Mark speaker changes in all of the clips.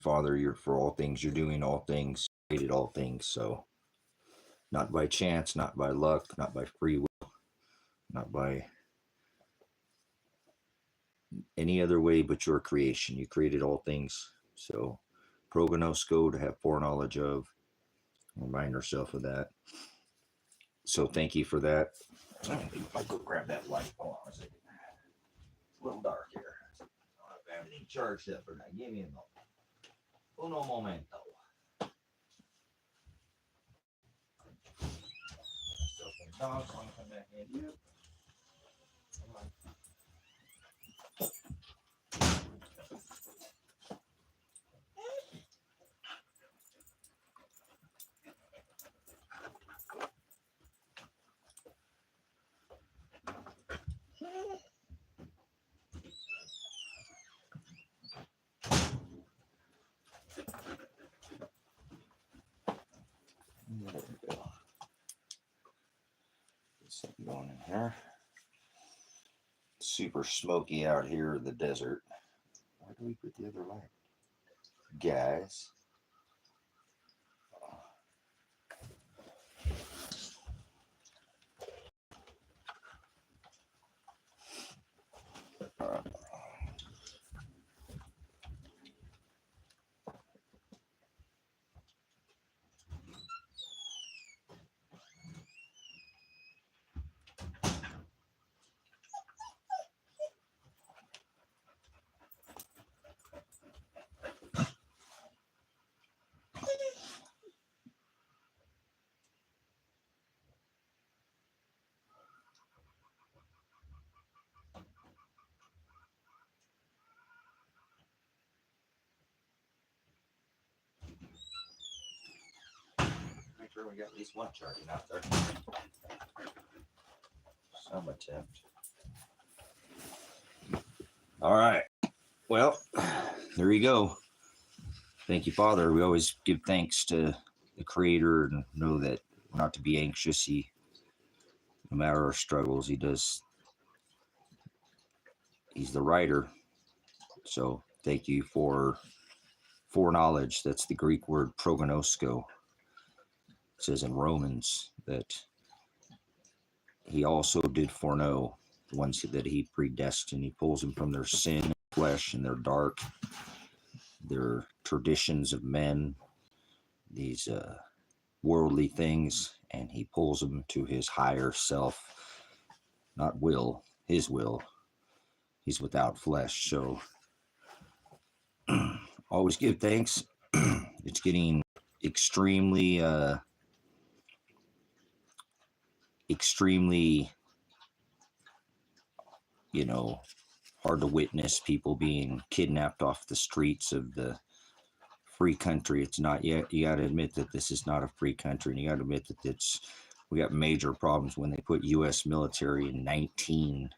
Speaker 1: Father, you're for all things, you're doing all things, created all things. So not by chance, not by luck, not by free will, not by any other way but your creation. You created all things. So prognosko, to have foreknowledge of, remind ourselves of that. So thank you for that. I'll go grab that light. Hold on a second. It's a little dark here. I don't know if I have anything charged up or not. Give me a moment. Uno momento. So, dogs want to come back in. Yep. Come on. There we go. Get something going in here. Super smoky out here in the desert. Why do we put the other light? Guys. All right. Make sure we got at least one charging out there. Some attempt. All right. Well, there you go. Thank you, Father. We always give thanks to the Creator and know that not to be anxious. No matter our struggles, He's the writer. So thank you for foreknowledge. That's the Greek word prognosko. It says in Romans that He also did foreknow the ones that He predestined. He pulls them from their sin, flesh, and their dark, their traditions of men, these worldly things, and He pulls them to His higher self, not will, His will. He's without flesh. So always give thanks. It's getting extremely hard to witness people being kidnapped off the streets of the free country. It's not yet. You got to admit that this is not a free country, and you got to admit that we got major problems when they put U.S. military in 19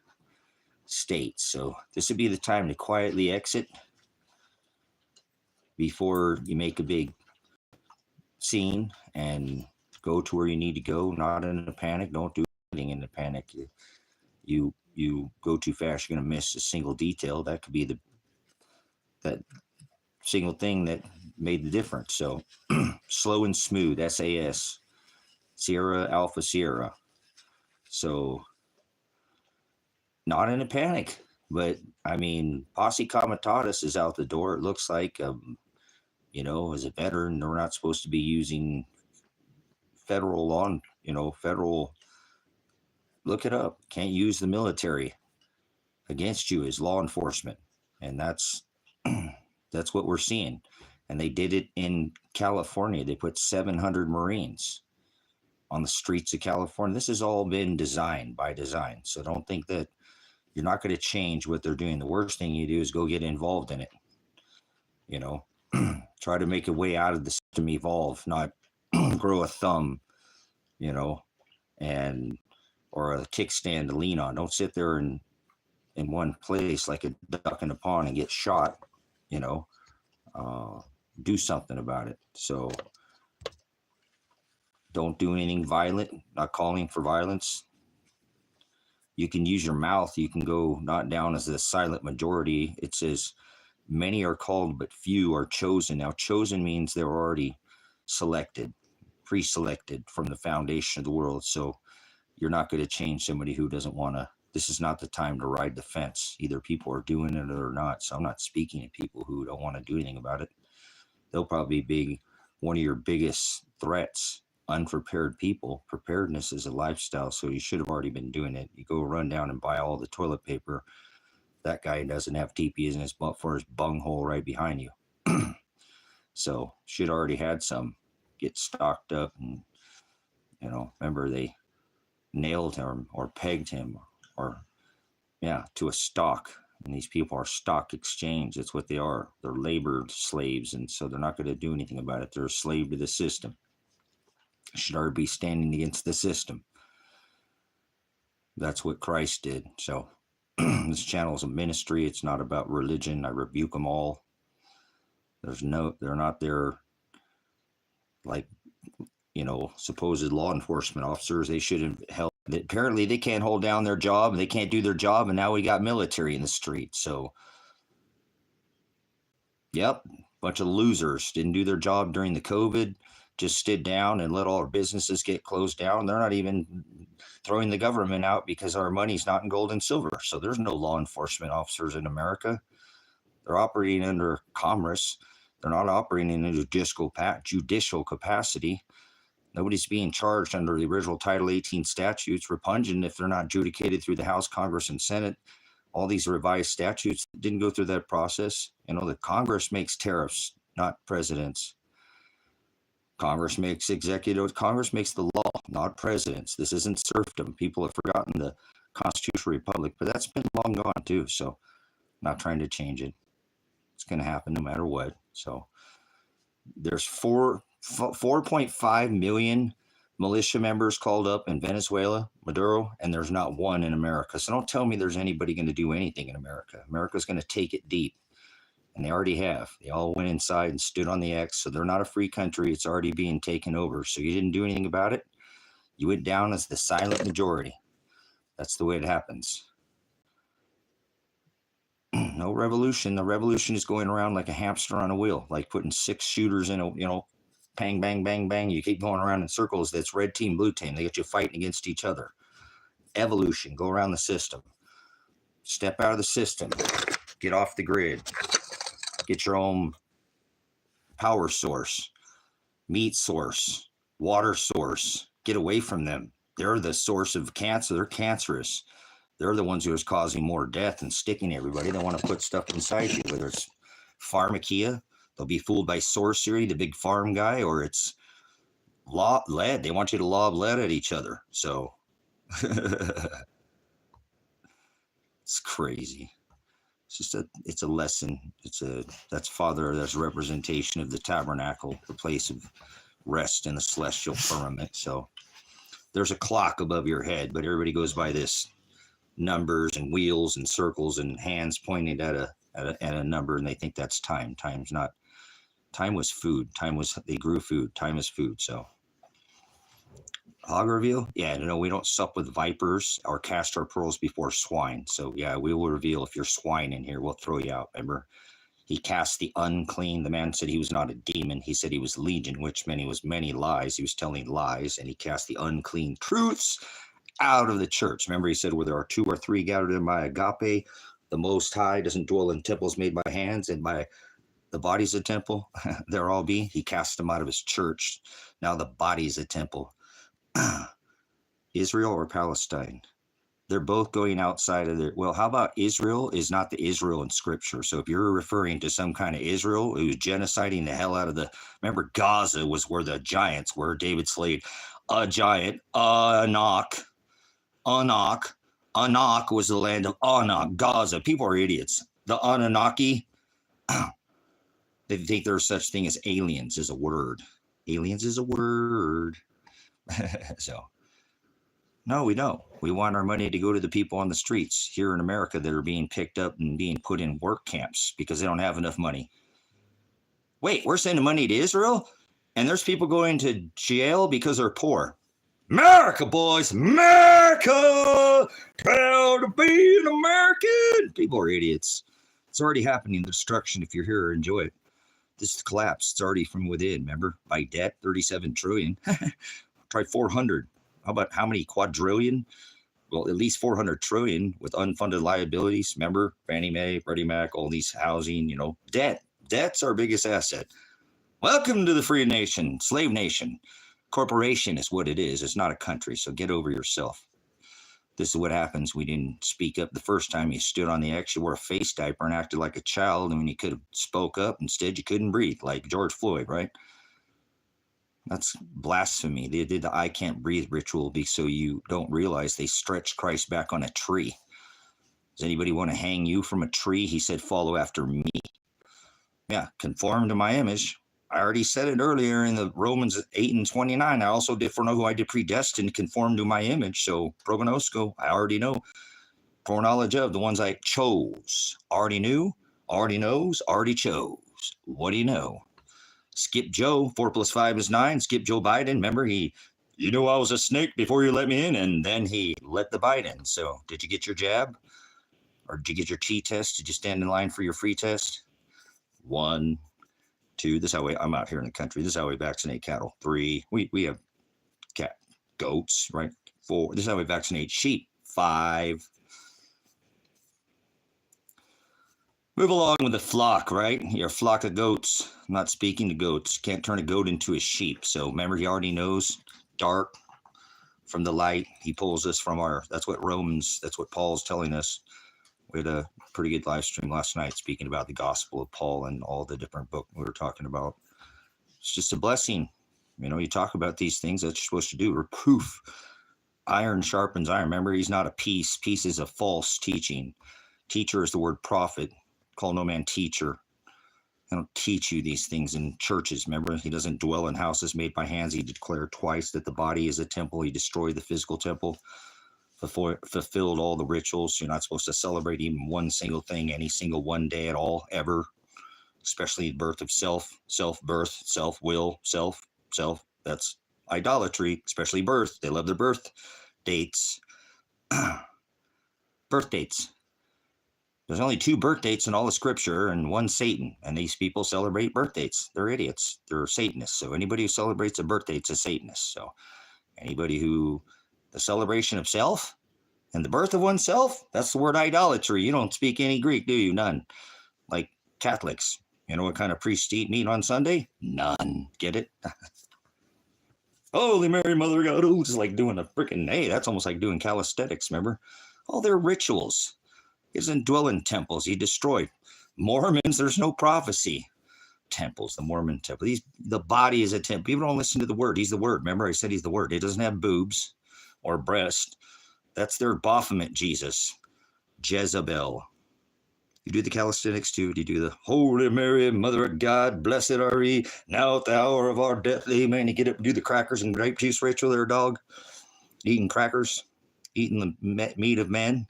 Speaker 1: states. So this would be the time to quietly exit before you make a big scene and go to where you need to go. Not in a panic. Don't do anything in a panic. You go too fast, you're going to miss a single detail. That could be that single thing that made the difference. So slow and smooth, SAS, Sierra Alpha Sierra. So not in a panic, but I mean, posse comitatus is out the door. It looks like, as a veteran, we're not supposed to be using federal law, federal. Look it up. Can't use the military against you as law enforcement. And that's what we're seeing. And they did it in California. They put 700 Marines on the streets of California. This has all been designed by design. So don't think that you're not going to change what they're doing. The worst thing you do is go get involved in it. Try to make a way out of the system, evolve, not grow a thumb, or a kickstand to lean on. Don't sit there in one place like a duck in a pond and get shot. Do something about it. So don't do anything violent. Not calling for violence. You can use your mouth. You can go not down as the silent majority. It says Many are called, but few are chosen. Now, chosen means they're already selected, pre-selected from the foundation of the world. So you're not going to change somebody who doesn't want to. This is not the time to ride the fence. Either people are doing it or not. So I'm not speaking to people who don't want to do anything about it. They'll probably be one of your biggest threats. Unprepared people. Preparedness is a lifestyle, so you should have already been doing it. You go run down and buy all the toilet paper. That guy doesn't have TPs in his butt for his bunghole right behind you. So should already had some. Get stocked up, and remember they nailed him or pegged him or to a stock. And these people are stock exchange. That's what they are. They're labor slaves, and so they're not going to do anything about it. They're a slave to the system. Should already be standing against the system. That's what Christ did. So this channel is a ministry. It's not about religion. I rebuke them all. They're not there like, supposed law enforcement officers. They should have held. Apparently they can't hold down their job. They can't do their job. And now we got military in the street. So, yep. Bunch of losers didn't do their job during the COVID. Just stood down and let all our businesses get closed down. They're not even throwing the government out because our money's not in gold and silver. So there's no law enforcement officers in America. They're operating under commerce. They're not operating in a judicial capacity. Nobody's being charged under the original Title 18 statutes. Repugnant if they're not adjudicated through the House, Congress, and Senate. All these revised statutes didn't go through that process. The Congress makes tariffs, not presidents. Congress makes the law, not presidents. This isn't serfdom. People have forgotten the constitutional republic, but that's been long gone too. So I'm not trying to change it. It's going to happen no matter what. So there's 4.5 million militia members called up in Venezuela, Maduro, and there's not one in America. So don't tell me there's anybody going to do anything in America. America's going to take it deep. And they already have. They all went inside and stood on the X. So they're not a free country. It's already being taken over. So you didn't do anything about it. You went down as the silent majority. That's the way it happens. No revolution. The revolution is going around like a hamster on a wheel, like putting 6 shooters in a, bang, bang, bang, bang. You keep going around in circles. That's red team, blue team. They get you fighting against each other. Evolution. Go around the system. Step out of the system. Get off the grid. Get your own power source, meat source, water source. Get away from them. They're the source of cancer. They're cancerous. They're the ones who are causing more death and sticking everybody. They want to put stuff inside you, whether it's pharmakia. They'll be fooled by sorcery, the big farm guy, or it's lead. They want you to lob lead at each other. So it's crazy. It's a lesson. That's representation of the tabernacle, the place of rest in the celestial firmament. So there's a clock above your head, but everybody goes by this numbers and wheels and circles and hands pointing at a number, and they think that's time. Time's not. Time was food. They grew food. Time is food. So hog reveal? Yeah, no, we don't sup with vipers or cast our pearls before swine. So yeah, we will reveal if you're swine in here, we'll throw you out. Remember, he cast the unclean. The man said he was not a demon. He said he was legion, which meant he was many lies. He was telling lies, and he cast the unclean truths out of the church. Remember, he said, where there are 2 or 3 gathered in my agape, the Most High doesn't dwell in temples made by hands, and by the body's a temple. There all be. He cast them out of his church. Now the body's a temple. Israel or Palestine? They're both going outside of their. Well, how about Israel is not the Israel in Scripture? So if you're referring to some kind of Israel who's genociding the hell out of the. Remember, Gaza was where the giants were. David slayed a giant. Anak was the land of Anak. Gaza. People are idiots. The Anunnaki. They think there's such thing as aliens is a word. Aliens is a word. So, no, we don't. We want our money to go to the people on the streets here in America that are being picked up and being put in work camps because they don't have enough money. Wait, we're sending money to Israel? And there's people going to jail because they're poor. America, boys, America! Proud to be an American! People are idiots. It's already happening. The destruction, if you're here, enjoy it. This collapse, it's already from within, remember? By debt, 37 trillion. Try 400. How many quadrillion? Well, at least 400 trillion with unfunded liabilities. Remember, Fannie Mae, Freddie Mac, all these housing, debt. Debt's our biggest asset. Welcome to the free nation, slave nation. Corporation is what it is. It's not a country, so get over yourself. This is what happens. We didn't speak up the first time. You stood on the X, you wore a face diaper and acted like a child. And when you could have spoke up, instead you couldn't breathe, like George Floyd, right? That's blasphemy. They did the I can't breathe ritual so you don't realize they stretched Christ back on a tree. Does anybody want to hang you from a tree? He said, follow after me. Yeah, conform to my image. I already said it earlier in the Romans 8:29. I also did foreknow who I did predestine, conform to my image. So prognosco, I already know. Foreknowledge of the ones I chose. Already knew, already knows, already chose. What do you know? Skip Joe, 4 + 5 is 9. Skip Joe Biden. Remember, I was a snake before you let me in, and then he let the bite in. So did you get your jab? Or did you get your T-test? Did you stand in line for your free test? 1, 2. This is how I'm out here in the country. This is how we vaccinate cattle. 3. We have goats, right? 4. This is how we vaccinate sheep. 5. Move along with the flock, right? You're a flock of goats. I'm not speaking to goats. Can't turn a goat into a sheep. So remember, he already knows dark from the light. He pulls us from that's what Paul's telling us. We had a pretty good live stream last night speaking about the gospel of Paul and all the different books we were talking about. It's just a blessing. You talk about these things that you're supposed to do. Reproof. Iron sharpens iron. Remember, he's not a piece. Piece is a false teaching. Teacher is the word prophet. Call no man teacher. I don't teach you these things in churches. Remember, he doesn't dwell in houses made by hands. He declared twice that the body is a temple. He destroyed the physical temple, fulfilled all the rituals. You're not supposed to celebrate even one single thing, any single one day at all, ever, especially the birth of self-birth, self-will, self. That's idolatry, especially birth. They love their birth dates. Birth dates. There's only 2 birth dates in all of Scripture and 1 Satan. And these people celebrate birth dates. They're idiots. They're Satanists. So anybody who celebrates a birth date's a Satanist. So anybody the celebration of self and the birth of oneself, that's the word idolatry. You don't speak any Greek, do you? None. Like Catholics. You know what kind of priests eat meat on Sunday? None. Get it? Holy Mary, Mother of God. It's like doing that's almost like doing calisthenics, remember? All their rituals. He doesn't dwell in temples. He destroyed. Mormons, there's no prophecy. Temples, the Mormon temple. The body is a temple. People don't listen to the word. He's the word. Remember, I said he's the word. It doesn't have boobs or breast. That's their Baphomet Jesus. Jezebel. You do the calisthenics too. You do the Holy Mary, Mother of God, blessed are ye, now at the hour of our death. Amen. You get up and do the crackers and grape juice, Rachel, there, dog. Eating crackers. Eating the meat of men.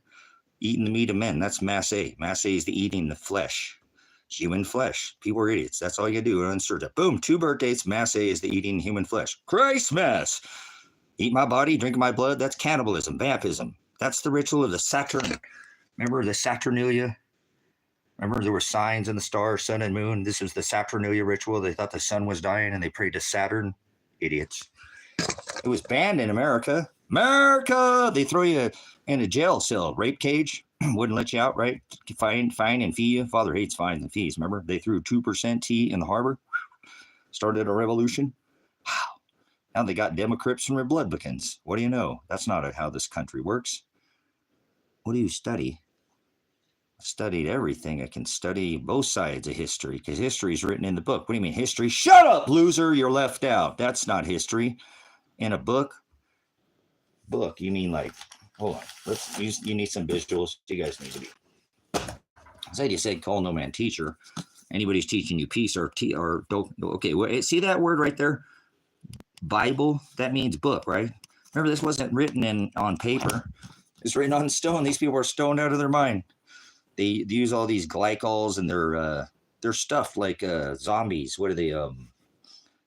Speaker 1: Eating the meat of men. That's masse. Masse is the eating the flesh. Human flesh. People are idiots. That's all you do. Insert it. Boom. 2 birth dates. Masse is the eating human flesh. Christmas. Eat my body, drink my blood. That's cannibalism. Vampism. That's the ritual of the Saturn. Remember the Saturnalia? Remember there were signs in the stars, sun and moon. This was the Saturnalia ritual. They thought the sun was dying and they prayed to Saturn. Idiots. It was banned in America. America! They throw you in a jail cell, rape cage. Wouldn't let you out, right? Fine and fee you. Father hates fines and fees. Remember, they threw 2% tea in the harbor. Started a revolution. Wow. Now they got Democrats and Republicans. What do you know? That's not how this country works. What do you study? I studied everything. I can study both sides of history because history is written in the book. What do you mean history? Shut up, loser. You're left out. That's not history. In a book? Book, you mean like, hold on. You need some visuals. You guys need to be. You said call no man teacher. Anybody's teaching you peace or don't. Okay, see that word right there? Bible, that means book, right? Remember, this wasn't written on paper. It's written on stone. These people are stoned out of their mind. They use all these glycols and they're stuffed like zombies. What are they?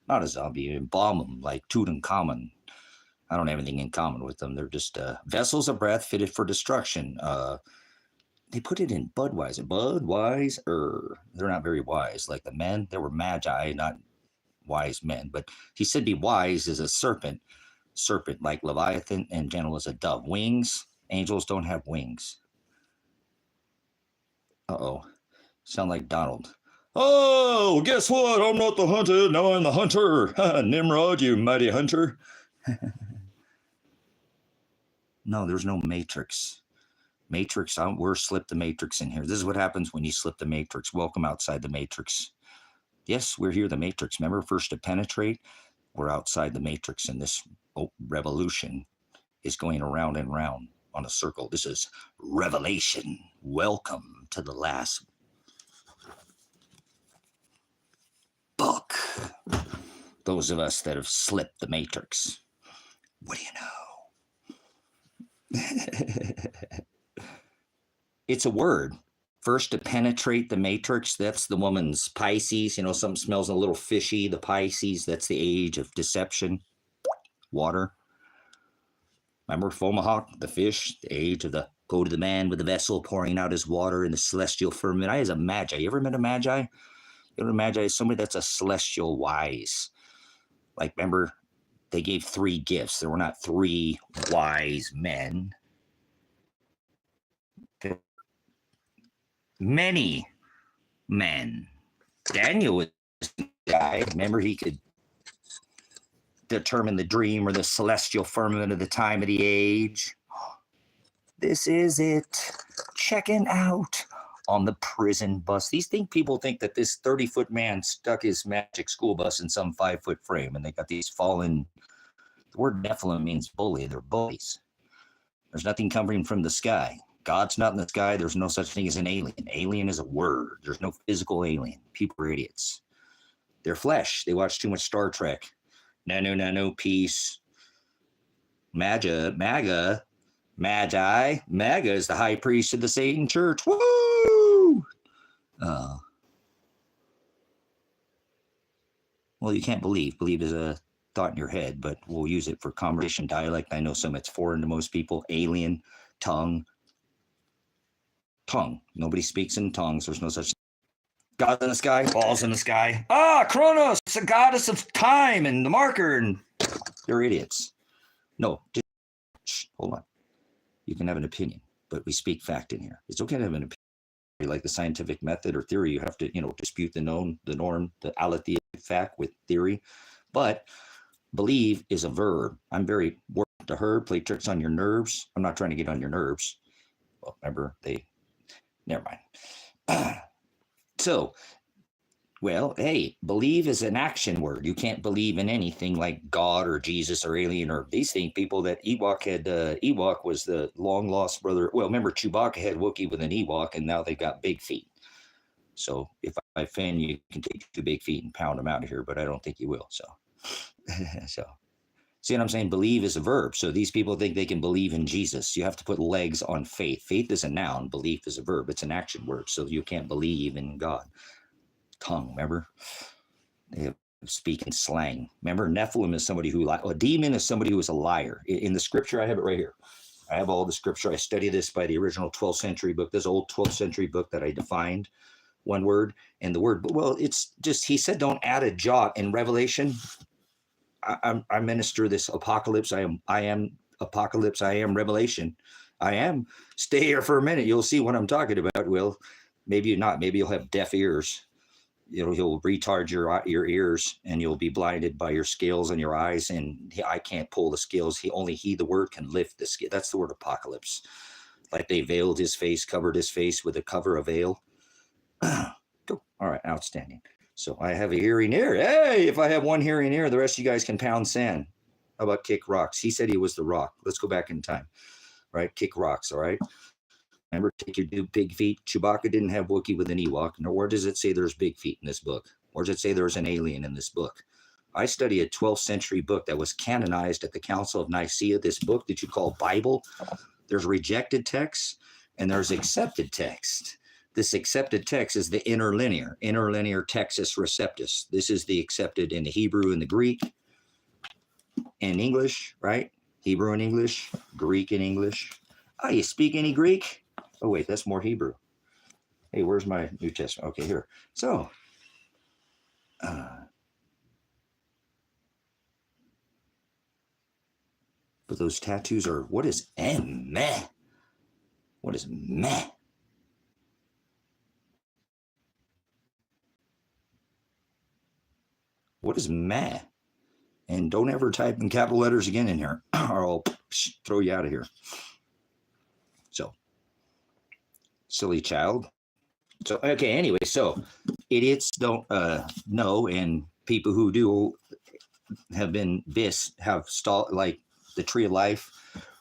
Speaker 1: Not a zombie, embalm them like Tutankhamun. I don't have anything in common with them. They're just vessels of breath fitted for destruction. they put it in Budweiser. They're not very wise. Like the men, they were magi, not wise men. But he said be wise as a serpent like Leviathan, and gentle as a dove. Wings, angels don't have wings. Uh-oh, sound like Donald. Oh, guess what? I'm not the hunted, now I'm the hunter. Nimrod, you mighty hunter. No, there's no matrix. Matrix, we're slip the matrix in here. This is what happens when you slip the matrix. Welcome outside the matrix. Yes, we're here, the matrix. Remember, first to penetrate, we're outside the matrix, and this revolution is going around and round on a circle. This is revelation. Welcome to the last book. Those of us that have slipped the matrix. What do you know? It's a word. First to penetrate the matrix, that's the woman's Pisces. You know, something smells a little fishy. The Pisces, that's the age of deception. Water. Remember Fomahawk, the fish, the age of the go to the man with the vessel pouring out his water in the celestial firmament. I was a magi. You ever met a magi? You ever magi? Somebody that's a celestial wise. Like, remember, they gave 3 gifts. There were not 3 wise men. Many men. Daniel was a guy. Remember, he could determine the dream or the celestial firmament of the time of the age. This is it. Checking out on the prison bus. People think that this 30-foot man stuck his magic school bus in some 5-foot frame, and they got these fallen. The word Nephilim means bully. They're bullies. There's nothing coming from the sky. God's not in the sky. There's no such thing as an alien. Alien is a word. There's no physical alien. People are idiots. They're flesh. They watch too much Star Trek. No, peace. Magi. Maga is the high priest of the Satan church. Woo! Well, you can't believe. Believe is a thought in your head, but we'll use it for conversation, dialect. I know some it's foreign to most people. Alien, tongue. Nobody speaks in tongues. There's no such thing. God in the sky, balls in the sky. Kronos, it's a goddess of time and the marker, and they're idiots. No, just, hold on. You can have an opinion, but we speak fact in here. It's okay to have an opinion. Like the scientific method or theory, you have to, dispute the known, the norm, the aletheia fact with theory. But believe is a verb. I'm very worked to her, play tricks on your nerves. I'm not trying to get on your nerves. Well, remember, never mind. Hey, believe is an action word. You can't believe in anything like God or Jesus or alien or these things. People that Ewok was the long lost brother. Well, remember Chewbacca had Wookiee with an Ewok, and now they've got big feet. So if I offend you, you can take 2 big feet and pound them out of here, but I don't think you will. So, see what I'm saying? Believe is a verb. So these people think they can believe in Jesus. You have to put legs on faith. Faith is a noun. Belief is a verb. It's an action word. So you can't believe in God. Tongue, remember? They speak in slang. Remember, Nephilim is somebody who, a demon is somebody who is a liar. In the scripture, I have it right here. I have all the scripture. I study this by the original 12th century book, this old 12th century book that I defined one word. And the word, well, it's just, he said, don't add a jot in Revelation. I minister this apocalypse. I am apocalypse. I am revelation. I am. Stay here for a minute. You'll see what I'm talking about. Well, maybe not. Maybe you'll have deaf ears. He'll retard your ears, and you'll be blinded by your scales on your eyes. And I can't pull the scales. Only he, the word, can lift the scale. That's the word apocalypse. Like they veiled his face, covered his face with a cover of veil. Go. All right, outstanding. So I have a hearing ear. Hey, if I have one hearing ear, the rest of you guys can pound sand. How about kick rocks? He said he was the rock. Let's go back in time. Right? Kick rocks, all right? Remember, take your big feet. Chewbacca didn't have Wookiee with an Ewok. Nor does it say there's big feet in this book. Or does it say there's an alien in this book? I study a 12th century book that was canonized at the Council of Nicaea. This book that you call Bible, there's rejected text and there's accepted text. This accepted text is the interlinear textus receptus. This is the accepted in the Hebrew and the Greek and English, right? Hebrew and English, Greek and English. Oh, you speak any Greek? Oh, wait, that's more Hebrew. Hey, where's my New Testament? Okay, here. So, but those tattoos are, what is meh? What is meh? What is meh? And don't ever type in capital letters again in here, or I'll throw you out of here. So, silly child. So, okay, anyway, so idiots don't know, and people who do have been have stalled, like the tree of life,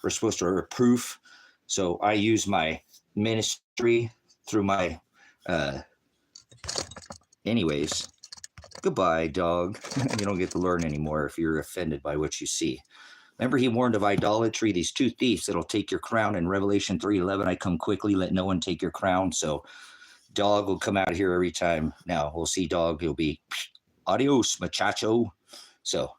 Speaker 1: are supposed to proof. So I use my ministry through my, anyways, goodbye, dog. You don't get to learn anymore if you're offended by what you see. Remember, he warned of idolatry, these two thieves that'll take your crown. In Revelation 3:11, I come quickly, let no one take your crown. So dog will come out here every time. Now we'll see dog. He'll be adios, muchacho. So,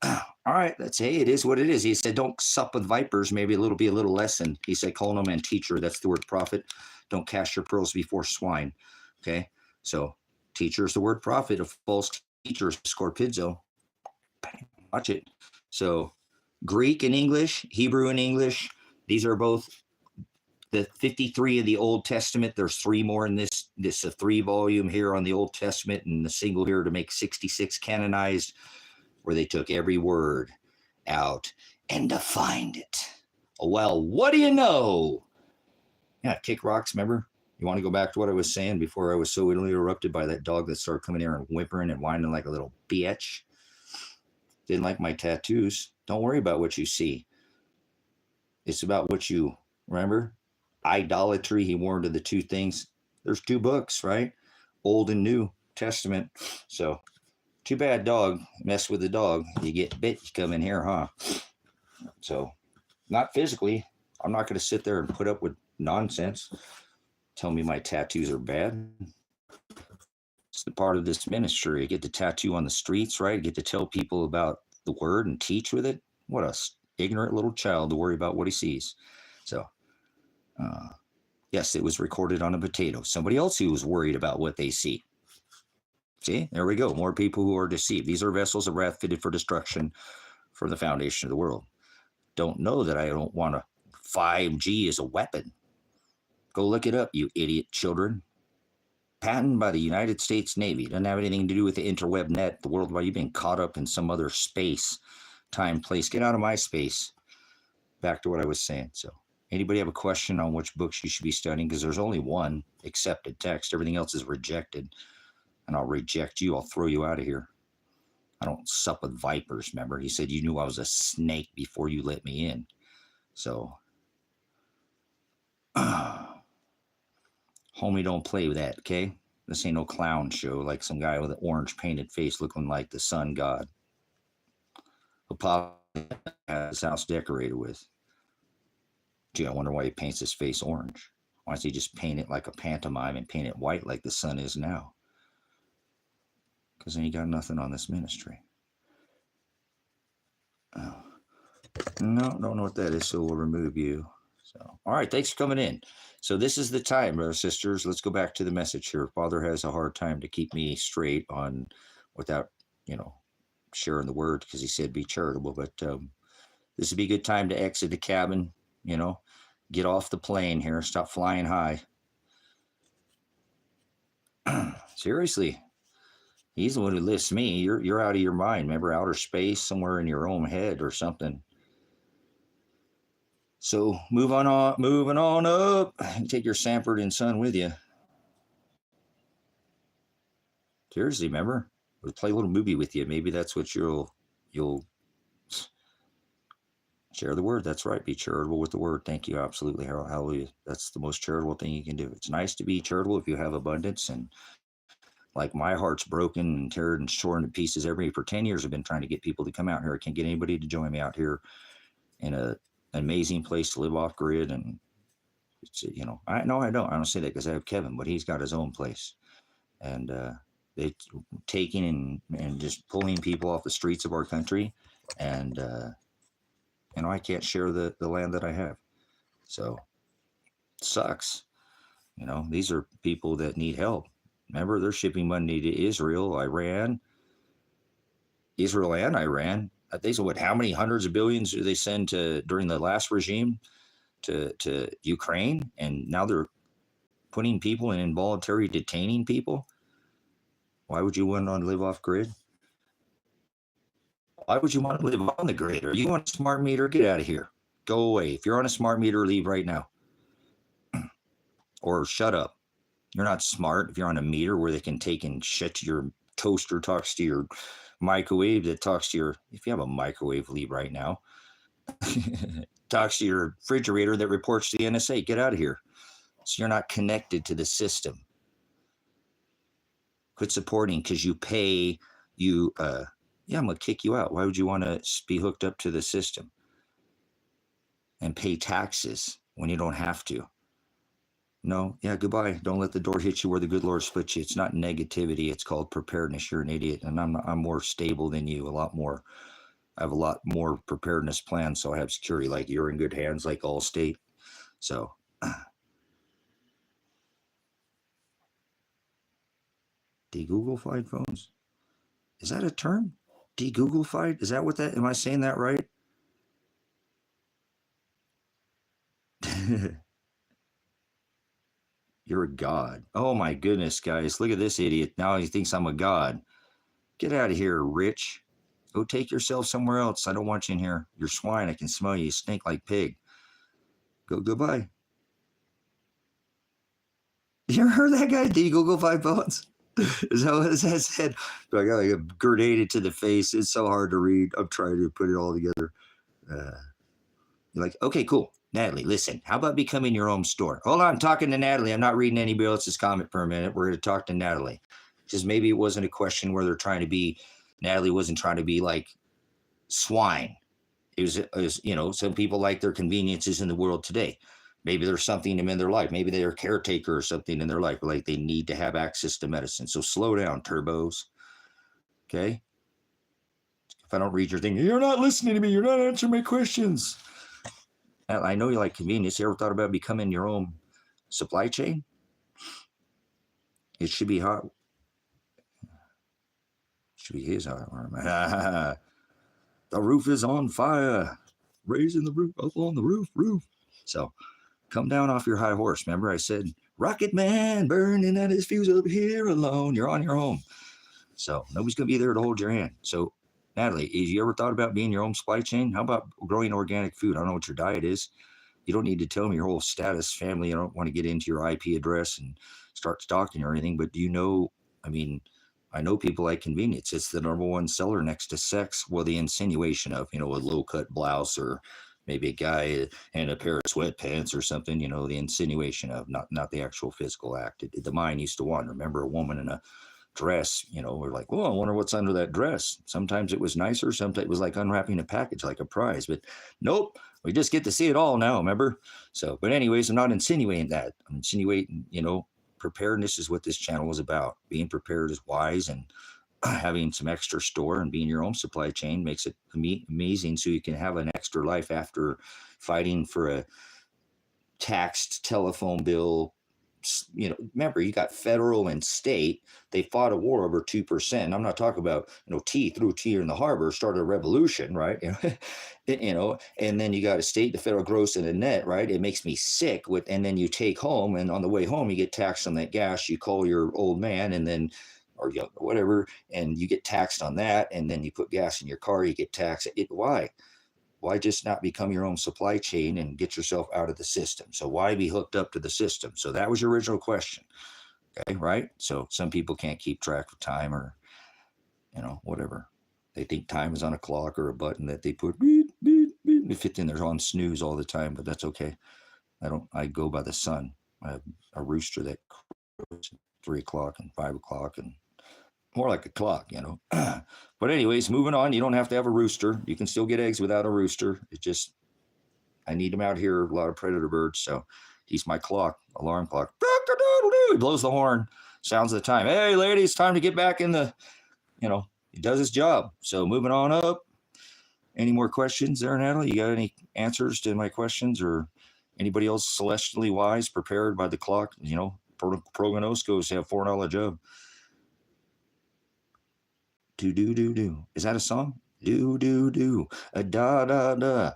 Speaker 1: all right, let's say it is what it is. He said, don't sup with vipers. Maybe it'll be a little lesson. He said, call no man teacher. That's the word prophet. Don't cast your pearls before swine. Okay. So teacher is the word prophet. A false teacher is scorpizzo. Watch it. So Greek and English, Hebrew and English, these are both the 53 of the Old Testament. There's 3 more in this a 3-volume here on the Old Testament, and the single here to make 66 canonized, where they took every word out and defined it. Well, what do you know? Yeah, kick rocks, remember? You want to go back to what I was saying before I was so interrupted by that dog that started coming here and whimpering and whining like a little bitch? Didn't like my tattoos. Don't worry about what you see. It's about what you remember. Idolatry, he warned of the 2 things. There's 2 books, right? Old and New Testament. So, too bad, dog. Mess with the dog. You get bit, you come in here, huh? So, not physically. I'm not going to sit there and put up with nonsense. Tell me my tattoos are bad. It's the part of this ministry. I get to tattoo on the streets, right? I get to tell people about the word and teach with it. What a ignorant little child to worry about what he sees. So, yes, it was recorded on a potato. Somebody else who was worried about what they see. See, there we go. More people who are deceived. These are vessels of wrath fitted for destruction for the foundation of the world. Don't know that I don't want 5G as a weapon. Go look it up, you idiot children. Patented by the United States Navy. Doesn't have anything to do with the interweb net, the world. Why you've been caught up in some other space, time, place. Get out of my space. Back to what I was saying. So, anybody have a question on which books you should be studying? Because there's only one accepted text. Everything else is rejected. And I'll reject you. I'll throw you out of here. I don't sup with vipers, remember? He said you knew I was a snake before you let me in. So, homie, don't play with that, okay? This ain't no clown show like some guy with an orange painted face looking like the sun god. Apollo has his house decorated with. Gee, I wonder why he paints his face orange. Why does he just paint it like a pantomime and paint it white like the sun is now? Because then he got nothing on this ministry. Oh. No, don't know what that is, so we'll remove you. So, all right, thanks for coming in. So this is the time, brothers and sisters. Let's go back to the message here. Father has a hard time to keep me straight on without, sharing the word, because he said be charitable. But this would be a good time to exit the cabin, get off the plane here, stop flying high. Seriously. He's the one who lifts me. You're out of your mind. Remember, outer space, somewhere in your own head or something. So moving on up. Take your Sanford and Son with you. Seriously, remember? We'll play a little movie with you. Maybe that's what you'll share the word. That's right. Be charitable with the word. Thank you. Absolutely. Hallelujah. That's the most charitable thing you can do. It's nice to be charitable if you have abundance. And like my heart's broken and teared and torn to pieces for 10 years. I've been trying to get people to come out here. I can't get anybody to join me out here in an amazing place to live off grid. And it's, I don't say that because I have Kevin, but he's got his own place. And they taking and just pulling people off the streets of our country. And, I can't share the land that I have. So sucks. You know, these are people that need help. Remember, they're shipping money to Israel, Iran. Israel and Iran. They said, what, how many hundreds of billions do they send to during the last regime to Ukraine? And now they're putting people in involuntary detaining people. Why would you want to live off grid? Why would you want to live on the grid? Are you on a smart meter? Get out of here. Go away. If you're on a smart meter, leave right now. Or shut up. You're not smart if you're on a meter where they can take and shit to your toaster, talks to your microwave, that talks to your, if you have a microwave, leave right now. Talks to your refrigerator that reports to the NSA. Get out of here. So you're not connected to the system. Quit supporting because you pay, I'm going to kick you out. Why would you want to be hooked up to the system and pay taxes when you don't have to? No, yeah, goodbye. Don't let the door hit you where the good Lord splits you. It's not negativity. It's called preparedness. You're an idiot. And I'm more stable than you, a lot more. I have a lot more preparedness plans, so I have security. Like, you're in good hands, like Allstate. So, de-Googlified phones. Is that a term? De-Googlified? Is that what that, am I saying that right? You're a god. Oh my goodness, guys. Look at this idiot. Now he thinks I'm a god. Get out of here, Rich. Go take yourself somewhere else. I don't want you in here. You're swine. I can smell you. You stink like pig. Goodbye. You ever heard that guy? De-Googlified phones? Is that what that said? I got like a grenade to the face. It's so hard to read. I'm trying to put it all together. You're like, okay, cool. Natalie, listen, how about becoming your own store? Hold on, I'm talking to Natalie. I'm not reading anybody else's comment for a minute. We're going to talk to Natalie. Because maybe it wasn't a question where they're trying to be, Natalie wasn't trying to be like swine. It was, you know, some people like their conveniences in the world today. Maybe there's something in their life. Maybe they're a caretaker or something in their life, like they need to have access to medicine. So slow down, turbos. Okay? If I don't read your thing, you're not listening to me. You're not answering my questions. I know you like convenience. You ever thought about becoming your own supply chain? It should be hot. Should be his arm. The roof is on fire. Raising the roof, up on the roof. So come down off your high horse. Remember I said, Rocket Man burning at his fuse up here alone. You're on your own. So nobody's going to be there to hold your hand. So Natalie, have you ever thought about being your own supply chain? How about growing organic food? I don't know what your diet is. You don't need to tell me your whole status, family. I don't want to get into your IP address and start stalking or anything. But do you know, I mean, I know people like convenience. It's the number one seller next to sex. Well, the insinuation of, you know, a low-cut blouse or maybe a guy in a pair of sweatpants or something, you know, the insinuation of, not the actual physical act. The mind used to wander. Remember a woman in a dress, you know, we're like, well, I wonder what's under that dress. Sometimes it was nicer. Sometimes it was like unwrapping a package, like a prize. But nope, we just get to see it all now, remember? So, but anyways, I'm not insinuating that. I'm insinuating, you know, preparedness is what this channel is about. Being prepared is wise, and having some extra store and being your own supply chain makes it amazing, so you can have an extra life after fighting for a taxed telephone bill. You know, remember, you got federal and state. They fought a war over 2%. I'm not talking about, you know, tea in the harbor, started a revolution, right? You know, and then you got a state, the federal gross and a net, right? It makes me sick with, and then you take home, and on the way home, you get taxed on that gas. You call your old man, and then, or you know, whatever, and you get taxed on that, and then you put gas in your car, you get taxed. Why? Why just not become your own supply chain and get yourself out of the system? So why be hooked up to the system? So that was your original question. Okay, right? So some people can't keep track of time, or, you know, whatever. They think time is on a clock or a button that they put beep, beep, beep. It fits in there on snooze all the time, but that's okay. I go by the sun. I have a rooster that crows at 3 o'clock and 5 o'clock, and more like a clock, you know. But anyways, moving on. You don't have to have a rooster. You can still get eggs without a rooster. It's just, I need him out here. A lot of predator birds. So he's my clock, alarm clock. He blows the horn, sounds of the time. Hey, ladies, time to get back in the, you know, he does his job. So moving on up. Any more questions there, Natalie? You got any answers to my questions, or Anybody else celestially wise, prepared by the clock? You know, prognoskos have foreknowledge of. Do. Is that a song? Do. A da da da.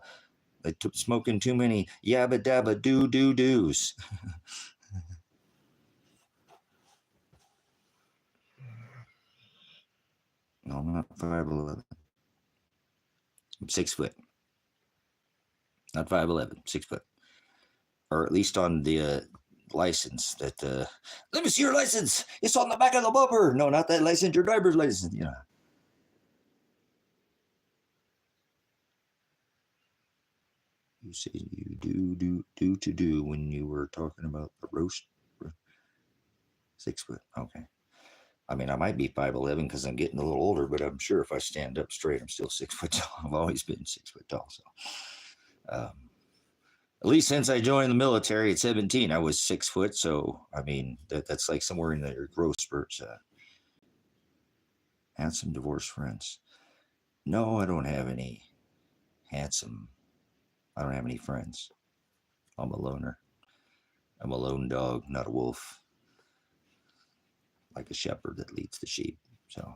Speaker 1: They smoking too many yabba dabba do's. No, I'm not 5'11". I'm 6 foot. Not 5'11", 6 foot. Or at least on the license that, let me see your license. It's on the back of the bumper. No, not that license, your driver's license. You know. You say you do when you were talking about the roast. 6 foot. Okay. I mean, I might be 5'11" because I'm getting a little older, but I'm sure if I stand up straight, I'm still 6 foot tall. I've always been 6 foot tall. So, at least since I joined the military at 17, I was 6 foot. So, I mean, that's like somewhere in their growth spurts. Handsome divorced friends. No, I don't have any handsome. I don't have any friends. I'm a loner. I'm a lone dog, not a wolf. Like a shepherd that leads the sheep. So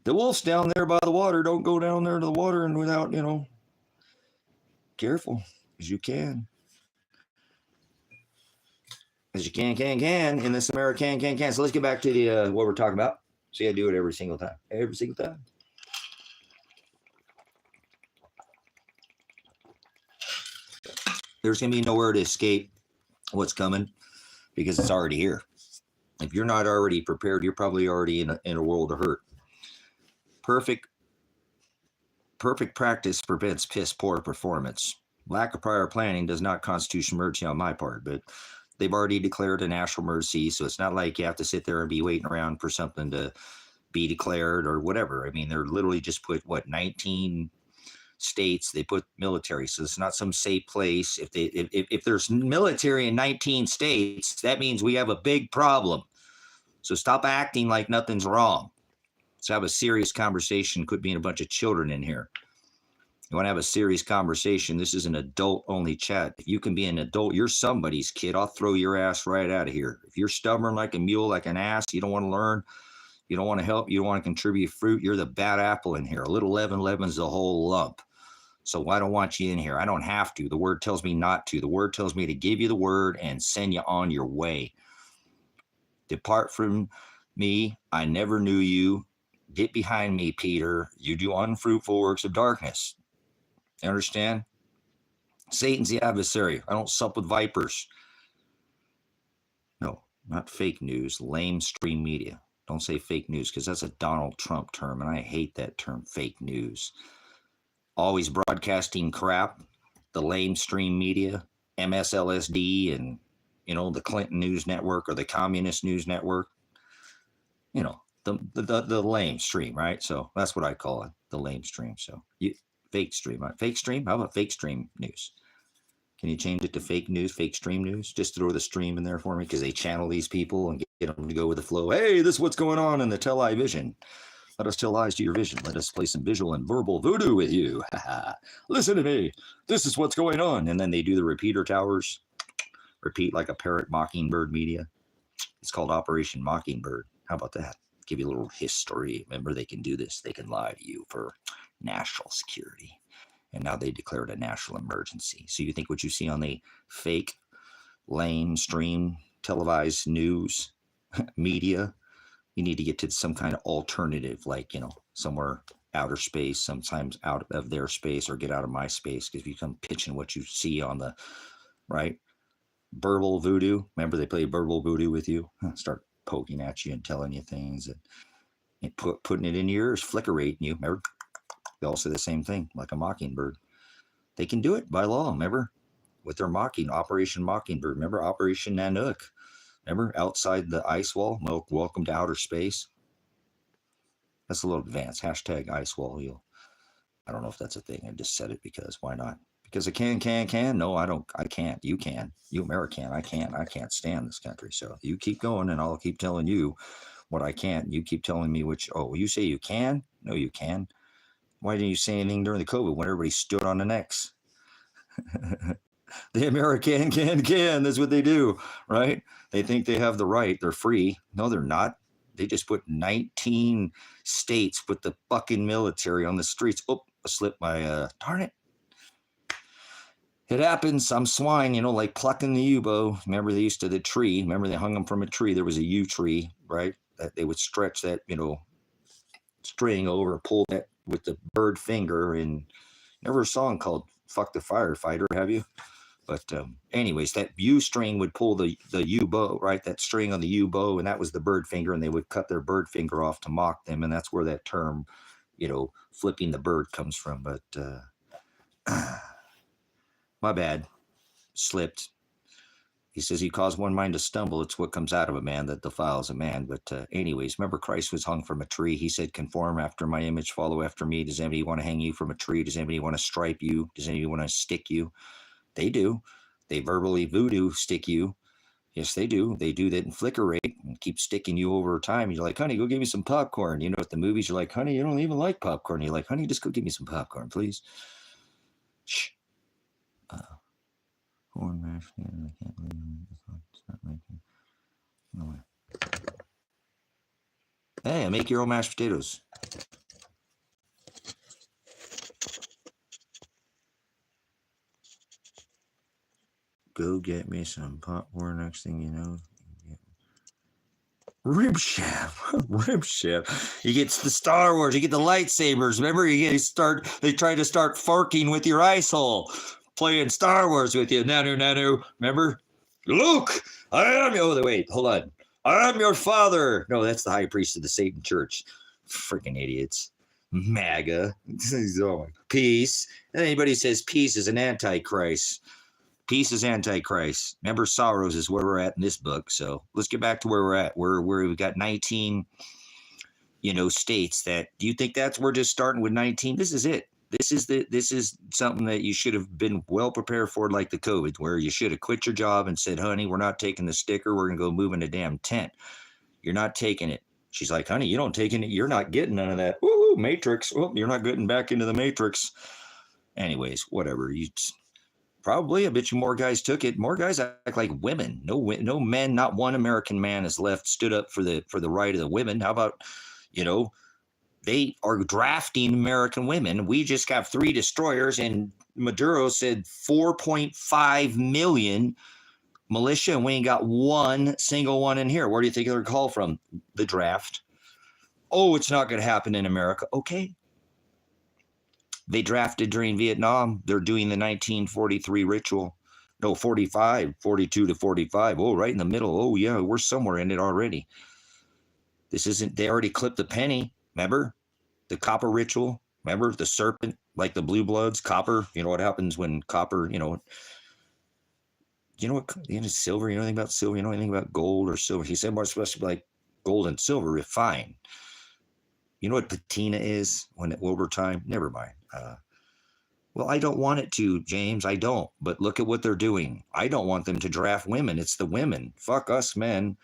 Speaker 1: the wolf's down there by the water. Don't go down there to the water and without, you know, careful as you can. As you can in this American can. So let's get back to the what we're talking about. See, I do it every single time. Every single time. There's going to be nowhere to escape what's coming because it's already here. If you're not already prepared, you're probably already in a world of hurt. Perfect practice prevents piss poor performance. Lack of prior planning does not constitute emergency on my part, but they've already declared a national emergency, so it's not like you have to sit there and be waiting around for something to be declared or whatever. I mean, they're literally just put, 19 states, they put military, so it's not some safe place. If there's military in 19 states, that means we have a big problem. So stop acting like nothing's wrong. Let's have a serious conversation. Quit being a bunch of children in here. You want to have a serious conversation. This is an adult-only chat. If you can be an adult, you're somebody's kid. I'll throw your ass right out of here. If you're stubborn like a mule, like an ass, you don't want to learn, you don't want to help, you don't want to contribute fruit, you're the bad apple in here. A little leaven leavens the whole lump. So I don't want you in here. I don't have to. The word tells me not to. The word tells me to give you the word and send you on your way. Depart from me. I never knew you. Get behind me, Peter. You do unfruitful works of darkness. You understand? Satan's the adversary. I don't sup with vipers. No, not fake news. Lamestream media. Don't say fake news because that's a Donald Trump term, and I hate that term, fake news. Always broadcasting crap. The lamestream media, MSLSD, and, you know, the Clinton News Network or the Communist News Network. You know, the lame stream, right? So that's what I call it, the lame stream. So fake stream, right? Fake stream. How about fake stream news? Can you change it to fake news, fake stream news? Just throw the stream in there for me because they channel these people and get them to go with the flow. Hey, this is what's going on in the television. Let us tell lies to your vision. Let us play some visual and verbal voodoo with you. Listen to me. This is what's going on. And then they do the repeater towers. Repeat like a parrot, mockingbird media. It's called Operation Mockingbird. How about that? Give you a little history. Remember, they can do this. They can lie to you for national security. And now they declared a national emergency. So you think what you see on the fake, lame, stream, televised news media, you need to get to some kind of alternative, like, you know, somewhere outer space, sometimes out of their space, or get out of my space, because if you come pitching what you see on the, right, verbal voodoo, remember they play verbal voodoo with you, start poking at you and telling you things, and putting it in your ears, flickerating you, remember, they all say the same thing, like a mockingbird. They can do it by law, remember, with their mocking, Operation Mockingbird, remember Operation Nanook, remember, outside the ice wall, welcome to outer space. That's a little advanced. Hashtag ice wall. I don't know if that's a thing. I just said it because why not? Because I can. No, I don't. I can't. You can. You American. I can't. I can't stand this country. So you keep going and I'll keep telling you what I can't. You keep telling me which, oh, you say you can? No, you can. Why didn't you say anything during the COVID when everybody stood on the necks? The American can. That's what they do, right? They think they have the right. They're free. No, they're not. They just put 19 states, put the fucking military on the streets. Oh, I slipped my, darn it. It happens. I'm swine, like plucking the U-bow. Remember they used to the tree. Remember they hung them from a tree. There was a U tree, right? That they would stretch that, string over, pull that with the bird finger. And never a song called Fuck the Firefighter, have you? But anyways, that U string would pull the U-bow, right? That string on the U-bow, and that was the bird finger, and they would cut their bird finger off to mock them. And that's where that term, flipping the bird comes from. But my bad. Slipped. He says he caused one mind to stumble. It's what comes out of a man that defiles a man. But anyways, remember Christ was hung from a tree. He said, conform after my image, follow after me. Does anybody want to hang you from a tree? Does anybody want to stripe you? Does anybody want to stick you? They do. They verbally voodoo stick you. Yes, they do. They do that in flicker rate and keep sticking you over time. You're like, honey, go give me some popcorn. At the movies, you're like, honey, you don't even like popcorn. You're like, honey, just go give me some popcorn, please. Shh. Corn mash. I can't believe it's not making. No way. Hey, make your own mashed potatoes. Go get me some popcorn. Next thing you know, rib shaft. Rib shaft. You get the Star Wars. You get the lightsabers. Remember, they try to start farking with your ice hole. Playing Star Wars with you. Nanu. Remember? Luke, I am your... Oh, wait, hold on. I am your father. No, that's the high priest of the Satan Church. Freaking idiots. MAGA. Peace. And anybody says peace is an antichrist. Peace is antichrist. Remember, sorrows is where we're at in this book. So let's get back to where we're at. Where we've got 19, states that... Do you think we're just starting with 19? This is it. This is something that you should have been well prepared for, like the COVID, where you should have quit your job and said, honey, we're not taking the sticker. We're going to go move in a damn tent. You're not taking it. She's like, honey, you don't taking it. You're not getting none of that. Woo, Matrix. Oh, you're not getting back into the Matrix. Anyways, whatever. Probably I bet you more guys took it. More guys act like women. No men, not one American man has stood up for the right of the women. How about, they are drafting American women. We just got 3 destroyers, and Maduro said 4.5 million militia, and we ain't got one single one in here. Where do you think they're called from? The draft. Oh, it's not going to happen in America. Okay. They drafted during Vietnam. They're doing the 1943 ritual. No, 45, 42 to 45. Oh, right in the middle. Oh, yeah, we're somewhere in it already. They already clipped the penny. Remember the copper ritual? Remember the serpent, like the blue bloods, copper? You know what happens when copper, what, silver? You know anything about silver? You know anything about gold or silver? He said, what's supposed to be like gold and silver refined. You know what patina is over time? Never mind. Well, I don't want it to, James. I don't. But look at what they're doing. I don't want them to draft women. It's the women. Fuck us, men.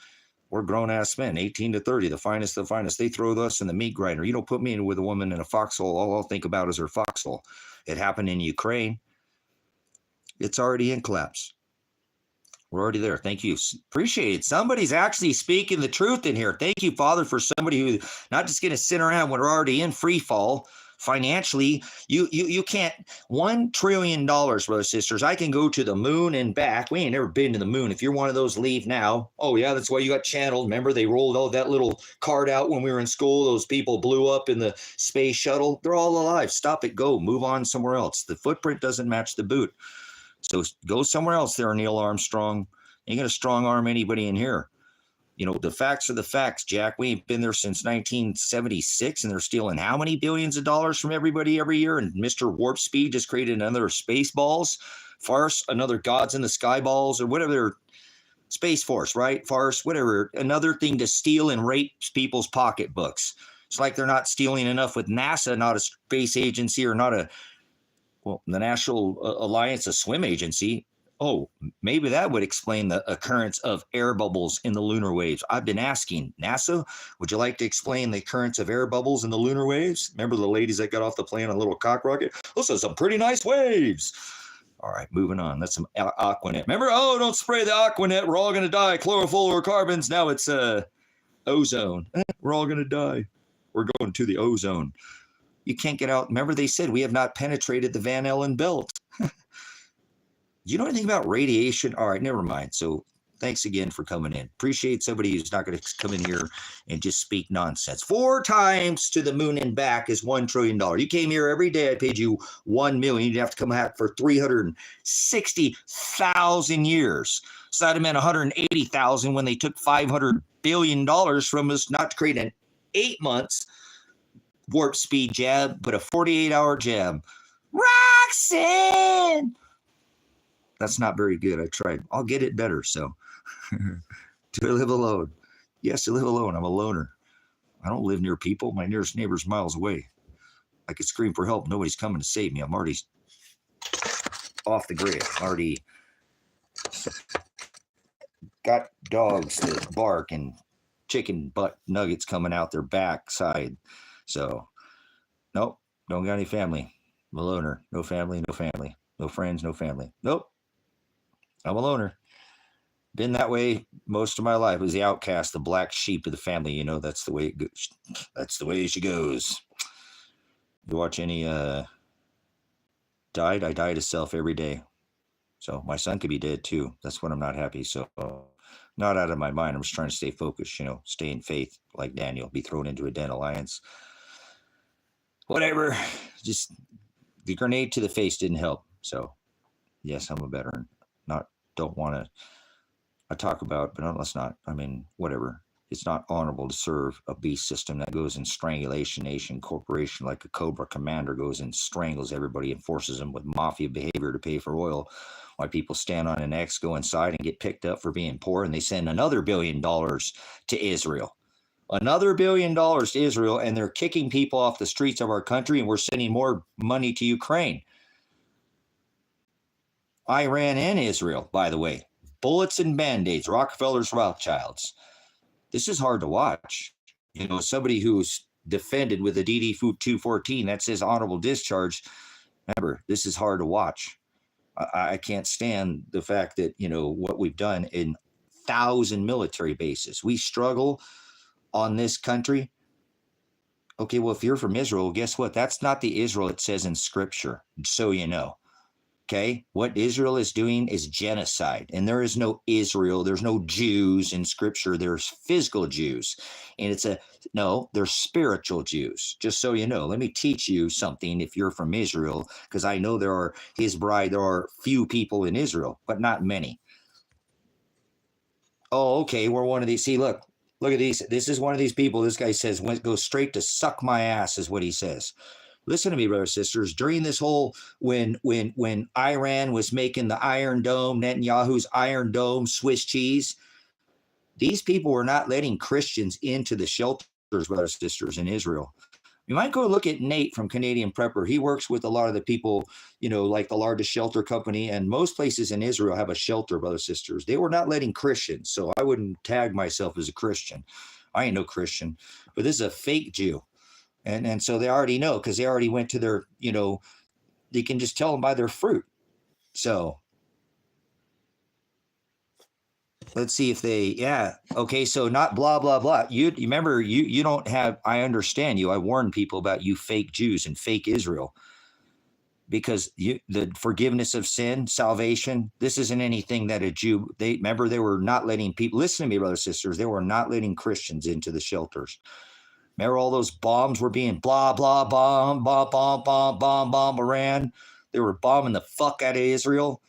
Speaker 1: We're grown-ass men, 18 to 30, the finest of the finest. They throw us in the meat grinder. You don't put me in with a woman in a foxhole. All I'll think about is her foxhole. It happened in Ukraine. It's already in collapse. We're already there. Thank you. Appreciate it. Somebody's actually speaking the truth in here. Thank you, Father, for somebody who not just going to sit around when we're already in free fall. Financially, you can't. $1 trillion, brothers and sisters. I can go to the moon and back. We ain't never been to the moon. If you're one of those, leave now. Oh yeah, that's why you got channeled. Remember they rolled all that little card out when we were in school. Those people blew up in the space shuttle. They're all alive. Stop it. Go. Move on somewhere else. The footprint doesn't match the boot. So go somewhere else there, Neil Armstrong. Ain't gonna strong arm anybody in here. The facts are the facts, Jack. We ain't been there since 1976, and they're stealing how many billions of dollars from everybody every year? And Mr. Warp Speed just created another Spaceballs farce, another Gods in the Sky balls, or whatever. Space Force, right? Farce, whatever. Another thing to steal and rape people's pocketbooks. It's like they're not stealing enough with NASA, not a space agency, or not the National Alliance, a swim agency. Oh, maybe that would explain the occurrence of air bubbles in the lunar waves. I've been asking NASA, would you like to explain the occurrence of air bubbles in the lunar waves? Remember the ladies that got off the plane on a little cock rocket? Those are some pretty nice waves. All right, moving on. That's some Aquanet. Remember, oh, don't spray the Aquanet. We're all going to die. Chlorofluorocarbons. Now it's ozone. We're all going to die. We're going to the ozone. You can't get out. Remember they said we have not penetrated the Van Allen belt. You know anything about radiation? All right, never mind. So thanks again for coming in. Appreciate somebody who's not going to come in here and just speak nonsense. 4 times to the moon and back is $1 trillion. You came here every day. I paid you $1 million. You'd have to come back for 360,000 years. So that'd have meant 180,000 when they took $500 billion from us, not to create an 8 months warp speed jab, but a 48-hour jab. Roxanne! That's not very good. I tried. I'll get it better. So, do I live alone? Yes, I live alone. I'm a loner. I don't live near people. My nearest neighbor's miles away. I could scream for help. Nobody's coming to save me. I'm already off the grid. Already got dogs that bark and chicken butt nuggets coming out their backside. So, nope. Don't got any family. I'm a loner. No family. No family. No friends. No family. Nope. I'm a loner. Been that way most of my life. I was the outcast, the black sheep of the family. You know, that's the way it goes. That's the way she goes. You watch any died? I die to self every day. So my son could be dead too. That's when I'm not happy. So not out of my mind. I'm just trying to stay focused, you know, stay in faith like Daniel, be thrown into a den of lions. Whatever. Just the grenade to the face didn't help. So yes, I'm a veteran. Don't want to talk about, but let's not. I mean, whatever. It's not honorable to serve a beast system that goes in strangulation nation corporation like a Cobra commander goes and strangles everybody and forces them with mafia behavior to pay for oil. Why people stand on an X, go inside and get picked up for being poor, and they send another $1 billion to Israel. Another $1 billion to Israel, and they're kicking people off the streets of our country, and we're sending more money to Ukraine. Iran and Israel, by the way. Bullets and Band-Aids, Rockefellers, Rothschilds. This is hard to watch. You know, somebody who's defended with a DD-214 that says honorable discharge. Remember, this is hard to watch. I can't stand the fact that, you know, what we've done in 1,000 military bases. We struggle on this country. Okay, well, if you're from Israel, guess what? That's not the Israel it says in Scripture, so you know. Okay, what Israel is doing is genocide, and there is no Israel. There's no Jews in Scripture. There's physical Jews, and they're spiritual Jews. Just so you know, let me teach you something. If you're from Israel, because I know there are few people in Israel, but not many. Oh, okay, we're one of these. See, look at these. This is one of these people. This guy says, "Go straight to suck my ass," is what he says. Listen to me, brothers and sisters. During this whole, when Iran was making the Iron Dome, Netanyahu's Iron Dome, Swiss cheese, these people were not letting Christians into the shelters, brothers and sisters, in Israel. You might go look at Nate from Canadian Prepper. He works with a lot of the people, you know, like the largest shelter company, and most places in Israel have a shelter, brothers and sisters. They were not letting Christians, so I wouldn't tag myself as a Christian. I ain't no Christian, but this is a fake Jew. And so they already know, because they already went to their, you know, you can just tell them by their fruit. So let's see if okay, so not blah, blah, blah. You remember, you don't have, I understand you. I warn people about you fake Jews and fake Israel, because the forgiveness of sin, salvation, this isn't anything that a Jew, they were not letting people, listen to me, brothers and sisters, they were not letting Christians into the shelters. Remember all those bombs were being blah, blah, bomb, Iran. They were bombing the fuck out of Israel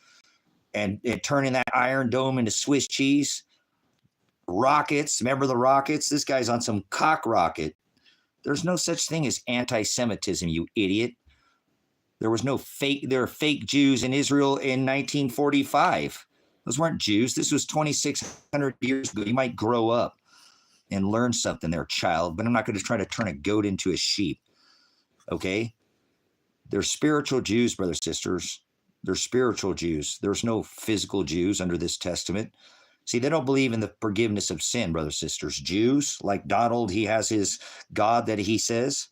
Speaker 1: and turning that Iron Dome into Swiss cheese. Rockets. Remember the rockets? This guy's on some cock rocket. There's no such thing as anti-Semitism, you idiot. There were fake Jews in Israel in 1945. Those weren't Jews. This was 2,600 years ago. You might grow up and learn something there, child, but I'm not going to try to turn a goat into a sheep. Okay? They're spiritual Jews, brothers and sisters. They're spiritual Jews. There's no physical Jews under this testament. See, they don't believe in the forgiveness of sin, brothers and sisters. Jews, like Donald, he has his God that he says.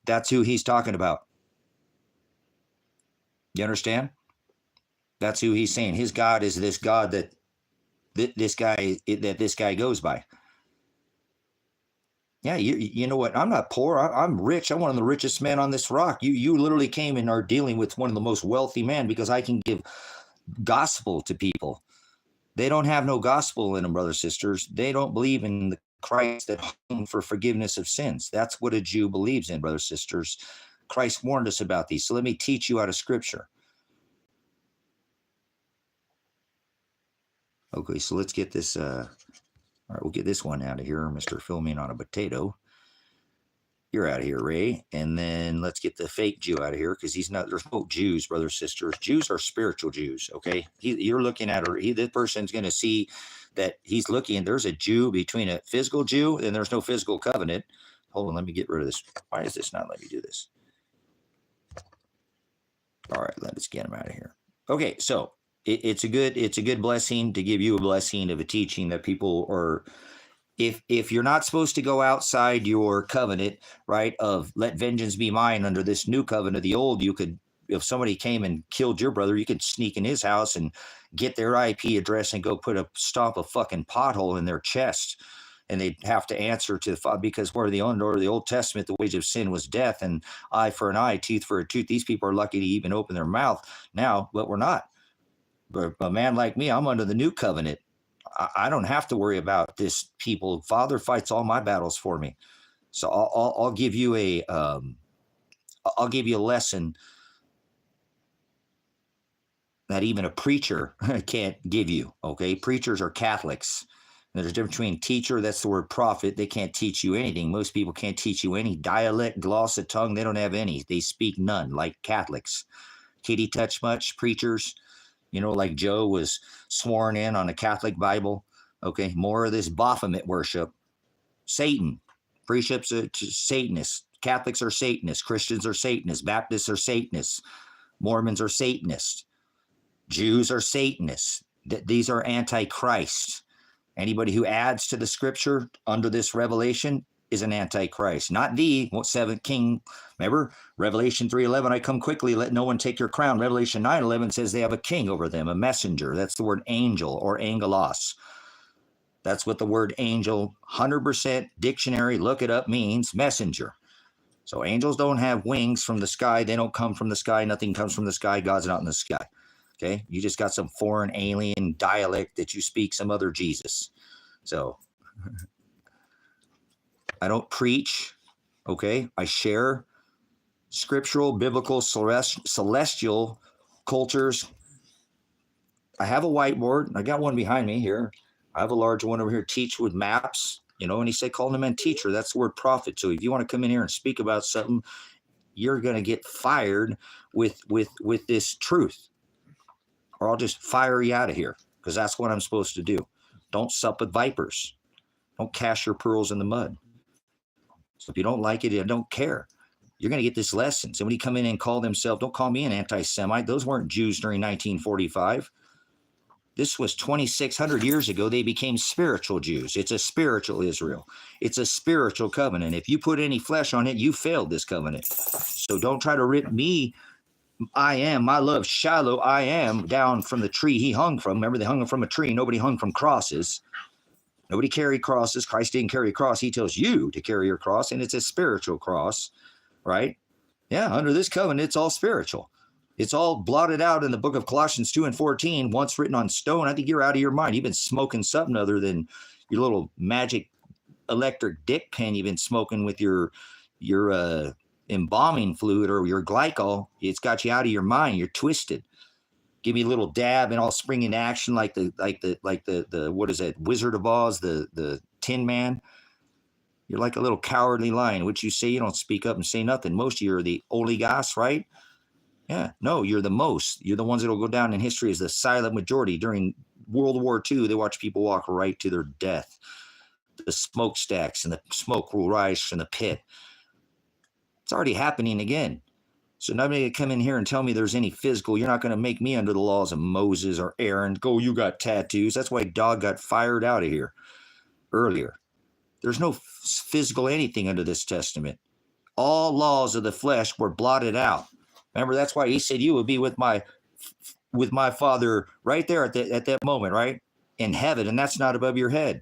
Speaker 1: That's who he's talking about. You understand? That's who he's saying. His God is this God that this guy goes by. Yeah, you know what? I'm not poor. I'm rich. I'm one of the richest men on this rock. You literally came and are dealing with one of the most wealthy men because I can give gospel to people. They don't have no gospel in them, brothers and sisters. They don't believe in the Christ that hung for forgiveness of sins. That's what a Jew believes in, brothers and sisters. Christ warned us about these. So let me teach you out of Scripture. Okay, so let's get this. All right, we'll get this one out of here, Mr. Fill Me In on a Potato. You're out of here, Ray. And then let's get the fake Jew out of here because he's not. There's no Jews, brothers, sisters. Jews are spiritual Jews. Okay, you're looking at her. This person's going to see that he's looking. There's a Jew between a physical Jew and there's no physical covenant. Hold on, let me get rid of this. Why is this not letting me do this? All right, let's get him out of here. Okay, so it's a good blessing to give you a blessing of a teaching that people are. If you're not supposed to go outside your covenant, right, of let vengeance be mine under this new covenant, the old, you could, if somebody came and killed your brother, you could sneak in his house and get their IP address and go stomp a fucking pothole in their chest. And they'd have to answer to the Father because we're the Old Testament, the wage of sin was death, and eye for an eye, tooth for a tooth. These people are lucky to even open their mouth now, but we're not. But a man like me, I'm under the new covenant. I don't have to worry about this people. Father fights all my battles for me. So I'll give you a lesson that even a preacher can't give you. Okay, preachers are Catholics. There's a difference between teacher. That's the word prophet. They can't teach you anything. Most people can't teach you any dialect, gloss of tongue. They don't have any. They speak none, like Catholics. Kitty touch much preachers. You know, like Joe was sworn in on a Catholic Bible. Okay, more of this Baphomet worship. Satan. Precepts are Satanists. Catholics are Satanists. Christians are Satanists. Baptists are Satanists. Mormons are Satanists. Jews are Satanists. These are antichrist. Anybody who adds to the scripture under this revelation is an antichrist, not the seventh king. Remember, Revelation 3:11, I come quickly, let no one take your crown. Revelation 9:11 says they have a king over them, a messenger. That's the word angel or angelos. That's what the word angel, 100% dictionary, look it up, means messenger. So angels don't have wings from the sky. They don't come from the sky. Nothing comes from the sky. God's not in the sky. Okay, you just got some foreign alien dialect that you speak some other Jesus. So I don't preach, okay? I share scriptural, biblical, celestial cultures. I have a whiteboard. I got one behind me here. I have a large one over here, teach with maps, you know, and he said, calling him a teacher. That's the word prophet. So if you want to come in here and speak about something, you're going to get fired with this truth, or I'll just fire you out of here because that's what I'm supposed to do. Don't sup with vipers. Don't cast your pearls in the mud. So if you don't like it, I don't care. You're going to get this lesson. Somebody come in and call themselves, don't call me an anti-Semite. Those weren't Jews during 1945. This was 2,600 years ago. They became spiritual Jews. It's a spiritual Israel. It's a spiritual covenant. If you put any flesh on it, you failed this covenant. So don't try to rip me. I am, my love, Shiloh, I am, down from the tree he hung from. Remember, they hung him from a tree. Nobody hung from crosses. Nobody carried crosses. Christ didn't carry a cross. He tells you to carry your cross, and it's a spiritual cross, right? Yeah, under this covenant, it's all spiritual. It's all blotted out in the book of Colossians 2:14, once written on stone. I think you're out of your mind. You've been smoking something other than your little magic electric dick pen you've been smoking with your embalming fluid or your glycol. It's got you out of your mind. You're twisted. Give me a little dab and I'll spring into action like the what is that, Wizard of Oz, the Tin Man. You're like a little cowardly lion. What you say, you don't speak up and say nothing. Most of you are the oligos, right? Yeah, no, you're the most. You're the ones that will go down in history as the silent majority. During World War II, they watched people walk right to their death. The smokestacks and the smoke will rise from the pit. It's already happening again. So nobody can come in here and tell me there's any physical. You're not going to make me under the laws of Moses or Aaron. Go, you got tattoos. That's why dog got fired out of here earlier. There's no physical anything under this testament. All laws of the flesh were blotted out. Remember, that's why he said you would be with my Father right there at that moment, right? In heaven, and that's not above your head.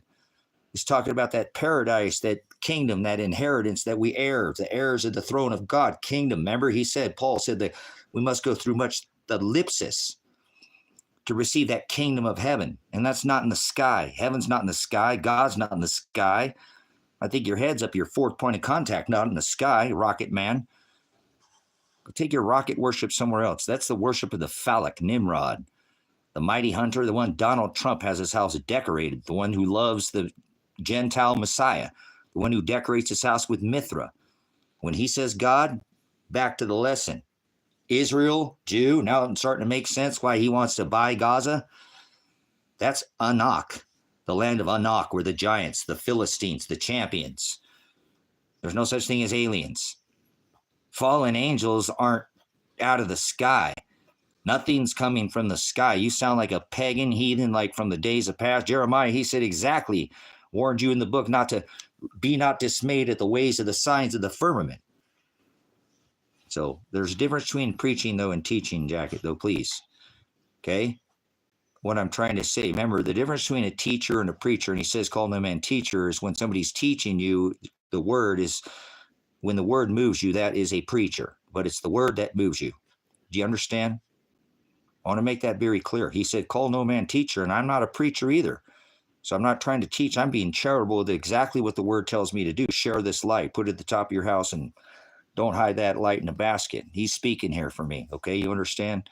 Speaker 1: He's talking about that paradise, that kingdom, that inheritance that we heir, the heirs of the throne of God, kingdom. Remember, Paul said that we must go through much thlipsis to receive that kingdom of heaven. And that's not in the sky. Heaven's not in the sky. God's not in the sky. I think your head's up your fourth point of contact, not in the sky, rocket man. Go take your rocket worship somewhere else. That's the worship of the phallic Nimrod, the mighty hunter, the one Donald Trump has his house decorated, the one who loves the Gentile Messiah, the one who decorates his house with Mithra. When he says God, back to the lesson. Israel, Jew, now it's starting to make sense why he wants to buy Gaza. That's Anak, the land of Anak, where the giants, the Philistines, the champions. There's no such thing as aliens. Fallen angels aren't out of the sky. Nothing's coming from the sky. You sound like a pagan heathen, like from the days of past. Jeremiah, he said exactly, warned you in the book not to be not dismayed at the ways of the signs of the firmament. So there's a difference between preaching, though, and teaching, Jacket, though, please. Okay? What I'm trying to say, remember, the difference between a teacher and a preacher, and he says, call no man teacher, is when somebody's teaching you, the word is, when the word moves you, that is a preacher. But it's the word that moves you. Do you understand? I want to make that very clear. He said, call no man teacher, and I'm not a preacher either. So I'm not trying to teach. I'm being charitable with exactly what the word tells me to do. Share this light. Put it at the top of your house and don't hide that light in a basket. He's speaking here for me. Okay, you understand?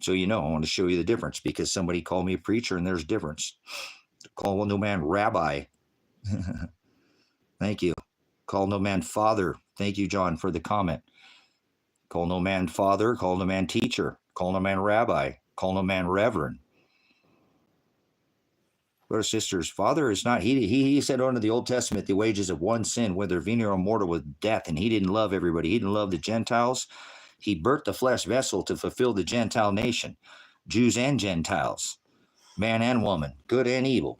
Speaker 1: So I want to show you the difference because somebody called me a preacher and there's a difference. Call no man rabbi. Thank you. Call no man father. Thank you, John, for the comment. Call no man father. Call no man teacher. Call no man rabbi. Call no man reverend. Brothers, sisters, Father is not, he said under the Old Testament, the wages of one sin, whether venial or mortal, was death, and he didn't love everybody. He didn't love the Gentiles. He birthed the flesh vessel to fulfill the Gentile nation, Jews and Gentiles, man and woman, good and evil.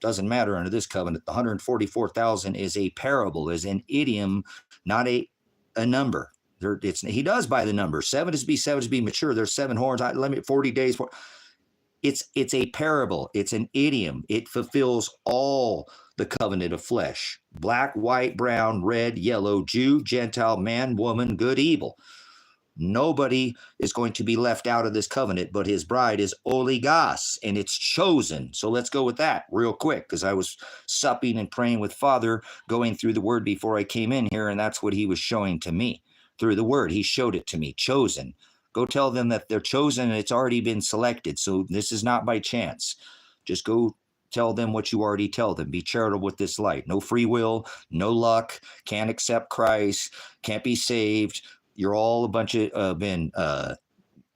Speaker 1: Doesn't matter under this covenant. The 144,000 is a parable, is an idiom, not a number. He does by the number. 7 is to be mature. There's 7 horns. Let me 40 days. It's a parable. It's an idiom. It fulfills all the covenant of flesh. Black, white, brown, red, yellow, Jew, Gentile, man, woman, good, evil. Nobody is going to be left out of this covenant, but his bride is oligos, and it's chosen. So let's go with that real quick, because I was supping and praying with Father, going through the word before I came in here, and that's what he was showing to me. Through the word, he showed it to me, chosen. Go tell them that they're chosen and it's already been selected. So this is not by chance. Just go tell them what you already tell them. Be charitable with this light. No free will, no luck, can't accept Christ, can't be saved. You're all a bunch of been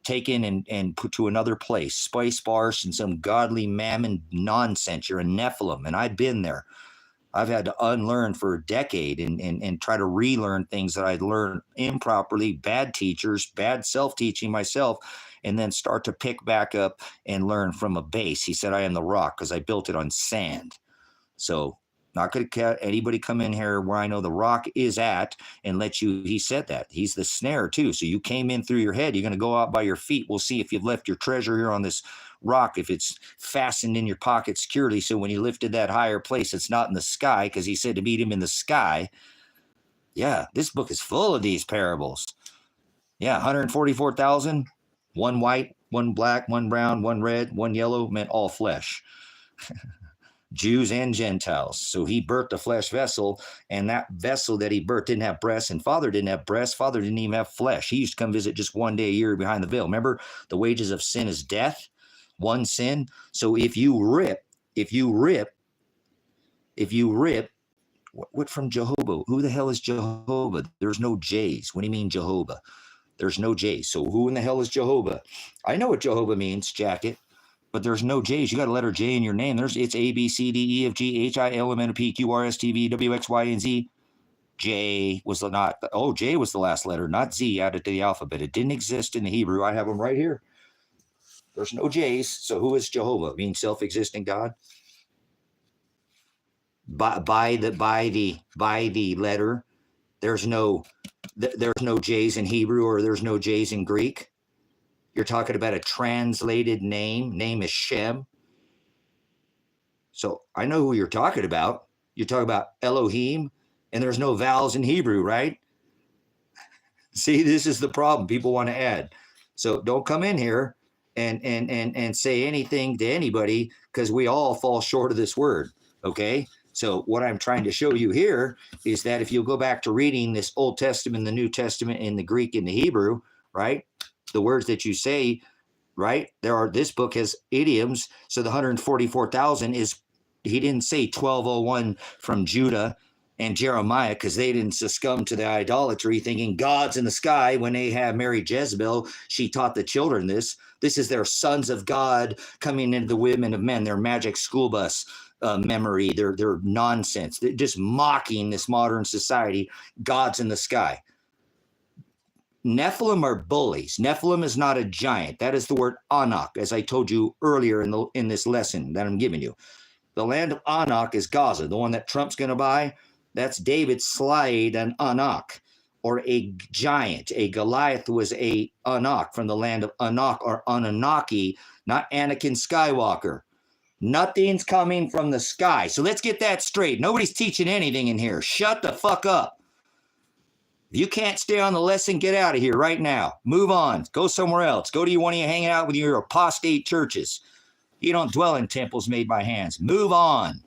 Speaker 1: taken and put to another place, spice bars and some godly mammon nonsense. You're a Nephilim, and I've been there. I've had to unlearn for a decade and try to relearn things that I'd learned improperly, bad teachers, bad self-teaching myself, and then start to pick back up and learn from a base. He said, I am the rock because I built it on sand. So not going to let anybody come in here where I know the rock is at and let you, he said that. He's the snare too. So you came in through your head. You're going to go out by your feet. We'll see if you've left your treasure here on this rock, if it's fastened in your pocket securely. So when you lifted that higher place, it's not in the sky, because he said to meet him in the sky. Yeah, this book is full of these parables. Yeah, 144,000, one white, one black, one brown, one red, one yellow, meant all flesh. Jews and Gentiles. So he birthed a flesh vessel, and that vessel that he birthed didn't have breasts, and Father didn't have breasts. Father didn't even have flesh. He used to come visit just one day a year behind the veil. Remember, the wages of sin is death, one sin. So if you rip, what from Jehovah? Who the hell is Jehovah? There's no J's. What do you mean Jehovah? There's no J's. So who in the hell is Jehovah? I know what Jehovah means, Jacket. But there's no J's. You got a letter J in your name. It's A, B, C, D, E, F, G, H, I, L, M, N, P, Q, R, S, T, V, W, X, Y, and Z. J was not, oh, J was the last letter, not Z added to the alphabet. It didn't exist in the Hebrew. I have them right here. There's no J's. So who is Jehovah? Being self-existing God? By the letter, there's no J's in Hebrew, or there's no J's in Greek. You're talking about a translated name. Name is Shem. So I know who you're talking about. You're talking about Elohim, and there's no vowels in Hebrew, right? See, this is the problem people want to add. So don't come in here and say anything to anybody, because we all fall short of this word, okay? So what I'm trying to show you here is that if you go back to reading this Old Testament, the New Testament, in the Greek and the Hebrew, right, the words that you say, right, this book has idioms. So the 144,000 is, he didn't say 1201 from Judah and Jeremiah, because they didn't succumb to the idolatry thinking God's in the sky. When they have Mary Jezebel, she taught the children this. This is their sons of God coming into the women of men, their magic school bus memory, their nonsense. They're just mocking this modern society. God's in the sky. Nephilim are bullies. Nephilim is not a giant. That is the word Anak, as I told you earlier in this lesson that I'm giving you. The land of Anak is Gaza, the one that Trump's going to buy. That's David slayed an Anak, or a giant. A Goliath was a Anak from the land of Anak, or Anunnaki, not Anakin Skywalker. Nothing's coming from the sky. So let's get that straight. Nobody's teaching anything in here. Shut the fuck up. If you can't stay on the lesson, get out of here right now. Move on. Go somewhere else. Go to one of you hanging out with your apostate churches. You don't dwell in temples made by hands. Move on.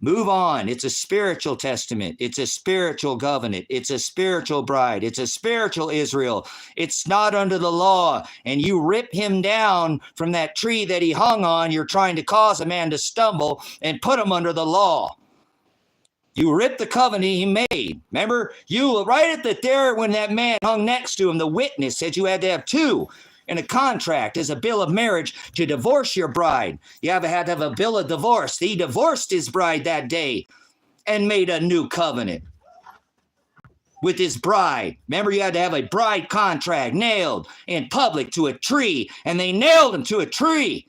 Speaker 1: Move on. It's a spiritual testament. It's a spiritual covenant. It's a spiritual bride. It's a spiritual Israel. It's not under the law. And you rip him down from that tree that he hung on. You're trying to cause a man to stumble and put him under the law. You ripped the covenant he made. Remember, you right at the there when that man hung next to him, the witness said you had to have two in a contract as a bill of marriage to divorce your bride. You had to have a bill of divorce. He divorced his bride that day and made a new covenant with his bride. Remember, you had to have a bride contract nailed in public to a tree, and they nailed him to a tree.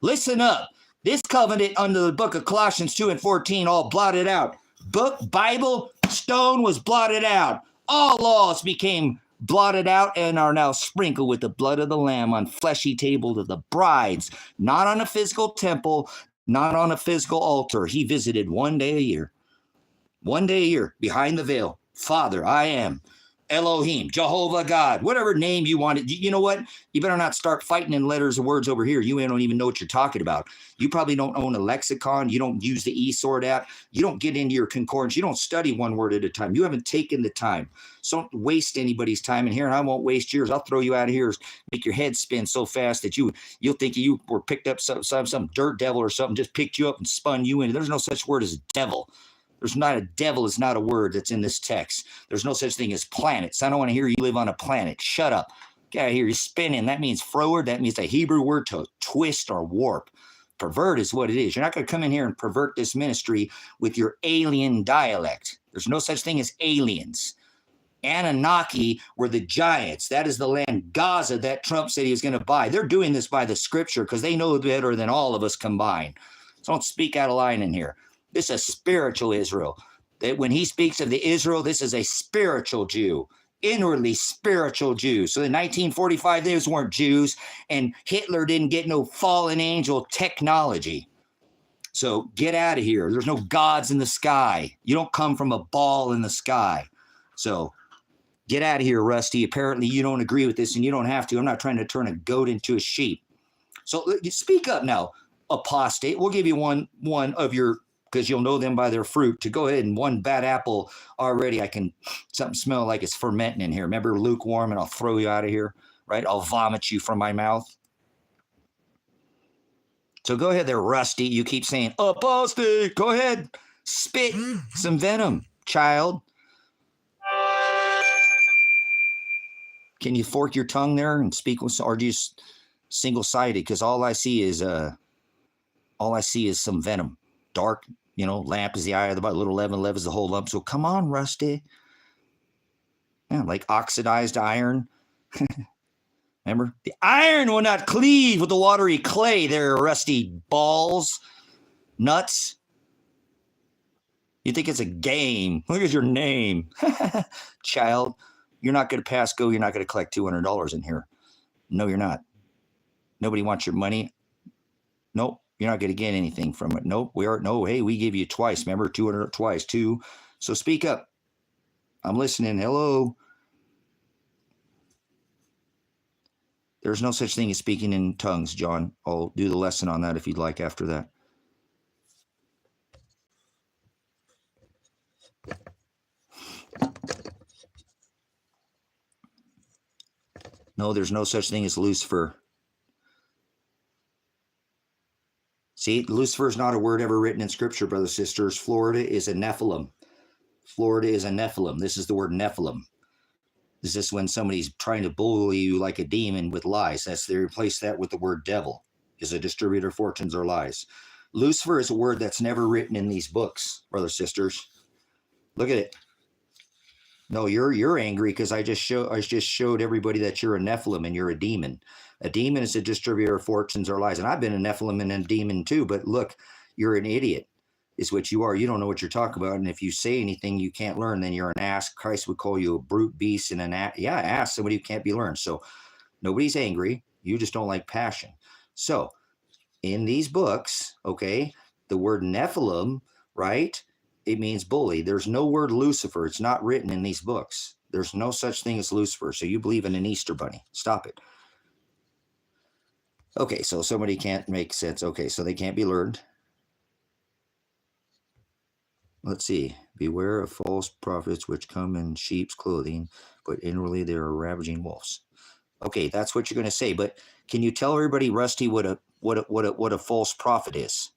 Speaker 1: Listen up. This covenant under the book of Colossians 2 and 14 all blotted out. Book, Bible, stone was blotted out. All laws became blotted out and are now sprinkled with the blood of the Lamb on fleshy tables of the brides, not on a physical temple, not on a physical altar. He visited one day a year behind the veil. Father, I am Elohim, Jehovah God, whatever name you wanted. You know what? You better not start fighting in letters and words over here. You don't even know what you're talking about. You probably don't own a lexicon. You don't use the eSword app. You don't get into your concordance. You don't study one word at a time. You haven't taken the time. So don't waste anybody's time in here, and I won't waste yours. I'll throw you out of here, make your head spin so fast that you'll think you were picked up some dirt devil or something, just picked you up and spun you in. There's no such word as devil. There's not a devil is not a word that's in this text. There's no such thing as planets. I don't want to hear you live on a planet. Shut up. Get out of here. You're spinning. That means froward. That means a Hebrew word to twist or warp. Pervert is what it is. You're not going to come in here and pervert this ministry with your alien dialect. There's no such thing as aliens. Anunnaki were the giants. That is the land Gaza that Trump said he was going to buy. They're doing this by the scripture because they know better than all of us combined. So don't speak out of line in here. This is a spiritual Israel. That when he speaks of the Israel, this is a spiritual Jew, inwardly spiritual Jew. So in 1945, those weren't Jews, and Hitler didn't get no fallen angel technology. So get out of here. There's no gods in the sky. You don't come from a ball in the sky. So get out of here, Rusty. Apparently you don't agree with this, and you don't have to. I'm not trying to turn a goat into a sheep. So speak up now, apostate. We'll give you one of your, because you'll know them by their fruit, to go ahead and one bad apple already. Something smell like it's fermenting in here. Remember, lukewarm, and I'll throw you out of here, right? I'll vomit you from my mouth. So go ahead there, Rusty. You keep saying, apostate. Go ahead. Spit some venom, child. Can you fork your tongue there and speak with, or just single-sided? Because all I see is some venom. Dark, You know, lamp is the eye of the body, little leaven leavens the whole lump. So come on, Rusty. Yeah, like oxidized iron. Remember? The iron will not cleave with the watery clay. There, rusty balls, nuts. You think it's a game. Look at your name. Child, you're not going to pass go. You're not going to collect $200 in here. No, you're not. Nobody wants your money. Nope. You're not going to get anything from it. Nope. Hey, we give you twice. Remember, 200 twice, too. So speak up. I'm listening. Hello. There's no such thing as speaking in tongues, John. I'll do the lesson on that if you'd like after that. No, there's no such thing as Lucifer. See, Lucifer is not a word ever written in Scripture, brothers and sisters. Florida is a Nephilim. Florida is a Nephilim. This is the word Nephilim. This is when somebody's trying to bully you like a demon with lies. They replace that with the word devil. Is a distributor of fortunes or lies. Lucifer is a word that's never written in these books, brothers and sisters. Look at it. No, you're angry because I just showed everybody that you're a Nephilim and you're a demon. A demon is a distributor of fortunes or lies. And I've been a Nephilim and a demon too, but look, you're an idiot is what you are. You don't know what you're talking about. And if you say anything you can't learn, then you're an ass. Christ would call you a brute beast and an ass. Yeah, ass, somebody who can't be learned. So nobody's angry. You just don't like passion. So in these books, okay, the word Nephilim, right? It means bully. There's no word Lucifer. It's not written in these books. There's no such thing as Lucifer. So you believe in an Easter bunny. Stop it. Okay, so somebody can't make sense. Okay, so they can't be learned. Let's see. Beware of false prophets which come in sheep's clothing, but inwardly they are ravaging wolves. Okay, that's what you're going to say. But can you tell everybody, Rusty, what a false prophet is?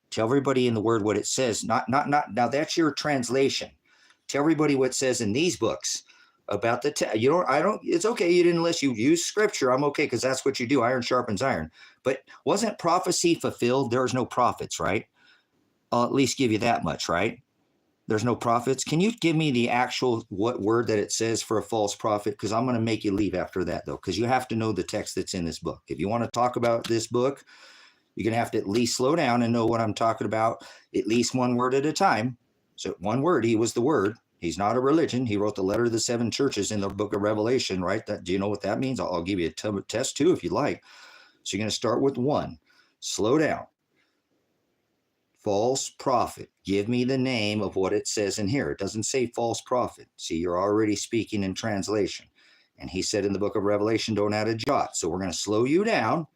Speaker 1: Tell everybody in the word what it says. Not. Now that's your translation. Tell everybody what it says in these books about the. It's okay. You didn't unless you use scripture. I'm okay because that's what you do. Iron sharpens iron. But wasn't prophecy fulfilled? There's no prophets, right? I'll at least give you that much, right? There's no prophets. Can you give me the actual what word that it says for a false prophet? Because I'm going to make you leave after that though, because you have to know the text that's in this book. If you want to talk about this book, you're going to have to at least slow down and know what I'm talking about, at least one word at a time. So one word, he was the word. He's not a religion. He wrote the letter to the 7 churches in the book of Revelation, right? Do you know what that means? I'll give you a test too if you'd like. So you're going to start with 1. Slow down. False prophet. Give me the name of what it says in here. It doesn't say false prophet. See, you're already speaking in translation. And he said in the book of Revelation, don't add a jot. So we're going to slow you down,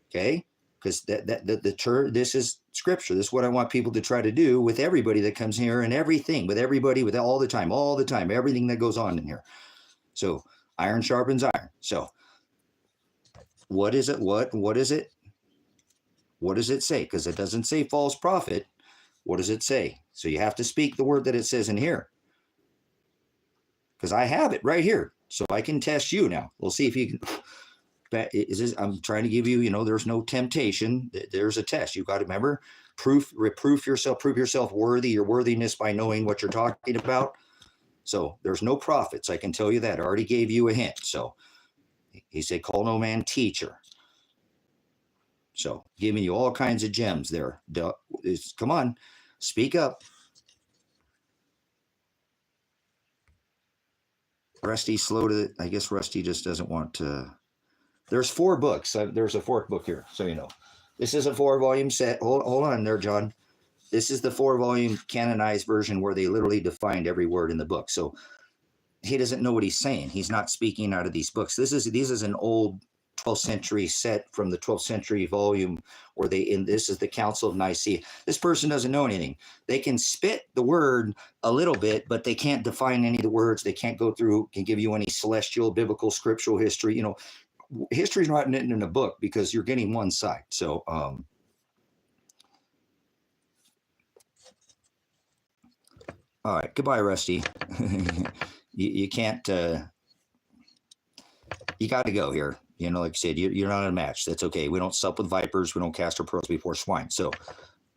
Speaker 1: okay? Because this is scripture. This is what I want people to try to do with everybody that comes here and everything, with everybody, with all the time, everything that goes on in here. So iron sharpens iron. So what is it? What is it? What does it say? Because it doesn't say false prophet. What does it say? So you have to speak the word that it says in here. Because I have it right here. So I can test you now. We'll see if you can. I'm trying to give you, there's no temptation. There's a test. You've got to remember, prove yourself worthy, your worthiness by knowing what you're talking about. So there's no prophets. I can tell you that. I already gave you a hint. So he said, call no man teacher. So giving you all kinds of gems there. Come on, speak up. Rusty's slow to, I guess Rusty just doesn't want to. There's 4 books. There's a 4th book here, so you know. This is a 4-volume set. Hold on there, John. This is the 4-volume canonized version where they literally defined every word in the book. So he doesn't know what he's saying. He's not speaking out of these books. This is an old 12th century set from the 12th century volume where this is the Council of Nicaea. This person doesn't know anything. They can spit the word a little bit, but they can't define any of the words. They can't go through, can give you any celestial, biblical, scriptural history. History's not written in a book because you're getting one side. So, all right. Goodbye, Rusty. you can't, you got to go here. Like I said, you're not a match. That's okay. We don't sup with vipers. We don't cast our pearls before swine. So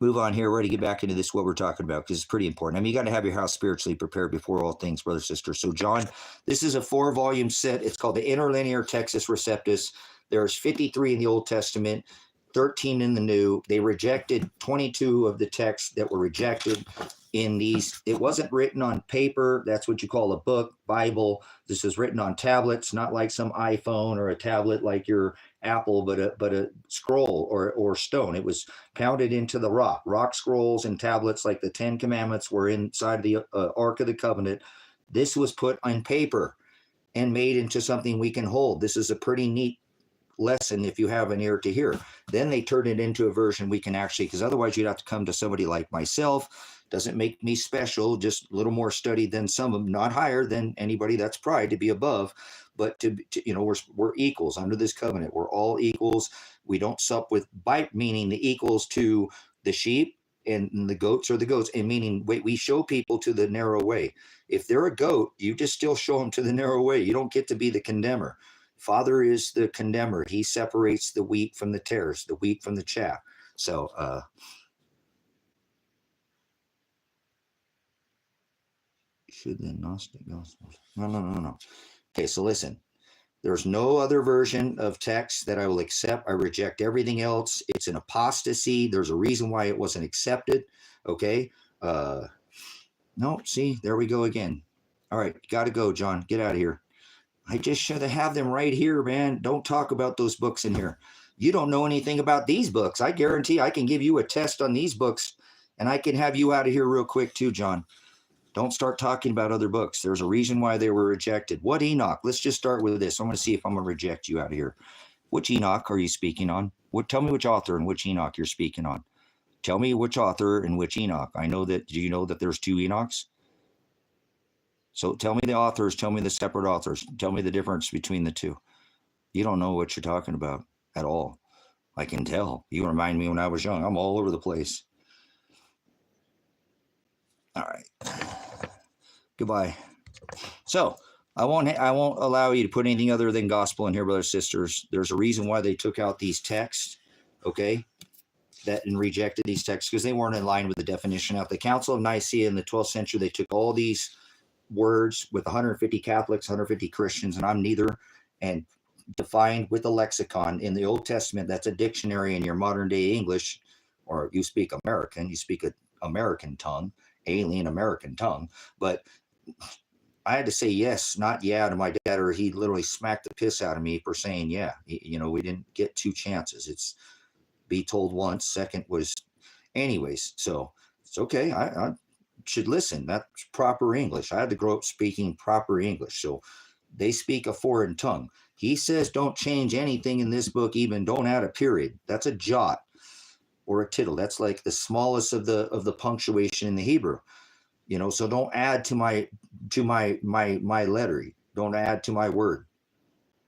Speaker 1: move on here. We're going to get back into this, what we're talking about, because it's pretty important. I mean, you got to have your house spiritually prepared before all things, brother, sister. So, John, this is a 4-volume set. It's called the Interlinear Textus Receptus. There's 53 in the Old Testament, 13 in the New. They rejected 22 of the texts that were rejected in these. It wasn't written on paper. That's what you call a book, Bible. This is written on tablets, not like some iPhone or a tablet like your Apple, but a scroll or stone. It was pounded into the rock scrolls and tablets like the 10 Commandments were inside the Ark of the Covenant. This was put on paper and made into something we can hold. This is a pretty neat lesson if you have an ear to hear. Then they turn it into a version we can actually, because otherwise you'd have to come to somebody like myself. Doesn't make me special, just a little more studied than some of them, not higher than anybody. That's pride to be above, but to we're equals under this covenant. We're all equals. We don't sup with bite, meaning the equals to the sheep, and the goats are the goats, and meaning we show people to the narrow way. If they're a goat, you just still show them to the narrow way. You don't get to be the condemner. Father is the condemner. He separates the wheat from the tares, the wheat from the chaff. So, should the Gnostic Gospels? No. Okay, so listen. There's no other version of text that I will accept. I reject everything else. It's an apostasy. There's a reason why it wasn't accepted. Okay. No, see, there we go again. All right, got to go, John. Get out of here. I just should have them right here, man. Don't talk about those books in here. You don't know anything about these books. I guarantee I can give you a test on these books, and I can have you out of here real quick too, John. Don't start talking about other books. There's a reason why they were rejected. What Enoch? Let's just start with this. I'm going to see if I'm going to reject you out of here. Which Enoch are you speaking on? Tell me which author and which Enoch you're speaking on. Tell me which author and which Enoch. I know that. Do you know that there's 2 Enochs? So tell me the authors. Tell me the separate authors. Tell me the difference between the 2. You don't know what you're talking about at all. I can tell. You remind me when I was young. I'm all over the place. All right. Goodbye. So I won't allow you to put anything other than gospel in here, brothers and sisters. There's a reason why they took out these texts, okay, and rejected these texts, because they weren't in line with the definition. At the Council of Nicaea in the 12th century, they took all these words with 150 Catholics, 150 Christians, and I'm neither, and defined with a lexicon in the Old Testament. That's a dictionary in your modern day English, or you speak American, you speak an American tongue, alien American tongue. But I had to say yes, not yeah, to my dad, or he literally smacked the piss out of me for saying yeah. We didn't get 2 chances. It's be told once. Second was, anyways. So it's okay. I should listen. That's proper English. I had to grow up speaking proper English. So they speak a foreign tongue. He says don't change anything in this book, even don't add a period. That's a jot or a tittle. That's like the smallest of the punctuation in the Hebrew. So don't add to my letter. Don't add to my word.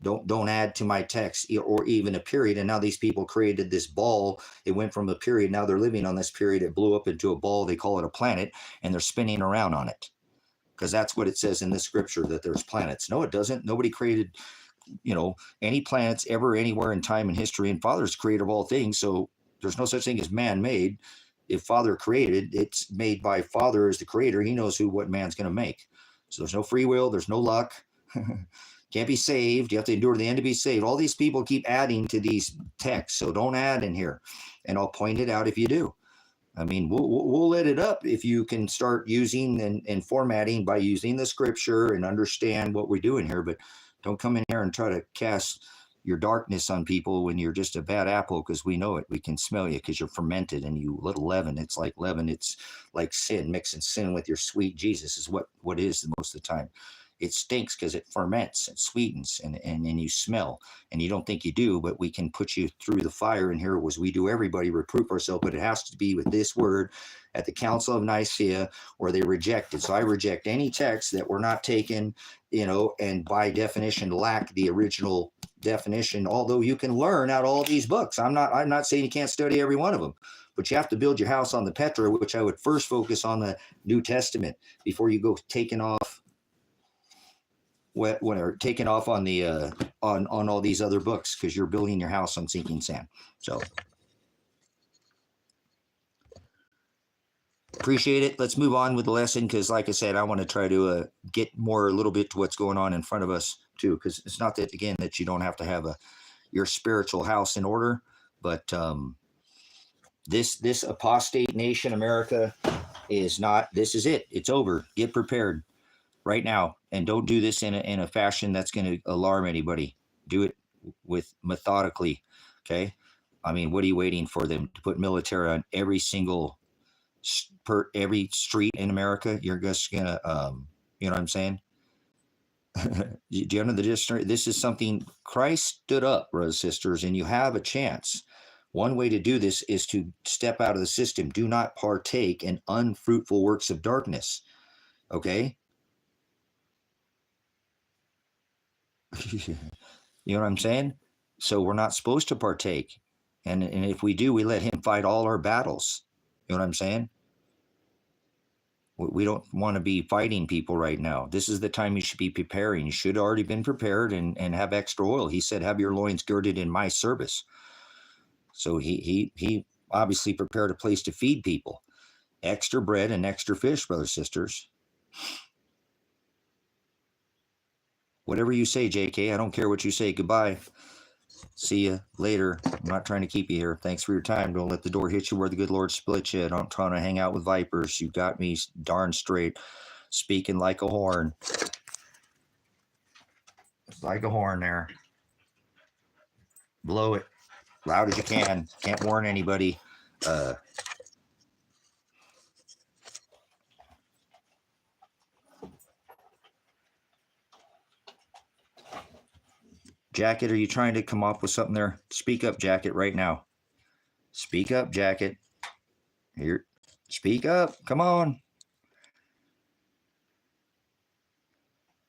Speaker 1: Don't add to my text, or even a period. And now these people created this ball. It went from a period. Now they're living on this period. It blew up into a ball. They call it a planet, and they're spinning around on it, because that's what it says in the scripture, that there's planets. No, it doesn't. Nobody created, any planets ever, anywhere in time and history. And Father's creator of all things. So there's no such thing as man-made. If Father created, it's made by Father as the creator. He knows what man's going to make. So there's no free will. There's no luck. Can't be saved. You have to endure to the end to be saved. All these people keep adding to these texts. So don't add in here. And I'll point it out if you do. I mean, we'll let it up if you can start using and formatting by using the scripture and understand what we're doing here. But don't come in here and try to cast your darkness on people when you're just a bad apple, because we know it. We can smell you because you're fermented and you little leaven. It's like leaven. It's like sin, mixing sin with your sweet Jesus is what it is most of the time. It stinks because it ferments and sweetens and you smell, and you don't think you do, but we can put you through the fire. And here was we do everybody reproof ourselves, but it has to be with this word at the Council of Nicaea, or they rejected. So I reject any text that were not taken, and by definition lack the original definition, although you can learn out all these books. I'm not saying you can't study every one of them, but you have to build your house on the Petra, which I would first focus on the New Testament before you go taking off taken off on the on all these other books, because you're building your house on sinking sand. So Appreciate it. Let's move on with the lesson because, like I said, I want to try to get more a little bit to what's going on in front of us too. Because it's not that, again, that you don't have to have your spiritual house in order, but this apostate nation, America, is not. This is it. It's over. Get prepared right now, and don't do this in a fashion that's going to alarm anybody. Do it with methodically. Okay. I mean, what are you waiting for them to put military on every single every street in America? You're just gonna, you know what I'm saying? Do you know the discernment? This is something Christ stood up, brothers and sisters, and you have a chance. One way to do this is to step out of the system. Do not partake in unfruitful works of darkness. Okay? You know what I'm saying? So we're not supposed to partake. And if we do, we let him fight all our battles. You know what I'm saying? We don't want to be fighting people right now. This is the time you should be preparing. You should have already been prepared and have extra oil. He said, have your loins girded in my service. So he obviously prepared a place to feed people. Extra bread and extra fish, brothers and sisters. Whatever you say, JK, I don't care what you say. Goodbye. See you later. I'm not trying to keep you here. Thanks for your time. Don't let the door hit you where the good Lord split you. Don't try to hang out with vipers. You got me darn straight. Speaking like a horn. Like a horn there. Blow it. Loud as you can. Can't warn anybody. Jacket, are you trying to come up with something there? Speak up, Jacket, right now. Speak up, Jacket. Here. Speak up. Come on.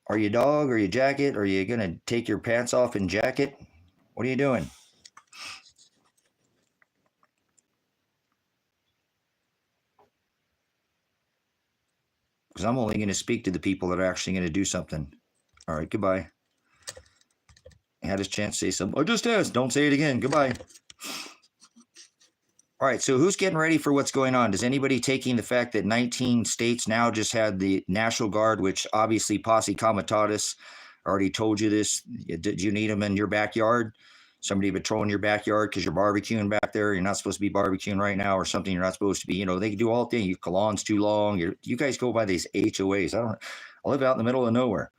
Speaker 1: Are you dog? Are you Jacket? Are you going to take your pants off and jacket? What are you doing? Because I'm only going to speak to the people that are actually going to do something. All right, goodbye. I had his chance to say something. I just asked. Don't say it again. Goodbye. All right, so who's getting ready for what's going on? Does anybody taking the fact that 19 states now just had the National Guard, which obviously posse comitatus already told you this. Did you need them in your backyard? Somebody patrolling your backyard because you're barbecuing back there. You're not supposed to be barbecuing right now or something. You're not supposed to be, they can do all things. Your cologn's too long. You guys go by these HOAs. I live out in the middle of nowhere.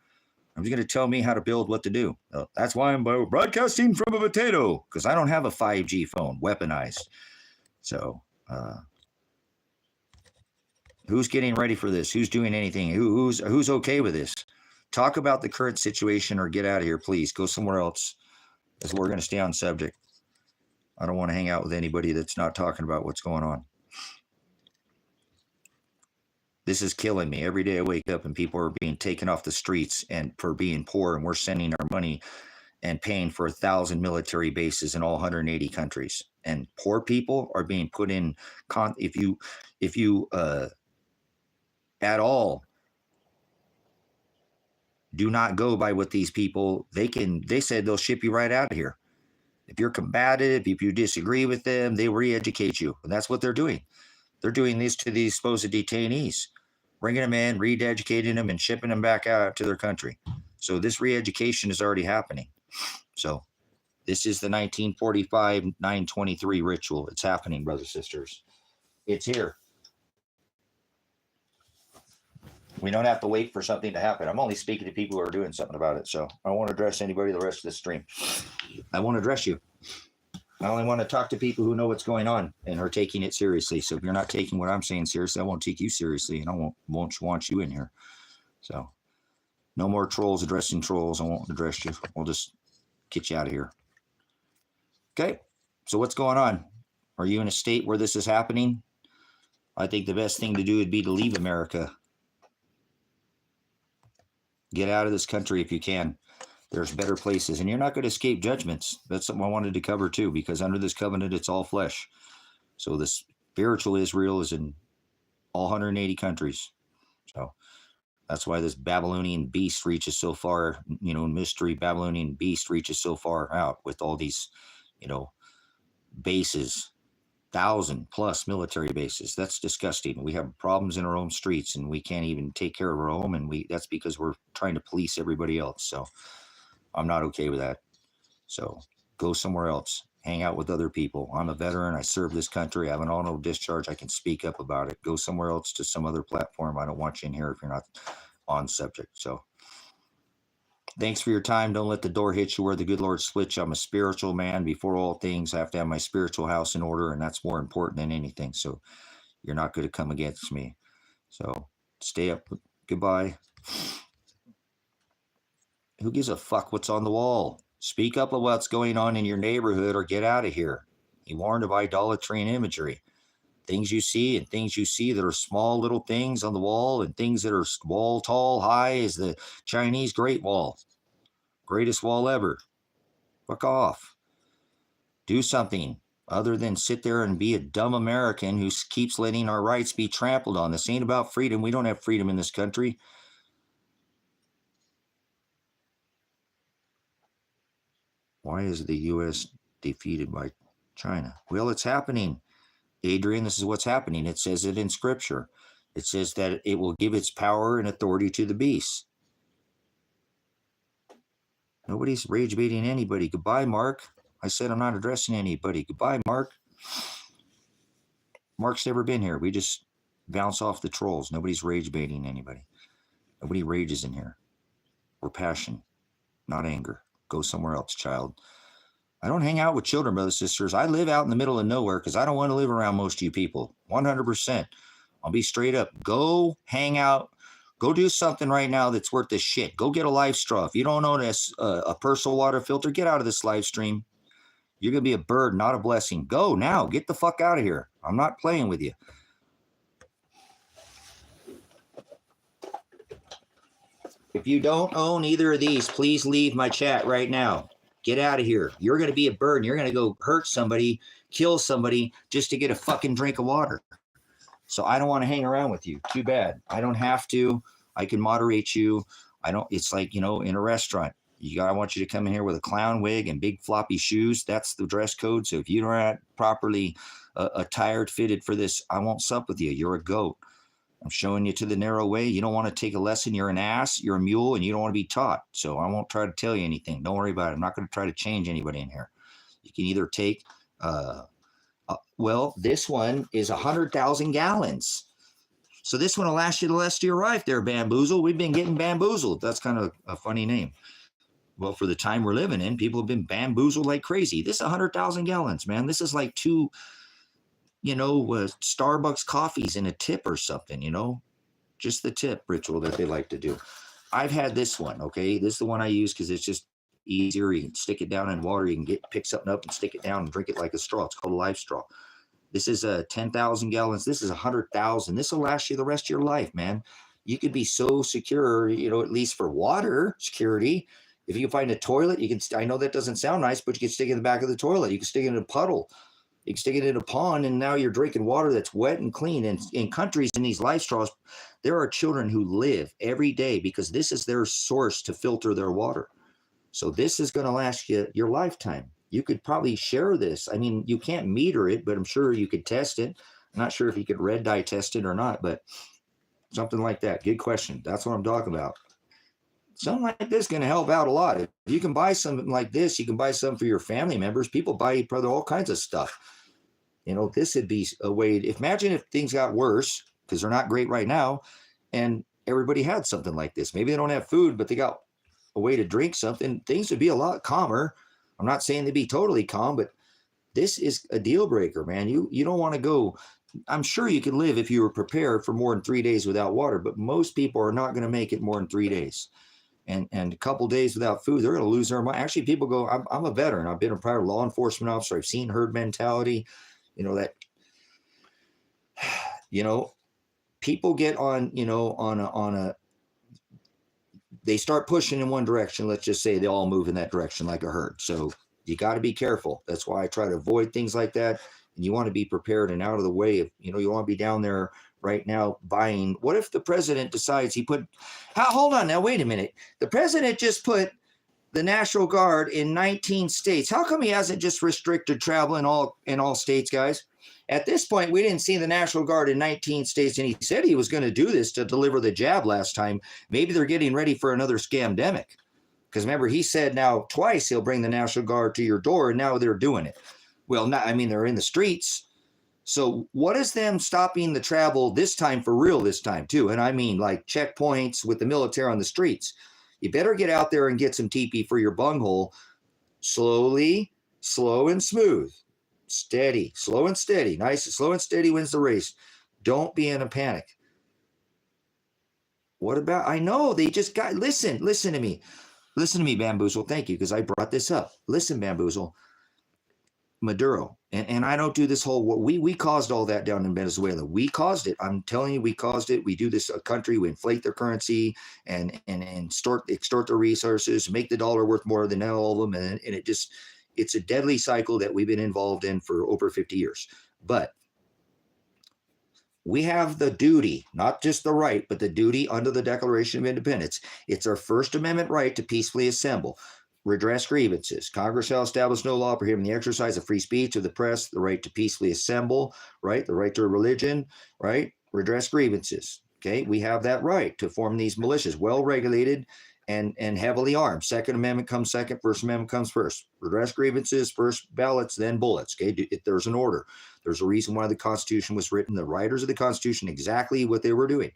Speaker 1: I'm just going to tell me how to build what to do. That's why I'm broadcasting from a potato, because I don't have a 5G phone weaponized. So who's getting ready for this? Who's doing anything? Who's okay with this? Talk about the current situation or get out of here, please. Go somewhere else. Because we're going to stay on subject. I don't want to hang out with anybody that's not talking about what's going on. This is killing me. Every day I wake up and people are being taken off the streets and for being poor, and we're sending our money and paying for 1,000 military bases in all 180 countries. And poor people are being put in. If you at all do not go by what these people, they said they'll ship you right out of here. If you're combative, if you disagree with them, they re-educate you. And that's what they're doing. They're doing this to these supposed detainees, bringing them in, re-educating them, and shipping them back out to their country. So this re-education is already happening. So this is the 1945 923 ritual. It's happening, brothers and sisters. It's here. We don't have to wait for something to happen. I'm only speaking to people who are doing something about it. So I won't address anybody the rest of the stream. I won't address you. I only want to talk to people who know what's going on and are taking it seriously. So if you're not taking what I'm saying seriously, I won't take you seriously, and I won't want you in here. So no more trolls addressing trolls. I won't address you. We'll just get you out of here. Okay. So what's going on? Are you in a state where this is happening? I think the best thing to do would be to leave America. Get out of this country if you can. There's better places, and you're not going to escape judgments. That's something I wanted to cover too, because under this covenant, it's all flesh. So the spiritual Israel is in all 180 countries. So that's why this Babylonian beast reaches so far, mystery Babylonian beast reaches so far out with all these, bases. 1,000+ military bases. That's disgusting. We have problems in our own streets, and we can't even take care of our own, and that's because we're trying to police everybody else. So I'm not okay with that. So go somewhere else. Hang out with other people. I'm a veteran. I serve this country. I have an auto discharge. I can speak up about it. Go somewhere else to some other platform. I don't want you in here if you're not on subject. So thanks for your time. Don't let the door hit you where the good Lord split you. I'm a spiritual man. Before all things, I have to have my spiritual house in order, and that's more important than anything. So you're not going to come against me. So stay up. Goodbye. Who gives a fuck what's on the wall? Speak up about what's going on in your neighborhood or get out of here. He warned of idolatry and imagery. Things you see and things you see that are small little things on the wall and things that are wall tall, high as the Chinese Great Wall. Greatest wall ever. Fuck off. Do something other than sit there and be a dumb American who keeps letting our rights be trampled on. This ain't about freedom. We don't have freedom in this country. Why is the U.S. defeated by China? Well, it's happening. Adrian, this is what's happening. It says it in Scripture. It says that it will give its power and authority to the beast. Nobody's rage baiting anybody. Goodbye, Mark. I said I'm not addressing anybody. Goodbye, Mark. Mark's never been here. We just bounce off the trolls. Nobody's rage baiting anybody. Nobody rages in here. We're passion, not anger. Go somewhere else, child. I don't hang out with children, brothers and sisters. I live out in the middle of nowhere because I don't want to live around most of you people. 100%. I'll be straight up. Go hang out. Go do something right now that's worth this shit. Go get a life straw. If you don't own a personal water filter, get out of this live stream. You're going to be a burden, not a blessing. Go now. Get the fuck out of here. I'm not playing with you. If you don't own either of these, please leave my chat right now. Get out of here. You're going to be a burden. You're going to go hurt somebody, kill somebody just to get a fucking drink of water. So I don't want to hang around with you. Too bad. I don't have to. I can moderate you. It's like, in a restaurant. I want you to come in here with a clown wig and big floppy shoes. That's the dress code. So if you're not properly attired, fitted for this, I won't sup with you. You're a goat. I'm showing you to the narrow way. You don't want to take a lesson. You're an ass. You're a mule, and you don't want to be taught. So I won't try to tell you anything. Don't worry about it. I'm not going to try to change anybody in here. You can either take, this one is 100,000 gallons. So this one will last you the rest of your life there, Bamboozle. We've been getting bamboozled. That's kind of a funny name. Well, for the time we're living in, people have been bamboozled like crazy. This is 100,000 gallons, man. This is like two, Starbucks coffees in a tip or something, just the tip ritual that they like to do. I've had this one, okay? This is the one I use because it's just easier. You can stick it down in water. You can pick something up and stick it down and drink it like a straw. It's called a life straw. This is 10,000 gallons. This is 100,000. This will last you the rest of your life, man. You could be so secure, at least for water security. If you can find a toilet, you can. I know that doesn't sound nice, but you can stick it in the back of the toilet. You can stick it in a puddle. You can stick it in a pond, and now you're drinking water that's wet and clean. And in countries in these life straws, there are children who live every day because this is their source to filter their water. So this is going to last you your lifetime. You could probably share this. I mean, you can't meter it, but I'm sure you could test it. I'm not sure if you could red dye test it or not, but something like that. Good question. That's what I'm talking about. Something like this is going to help out a lot. If you can buy something like this, you can buy something for your family members. People buy probably all kinds of stuff. This would be a way. Imagine if things got worse, because they're not great right now, and everybody had something like this. Maybe they don't have food, but they got a way to drink something. Things would be a lot calmer. I'm not saying they'd be totally calm, but this is a deal breaker, man. You don't want to go. I'm sure you could live if you were prepared for more than 3 days without water, but most people are not going to make it more than 3 days. And a couple of days without food, they're going to lose their mind. Actually, people go, I'm a veteran. I've been a prior law enforcement officer. I've seen herd mentality. People get on, they start pushing in one direction. Let's just say they all move in that direction like a herd. So you got to be careful. That's why I try to avoid things like that. And you want to be prepared and out of the way. If you want to be down there right now buying. What if the president decides hold on now, wait a minute. The president just put the National Guard in 19 states. How come he hasn't just restricted travel in all states, guys? At this point, we didn't see the National Guard in 19 states, and he said he was going to do this to deliver the jab last time. Maybe they're getting ready for another scamdemic. Because remember, he said now twice he'll bring the National Guard to your door, and now they're doing it. Well, not, I mean, they're in the streets. So what is them stopping the travel this time for real this time too? And I mean like checkpoints with the military on the streets. You better get out there and get some TP for your bunghole. Slowly, slow and smooth. Steady, slow and steady. Nice, slow and steady wins the race. Don't be in a panic. What about, I know they just got, listen to me. Listen to me, Bamboozle. Thank you, because I brought this up. Listen, Bamboozle. Maduro, and I don't do this whole, we caused all that down in Venezuela. We caused it. I'm telling you, we caused it. We do this a country, we inflate their currency and extort their resources, make the dollar worth more than all of them. And it's a deadly cycle that we've been involved in for over 50 years. But we have the duty, not just the right, but the duty under the Declaration of Independence. It's our First Amendment right to peacefully assemble, redress grievances. Congress shall establish no law prohibiting the exercise of free speech of the press, the right to peacefully assemble, right? The right to religion, right? Redress grievances. Okay, we have that right to form these militias, well regulated and heavily armed. Second Amendment comes second, First Amendment comes first. Redress grievances, first ballots, then bullets. Okay, there's an order. There's a reason why the Constitution was written. The writers of the Constitution, exactly what they were doing.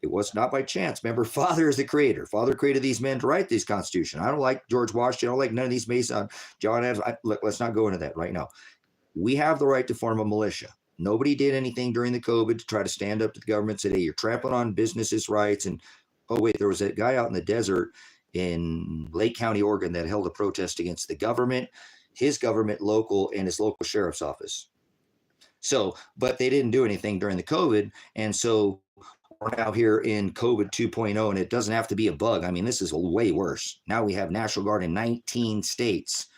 Speaker 1: It was not by chance. Remember, Father is the creator. Father created these men to write this Constitution. I don't like George Washington. I don't like none of these Masons. John Adams. Let's not go into that right now. We have the right to form a militia. Nobody did anything during the COVID to try to stand up to the government and say, hey, you're trampling on businesses' rights. And, oh, wait, there was a guy out in the desert in Lake County, Oregon, that held a protest against the government, his government, local, and his local sheriff's office. So, but they didn't do anything during the COVID. And so we're now here in COVID 2.0, and it doesn't have to be a bug. I mean, this is way worse. Now we have National Guard in 19 states.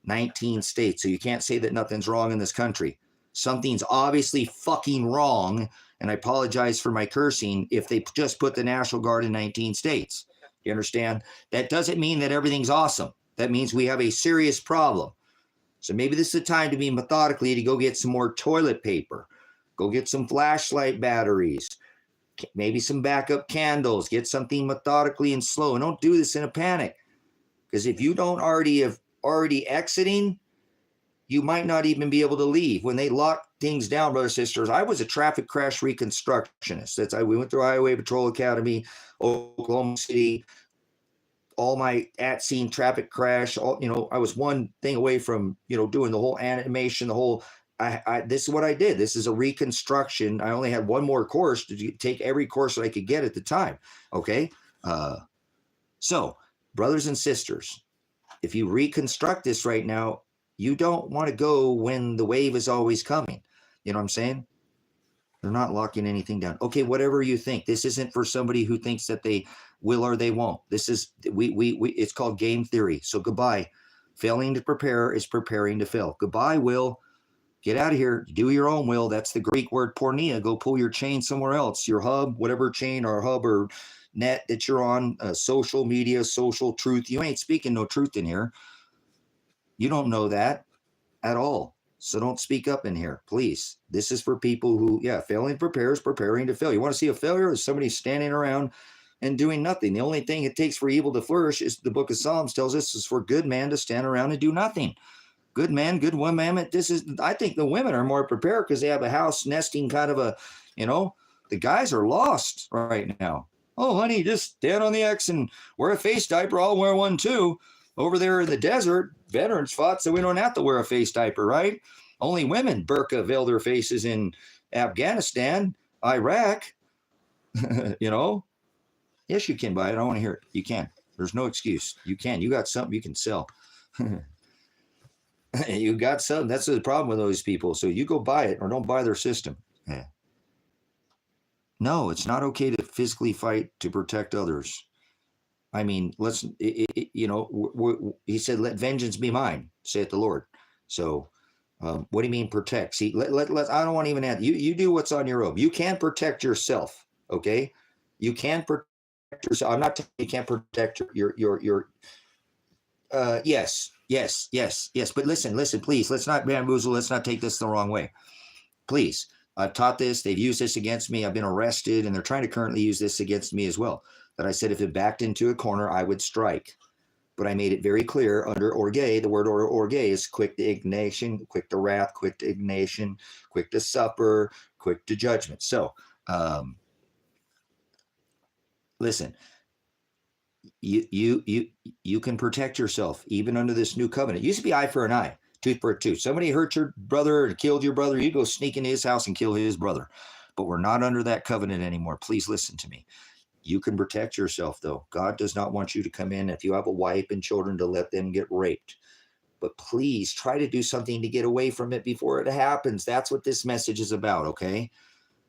Speaker 1: 19 states. So you can't say that nothing's wrong in this country. Something's obviously fucking wrong, and I apologize for my cursing if they just put the National Guard in 19 states. You understand? That doesn't mean that everything's awesome. That means we have a serious problem. So maybe this is the time to be methodically to go get some more toilet paper, go get some flashlight batteries, maybe some backup candles, get something methodically and slow. And don't do this in a panic, because if you don't already exiting, you might not even be able to leave. When they lock things down, brothers and sisters, I was a traffic crash reconstructionist. We went through Highway Patrol Academy, Oklahoma City, all my at-scene traffic crash. I was one thing away from, doing the whole animation, the whole, this is what I did. This is a reconstruction. I only had one more course to take every course that I could get at the time. Okay. So brothers and sisters, if you reconstruct this right now, you don't want to go when the wave is always coming. You know what I'm saying? They're not locking anything down. Okay, whatever you think. This isn't for somebody who thinks that they will or they won't. This is, it's called game theory. So goodbye. Failing to prepare is preparing to fail. Goodbye, Will. Get out of here. Do your own will. That's the Greek word pornea. Go pull your chain somewhere else. Your hub, whatever chain or hub or net that you're on, social media, social truth. You ain't speaking no truth in here. You don't know that at all. So don't speak up in here, please. This is for people who, failing to prepare is preparing to fail. You want to see a failure? Is somebody standing around and doing nothing. The only thing it takes for evil to flourish, is the book of Psalms tells us, is for good man to stand around and do nothing. Good man, good woman. I think the women are more prepared because they have a house nesting kind of the guys are lost right now. Oh, honey, just stand on the X and wear a face diaper. I'll wear one too. Over there in the desert, veterans fought so we don't have to wear a face diaper, right? Only women burqa veil their faces in Afghanistan, Iraq. Yes, you can buy it. I don't want to hear it. You can. There's no excuse. You can. You got something you can sell. You got something. That's the problem with those people. So you go buy it or don't buy their system. Yeah. No, it's not okay to physically fight to protect others. I mean, he said, let vengeance be mine, saith the Lord. So what do you mean protect? See, I don't want to even add, you do what's on your own. You can protect yourself. Okay. You can protect yourself. I'm not telling you can't protect your yes. But listen, please, let's not bamboozle. Let's not take this the wrong way. Please. I've taught this. They've used this against me. I've been arrested, and they're trying to currently use this against me as well. That I said if it backed into a corner, I would strike. But I made it very clear under orge, the word orge is quick to indignation, quick to wrath, quick to indignation, quick to supper, quick to judgment. So, listen, you can protect yourself even under this new covenant. It used to be eye for an eye, tooth for a tooth. Somebody hurt your brother or killed your brother, you go sneak into his house and kill his brother. But we're not under that covenant anymore. Please listen to me. You can protect yourself, though. God does not want you to come in, if you have a wife and children, to let them get raped. But please try to do something to get away from it before it happens. That's what this message is about, okay?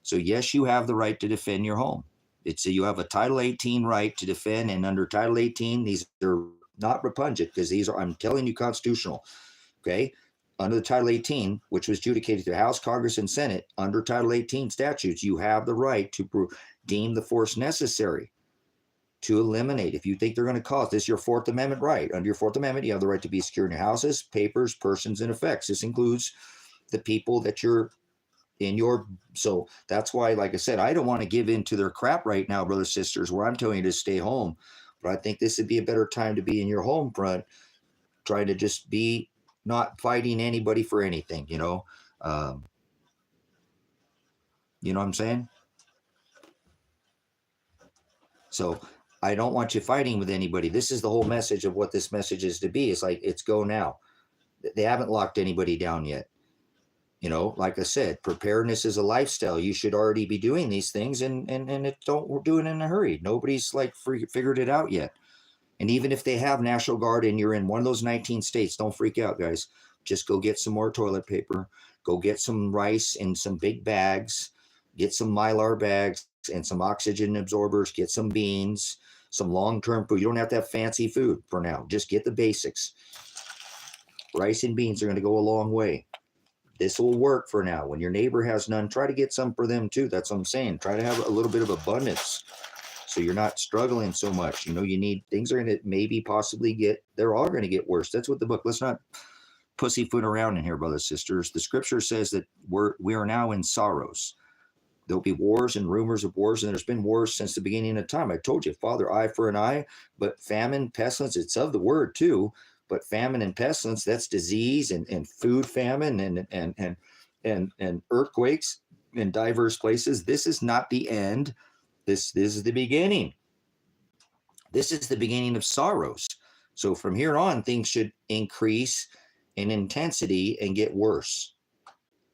Speaker 1: So yes, you have the right to defend your home. You have a Title 18 right to defend, and under Title 18, these are not repugnant because these are, I'm telling you, constitutional, okay? Under the Title 18, which was adjudicated through House, Congress, and Senate, under Title 18 statutes, you have the right to deem the force necessary to eliminate. If you think they're going to cause this, your Fourth Amendment right. Under your Fourth Amendment, you have the right to be secure in your houses, papers, persons, and effects. This includes the people that you're in your, so that's why, like I said, I don't want to give in to their crap right now, brothers, sisters, where I'm telling you to stay home. But I think this would be a better time to be in your home front, trying to just be not fighting anybody for anything, you know? You know what I'm saying? So I don't want you fighting with anybody. This is the whole message of what this message is to be. It's like, it's go now. They haven't locked anybody down yet. You know, like I said, preparedness is a lifestyle. You should already be doing these things, and don't do it in a hurry. Nobody's like figured it out yet. And even if they have National Guard and you're in one of those 19 states, don't freak out, guys. Just go get some more toilet paper. Go get some rice in some big bags. Get some Mylar bags and some oxygen absorbers. Get some beans, some long-term food. You don't have to have fancy food for now. Just get the basics. Rice and beans are going to go a long way. This will work for now. When your neighbor has none, try to get some for them too. That's what I'm saying. Try to have a little bit of abundance so you're not struggling so much. You know, you need, things are going to maybe possibly get, they're all going to get worse. That's what the book, let's not pussyfoot around in here, brothers, sisters. The scripture says that we are now in sorrows. There'll be wars and rumors of wars, and there's been wars since the beginning of time. I told you, Father, eye for an eye, but famine, pestilence, it's of the word too. But famine and pestilence, that's disease and food famine and earthquakes in diverse places. This is not the end. This is the beginning. This is the beginning of sorrows. So from here on, things should increase in intensity and get worse.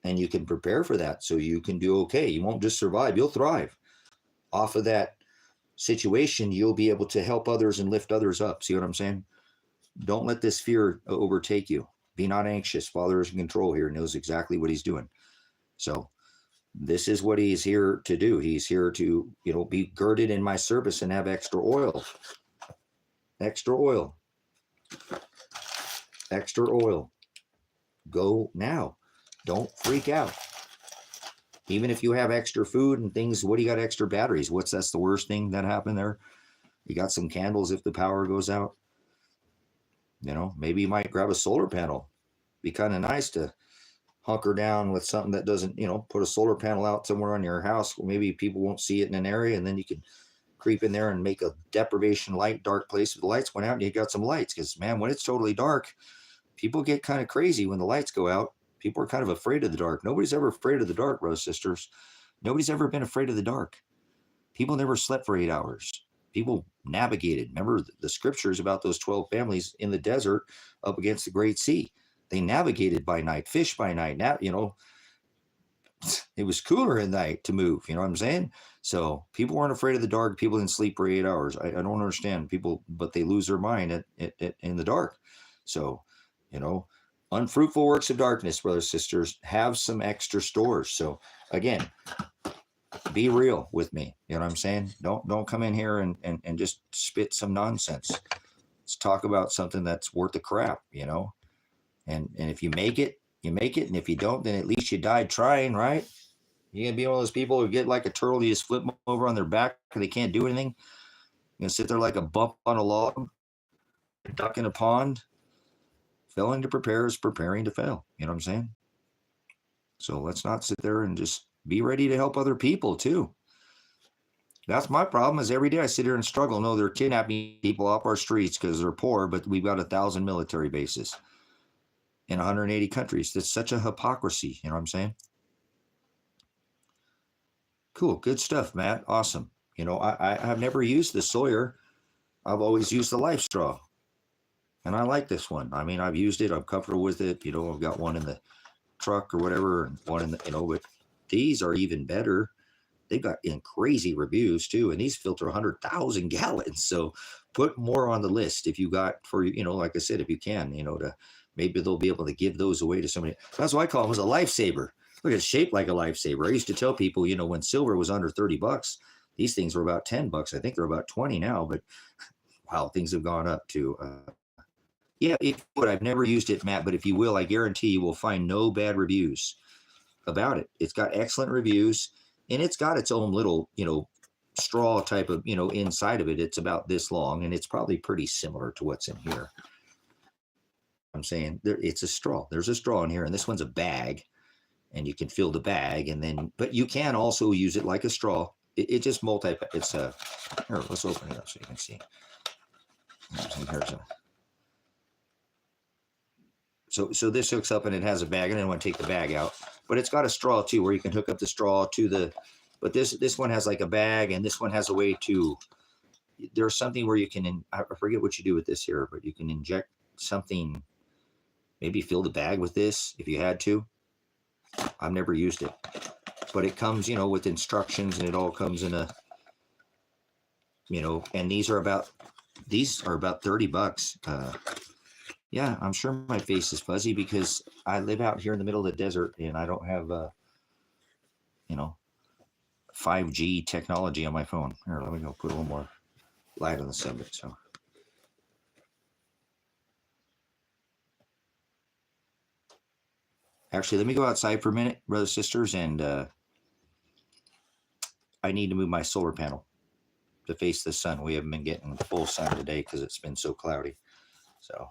Speaker 1: And you can prepare for that so you can do okay. You won't just survive, you'll thrive. Off of that situation, you'll be able to help others and lift others up. See what I'm saying? Don't let this fear overtake you. Be not anxious. Father is in control here, knows exactly what he's doing. So this is what he's here to do. He's here to, you know, be girded in my service and have extra oil. Extra oil. Extra oil. Go now. Don't freak out. Even if you have extra food and things, what do you got extra batteries? That's the worst thing that happened there? You got some candles if the power goes out. You know, maybe you might grab a solar panel. Be kind of nice to hunker down with something that doesn't, you know, put a solar panel out somewhere on your house. Maybe people won't see it in an area, and then you can creep in there and make a deprivation light, dark place where the lights went out and you got some lights. Because, man, when it's totally dark, people get kind of crazy when the lights go out. People are kind of afraid of the dark. Nobody's ever afraid of the dark, brothers, sisters. Nobody's ever been afraid of the dark. People never slept for 8 hours. People navigated. Remember the scriptures about those 12 families in the desert up against the Great Sea. They navigated by night, fished by night. Now, you know, it was cooler at night to move. You know what I'm saying? So people weren't afraid of the dark. People didn't sleep for 8 hours. I don't understand people, but they lose their mind in the dark. So, you know, unfruitful works of darkness, brothers, sisters, have some extra stores. So again, be real with me. You know what I'm saying? Don't come in here and just spit some nonsense. Let's talk about something that's worth the crap, you know? And if you make it, you make it. And if you don't, then at least you died trying, right? You're going to be one of those people who get like a turtle, you just flip them over on their back and they can't do anything. You're going to sit there like a bump on a log, a duck in a pond. Failing to prepare is preparing to fail. You know what I'm saying? So let's not sit there and just be ready to help other people too. That's my problem is every day I sit here and struggle. No, they're kidnapping people off our streets because they're poor, but we've got 1,000 military bases in 180 countries. That's such a hypocrisy. You know what I'm saying? Cool. Good stuff, Matt. Awesome. You know, I've never used the Sawyer. I've always used the Life Straw. And I like this one. I mean, I've used it. I'm comfortable with it. You know, I've got one in the truck or whatever, and one in the, you know, but these are even better. They've got in crazy reviews too, and these filter 100,000 gallons. So put more on the list if you got for, you know, like I said, if you can, you know, to maybe they'll be able to give those away to somebody. That's what I call them, as a lifesaver. Look, it's shaped like a lifesaver. I used to tell people, you know, when silver was under $30, these things were about $10. I think they're about 20 now, but wow, things have gone up too. Yeah, but I've never used it, Matt, but if you will, I guarantee you will find no bad reviews about it. It's got excellent reviews, and it's got its own little, you know, straw type of, you know, inside of it. It's about this long, and it's probably pretty similar to what's in here. I'm saying it's a straw. There's a straw in here, and this one's a bag, and you can fill the bag, and then, but you can also use it like a straw. It just it's here, let's open it up so you can see. Here's a, So this hooks up and it has a bag, and I didn't want to take the bag out, but it's got a straw too, where you can hook up the straw to the, but this one has like a bag, and this one has a way to, there's something where you can, I forget what you do with this here, but you can inject something, maybe fill the bag with this if you had to. I've never used it, but it comes, you know, with instructions, and it all comes in a, you know, and these are about $30. Yeah, I'm sure my face is fuzzy because I live out here in the middle of the desert, and I don't have, you know, 5G technology on my phone. Here, let me go put a little more light on the subject. So, actually, let me go outside for a minute, brothers, sisters, and I need to move my solar panel to face the sun. We haven't been getting full sun today because it's been so cloudy. So,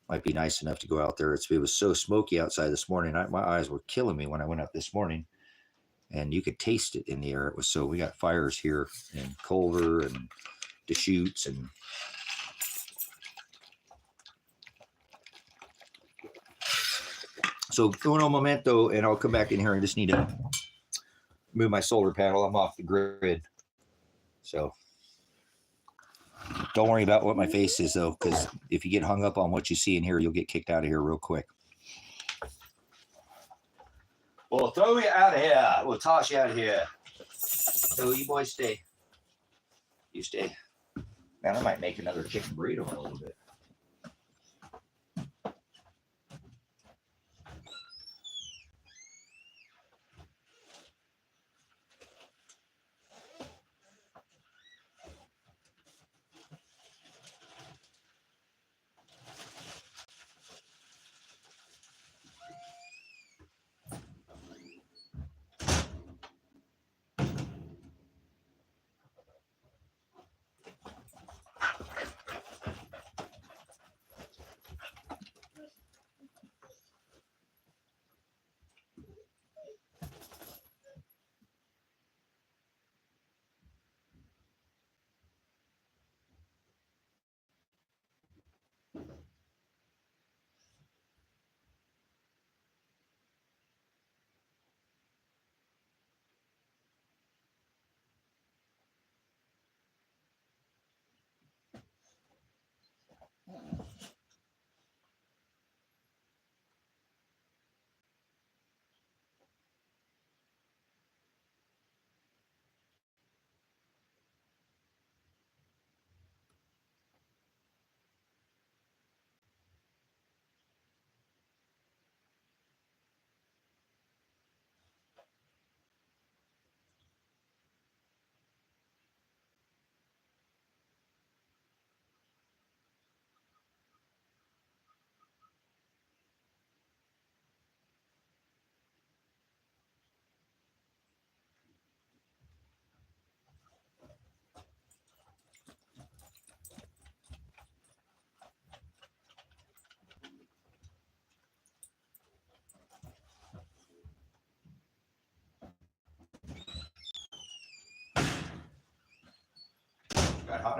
Speaker 1: might be nice enough to go out there. It was so smoky outside this morning. My eyes were killing me when I went out this morning, and you could taste it in the air. It was so, we got fires here in Culver and Deschutes, and so uno momento, and I'll come back in here. I just need to move my solar panel. I'm off the grid. So don't worry about what my face is, though, because if you get hung up on what you see in here, you'll get kicked out of here real quick. We'll throw you out of here. We'll toss you out of here. So you boys stay. You stay. Man, I might make another chicken burrito in a little bit.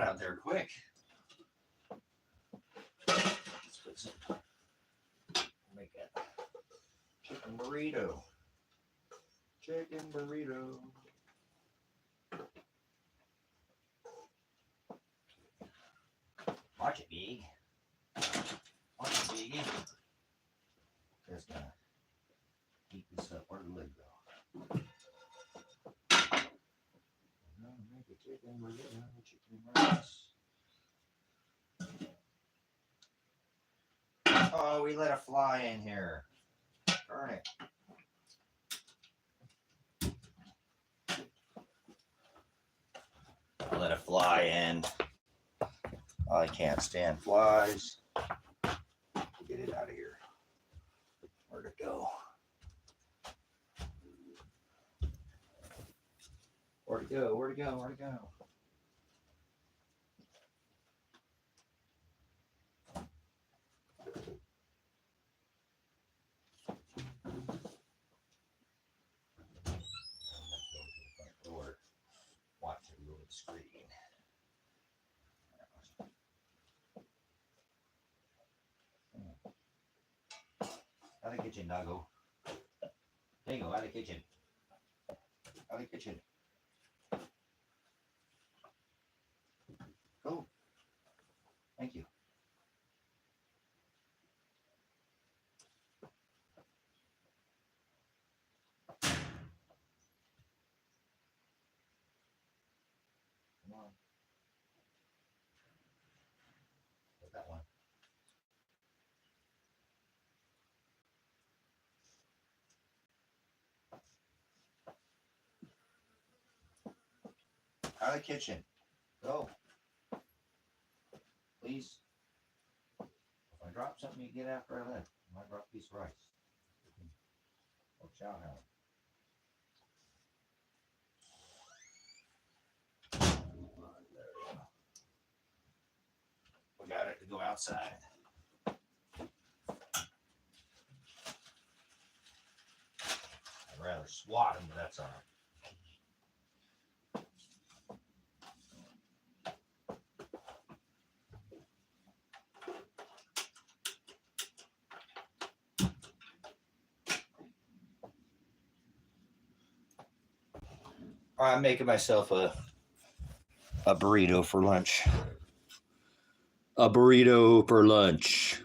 Speaker 1: out there quick. Let's put some, make a chicken burrito. Chicken burrito. Watch it, big. Watch it, biggie. Just gonna heat this up. Where'd the lid go? Make a chicken burrito. Chicken rice. Oh, we let a fly in here. Darn it. I let a fly in. I can't stand flies. Get it out of here. Where'd it go? Where'd it go? Where'd it go? Where'd it go? Watch it really screen. Out of the kitchen, doggo. There you go, out of the kitchen. Out of the kitchen. Go. Thank you. Come on. Get that one. Out of the kitchen. Go. Please. If I drop something, you get after I left. I might drop a piece of rice. Or chow how. We got it to go outside. I'd rather swat him, but that's all right. I'm making myself a burrito for lunch. A burrito for lunch.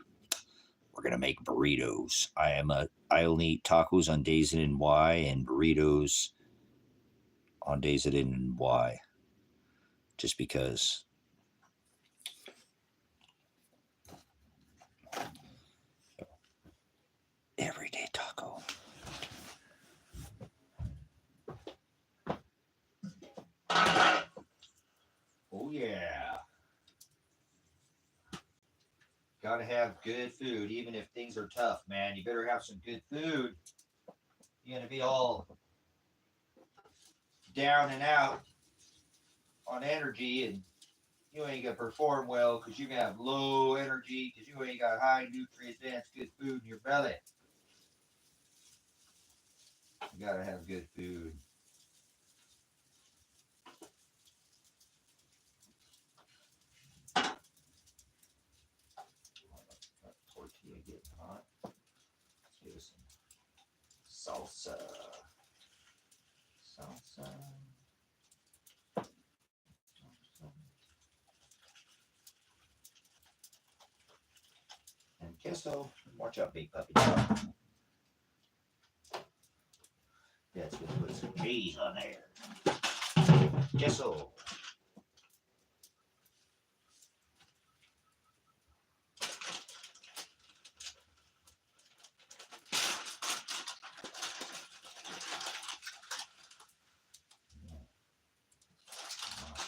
Speaker 1: We're gonna make burritos. I only eat tacos on days that end in Y and burritos on days that end in Y. Just because. Everyday taco. Oh yeah. Gotta have good food, even if things are tough, man. You better have some good food. You're gonna be all down and out on energy, and you ain't gonna perform well because you're gonna have low energy because you ain't got high nutrient dense good food in your belly. You gotta have good food. Tortilla getting hot. Let's give us some salsa. Salsa. And queso. Watch out, big puppy. Yeah, it's gonna put some cheese on there. Queso.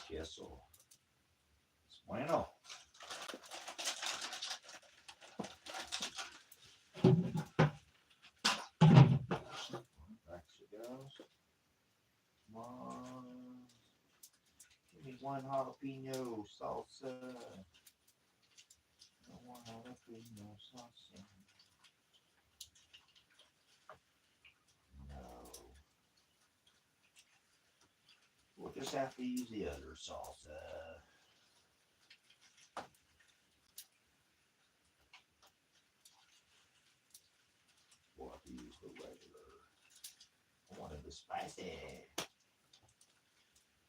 Speaker 1: Queso. It's bueno. Back she goes. Come on. Give me one jalapeno salsa. One jalapeno salsa. No. We'll just have to use the other salsa. use the regular. I wanted the spicy.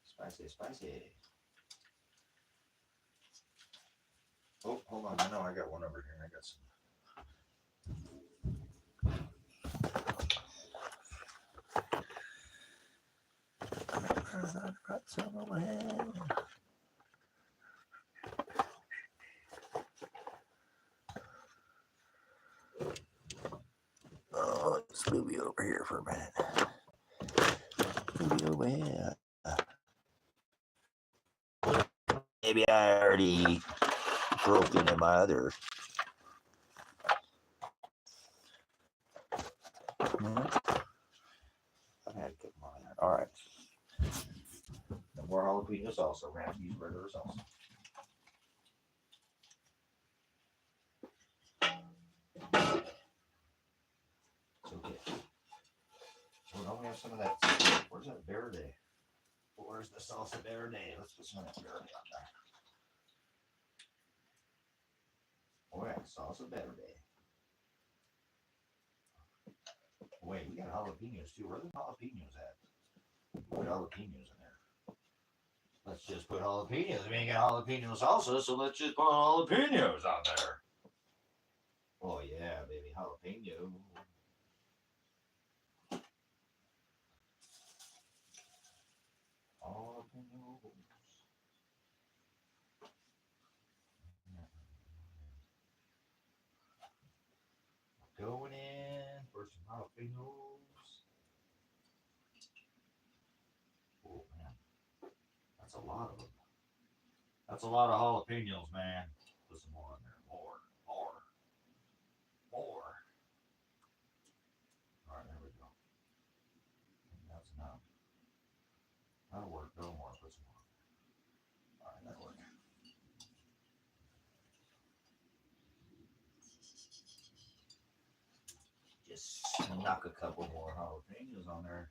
Speaker 1: Spicy. Oh, hold on. I know I got one over here. I got some. I've got some over here. Oh, let's move you over here for a minute. Move you over here. Maybe I already broke into my other. I've had a couple more there. All right. No more jalapenos also. We're going to have to use regular salsa. It's okay. So now we have some of that. Where's that verde? Where's the salsa verde? Let's put some of that verde on there. Oh yeah, salsa verde. Wait, we got jalapenos too. Where are the jalapenos at? Put jalapenos in there. Let's just put jalapenos. We ain't got jalapeno salsa, so let's just put jalapenos on there. Oh yeah, baby, jalapeno. Jalapenos. Going in for some jalapenos. Oh man, that's a lot of them. That's a lot of jalapenos, man. Put some more in there. More. All right, there we go. That's enough. That'll work. Don't worry. Put some more. All right, that'll work. Just knock a couple more jalapenos on there.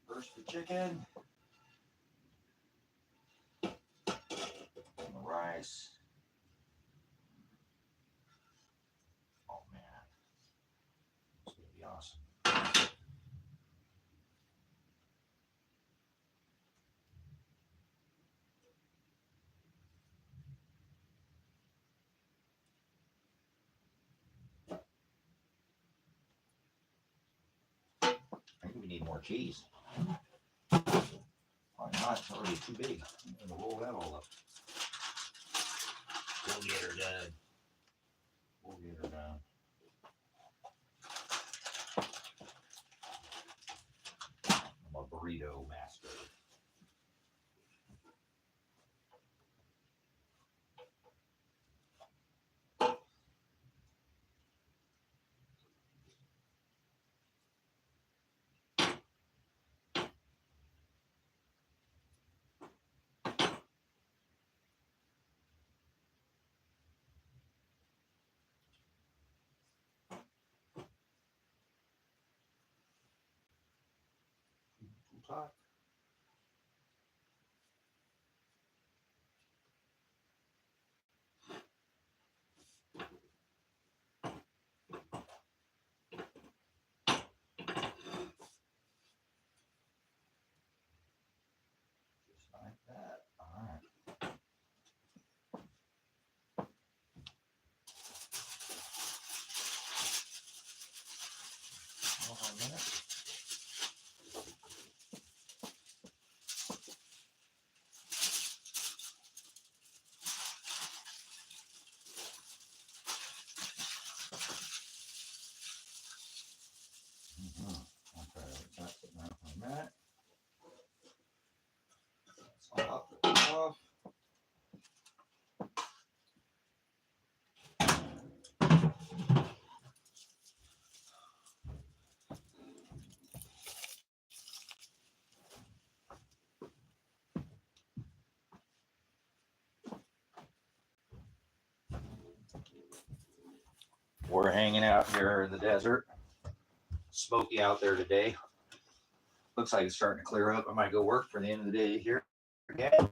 Speaker 1: First the chicken. And the rice. Oh man. It's gonna be awesome. I think we need more cheese. Why not? It's already too big. I'm gonna roll that all up. We'll get her done. I'm a burrito master. Too hot. Just like that. All right. Hold on a minute. Okay, that's it now for a minute. That's off. We're hanging out here in the desert. Smoky out there today. Looks like it's starting to clear up. I might go work for the end of the day here again.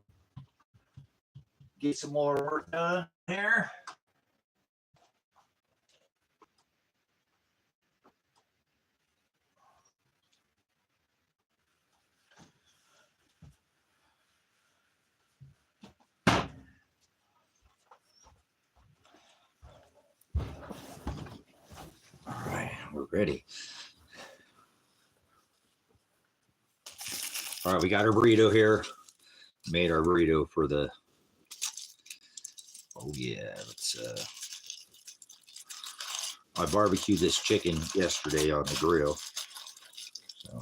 Speaker 1: Get some more work done here. ready. All right, we got our burrito here. Made our burrito for the, oh yeah, let's, I barbecued this chicken yesterday on the grill. So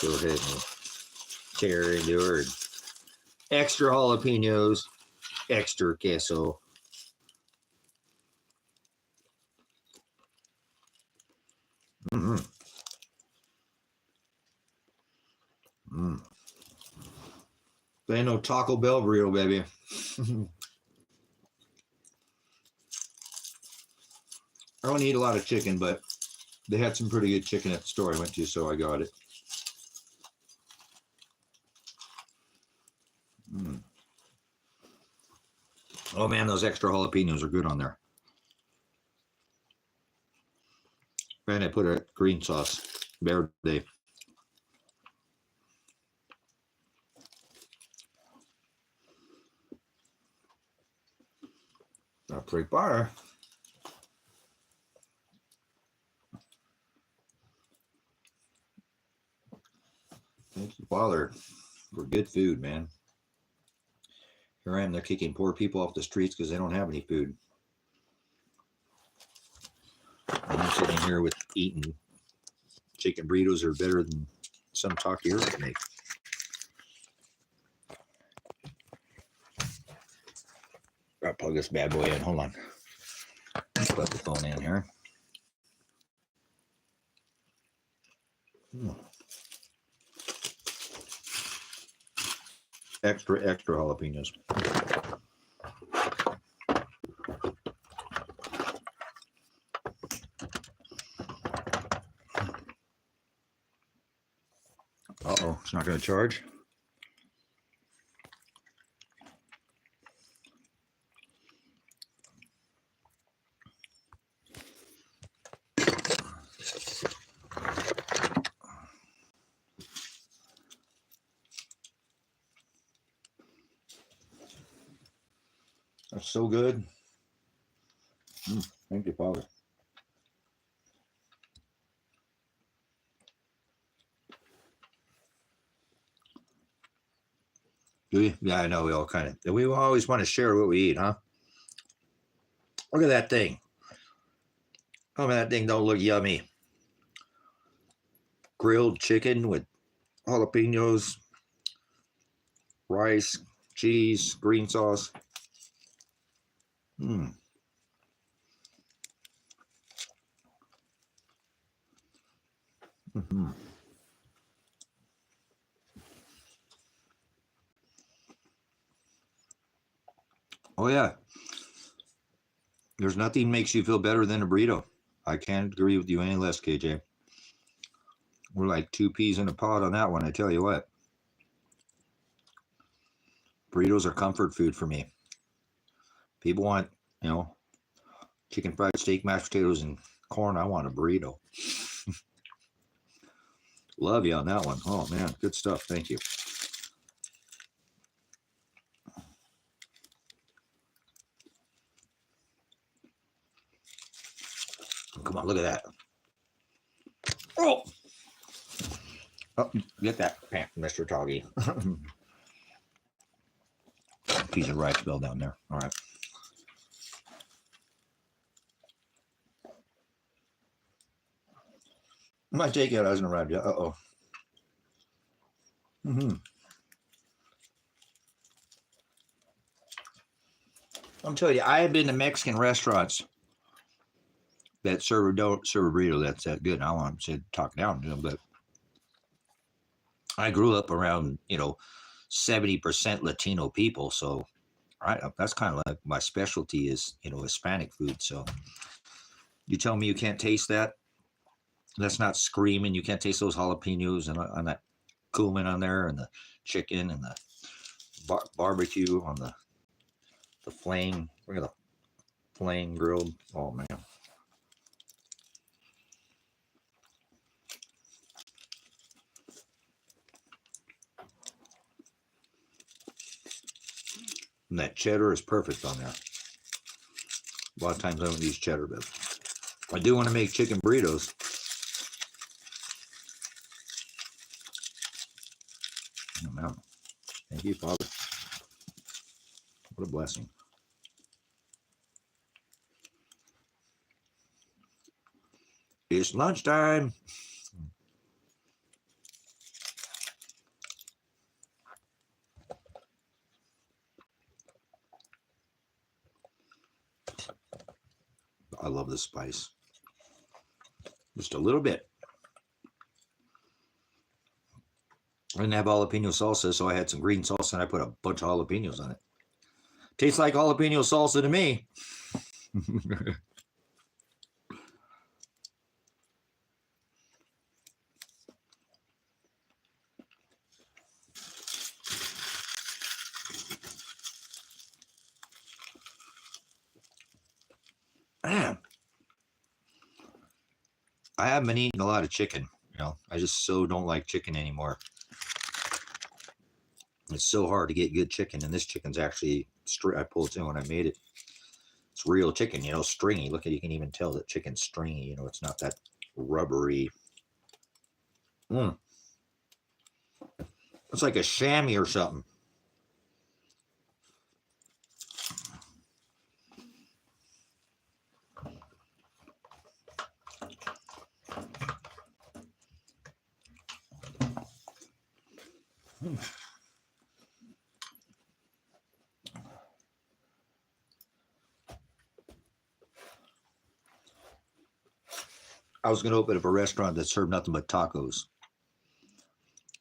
Speaker 1: go ahead and tear into her. Extra jalapenos, extra queso. Mm-hmm. There ain't no Taco Bell burrito, baby. I don't eat a lot of chicken, but they had some pretty good chicken at the store I went to, so I got it. Oh man, those extra jalapenos are good on there. And I put a green sauce, verde. Prepare. Thank you, Father, for good food, man. Here I am, they're kicking poor people off the streets because they don't have any food. And I'm sitting here with eating chicken burritos are better than some taqueros make. I'll plug this bad boy in. Hold on. Plug the phone in here. Extra jalapenos. Uh-oh, it's not going to charge. That's so good. Thank you, Father. Do we? Yeah, I know. We all kind of, we always want to share what we eat, huh? Look at that thing. Oh, man, that thing don't look yummy. Grilled chicken with jalapenos, rice, cheese, green sauce. Mm-hmm. Oh, yeah. There's nothing makes you feel better than a burrito. I can't agree with you any less, KJ. We're like two peas in a pod on that one, I tell you what. Burritos are comfort food for me. People want, chicken fried steak, mashed potatoes, and corn. I want a burrito. Love you on that one. Oh, man, good stuff. Thank you. Come on, look at that. Oh, get that, Mr. Toggy. Piece of rice fell down there. All right. My takeout hasn't arrived yet. Uh-oh. I'm telling you, I have been to Mexican restaurants that serve a burrito that's that good. I don't want to talk down to them, but I grew up around, 70% Latino people. So, right, that's kind of like my specialty is, Hispanic food. So you tell me you can't taste that? That's not screaming. You can't taste those jalapenos and that cumin on there and the chicken and the barbecue on the flame. Look at the flame grilled. Oh, man. And that cheddar is perfect on there. A lot of times I don't use cheddar, but I do want to make chicken burritos. Oh, man. Thank you, Father. What a blessing. It's lunchtime. I love this spice. Just a little bit. I didn't have jalapeno salsa, so I had some green salsa and I put a bunch of jalapenos on it. Tastes like jalapeno salsa to me. Man, I haven't been eating a lot of chicken. I just so don't like chicken anymore. It's so hard to get good chicken, and this chicken's actually I pulled it in when I made it. It's real chicken, stringy. Look at, you can even tell that chicken's stringy. It's not that rubbery. It's like a chamois or something. I was going to open up a restaurant that served nothing but tacos.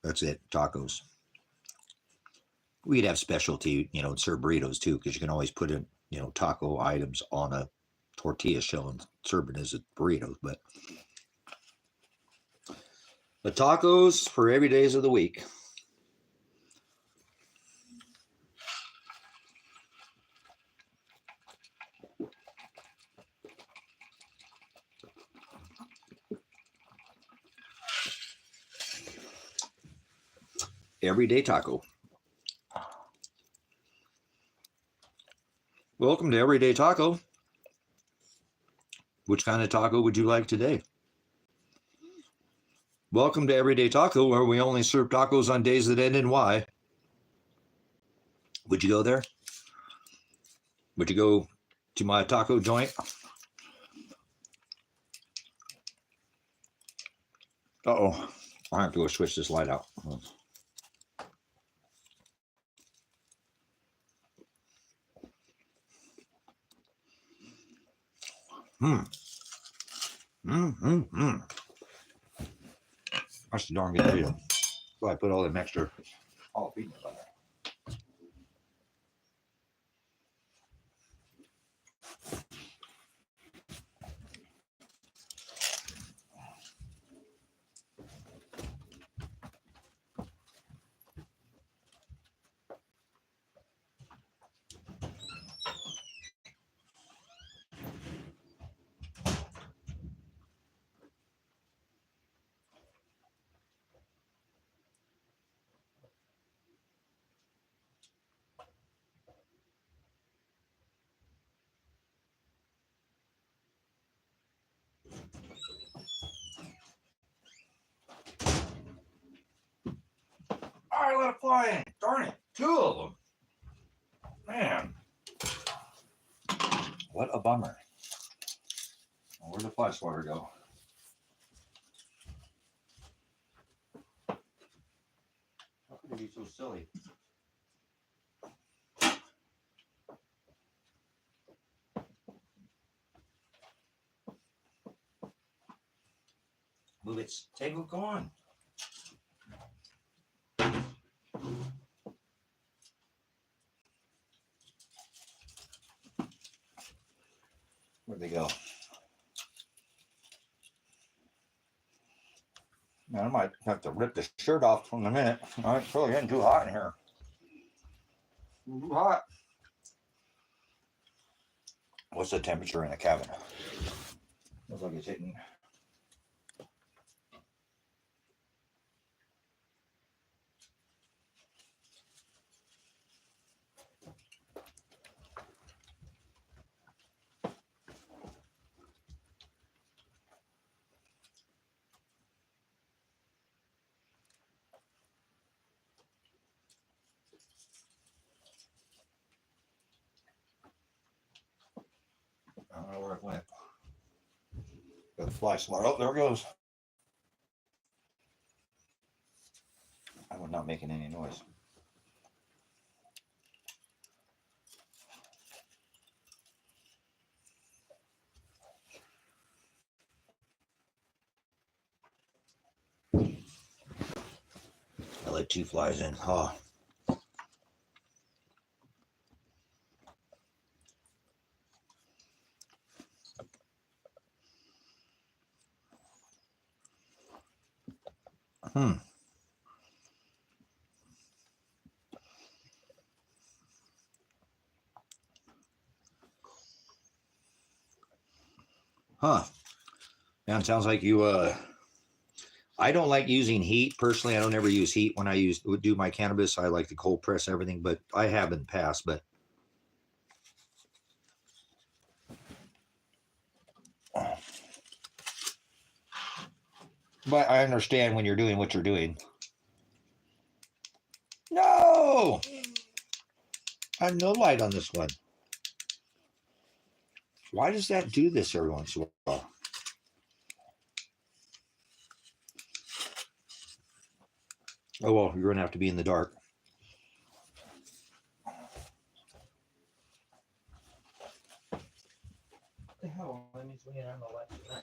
Speaker 1: That's it, tacos. We'd have specialty, serve burritos too, because you can always put in, taco items on a tortilla shell and serve it as a burrito. But the tacos for every days of the week. Everyday taco. Welcome to Everyday Taco. Which kind of taco would you like today? Welcome to Everyday Taco, where we only serve tacos on days that end in Y. Would you go there? Would you go to my taco joint? Uh-oh. I have to go switch this light out. That's a darn good deal. So I put all them extra jalapenos on there. I let it fly in. Darn it. 2 of them. Man. What a bummer. Where'd the fly swatter go? How could it be so silly? Move its table, go on. Where'd they go? Man, I might have to rip the shirt off in a minute. It's really getting too hot in here. Too hot. What's the temperature in the cabin? Looks like it's hitting. it went. Got the fly swatter. Oh, there it goes. I was not making any noise. I let 2 flies in. Oh. Huh. Man, sounds like you, I don't like using heat. Personally, I don't ever use heat when I do my cannabis. I like to cold press everything, but I have in the past, but I understand when you're doing what you're doing. No! I have no light on this one. Why does that do this every once in a while? Oh, well, you're going to have to be in the dark. What the hell? That means we ain't on the light tonight.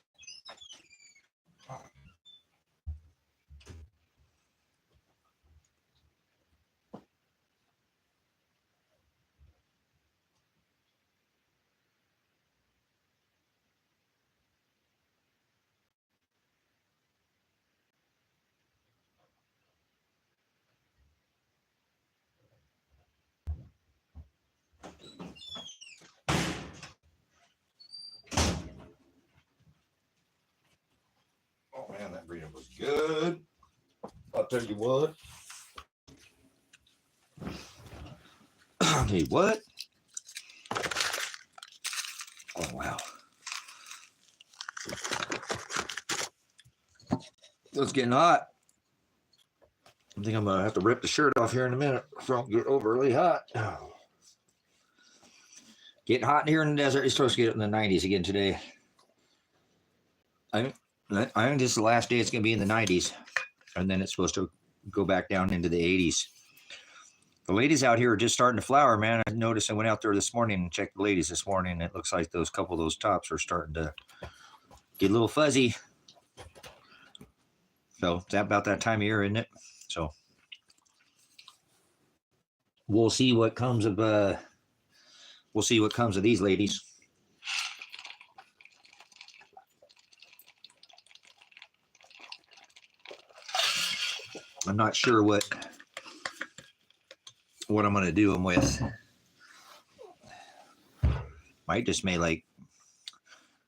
Speaker 1: Oh man, that burrito was good. I'll tell you what. Hey, what? Oh wow. It's getting hot. I think I'm gonna have to rip the shirt off here in a minute so I don't get overly hot. Oh. Getting hot here in the desert. It's supposed to get up in the 90s again today. I think this is the last day it's going to be in the 90s, and then it's supposed to go back down into the 80s. The ladies out here are just starting to flower, man. I noticed I went out there this morning and checked the ladies this morning, and it looks like those couple of those tops are starting to get a little fuzzy. So it's about that time of year, isn't it? So we'll see what comes of these ladies. I'm not sure what I'm going to do them with. Might just make like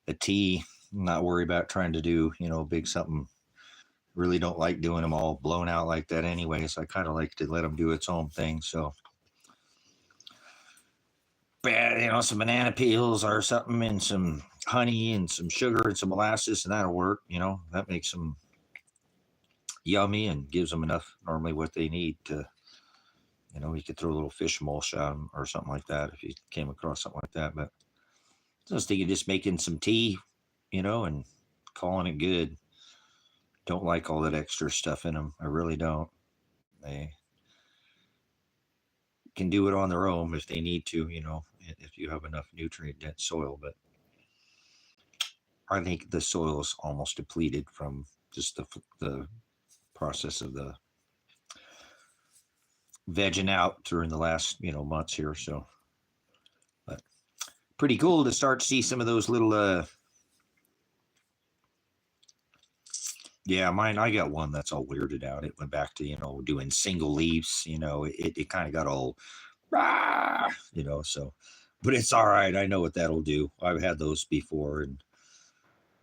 Speaker 1: a tea, not worry about trying to do, big something. Really don't like doing them all blown out like that anyways. I kind of like to let them do its own thing. So, some banana peels or something and some honey and some sugar and some molasses, and that'll work. That makes them yummy and gives them enough, normally what they need to, you could throw a little fish mulch on them or something like that if you came across something like that. But I was thinking just making some tea, and calling it good. Don't like all that extra stuff in them. I really don't. They can do it on their own if they need to, if you have enough nutrient dense soil. But I think the soil is almost depleted from just the process of the vegging out during the last, months here. So, but pretty cool to start to see some of those little, yeah, mine, I got one that's all weirded out. It went back to, doing single leaves, it kind of got all, so, but it's all right. I know what that'll do. I've had those before, and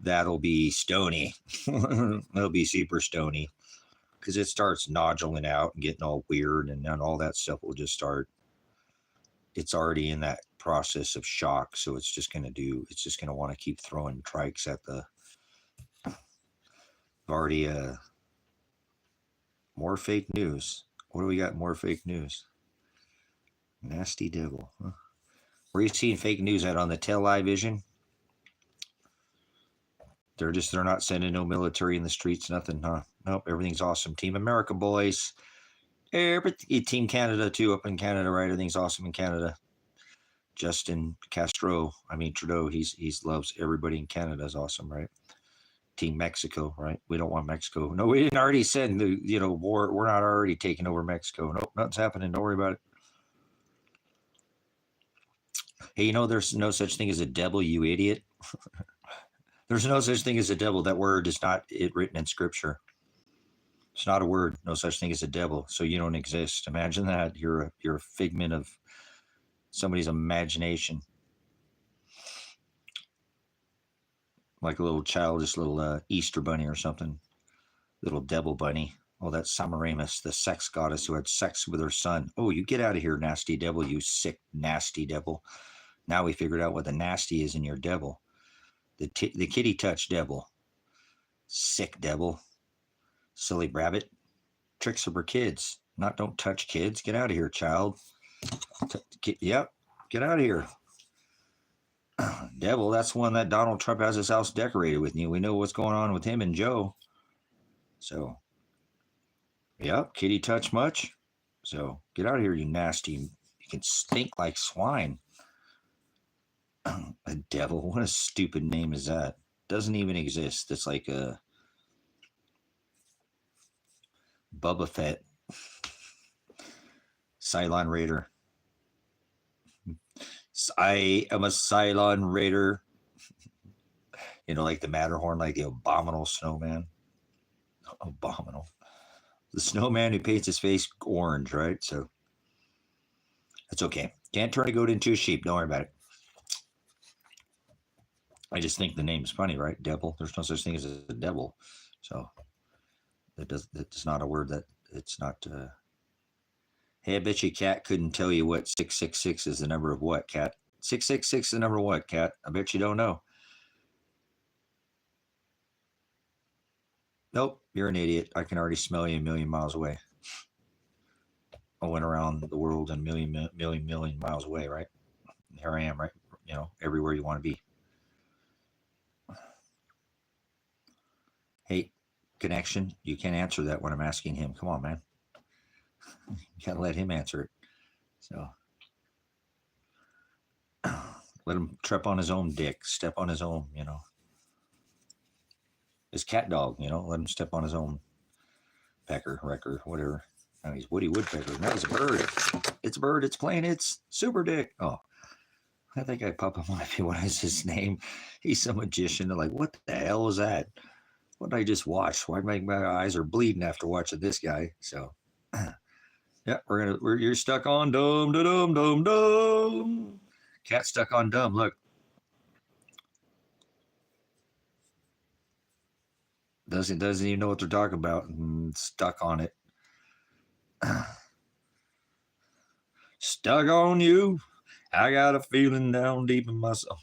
Speaker 1: that'll be stony. That'll be super stony because it starts noduling out and getting all weird, and then all that stuff will just start. It's already in that process of shock, so it's just going to want to keep throwing trikes at the. Already more fake news. What do we got? More fake news. Nasty devil. Huh? Were you seeing fake news out on the Tell Eye Vision? They're not sending no military in the streets, nothing, huh? Nope, everything's awesome. Team America, boys. Team Canada too, up in Canada, right? Everything's awesome in Canada. Justin Trudeau, he's loves everybody in Canada is awesome, right? Team Mexico, right? We don't want Mexico. No, we didn't already send the war. We're not already taking over Mexico. Nope, nothing's happening. Don't worry about it. Hey, there's no such thing as a devil, you idiot. There's no such thing as a devil. That word is not written in scripture. It's not a word. No such thing as a devil. So you don't exist. Imagine that. You're a figment of somebody's imagination. Like a little childish little Easter bunny or something. Little devil bunny. Oh, that's Semiramis, the sex goddess who had sex with her son. Oh, you get out of here, nasty devil, you sick, nasty devil. Now we figured out what the nasty is in your devil. The kitty touch devil. Sick devil. Silly rabbit. Tricks of her kids. Don't touch kids. Get out of here, child. Yep. Get out of here. Devil, that's one that Donald Trump has his house decorated with. We know what's going on with him and Joe. So, yep, kitty touch much. So, get out of here, you nasty. You can stink like swine. A devil, what a stupid name is that? Doesn't even exist. It's like a Boba Fett. Cylon Raider. I am a Cylon Raider. Like the Matterhorn, like the abominable snowman. Abominable. The snowman who paints his face orange, right? So that's okay. Can't turn a goat into a sheep. Don't worry about it. I just think the name's funny, right? Devil. There's no such thing as a devil. So that's not a word that it's not. Hey, I bet you Cat couldn't tell you what 666 is the number of what, Cat? 666 is the number of what, Cat? I bet you don't know. Nope, you're an idiot. I can already smell you a million miles away. I went around the world a million miles away, right? Here I am, right? Everywhere you want to be. Hey, connection, you can't answer that when I'm asking him. Come on, man. You gotta let him answer it. So let him trip on his own dick, step on his own, His cat dog, let him step on his own pecker, wrecker, whatever. Now he's Woody Woodpecker. Now he's a bird. It's a bird. It's playing its super dick. Oh, I think I Papa Muffy. What is his name? He's some magician. They're like, what the hell was that? What did I just watch? Why my eyes are bleeding after watching this guy? So, yeah, you're stuck on dumb. Cat stuck on dumb. Look. Doesn't even know what they're talking about. Stuck on it. Stuck on you. I got a feeling down deep in my soul.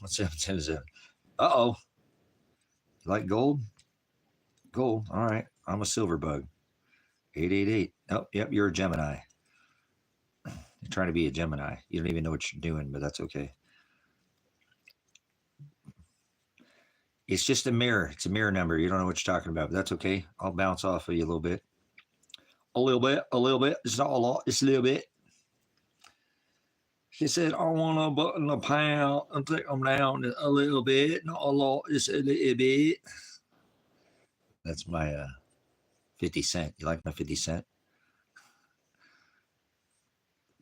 Speaker 1: Uh-oh. You like gold? Gold. All right. I'm a silver bug. 888. Oh, yep, you're a Gemini. You're trying to be a Gemini. You don't even know what you're doing, but that's okay. It's just a mirror. It's a mirror number. You don't know what you're talking about, but that's okay. I'll bounce off of you a little bit. A little bit. It's not a lot. It's a little bit. She said, I want a button a pound and take them down a little bit. Not a lot. Just a little bit. That's my 50 cent. You like my 50 cent?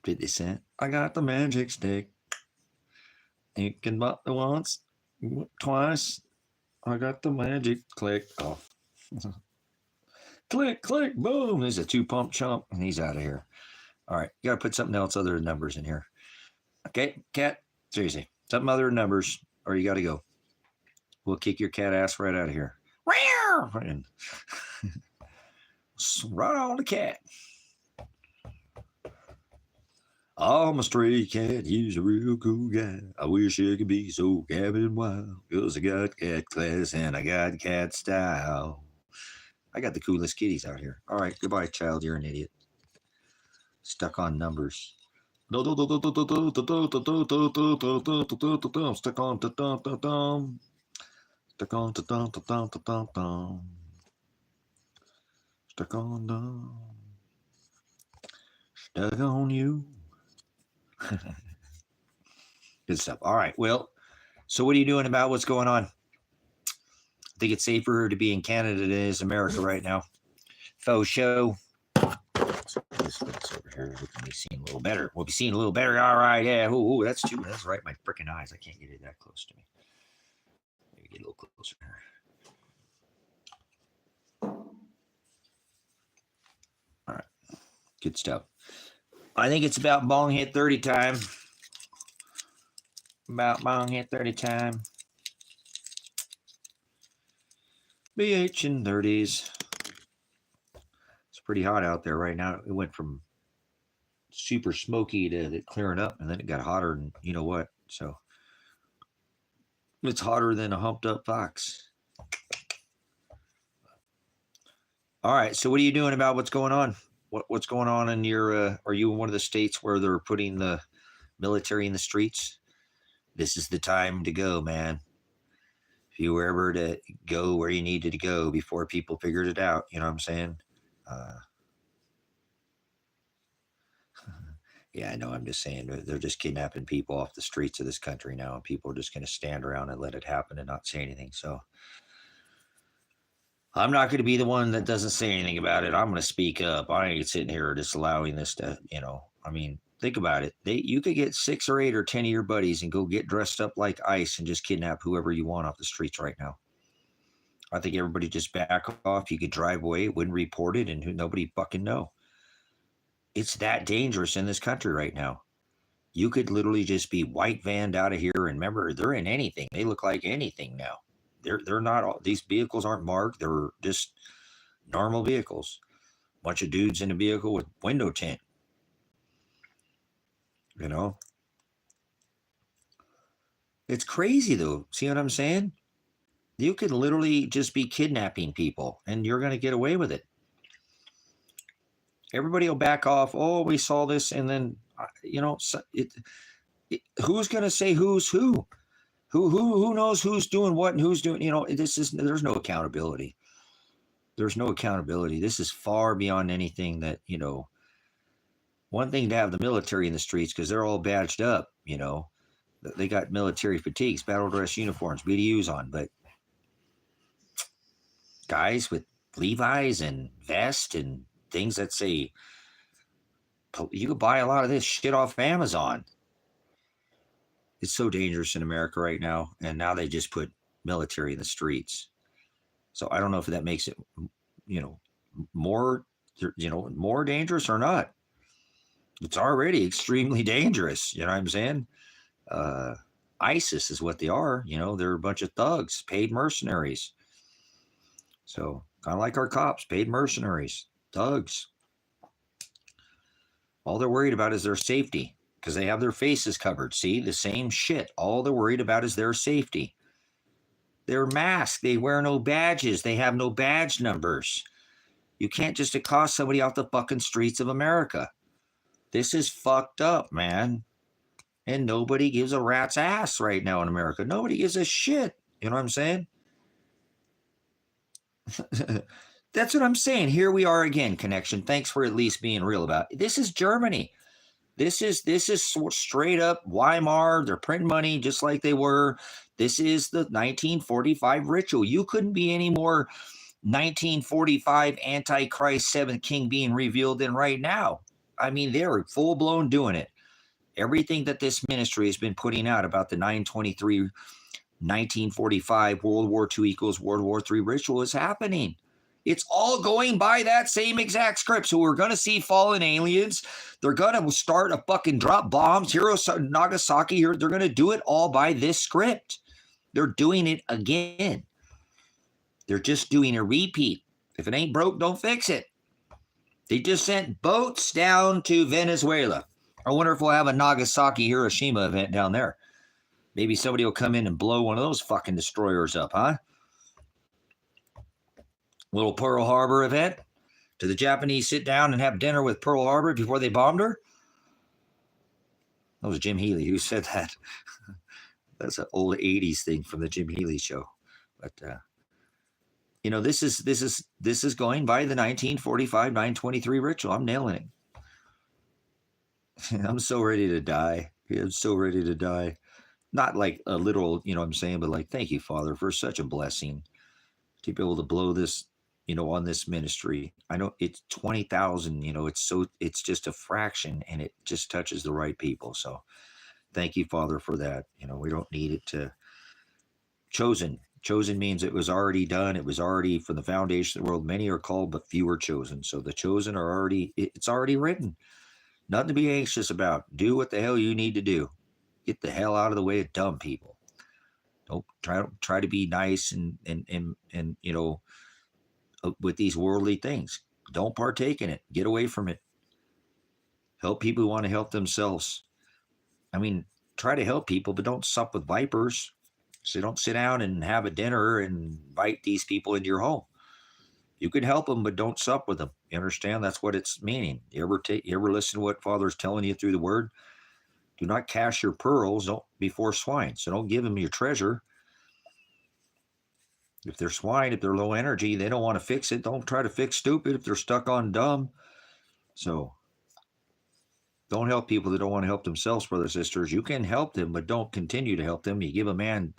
Speaker 1: 50 cent. I got the magic stick. You can butt the once, twice. I got the magic click. Oh. Click, click, boom. There's a 2-pump chump, and he's out of here. All right. You got to put something else other than numbers in here. Okay, Cat, seriously. Something other than numbers, or you got to go. We'll kick your cat ass right out of here. Right on the cat. I'm a stray cat. He's a real cool guy. I wish I could be so cabin wild. Because I got cat class and I got cat style. I got the coolest kitties out here. All right, goodbye, child. You're an idiot. Stuck on numbers. I'm stuck on Stuck on, stuck on, stuck on you. Good stuff. All right. Well, so what are you doing about what's going on? I think it's safer to be in Canada than it is America right now. Faux show. So this looks over here. We can be seeing a little better. We'll be seeing a little better. All right. Yeah. Ooh, that's too. That's right. My freaking eyes. I can't get it that close to me. Maybe get a little closer here. All right. Good stuff. I think it's about bong hit 30 time. About bong hit 30 time. BH in 30s. It's pretty hot out there right now. It went from super smoky to clearing up, and then it got hotter, and you know what? So it's hotter than a humped up fox. All right. So what are you doing about what's going on? What's going on in your? Are you in one of the states where they're putting the military in the streets? This is the time to go, man. If you were ever to go where you needed to go before people figured it out, you know what I'm saying? Yeah, I know. I'm just saying they're just kidnapping people off the streets of this country now, and people are just going to stand around and let it happen and not say anything. So I'm not going to be the one that doesn't say anything about it. I'm going to speak up. I ain't sitting here just allowing this to, I mean, think about it. You could get 6 or 8 or 10 of your buddies and go get dressed up like ICE and just kidnap whoever you want off the streets right now. I think everybody just back off. You could drive away, wouldn't report it, and nobody fucking know. It's that dangerous in this country right now. You could literally just be white vanned out of here. And remember, they're in anything. They look like anything now. They're not all, these vehicles aren't marked. They're just normal vehicles. Bunch of dudes in a vehicle with window tint. It's crazy though. See what I'm saying? You could literally just be kidnapping people and you're going to get away with it. Everybody will back off. Oh, we saw this. And then, who's going to say who's who? Who knows who's doing what and who's doing, there's no accountability. There's no accountability. This is far beyond anything that, one thing to have the military in the streets because they're all badged up, they got military fatigues, battle dress uniforms, BDUs on, but guys with Levi's and vest and things that say, you could buy a lot of this shit off Amazon. It's so dangerous in America right now. And now they just put military in the streets. So I don't know if that makes it, more dangerous or not. It's already extremely dangerous. You know what I'm saying? ISIS is what they are. They're a bunch of thugs, paid mercenaries. So kind of like our cops, paid mercenaries, thugs. All they're worried about is their safety because they have their faces covered. See, the same shit. All they're worried about is their safety. They're masked. They wear no badges. They have no badge numbers. You can't just accost somebody off the fucking streets of America. This is fucked up, man. And nobody gives a rat's ass right now in America. Nobody gives a shit. You know what I'm saying? That's what I'm saying. Here we are again, Connection. Thanks for at least being real about it. This is Germany. This is straight up Weimar. They're printing money just like they were. This is the 1945 ritual. You couldn't be any more 1945 Antichrist 7th King being revealed than right now. I mean, they're full blown doing it. Everything that this ministry has been putting out about the 923, 1945 World War II equals World War III ritual is happening. It's all going by that same exact script. So we're going to see fallen aliens. They're going to start a fucking drop bombs. Nagasaki here. They're going to do it all by this script. They're doing it again. They're just doing a repeat. If it ain't broke, don't fix it. They just sent boats down to Venezuela. I wonder if we'll have a Nagasaki Hiroshima event down there. Maybe somebody will come in and blow one of those fucking destroyers up, huh? Little Pearl Harbor event. Did the Japanese sit down and have dinner with Pearl Harbor before they bombed her? That was Jim Healy who said that. That's an old 80s thing from the Jim Healy show. But this is going by the 1945 923 ritual. I'm nailing it. I'm so ready to die. I'm so ready to die. Not like a literal, what I'm saying, but like, thank you, Father, for such a blessing to be able to blow this, on this ministry. I know it's 20,000, it's just a fraction, and it just touches the right people. So thank you, Father, for that. We don't need it to chosen. Chosen means it was already done. It was already from the foundation of the world. Many are called, but few are chosen. So the chosen are already, it's already written. Nothing to be anxious about. Do what the hell you need to do. Get the hell out of the way of dumb people. Don't try to be nice and with these worldly things. Don't partake in it. Get away from it. Help people who want to help themselves. I mean, try to help people, but don't sup with vipers. So don't sit down and have a dinner and invite these people into your home. You can help them, but don't sup with them. You understand? That's what it's meaning. You ever listen to what Father's telling you through the Word? Do not cast your pearls before swine. So don't give them your treasure. If they're swine, if they're low energy, they don't want to fix it. Don't try to fix stupid if they're stuck on dumb. So don't help people that don't want to help themselves, brothers and sisters. You can help them, but don't continue to help them. You give a man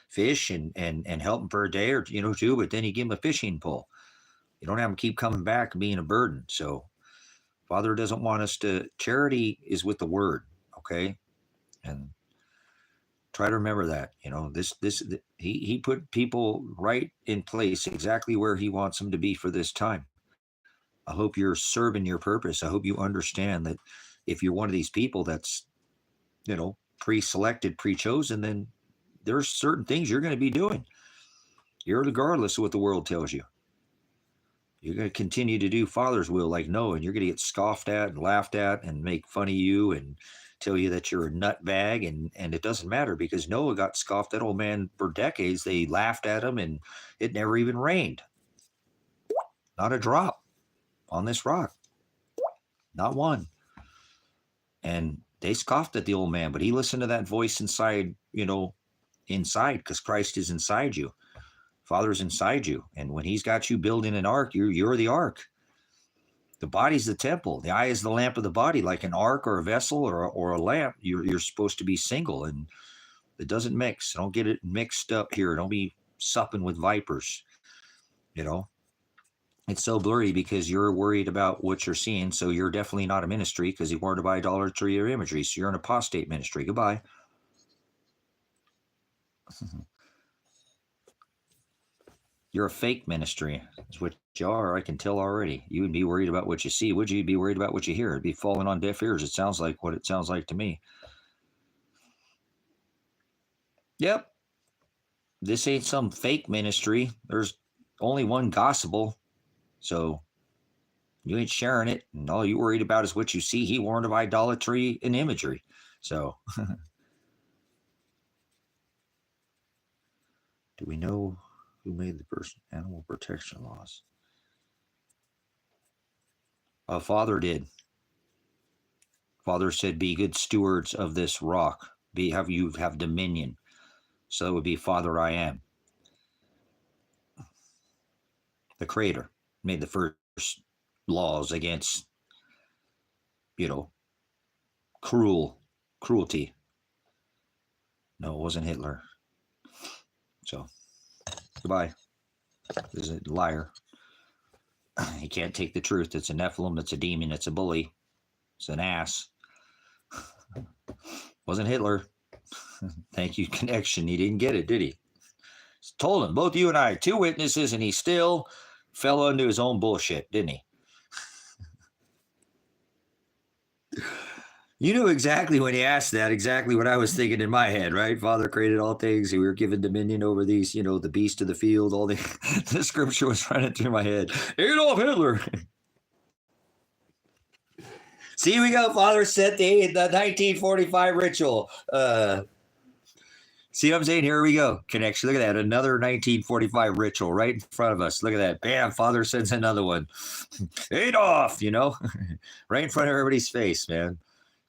Speaker 1: fish and help him for a day or two, but then you give him a fishing pole. You don't have him keep coming back and being a burden. So Father doesn't want us to. Charity is with the Word, okay? And try to remember that. He put people right in place exactly where he wants them to be for this time. I hope you're serving your purpose. I hope you understand that if you're one of these people that's, pre-selected, pre-chosen, then there's certain things you're going to be doing. Regardless of what the world tells you. You're going to continue to do Father's will like Noah, and you're going to get scoffed at and laughed at and make fun of you and tell you that you're a nutbag, and it doesn't matter because Noah got scoffed at, old man, for decades. They laughed at him, and it never even rained. Not a drop on this rock. Not one. And they scoffed at the old man, but he listened to that voice inside, inside, because Christ is inside you. Father's inside you. And when he's got you building an ark, you're the ark. The body's the temple. The eye is the lamp of the body, like an ark or a vessel or a lamp. You're supposed to be single, and it doesn't mix. Don't get it mixed up here. Don't be supping with vipers. It's so blurry because you're worried about what you're seeing. So you're definitely not a ministry because you worried about idolatry or imagery. So you're an apostate ministry. Goodbye. You're a fake ministry. That's what you are. I can tell already. You would be worried about what you see. Would you be worried about what you hear? It'd be falling on deaf ears. It sounds like what it sounds like to me. Yep. This ain't some fake ministry. There's only one gospel. So you ain't sharing it. And all you worried about is what you see. He warned of idolatry and imagery. So do we know who made the first animal protection laws? Father did. Father said, be good stewards of this rock. Have dominion. So that would be Father I am. The Creator made the first laws against, cruelty. No, it wasn't Hitler. So, goodbye. This is a liar. He can't take the truth. It's a Nephilim. It's a demon. It's a bully. It's an ass. Wasn't Hitler. Thank you, connection. He didn't get it, did he? Told him, both you and I, 2 witnesses, and he still fell into his own bullshit, didn't he? You knew exactly when he asked that, exactly what I was thinking in my head, right? Father created all things. We were given dominion over these, the beast of the field. All the scripture was running through my head. Adolf Hitler. See, we go. Father set the 1945 ritual. See what I'm saying? Here we go. Connection. Look at that. Another 1945 ritual right in front of us. Look at that. Bam. Father sends another one. Adolf, right in front of everybody's face, man.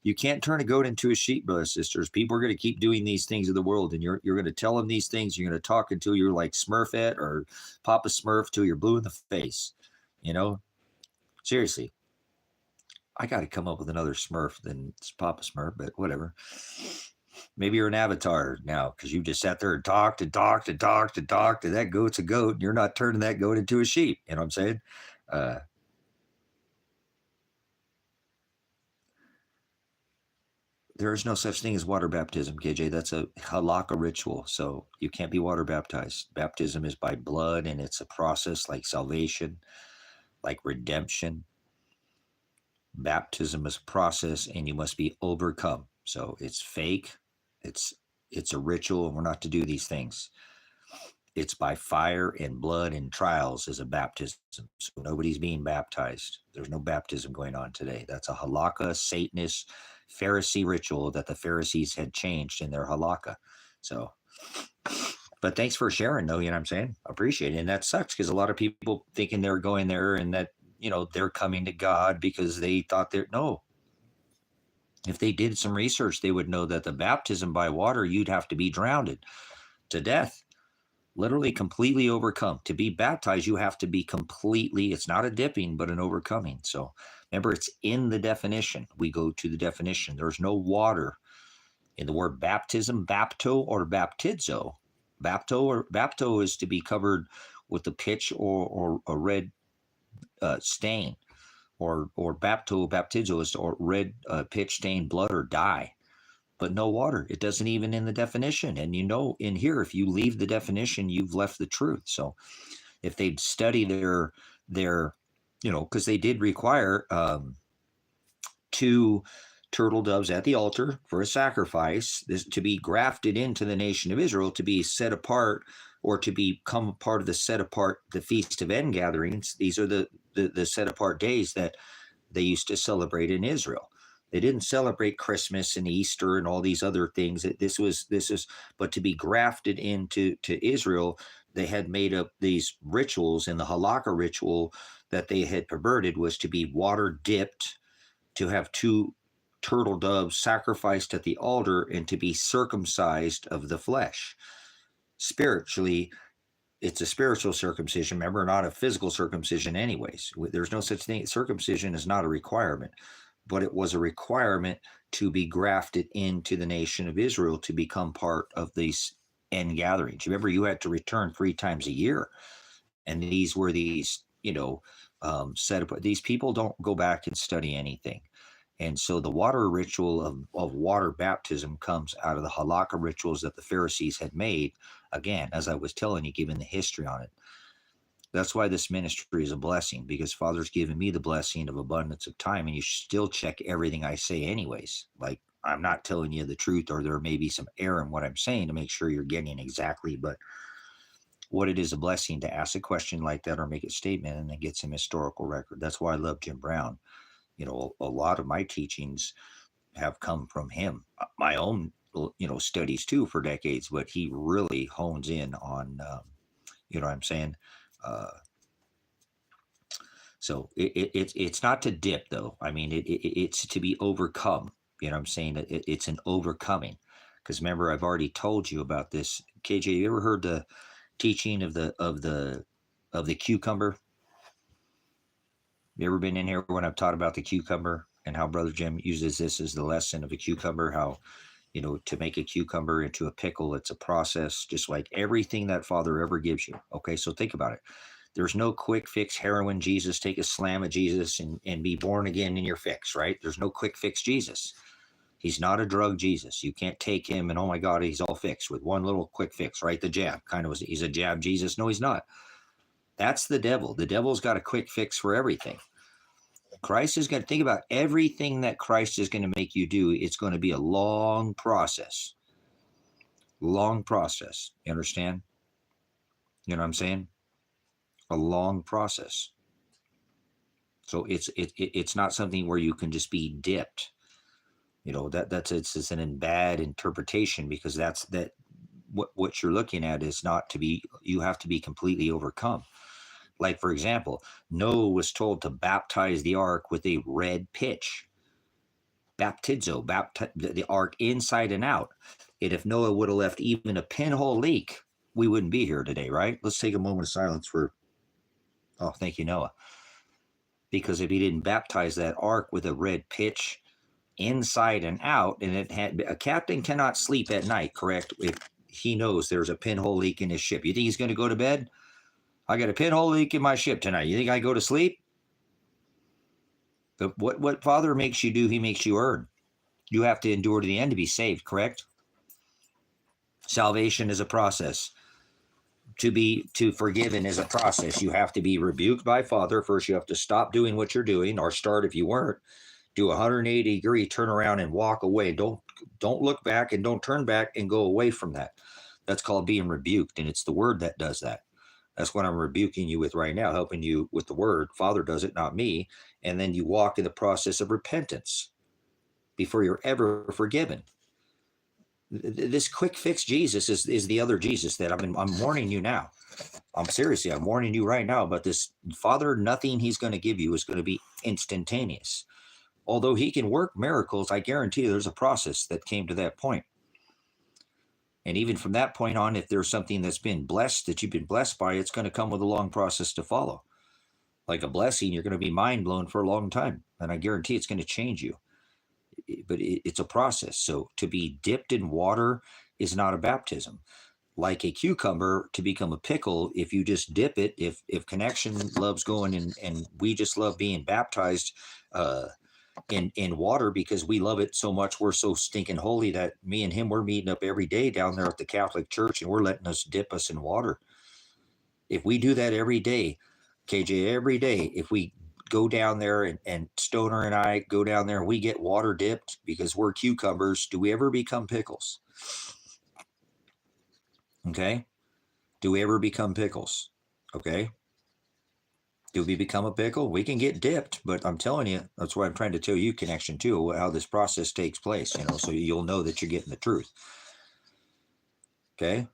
Speaker 1: You can't turn a goat into a sheep, brothers and sisters. People are going to keep doing these things of the world, and you're going to tell them these things. You're going to talk until you're like Smurfette or Papa Smurf till you're blue in the face. You know, seriously. I got to come up with another Smurf than Papa Smurf, but whatever. Maybe you're an avatar now because you just sat there and talked and talked and talked and talked, and that goat's a goat, and you're not turning that goat into a sheep. You know what I'm saying? There is no such thing as water baptism, KJ. That's a halakha ritual. So you can't be water baptized. Baptism is by blood, and it's a process like salvation, like redemption. Baptism is a process, and you must be overcome. So it's fake. It's a ritual, and we're not to do these things. It's by fire and blood and trials as a baptism. So nobody's being baptized. There's no baptism going on today. That's a halakha, Satanist, Pharisee ritual that the Pharisees had changed in their halakha. So, but thanks for sharing, though. You know what I'm saying? I appreciate it. And that sucks because a lot of people thinking they're going there and that, you know, they're coming to God because they thought no. If they did some research, they would know that the baptism by water, you'd have to be drowned to death. Literally completely overcome. To be baptized, you have to be completely, it's not a dipping, but an overcoming. So remember, it's in the definition. We go to the definition. There's no water in the word baptism, bapto or baptizo. Bapto is to be covered with a pitch or a red stain, or baptizo is or red pitch stained blood or dye. But no water. It doesn't even in the definition. And you know, in here, if you leave the definition, you've left the truth. So if they'd study their you know, because they did require 2 turtle doves at the altar for a sacrifice, this to be grafted into the nation of Israel, to be set apart or to become part of the set apart, the Feast of End gatherings. These are the set apart days that they used to celebrate in Israel. They didn't celebrate Christmas and Easter and all these other things. This is, but to be grafted into Israel, they had made up these rituals, and the halakha ritual that they had perverted was to be water dipped, to have 2 turtle doves sacrificed at the altar, and to be circumcised of the flesh. Spiritually, it's a spiritual circumcision, remember, not a physical circumcision anyways. There's no such thing. Circumcision is not a requirement, but it was a requirement to be grafted into the nation of Israel to become part of these end gatherings. Remember, you had to return 3 times a year. And these were these, you know, set up. These people don't go back and study anything. And so the water ritual of water baptism comes out of the halakha rituals that the Pharisees had made. Again, as I was telling you, given the history on it. That's why this ministry is a blessing, because Father's given me the blessing of abundance of time, and you should still check everything I say anyways. Like, I'm not telling you the truth, or there may be some error in what I'm saying to make sure you're getting exactly, but what it is a blessing to ask a question like that or make a statement and then get some historical record. That's why I love Jim Brown. You know, a lot of my teachings have come from him. My own, you know, studies too for decades, but he really hones in on, you know what I'm saying? So it's not to dip, though. I mean, it's to be overcome. You know what I'm saying? It's an overcoming. Because remember, I've already told you about this. KJ, you ever heard the teaching of the cucumber? You ever been in here when I've taught about the cucumber and how Brother Jim uses this as the lesson of a cucumber? How, you know, to make a cucumber into a pickle, it's a process, just like everything that Father ever gives you. Okay, so think about it. There's no quick fix heroin Jesus, take a slam of Jesus and be born again in your fix, right? There's no quick fix Jesus. He's not a drug Jesus. You can't take him and, oh my God, he's all fixed with one little quick fix, right? The jab, kind of, he's a jab Jesus. No, he's not. That's the devil. The devil's got a quick fix for everything. Christ is going to think about everything that Christ is going to make you do. It's going to be a long process. Long process. You understand? You know what I'm saying? A long process. So it's not something where you can just be dipped. You know, it's an bad interpretation, because that's what you're looking at is not to be, you have to be completely overcome. Like, for example, Noah was told to baptize the ark with a red pitch. baptizo, the ark inside and out. And if Noah would have left even a pinhole leak, we wouldn't be here today, right? Let's take a moment of silence for, oh, thank you, Noah. Because if he didn't baptize that ark with a red pitch inside and out, and it had, a captain cannot sleep at night, correct? If he knows there's a pinhole leak in his ship. You think he's going to go to bed? I got a pinhole leak in my ship tonight. You think I go to sleep? But what Father makes you do, he makes you earn. You have to endure to the end to be saved, correct? Salvation is a process. To forgiven is a process. You have to be rebuked by Father. First, you have to stop doing what you're doing, or start if you weren't. Do a 180-degree turn around and walk away. Don't look back and don't turn back and go away from that. That's called being rebuked, and it's the word that does that. That's what I'm rebuking you with right now, helping you with the word. Father does it, not me. And then you walk in the process of repentance before you're ever forgiven. This quick fix Jesus is the other Jesus that I'm warning you now. I'm warning you right now about this. Father, nothing he's going to give you is going to be instantaneous. Although he can work miracles, I guarantee you there's a process that came to that point. And even from that point on, if there's something that's been blessed, that you've been blessed by, it's going to come with a long process to follow. Like a blessing, you're going to be mind blown for a long time. And I guarantee it's going to change you. But it's a process. So to be dipped in water is not a baptism. Like a cucumber, to become a pickle, if you just dip it, if Connection loves going and we just love being baptized in water because we love it so much, we're so stinking holy that me and him, we're meeting up every day down there at the Catholic Church and we're letting us dip us in water. If we do that every day, KJ, every day, if we go down there and Stoner and I go down there and we get water dipped because we're cucumbers, do we ever become pickles? Okay. Do we ever become pickles? Okay. Do we become a pickle? We can get dipped, but I'm telling you, that's why I'm trying to tell you, Connection, too, how this process takes place, so you'll know that you're getting the truth. Okay.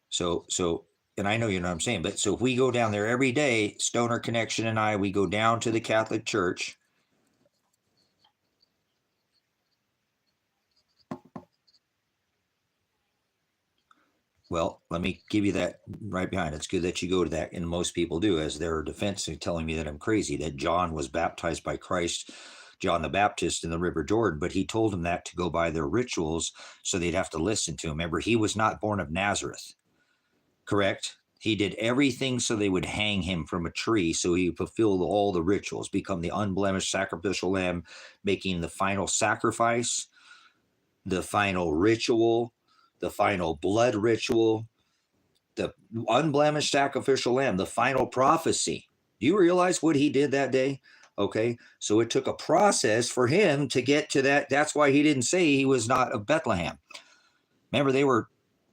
Speaker 1: So, and I know you know what I'm saying, but so if we go down there every day, Stoner, Connection, and I, we go down to the Catholic Church. Well, let me give you that right behind. It's good that you go to that, and most people do, as their defense of telling me that I'm crazy, that John was baptized by Christ, John the Baptist, in the River Jordan, but he told them that to go by their rituals, so they'd have to listen to him. Remember, he was not born of Nazareth, correct? He did everything so they would hang him from a tree, so he fulfilled all the rituals, become the unblemished sacrificial lamb, making the final sacrifice, the final ritual, the final blood ritual, the unblemished sacrificial lamb, the final prophecy. Do you realize what he did that day? Okay, so it took a process for him to get to that. That's why he didn't say he was not of Bethlehem. Remember, they were,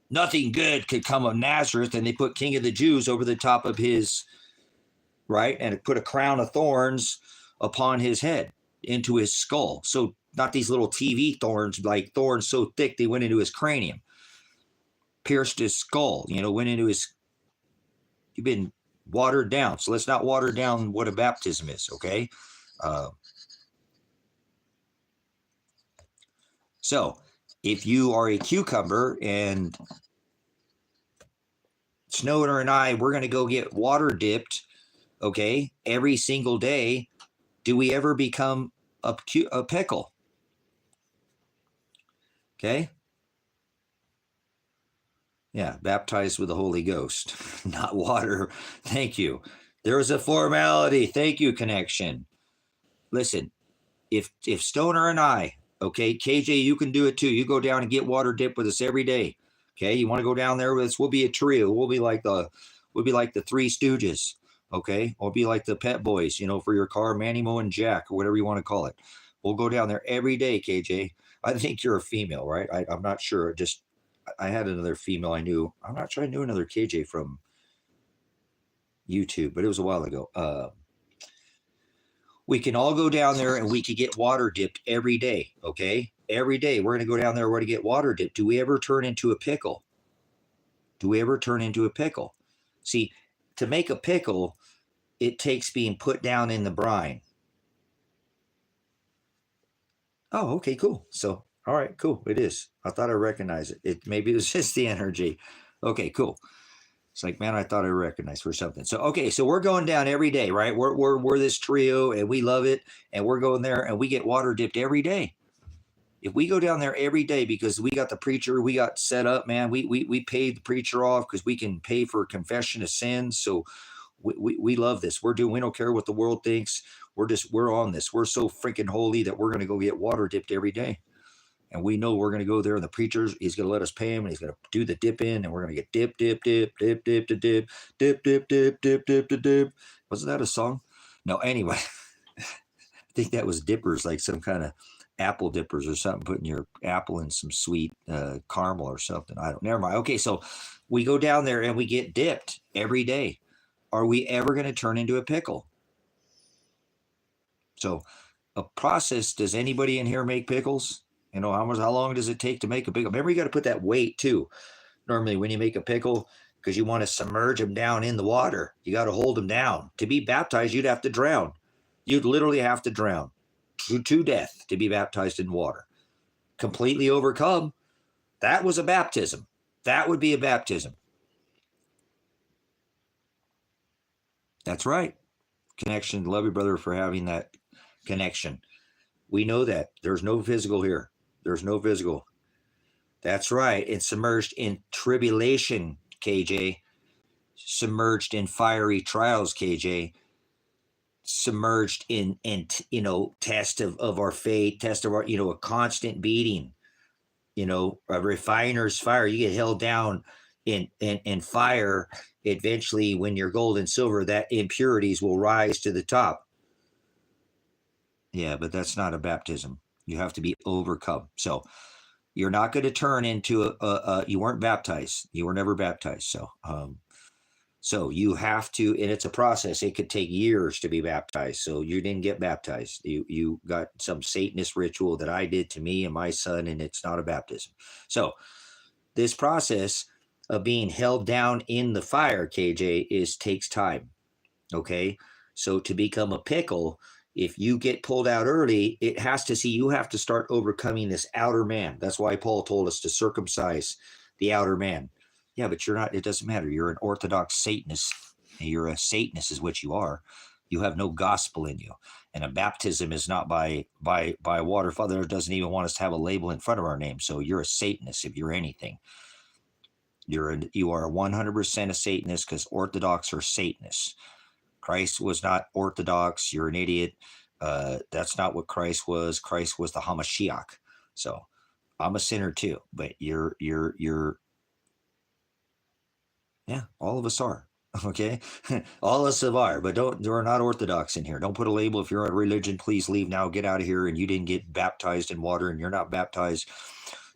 Speaker 1: nothing good could come of Nazareth, and they put King of the Jews over the top of his, right? And it put a crown of thorns upon his head, into his skull. So not these little TV thorns, like thorns so thick they went into his cranium, pierced his skull, went into his, you've been watered down. So let's not water down what a baptism is, okay? So if you are a cucumber and Snowder and I, we're going to go get water dipped, okay, every single day, do we ever become a pickle? Okay? Yeah, baptized with the Holy Ghost, not water. Thank you. There is a formality. Thank you, Connection. Listen, if Stoner and I, okay, KJ, you can do it too. You go down and get water dipped with us every day. Okay, you want to go down there with us? We'll be a trio. We'll be like the Three Stooges. Okay, we'll be like the Pet Boys, for your car, Manny, Mo, and Jack, or whatever you want to call it. We'll go down there every day, KJ. I think you're a female, right? I'm not sure. I had another female I knew. I'm not sure I knew another KJ from YouTube, but it was a while ago. We can all go down there and we could get water dipped every day, okay? Every day we're going to go down there, we're going to get water dipped. Do we ever turn into a pickle? Do we ever turn into a pickle? See, to make a pickle, it takes being put down in the brine. Oh, okay, cool. So, all right, cool. It is. I thought I recognized it. Maybe it was just the energy. Okay, cool. It's like, man, I thought I recognized for something. So, okay, so we're going down every day, right? We're this trio and we love it. And we're going there and we get water dipped every day. If we go down there every day because we got the preacher, we got set up, man, we paid the preacher off because we can pay for confession of sins. So we love this. We don't care what the world thinks. We're on this. We're so freaking holy that we're going to go get water dipped every day. And we know we're going to go there and the preacher's, he's going to let us pay him and he's going to do the dip in and we're going to get dip, dip, dip, dip, dip, dip, dip, dip, dip, dip, dip, dip, dip, dip. Wasn't that a song? No, anyway, I think that was dippers, like some kind of apple dippers or something, putting your apple in some sweet caramel or something. Never mind. Okay, so we go down there and we get dipped every day. Are we ever going to turn into a pickle? So a process, does anybody in here make pickles? You know, how long does it take to make a pickle? Remember, you got to put that weight too. Normally when you make a pickle, because you want to submerge them down in the water, you got to hold them down. To be baptized, you'd have to drown. You'd literally have to drown to death to be baptized in water. Completely overcome. That was a baptism. That would be a baptism. That's right. Connection. Love your brother for having that connection. We know that. There's no physical here. There's no physical. That's right. It's submerged in tribulation, KJ. Submerged in fiery trials, KJ. Submerged in test of our faith, test of our, a constant beating, a refiner's fire. You get held down in fire. Eventually, when you're gold and silver, that impurities will rise to the top. Yeah, but that's not a baptism. You have to be overcome. So you're not going to turn into you weren't baptized. You were never baptized. So you have to, and it's a process. It could take years to be baptized. So you didn't get baptized. You got some Satanist ritual that I did to me and my son, and it's not a baptism. So this process of being held down in the fire, KJ, takes time. Okay. So to become a pickle, if you get pulled out early, you have to start overcoming this outer man. That's why Paul told us to circumcise the outer man. Yeah, but you're not, it doesn't matter. You're an Orthodox Satanist. You're a Satanist is what you are. You have no gospel in you. And a baptism is not by water. Father doesn't even want us to have a label in front of our name. So you're a Satanist if you're anything. You are 100% a Satanist because Orthodox are Satanists. Christ was not Orthodox. You're an idiot. That's not what Christ was. Christ was the Hamashiach. So I'm a sinner too, but you're yeah, all of us are. Okay. All of us are, but we're not Orthodox in here. Don't put a label. If you're a religion, please leave now, get out of here. And you didn't get baptized in water and you're not baptized.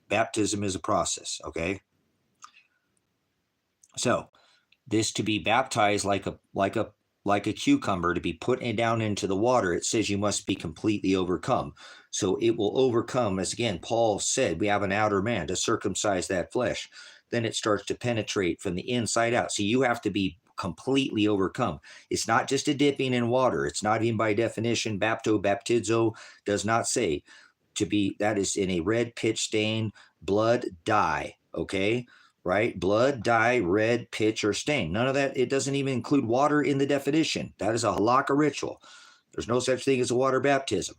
Speaker 1: Baptism is a process. Okay. So this to be baptized like a cucumber, to be put down into the water, it says you must be completely overcome. So it will overcome, as again, Paul said, we have an outer man to circumcise that flesh. Then it starts to penetrate from the inside out. So you have to be completely overcome. It's not just a dipping in water. It's not even by definition. Baptizo does not say to be, that is in a red pitch stain, blood, dye. Okay. Right? Blood, dye, red, pitch, or stain. None of that. It doesn't even include water in the definition. That is a halakha ritual. There's no such thing as a water baptism.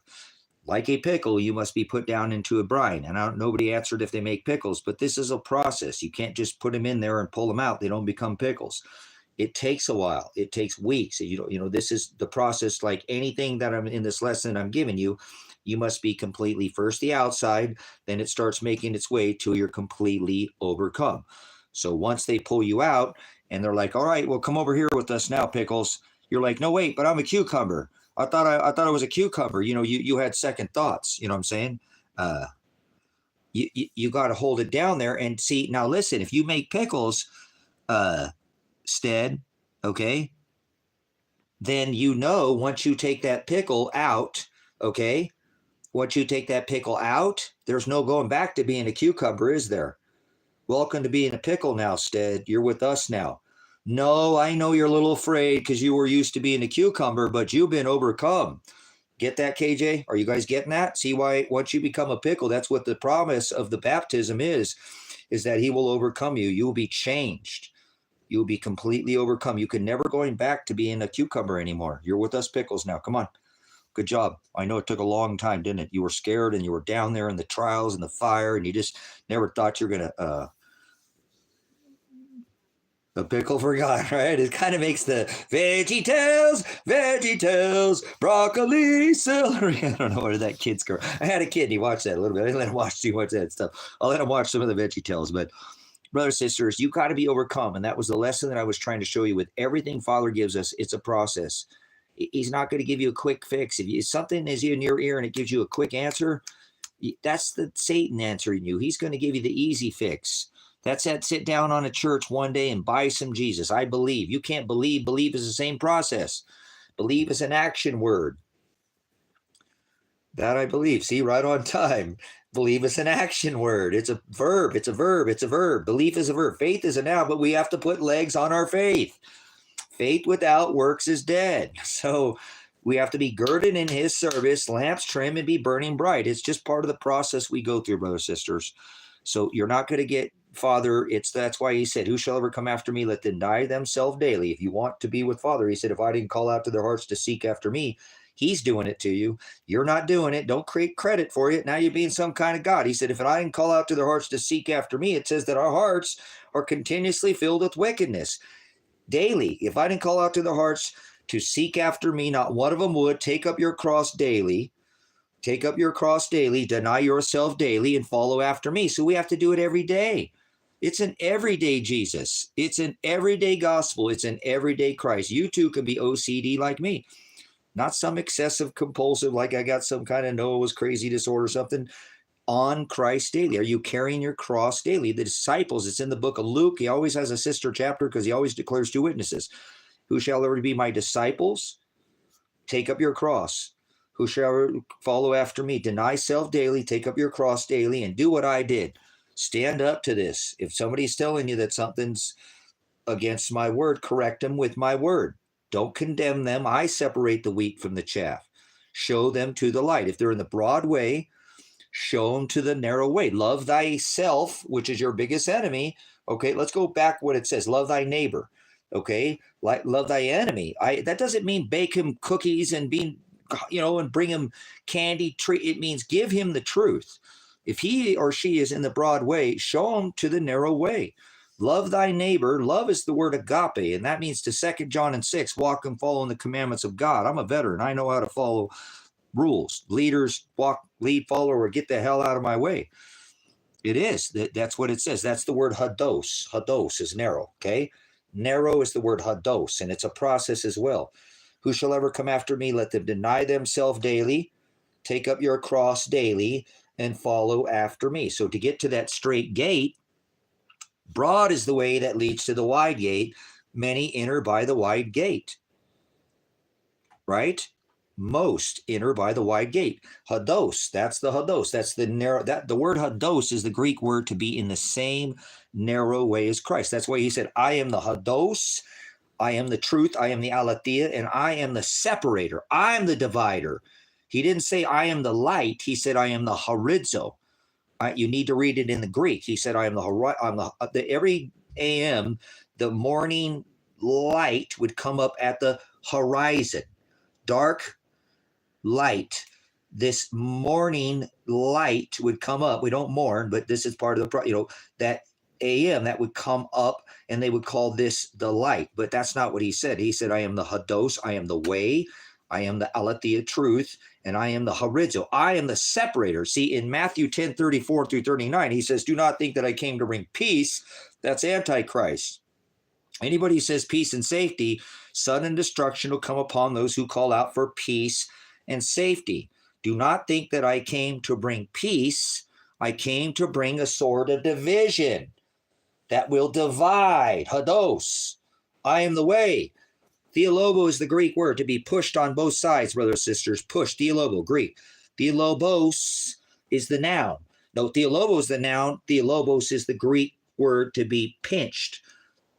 Speaker 1: Like a pickle, you must be put down into a brine. And nobody answered if they make pickles, but this is a process. You can't just put them in there and pull them out. They don't become pickles. It takes a while. It takes weeks. This is the process. Like anything that I'm in this lesson I'm giving you, you must be completely first the outside, then it starts making its way till you're completely overcome. So once they pull you out and they're like, all right, well, come over here with us now, pickles. You're like, no, wait, but I'm a cucumber. I thought I was a cucumber. You had second thoughts. You know what I'm saying? You got to hold it down there and see. Now, listen, if you make pickles, Stead, okay, then once you take that pickle out, okay, once you take that pickle out, there's no going back to being a cucumber, is there? Welcome to being a pickle now, Stead. You're with us now. No, I know you're a little afraid because you were used to being a cucumber, but you've been overcome. Get that, KJ? Are you guys getting that? See why once you become a pickle, that's what the promise of the baptism is that he will overcome you. You will be changed. You will be completely overcome. You can never going back to being a cucumber anymore. You're with us pickles now. Come on. Good job. I know it took a long time, didn't it? You were scared and you were down there in the trials and the fire and you just never thought you were going to, the pickle forgot, right? It kind of makes the veggie tales, broccoli, celery. I don't know where that kid's go. I had a kid and he watched that a little bit. I didn't let him watch too much of that stuff. I'll let him watch some of the veggie tales. But brothers, sisters, you got to be overcome. And that was the lesson that I was trying to show you with everything Father gives us. It's a process. He's not going to give you a quick fix. If something is in your ear and it gives you a quick answer, that's the Satan answering you. He's going to give you the easy fix. That's that sit down on a church one day and buy some Jesus. I believe. You can't believe. Believe is the same process. Believe is an action word. That I believe. See, right on time. Believe is an action word. It's a verb. It's a verb. It's a verb. Belief is a verb. Faith is a noun, but we have to put legs on our faith. Faith without works is dead. So we have to be girded in his service, lamps trim, and be burning bright. It's just part of the process we go through, brothers and sisters. So you're not going to get Father. That's why he said, who shall ever come after me? Let them deny themselves daily. If you want to be with Father, he said, if I didn't call out to their hearts to seek after me, he's doing it to you. You're not doing it. Don't create credit for it. Now you're being some kind of God. He said, if I didn't call out to their hearts to seek after me, it says that our hearts are continuously filled with wickedness. Daily, if I didn't call out to their hearts to seek after me, not one of them would. Take up your cross daily. Take up your cross daily, deny yourself daily, and follow after me. So we have to do it every day. It's an everyday Jesus. It's an everyday gospel. It's an everyday Christ. You too can be OCD like me. Not some excessive compulsive, like I got some kind of Noah's crazy disorder or something. On Christ daily. Are you carrying your cross daily? The disciples, it's in the book of Luke. He always has a sister chapter because he always declares two witnesses. Who shall ever be my disciples? Take up your cross. Who shall ever follow after me? Deny self daily, take up your cross daily, and do what I did. Stand up to this. If somebody's telling you that something's against my word, correct them with my word. Don't condemn them. I separate the wheat from the chaff. Show them to the light. If they're in the broad way, show them to the narrow way. Love thyself, which is your biggest enemy. Okay, let's go back what it says. Love thy neighbor. Okay, love thy enemy. That doesn't mean bake him cookies and and bring him candy treat. It means give him the truth. If he or she is in the broad way, show him to the narrow way. Love thy neighbor. Love is the word agape, and that means to 2 John and 6, walk and follow in the commandments of God. I'm a veteran. I know how to follow rules. Leaders lead, follow, or get the hell out of my way. It is. That's what it says. That's the word hados. Hados is narrow, okay? Narrow is the word hados, and it's a process as well. Who shall ever come after me? Let them deny themselves daily, take up your cross daily, and follow after me. So to get to that straight gate, broad is the way that leads to the wide gate. Many enter by the wide gate, right? Most enter by the wide gate. Hados, that's the hados. That's the narrow. The word hados is the Greek word to be in the same narrow way as Christ. That's why he said, I am the hados, I am the truth, I am the aletheia, and I am the separator. I am the divider. He didn't say I am the light. He said I am the horizo. You need to read it in the Greek. He said I am every a.m. the morning light would come up at the horizon. Dark light. This morning light would come up. We don't mourn, but this is part of that a.m. that would come up, and they would call this the light. But that's not what he said. He said, I am the hados, I am the way, I am the aletheia, truth, and I am the horizo. I am the separator. See, in Matthew 10:34 through 39, he says, do not think that I came to bring peace. That's Antichrist. Anybody who says peace and safety, sudden destruction will come upon those who call out for peace and safety. Do not think that I came to bring peace. I came to bring a sword of division that will divide. Hados. I am the way. Theolobo is the Greek word to be pushed on both sides, brothers and sisters. Push. Theolobo, Greek. Theolobos is the noun. No, theolobo is the noun. Theolobos is the Greek word to be pinched,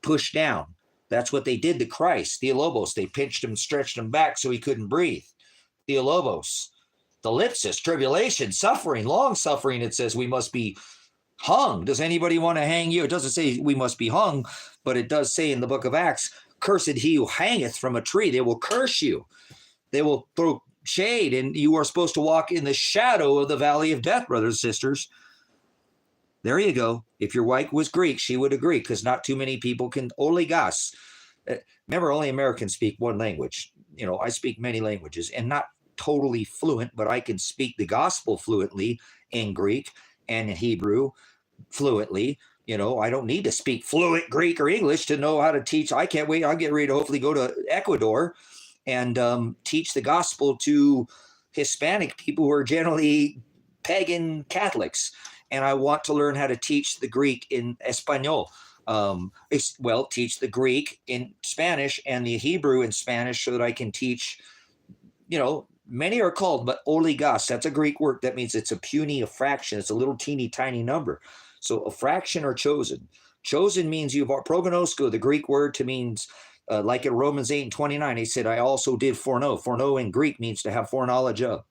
Speaker 1: pushed down. That's what they did to Christ. Theolobos. They pinched him, stretched him back so he couldn't breathe.
Speaker 2: theolobos. The ellipsis, tribulation, suffering, long suffering. It says we must be hung. Does anybody want to hang you? It doesn't say we must be hung, but it does say in the book of Acts, cursed he who hangeth from a tree. They will curse you. They will throw shade, and you are supposed to walk in the shadow of the valley of death, brothers and sisters. There you go. If your wife was Greek, she would agree, because not too many people can. Oligos. Remember, only Americans speak one language. You know, I speak many languages, and not totally fluent, but I can speak the gospel fluently in Greek and in Hebrew fluently. You know, I don't need to speak fluent Greek or English to know how to teach. I can't wait. I'm getting ready to hopefully go to Ecuador and teach the gospel to Hispanic people who are generally pagan Catholics. And I want to learn how to teach the Greek in Espanol. Teach the Greek in Spanish and the Hebrew in Spanish so that I can teach, you know, many are called, but oligos, that's a Greek word. That means it's a puny, a fraction. It's a little teeny tiny number. So a fraction are chosen. Chosen means you've prognosko, the Greek word to means, like in Romans 8:29, he said, I also did foreknow. Foreknow in Greek means to have foreknowledge of.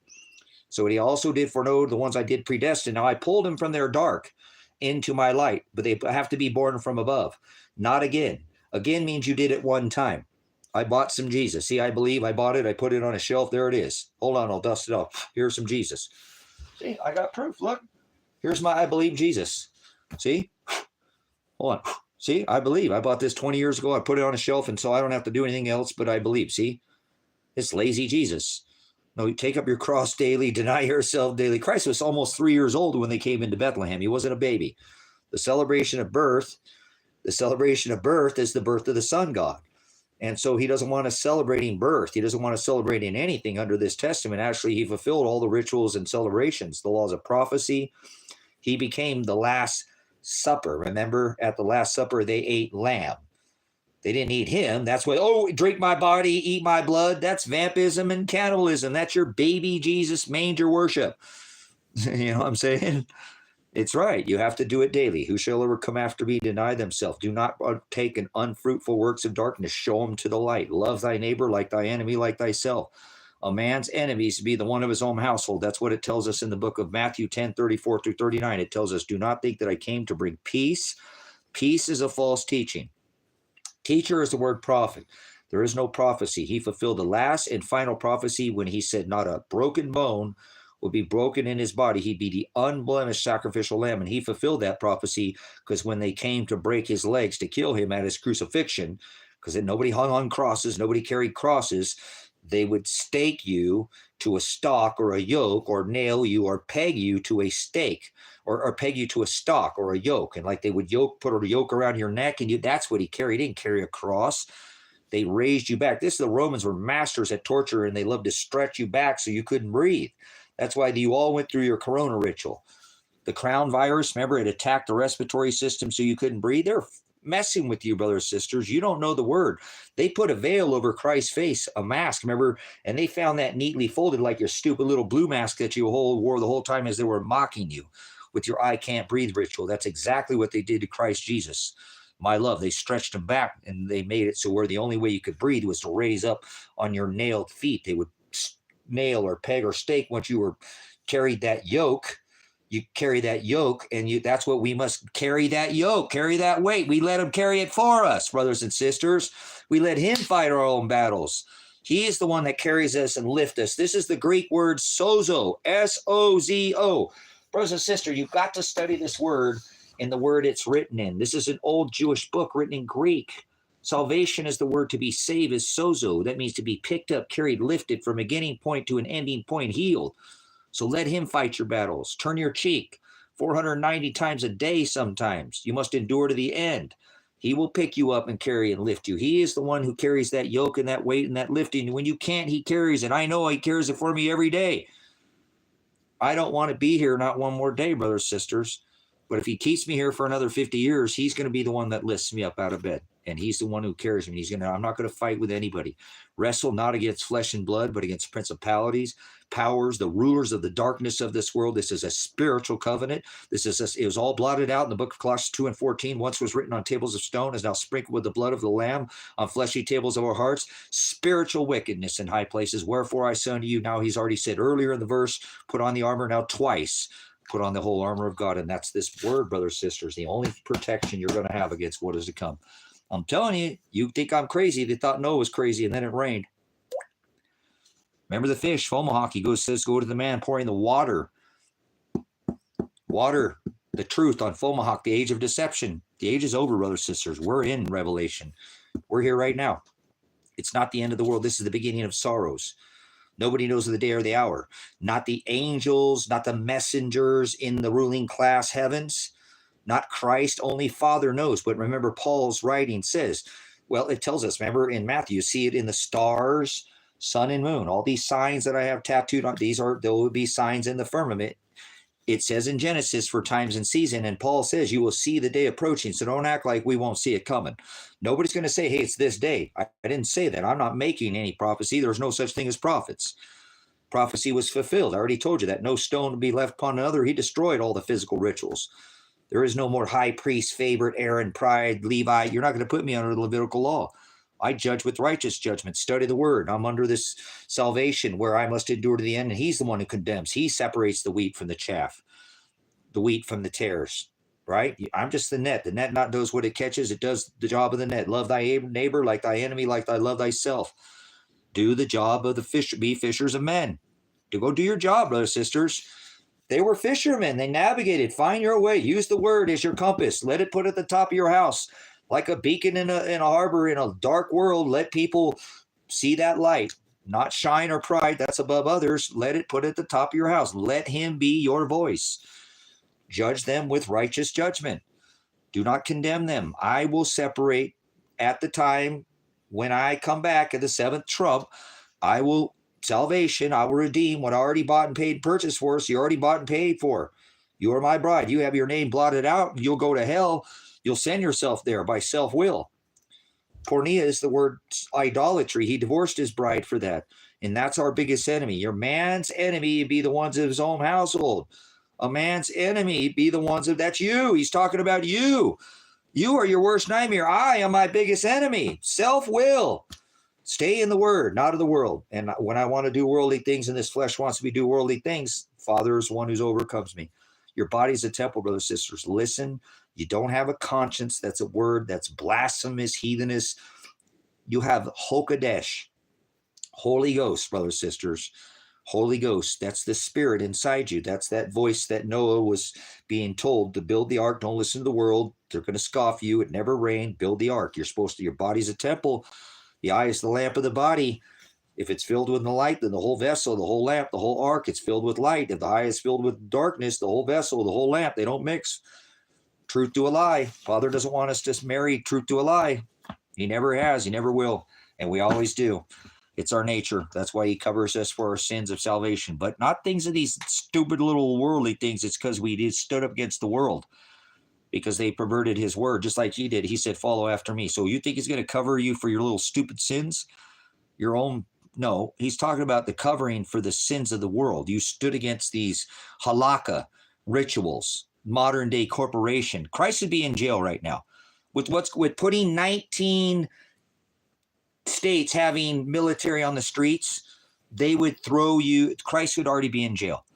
Speaker 2: So he also did foreknow the ones I did predestine. Now I pulled them from their dark into my light, but they have to be born from above. Not again. Again means you did it one time. I bought some Jesus. See, I believe I bought it. I put it on a shelf. There it is. Hold on, I'll dust it off. Here's some Jesus. See, I got proof. Look, here's my I believe Jesus. See? Hold on. See, I believe. I bought this 20 years ago. I put it on a shelf, and so I don't have to do anything else, but I believe. See? It's lazy Jesus. No, you take up your cross daily, deny yourself daily. Christ was almost 3 years old when they came into Bethlehem. He wasn't a baby. The celebration of birth is the birth of the sun God. And so he doesn't want us celebrating birth. He doesn't want us celebrating anything under this testament. Actually, he fulfilled all the rituals and celebrations, the laws of prophecy. He became the Last Supper. Remember, at the Last Supper, they ate lamb. They didn't eat him. That's why, drink my body, eat my blood. That's vampism and cannibalism. That's your baby Jesus manger worship. You know what I'm saying? It's right. You have to do it daily. Who shall ever come after me, deny themselves. Do not take an unfruitful works of darkness. Show them to the light. Love thy neighbor like thy enemy, like thyself. A man's enemies be the one of his own household. That's what it tells us in the book of Matthew 10:34-39. It tells us, do not think that I came to bring peace. Peace is a false teaching. Teacher is the word prophet. There is no prophecy. He fulfilled the last and final prophecy when he said not a broken bone would be broken in his body. He'd be the unblemished sacrificial lamb. And he fulfilled that prophecy because when they came to break his legs to kill him at his crucifixion, because nobody hung on crosses, nobody carried crosses, they would stake you to a stock or a yoke, or nail you or peg you to a stake, or peg you to a stock or a yoke. And like they would put a yoke around your neck, and that's what he carried. He didn't carry a cross. They raised you back. The Romans were masters at torture, and they loved to stretch you back so you couldn't breathe. That's why you all went through your corona ritual. The crown virus, remember, it attacked the respiratory system so you couldn't breathe. They're messing with you, brothers and sisters. You don't know the word. They put a veil over Christ's face, a mask, remember, and they found that neatly folded like your stupid little blue mask that you wore the whole time as they were mocking you with your I can't breathe ritual. That's exactly what they did to Christ Jesus. My love, they stretched him back, and they made it so where the only way you could breathe was to raise up on your nailed feet. They would nail or peg or stake once you carried that yoke. You carry that yoke, and that's what we must carry, that yoke, carry that weight. We let him carry it for us, brothers and sisters. We let him fight our own battles. He is the one that carries us and lifts us. This is the Greek word sozo, S-O-Z-O. Brothers and sisters, you've got to study this word in the word it's written in. This is an old Jewish book written in Greek. Salvation is the word to be saved is sozo. That means to be picked up, carried, lifted from a beginning point to an ending point, healed. So let him fight your battles. Turn your cheek 490 times a day sometimes. You must endure to the end. He will pick you up and carry and lift you. He is the one who carries that yoke and that weight and that lifting. When you can't, he carries it. I know he carries it for me every day. I don't want to be here not one more day, brothers and sisters. But if he keeps me here for another 50 years, he's going to be the one that lifts me up out of bed. and he's the one who carries me. I'm not going to fight with anybody. Wrestle not against flesh and blood, but against principalities, powers, the rulers of the darkness of this world. This is a spiritual covenant. It was all blotted out in the book of Colossians 2:14. Once was written on tables of stone, is now sprinkled with the blood of the Lamb on fleshy tables of our hearts. Spiritual wickedness in high places. Wherefore I say unto you, now he's already said earlier in the verse, put on the armor. Now twice, put on the whole armor of God. And that's this word, brothers and sisters, the only protection you're going to have against what is to come. I'm telling you, you think I'm crazy. They thought Noah was crazy, and then it rained. Remember the fish, Fomohawk, he says, go to the man pouring the water, the truth on Fomohawk, the age of deception. The age is over, brothers and sisters. We're in Revelation. We're here right now. It's not the end of the world. This is the beginning of sorrows. Nobody knows the day or the hour. Not the angels, not the messengers in the ruling class heavens, not Christ. Only Father knows. But remember, Paul's writing says, well, it tells us, remember in Matthew, you see it in the stars, sun and moon. All these signs that I have tattooed on, there will be signs in the firmament. It says in Genesis for times and season, and Paul says you will see the day approaching, so don't act like we won't see it coming. Nobody's going to say, hey, it's this day. I didn't say that. I'm not making any prophecy. There's no such thing as prophets. Prophecy was fulfilled. I already told you that. No stone to be left upon another. He destroyed all the physical rituals. There is no more high priest, favorite, Aaron, pride, Levi. You're not going to put me under the Levitical law. I judge with righteous judgment. Study the word. I'm under this salvation where I must endure to the end. And he's the one who condemns. He separates the wheat from the chaff, the wheat from the tares, right? I'm just the net. The net not knows what it catches. It does the job of the net. Love thy neighbor like thy enemy, like thy love thyself. Do the job of the fish, be fishers of men. To go do your job, brothers and sisters. They were fishermen. They navigated. Find your way. Use the word as your compass. Let it put at the top of your house. Like a beacon in a harbor in a dark world, let people see that light, not shine or pride that's above others. Let it put at the top of your house. Let him be your voice. Judge them with righteous judgment. Do not condemn them. I will separate at the time when I come back at the seventh trump. I will salvation. I will redeem what I already bought and paid purchase for. So you already bought and paid for. You are my bride. You have your name blotted out. You'll go to hell. You'll send yourself there by self-will. Pornea is the word idolatry. He divorced his bride for that. And that's our biggest enemy. Your man's enemy be the ones of his own household. A man's enemy be the ones of, that's you. He's talking about you. You are your worst nightmare. I am my biggest enemy. Self-will. Stay in the word, not of the world. And when I want to do worldly things and this flesh wants me to do worldly things, Father is one who overcomes me. Your body's a temple, brothers and sisters. Listen. You don't have a conscience. That's a word that's blasphemous, heathenous. You have Hokadesh, Holy Ghost, brothers and sisters. Holy Ghost, that's the spirit inside you. That's that voice that Noah was being told to build the ark. Don't listen to the world. They're going to scoff you. It never rained. Build the ark. You're supposed to, your body's a temple. The eye is the lamp of the body. If it's filled with the light, then the whole vessel, the whole lamp, the whole ark, it's filled with light. If the eye is filled with darkness, the whole vessel, the whole lamp, they don't mix. Truth to a lie. Father doesn't want us to marry truth to a lie. He never has. He never will. And we always do. It's our nature. That's why he covers us for our sins of salvation. But not things of these stupid little worldly things. It's because we stood up against the world. Because they perverted his word just like he did. He said, follow after me. So you think he's going to cover you for your little stupid sins? Your own? No. He's talking about the covering for the sins of the world. You stood against these halakha rituals. Modern day corporation. Christ would be in jail right now with putting 19 states having military on the streets. They would throw you. Christ would already be in jail.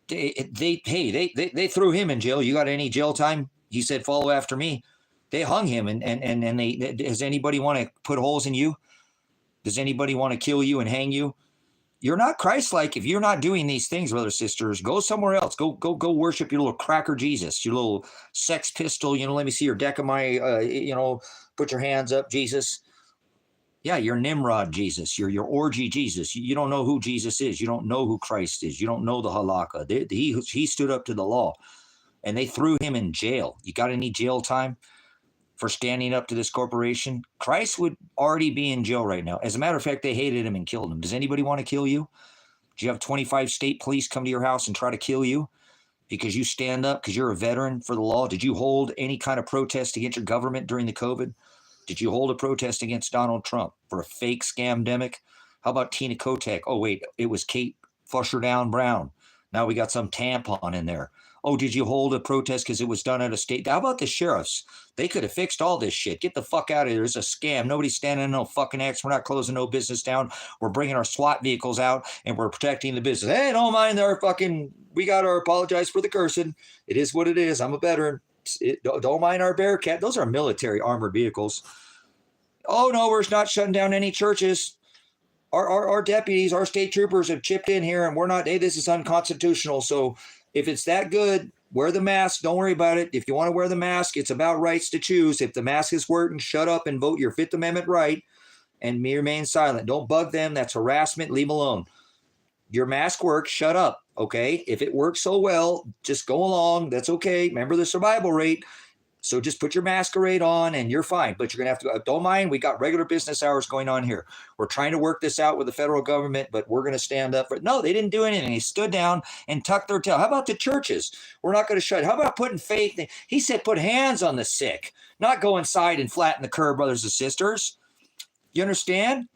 Speaker 2: They threw him in jail. You got any jail time? He said, follow after me. They hung him. And they, does anybody want to put holes in you? Does anybody want to kill you and hang you? You're not Christ-like if you're not doing these things, brothers and sisters. Go somewhere else. Go worship your little cracker Jesus, your little Sex Pistol. Let me see your deck of my, put your hands up, Jesus. Yeah, you're Nimrod Jesus. You're your orgy Jesus. You don't know who Jesus is. You don't know who Christ is. You don't know the halakha. He stood up to the law, and they threw him in jail. You got any jail time for standing up to this corporation? Christ would already be in jail right now. As a matter of fact, they hated him and killed him. Does anybody want to kill you? Do you have 25 state police come to your house and try to kill you because you stand up, because you're a veteran for the law? Did you hold any kind of protest against your government during the COVID? Did you hold a protest against Donald Trump for a fake scamdemic? How about Tina Kotek? Oh, wait, it was Kate Fusherdown Brown. Now we got some tampon in there. Oh, did you hold a protest because it was done at a state? How about the sheriffs? They could have fixed all this shit. Get the fuck out of here. It's a scam. Nobody's standing in no fucking X. We're not closing no business down. We're bringing our SWAT vehicles out and we're protecting the business. Hey, don't mind our fucking, we got our apologize for the cursing. It is what it is. I'm a veteran. Don't mind our Bearcat. Those are military armored vehicles. Oh, no, we're not shutting down any churches. Our deputies, our state troopers have chipped in here and we're not, hey, this is unconstitutional. So if it's that good, wear the mask. Don't worry about it. If you want to wear the mask, it's about rights to choose. If the mask is working, shut up and vote your Fifth Amendment right and remain silent. Don't bug them. That's harassment. Leave them alone. Your mask works. Shut up. Okay. If it works so well, just go along. That's okay. Remember the survival rate. So just put your masquerade on and you're fine. But you're going to have to, don't mind, we got regular business hours going on here. We're trying to work this out with the federal government, but we're going to stand up for it. No, they didn't do anything. They stood down and tucked their tail. How about the churches? We're not going to shut. How about putting faith? He said, put hands on the sick, not go inside and flatten the curve, brothers and sisters. You understand?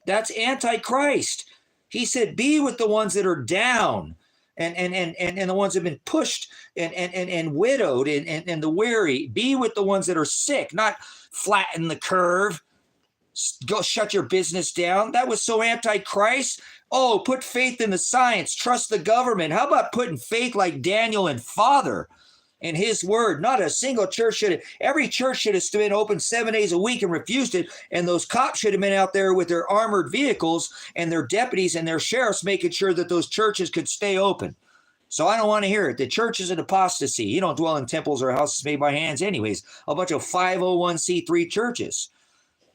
Speaker 2: That's Antichrist. He said, be with the ones that are down. And the ones that have been pushed and widowed and the weary. Be with the ones that are sick, not flatten the curve. Go shut your business down. That was so Antichrist. Oh, put faith in the science. Trust the government. How about putting faith like Daniel and Father in his word? Not a single church should have. Every church should have been open 7 days a week and refused it. And those cops should have been out there with their armored vehicles and their deputies and their sheriffs making sure that those churches could stay open. So I don't want to hear it. The church is an apostasy. You don't dwell in temples or houses made by hands anyways. A bunch of 501c3 churches.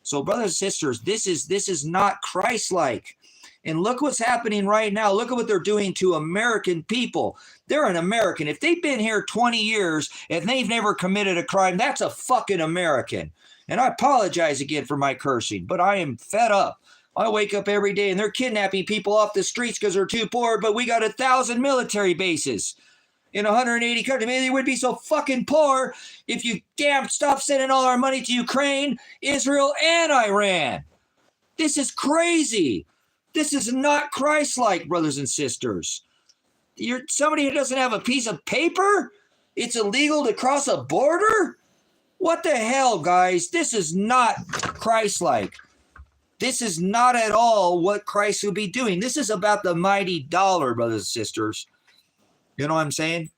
Speaker 2: So brothers and sisters, this is not Christ-like. And look what's happening right now. Look at what they're doing to American people. They're an American. If they've been here 20 years and they've never committed a crime, that's a fucking American. And I apologize again for my cursing, but I am fed up. I wake up every day and they're kidnapping people off the streets because they're too poor, but we got 1,000 military bases in 180 countries. Maybe they would be so fucking poor if you stop sending all our money to Ukraine, Israel, and Iran. This is crazy. This is not Christ-like, brothers and sisters. You're somebody who doesn't have a piece of paper? It's illegal to cross a border? What the hell, guys? This is not Christ-like. This is not at all what Christ would be doing. This is about the mighty dollar, brothers and sisters. You know what I'm saying?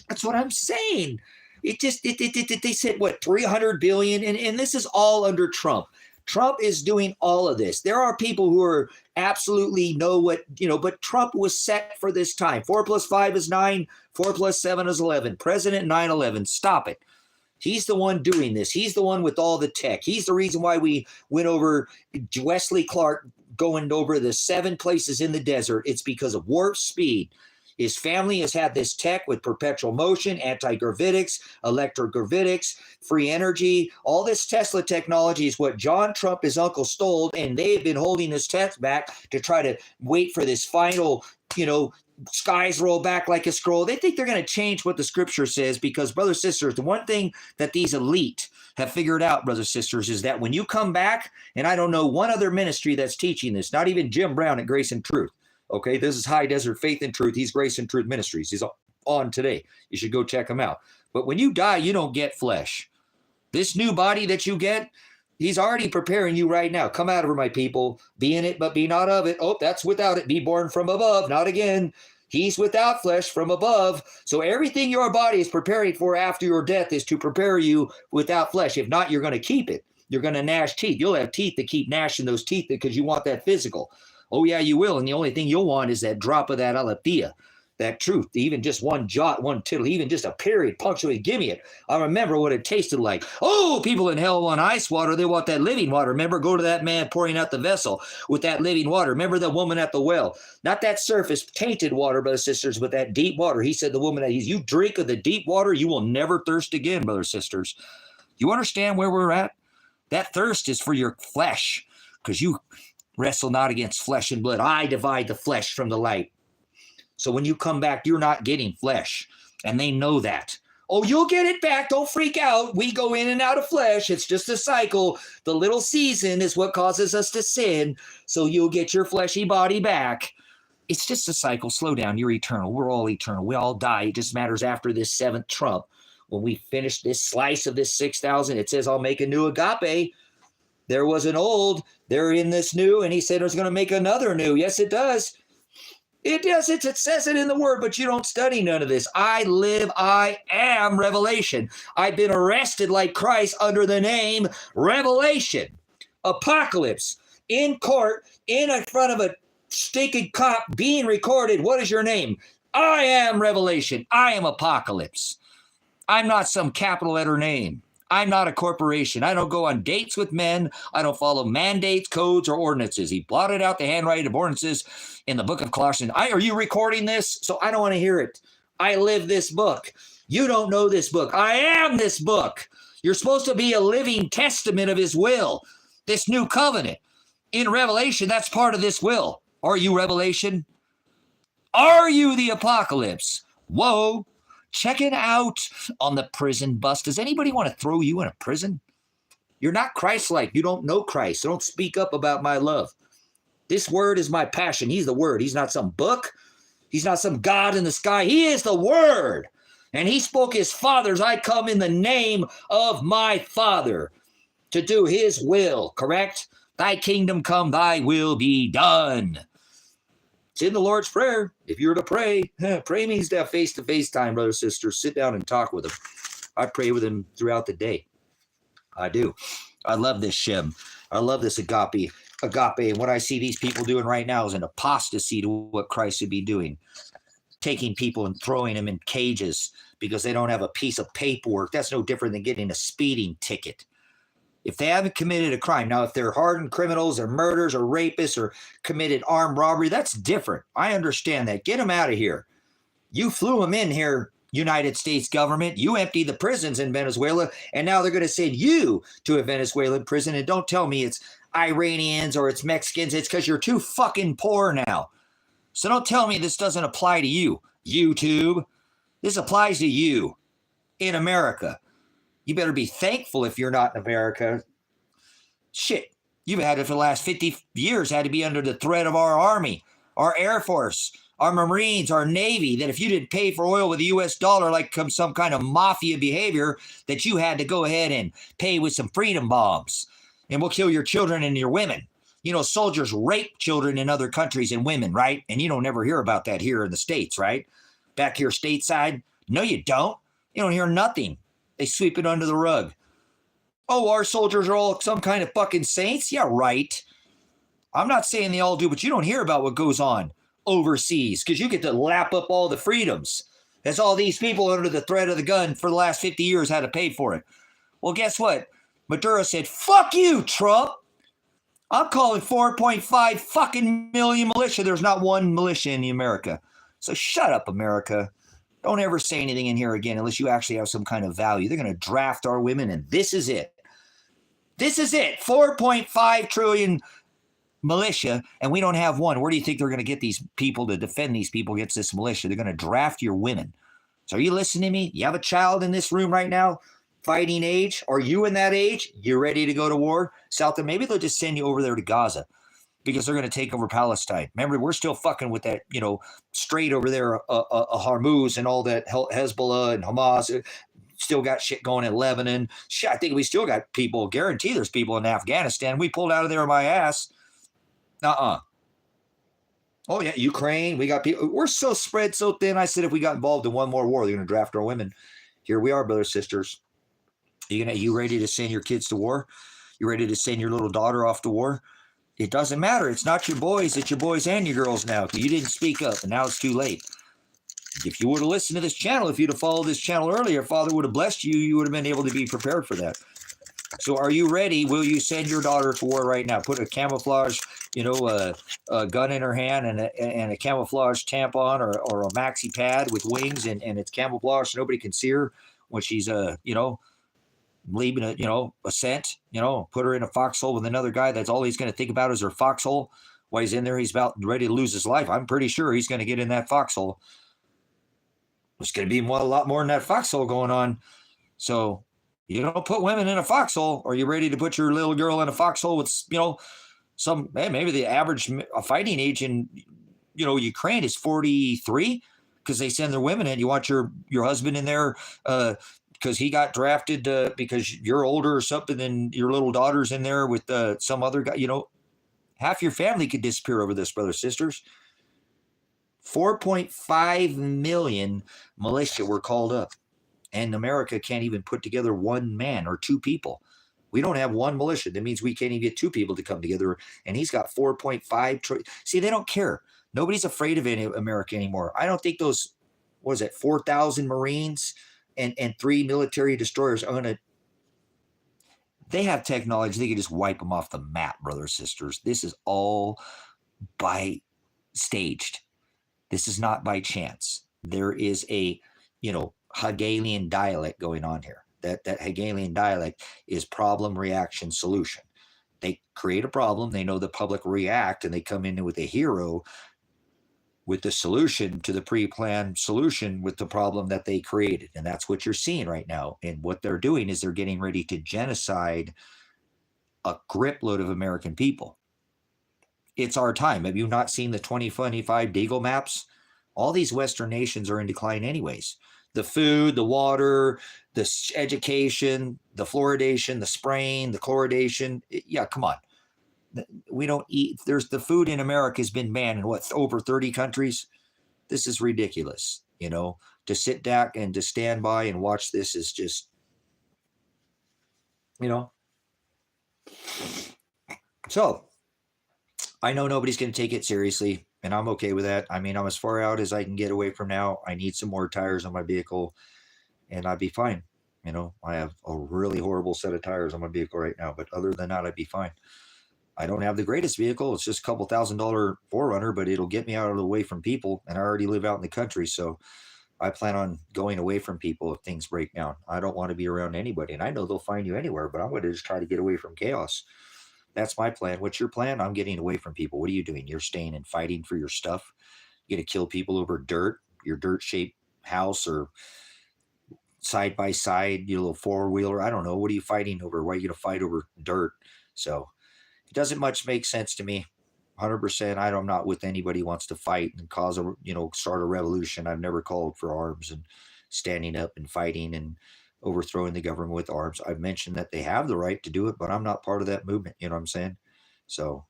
Speaker 2: That's what I'm saying. They said, what, 300 billion? And this is all under Trump. Trump is doing all of this. There are people who are absolutely know what, but Trump was set for this time. 4 + 5 is 9. 4 + 7 is 11. President 9/11. Stop it. He's the one doing this. He's the one with all the tech. He's the reason why we went over Wesley Clark going over the 7 places in the desert. It's because of warp speed. His family has had this tech with perpetual motion, anti-gravitics, electrogravitics, free energy. All this Tesla technology is what John Trump, his uncle, stole, and they've been holding this tech back to try to wait for this final, skies roll back like a scroll. They think they're going to change what the scripture says because, brothers and sisters, the one thing that these elite have figured out, brothers and sisters, is that when you come back, and I don't know one other ministry that's teaching this, not even Jim Brown at Grace and Truth. Okay, this is High Desert Faith and Truth. He's Grace and Truth Ministries. He's on today. You should go check him out. But when you die, you don't get flesh. This new body that you get, he's already preparing you right now. Come out of her, my people. Be in it, but be not of it. Oh, that's without it. Be born from above, not again. He's without flesh from above. So everything your body is preparing for after your death is to prepare you without flesh. If not, you're going to keep it. You're going to gnash teeth. You'll have teeth that keep gnashing those teeth because you want that physical. Oh, yeah, you will. And the only thing you'll want is that drop of that aletheia, that truth, even just one jot, one tittle, even just a period, punctuate, give me it. I remember what it tasted like. Oh, people in hell want ice water. They want that living water. Remember, go to that man pouring out the vessel with that living water. Remember the woman at the well. Not that surface tainted water, brothers and sisters, but that deep water. He said the woman that you drink of the deep water, you will never thirst again, brothers and sisters. You understand where we're at? That thirst is for your flesh because you wrestle not against flesh and blood. I divide the flesh from the light. So when you come back, you're not getting flesh. And they know that. Oh, you'll get it back. Don't freak out. We go in and out of flesh. It's just a cycle. The little season is what causes us to sin. So you'll get your fleshy body back. It's just a cycle. Slow down. You're eternal. We're all eternal. We all die. It just matters after this seventh trump. When we finish this slice of this 6,000, it says, I'll make a new agape. There was an old, they're in this new, and he said, there's going to make another new. Yes, it does. It does. It says it in the word, but you don't study none of this. I live, I am revelation. I've been arrested like Christ under the name Revelation. Apocalypse. In court, in front of a stinking cop, being recorded. What is your name? I am Revelation. I am Apocalypse. I'm not some capital letter name. I'm not a corporation. I don't go on dates with men. I don't follow mandates, codes, or ordinances. He blotted out the handwriting of ordinances in the book of Colossians. Are you recording this? So I don't want to hear it. I live this book. You don't know this book. I am this book. You're supposed to be a living testament of his will, this new covenant. In Revelation, that's part of this will. Are you Revelation? Are you the Apocalypse? Whoa. Check it out on the prison bus. Does anybody want to throw you in a prison? You're not Christ-like. You don't know Christ. Don't speak up about my love. This word is my passion. He's the word. He's not some book. He's not some God in the sky. He is the word. And he spoke his fathers. I come in the name of my Father to do his will, correct? Thy kingdom come, thy will be done. It's in the Lord's Prayer. If you were to pray, pray means to have face-to-face time, brothers and sisters. Sit down and talk with him. I pray with him throughout the day. I do. I love this Shem. I love this agape. And what I see these people doing right now is an apostasy to what Christ would be doing. Taking people and throwing them in cages because they don't have a piece of paperwork. That's no different than getting a speeding ticket. If they haven't committed a crime, now if they're hardened criminals or murderers or rapists or committed armed robbery, that's different. I understand that. Get them out of here. You flew them in here, United States government. You emptied the prisons in Venezuela, and now they're going to send you to a Venezuelan prison. And don't tell me it's Iranians or it's Mexicans. It's because you're too fucking poor now. So don't tell me this doesn't apply to you, YouTube. This applies to you in America. You better be thankful if you're not in America. Shit, you've had it for the last 50 years, had to be under the threat of our Army, our Air Force, our Marines, our Navy, that if you didn't pay for oil with the U.S. dollar like some kind of mafia behavior, that you had to go ahead and pay with some freedom bombs. And we'll kill your children and your women. You know, soldiers rape children in other countries and women, right? And you don't ever hear about that here in the States, right? Back here stateside? No, you don't. You don't hear nothing. They sweep it under the rug. Oh, our soldiers are all some kind of fucking saints? Yeah, right. I'm not saying they all do, but you don't hear about what goes on overseas because you get to lap up all the freedoms. As all these people under the threat of the gun for the last 50 years had to pay for it. Well, guess what? Maduro said, fuck you, Trump. I'm calling 4.5 fucking million militia. There's not one militia in America. So shut up, America. Don't ever say anything in here again unless you actually have some kind of value. They're going to draft our women, and this is it. This is it. 4.5 trillion militia, and we don't have one. Where do you think they're going to get these people to defend these people against this militia? They're going to draft your women. So are you listening to me? You have a child in this room right now, fighting age? Are you in that age? You ready to go to war? South, maybe they'll just send you over there to Gaza, because they're going to take over Palestine. Remember, we're still fucking with that, straight over there, Hormuz and all that, Hezbollah and Hamas. Still got shit going in Lebanon. Shit, I think we still got people, guarantee there's people in Afghanistan. We pulled out of there on my ass. Oh, yeah, Ukraine. We got people. We're so spread so thin. I said if we got involved in one more war, they're going to draft our women. Here we are, brothers, sisters. You ready to send your kids to war? You ready to send your little daughter off to war? It doesn't matter. It's not your boys. It's your boys and your girls now. You didn't speak up, and now it's too late. If you would have listened to this channel, if you'd have followed this channel earlier, Father would have blessed you. You would have been able to be prepared for that. So are you ready? Will you send your daughter to war right now? Put a camouflage, a gun in her hand and a camouflage tampon or a maxi pad with wings and it's camouflage so nobody can see her when she's, leaving a scent, put her in a foxhole with another guy. That's all he's going to think about is her foxhole. While he's in there, he's about ready to lose his life. I'm pretty sure he's going to get in that foxhole. There's going to be a lot more than that foxhole going on. So you don't put women in a foxhole. Are you ready to put your little girl in a foxhole with, maybe the average fighting age in, Ukraine is 43 because they send their women in. You want your husband in there because he got drafted because you're older or something, and your little daughter's in there with some other guy. Half your family could disappear over this, brothers, sisters. 4.5 million militia were called up, and America can't even put together one man or two people. We don't have one militia. That means we can't even get two people to come together, and he's got 4.5 trillion. See, they don't care. Nobody's afraid of America anymore. I don't think those, 4,000 Marines and 3 military destroyers are going to, they have technology. They can just wipe them off the map, brothers, sisters. This is all by staged. This is not by chance. There is a, Hegelian dialect going on here. That Hegelian dialect is problem, reaction, solution. They create a problem. They know the public react, and they come in with a hero with the solution to the pre-planned solution with the problem that they created. And that's what you're seeing right now. And what they're doing is they're getting ready to genocide a grip load of American people. It's our time. Have you not seen the 2025 Deagle maps? All these Western nations are in decline anyways. The food, the water, the education, the fluoridation, the spraying, the chloridation. Yeah, come on. We don't eat. There's the food in America has been banned in over 30 countries. This is ridiculous. To sit back and to stand by and watch this is just, So I know nobody's going to take it seriously, and I'm okay with that. I mean, I'm as far out as I can get away from now. I need some more tires on my vehicle, and I'd be fine. I have a really horrible set of tires on my vehicle right now, but other than that, I'd be fine. I don't have the greatest vehicle. It's just a couple $1,000 4Runner, but it'll get me out of the way from people, and I already live out in the country, so I plan on going away from people if things break down. I don't want to be around anybody, and I know they'll find you anywhere, but I'm going to just try to get away from chaos. That's my plan. What's your plan? I'm getting away from people. What are you doing? You're staying and fighting for your stuff. You're going to kill people over dirt, your dirt-shaped house, or side by side, your little four-wheeler. I don't know. What are you fighting over? Why are you going to fight over dirt? So it doesn't much make sense to me. 100%. I'm not with anybody who wants to fight and cause start a revolution. I've never called for arms and standing up and fighting and overthrowing the government with arms. I've mentioned that they have the right to do it, but I'm not part of that movement. You know what I'm saying? So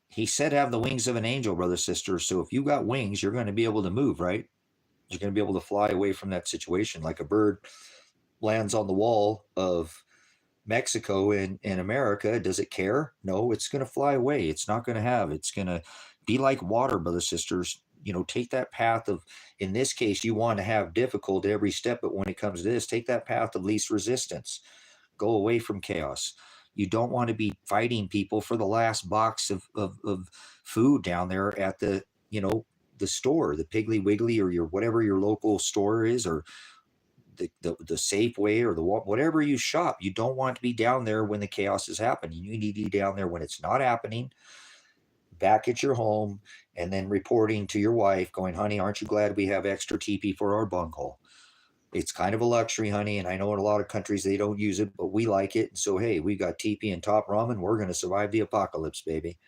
Speaker 2: he said have the wings of an angel, brother, sister. So if you got wings, you're going to be able to move, right? You're going to be able to fly away from that situation. Like a bird lands on the wall of Mexico in America. Does it care? No, it's going to fly away. It's not going to have. It's going to be like water, brother, sisters. Take that path of, in this case, you want to have difficult every step, but when it comes to this, take that path of least resistance. Go away from chaos. You don't want to be fighting people for the last box of food down there at the store, the Piggly Wiggly, or your whatever your local store is, or the Safeway, or the whatever you shop. You don't want to be down there when the chaos is happening. You need to be down there when it's not happening, back at your home, and then reporting to your wife going, honey, aren't you glad we have extra teepee for our bunghole? It's kind of a luxury, honey, and I know in a lot of countries they don't use it, but we like it. And so, hey, we got teepee and top ramen. We're going to survive the apocalypse, baby.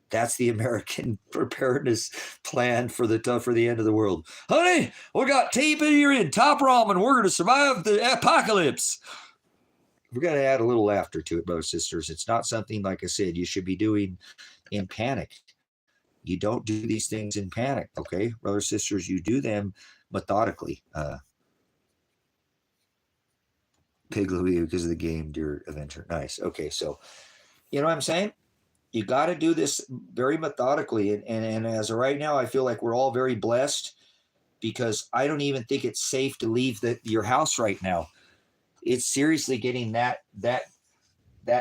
Speaker 2: That's the American preparedness plan for the end of the world. Honey, we got teepee and top ramen. We're going to survive the apocalypse. We've got to add a little laughter to it, brothers and sisters. It's not something, like I said, you should be doing in panic. You don't do these things in panic, okay? Brothers and sisters, you do them methodically. Piggly because of the game, dear Avenger. Nice. Okay, so you know what I'm saying? You got to do this very methodically. And as of right now, I feel like we're all very blessed because I don't even think it's safe to leave your house right now. It's seriously getting that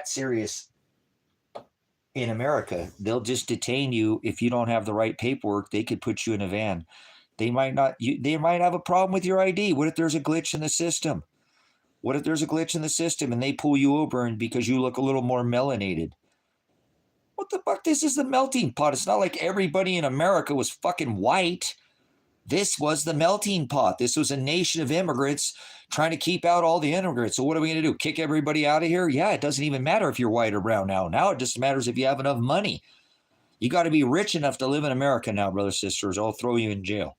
Speaker 2: serious in America. They'll just detain you if you don't have the right paperwork. They could put you in a van. They might have a problem with your ID. What if there's a glitch in the system? What if there's a glitch in the system and they pull you over and because you look a little more melanated? What the fuck? This is the melting pot. It's not like everybody in America was fucking white. This was the melting pot. This was a nation of immigrants trying to keep out all the immigrants. So what are we going to do? Kick everybody out of here? Yeah, it doesn't even matter if you're white or brown now. Now it just matters if you have enough money. You got to be rich enough to live in America now, brothers, sisters. I'll throw you in jail.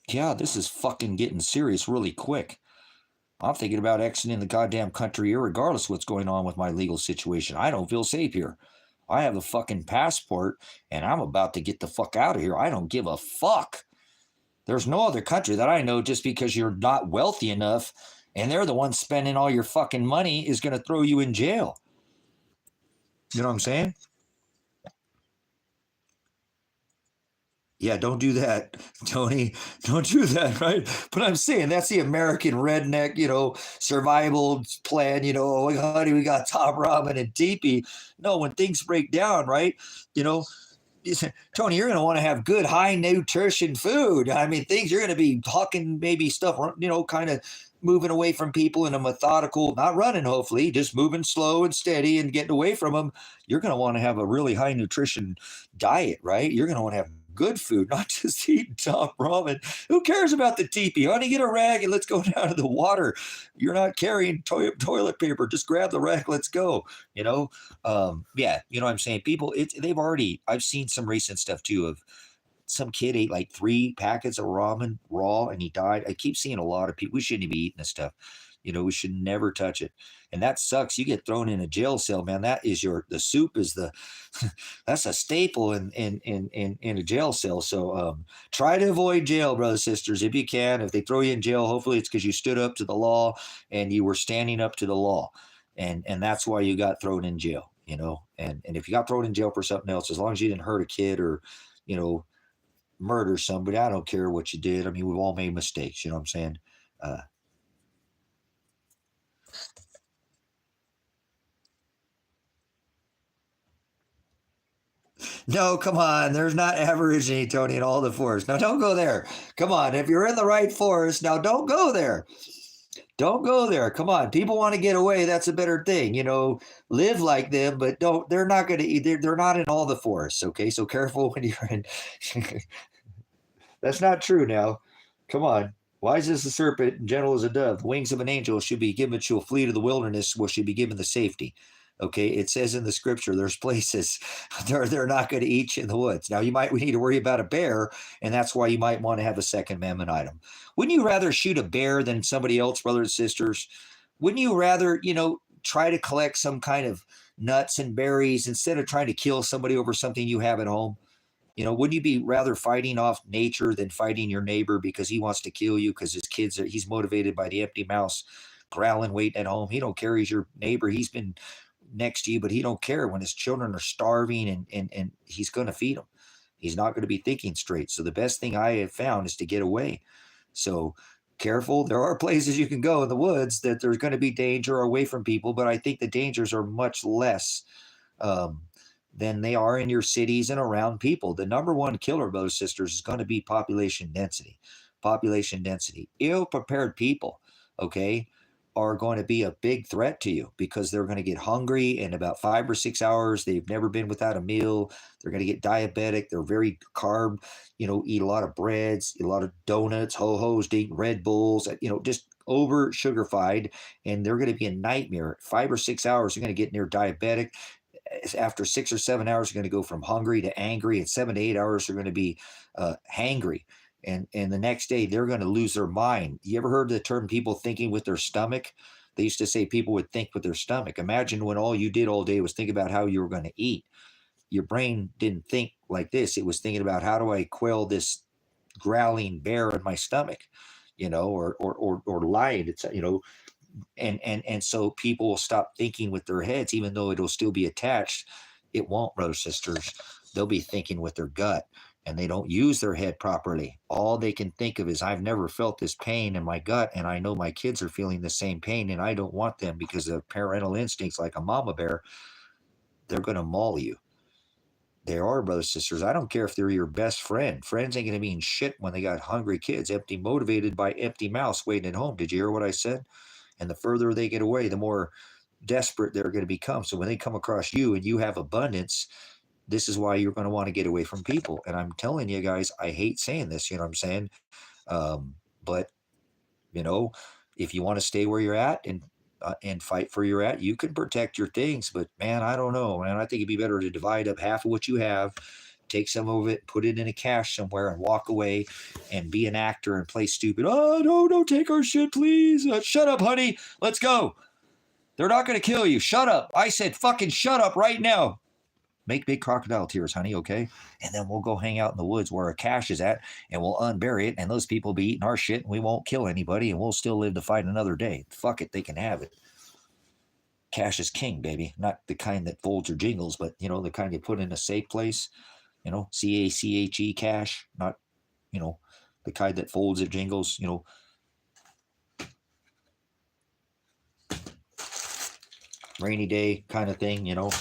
Speaker 2: Yeah, this is fucking getting serious really quick. I'm thinking about exiting the goddamn country irregardless of what's going on with my legal situation. I don't feel safe here. I have a fucking passport and I'm about to get the fuck out of here. I don't give a fuck. There's no other country that I know just because you're not wealthy enough and they're the ones spending all your fucking money is going to throw you in jail. You know what I'm saying? Yeah, don't do that, Tony. Don't do that, right? But I'm saying that's the American redneck, survival plan. Oh, honey, we got top ramen and teepee. No, when things break down, right? Tony, you're going to want to have good, high nutrition food. I mean, you're going to be talking maybe stuff, kind of moving away from people in a methodical, not running, hopefully, just moving slow and steady and getting away from them. You're going to want to have a really high nutrition diet, right? You're going to want to have good food, not just eat top ramen. Who cares about the teepee? Honey, get a rag and let's go down to the water. You're not carrying toilet paper. Just grab the rag. Let's go. Yeah, you know what I'm saying? People, I've seen some recent stuff too of some kid ate like 3 packets of ramen raw and he died. I keep seeing a lot of people. We shouldn't be eating this stuff. We should never touch it. And that sucks. You get thrown in a jail cell, man. That is the soup is that's a staple in a jail cell. So try to avoid jail, brothers, sisters, if you can. If they throw you in jail, hopefully it's because you stood up to the law and you were standing up to the law. And that's why you got thrown in jail, and if you got thrown in jail for something else, as long as you didn't hurt a kid or, murder somebody, I don't care what you did. I mean, we've all made mistakes, you know what I'm saying? No, come on. There's not Aborigine, Tony, in all the forest. Now, don't go there. Come on. If you're in the right forest, now don't go there. Don't go there. Come on. People want to get away. That's a better thing. Live like them, but they're not going to eat. They're not in all the forests. Okay. So careful when you're in. That's not true now. Come on. Wise as a serpent and gentle as a dove. The wings of an angel should be given. She'll flee to the wilderness where she'll be given the safety. Okay, it says in the scripture, there's places they're not going to eat you in the woods. Now, we need to worry about a bear, and that's why you might want to have a Second Amendment item. Wouldn't you rather shoot a bear than somebody else, brothers and sisters? Wouldn't you rather, try to collect some kind of nuts and berries instead of trying to kill somebody over something you have at home? Wouldn't you be rather fighting off nature than fighting your neighbor because he wants to kill you because he's motivated by the empty mouse growling, waiting at home? He don't care. He's your neighbor. He's been next to you, but he don't care when his children are starving and he's going to feed them. He's not going to be thinking straight. So the best thing I have found is to get away. So careful. There are places you can go in the woods that there's going to be danger away from people, but I think the dangers are much less than they are in your cities and around people. The number one killer, brothers, sisters, is going to be population density. Population density. Ill-prepared people, okay, are going to be a big threat to you because they're going to get hungry in about 5 or 6 hours. They've never been without a meal. They're going to get diabetic. They're very carb, eat a lot of breads, eat a lot of donuts, ho-hos, eat Red Bulls, just over sugarified. And they're going to be a nightmare. 5 or 6 hours, they're going to get near diabetic. After 6 or 7 hours, they're going to go from hungry to angry. And 7 to 8 hours, they're going to be hangry. And the next day, they're going to lose their mind. You ever heard the term people thinking with their stomach? They used to say people would think with their stomach. Imagine when all you did all day was think about how you were going to eat. Your brain didn't think like this. It was thinking about how do I quell this growling bear in my stomach, or lion. It's, and so people will stop thinking with their heads, even though it'll still be attached. It won't, brothers, sisters. They'll be thinking with their gut. And they don't use their head properly. All they can think of is, I've never felt this pain in my gut, and I know my kids are feeling the same pain, and I don't want them because of parental instincts like a mama bear. They're going to maul you. They are, brothers, sisters. I don't care if they're your best friend. Friends ain't going to mean shit when they got hungry kids, empty, motivated by empty mouse waiting at home. Did you hear what I said? And the further they get away, the more desperate they're going to become. So when they come across you and you have abundance, this is why you're going to want to get away from people. And I'm telling you guys, I hate saying this, you know what I'm saying? But you know, if you want to stay where you're at and fight for you're at, you can protect your things. But man, I don't know, man. I think it'd be better to divide up half of what you have, take some of it, put it in a cache somewhere, and walk away and be an actor and play stupid. Oh no, don't take our shit, please. Shut up, honey. Let's go. They're not going to kill you. Shut up. I said fucking shut up right now. Make big crocodile tears, honey, okay? And then we'll go hang out in the woods where our cache is at, and we'll unbury it, and those people will be eating our shit, and we won't kill anybody, and we'll still live to fight another day. Fuck it, they can have it. Cash is king, baby. Not the kind that folds or jingles, but, you know, the kind you put in a safe place, you know, C-A-C-H-E cash, not, you know, the kind that folds or jingles, you know. Rainy day kind of thing, you know.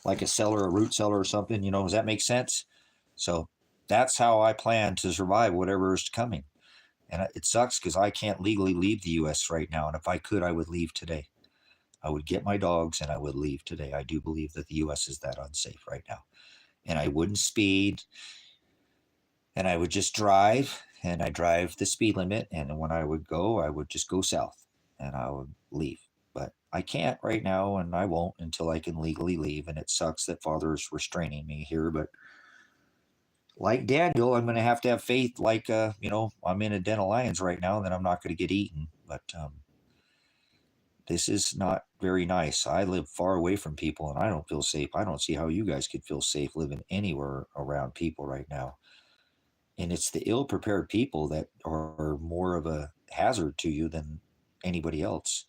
Speaker 2: Like a cellar, a root cellar or something, you know, does that make sense? So that's how I plan to survive whatever is coming. And it sucks because I can't legally leave the U.S. right now. And if I could, I would leave today. I would get my dogs and I would leave today. I do believe that the U.S. is that unsafe right now. And I wouldn't speed. And I would just drive. And I drive the speed limit. And when I would go, I would just go south. And I would leave. But I can't right now, and I won't until I can legally leave. And it sucks that Father is restraining me here. But like Daniel, I'm going to have faith like, you know, I'm in a den of lions right now, and then I'm not going to get eaten. But this is not very nice. I live far away from people, and I don't feel safe. I don't see how you guys could feel safe living anywhere around people right now. And it's the ill-prepared people that are more of a hazard to you than anybody else.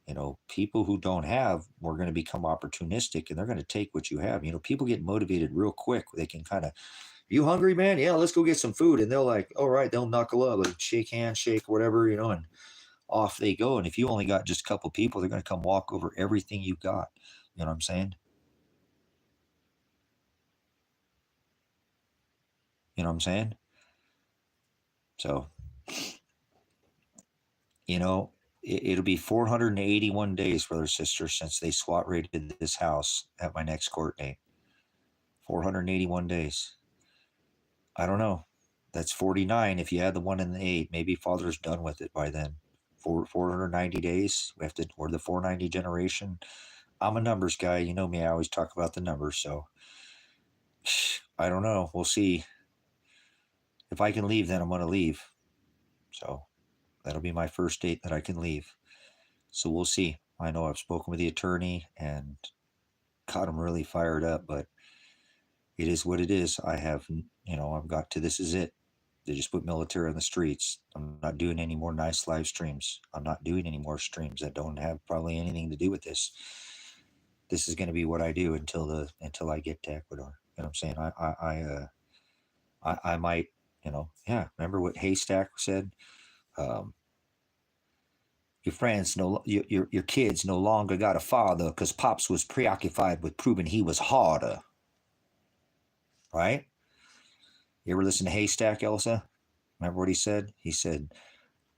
Speaker 2: You know, people who don't have, we're going to become opportunistic and they're going to take what you have. You know, people get motivated real quick. They can kind of, you hungry, man? Yeah, let's go get some food. And they'll like, all right, they'll knuckle up, like shake hands, shake whatever, you know, and off they go. And if you only got just a couple people, they're going to come walk over everything you've got. You know what I'm saying? You know what I'm saying? So, you know, it'll be 481 days, brother, sister, since they SWAT raided this house at my next court date. 481 days. I don't know. That's 49 if you add the 1 and the 8. Maybe Father's done with it by then. 490 days. We're the 490 generation. I'm a numbers guy. You know me. I always talk about the numbers. So I don't know. We'll see. If I can leave, then I'm going to leave. So that'll be my first date that I can leave. So we'll see. I know I've spoken with the attorney and got him really fired up, but it is what it is. I have, you know, I've got to, this is it. They just put military on the streets. I'm not doing any more nice live streams. I'm not doing any more streams that don't have probably anything to do with this. This is going to be what I do until I get to Ecuador. You know what I'm saying? I might, you know, yeah. Remember what Haystack said? Your friends, your kids no longer got a father because Pops was preoccupied with proving he was harder. Right? You ever listen to Haystack, Elsa? Remember what he said? He said,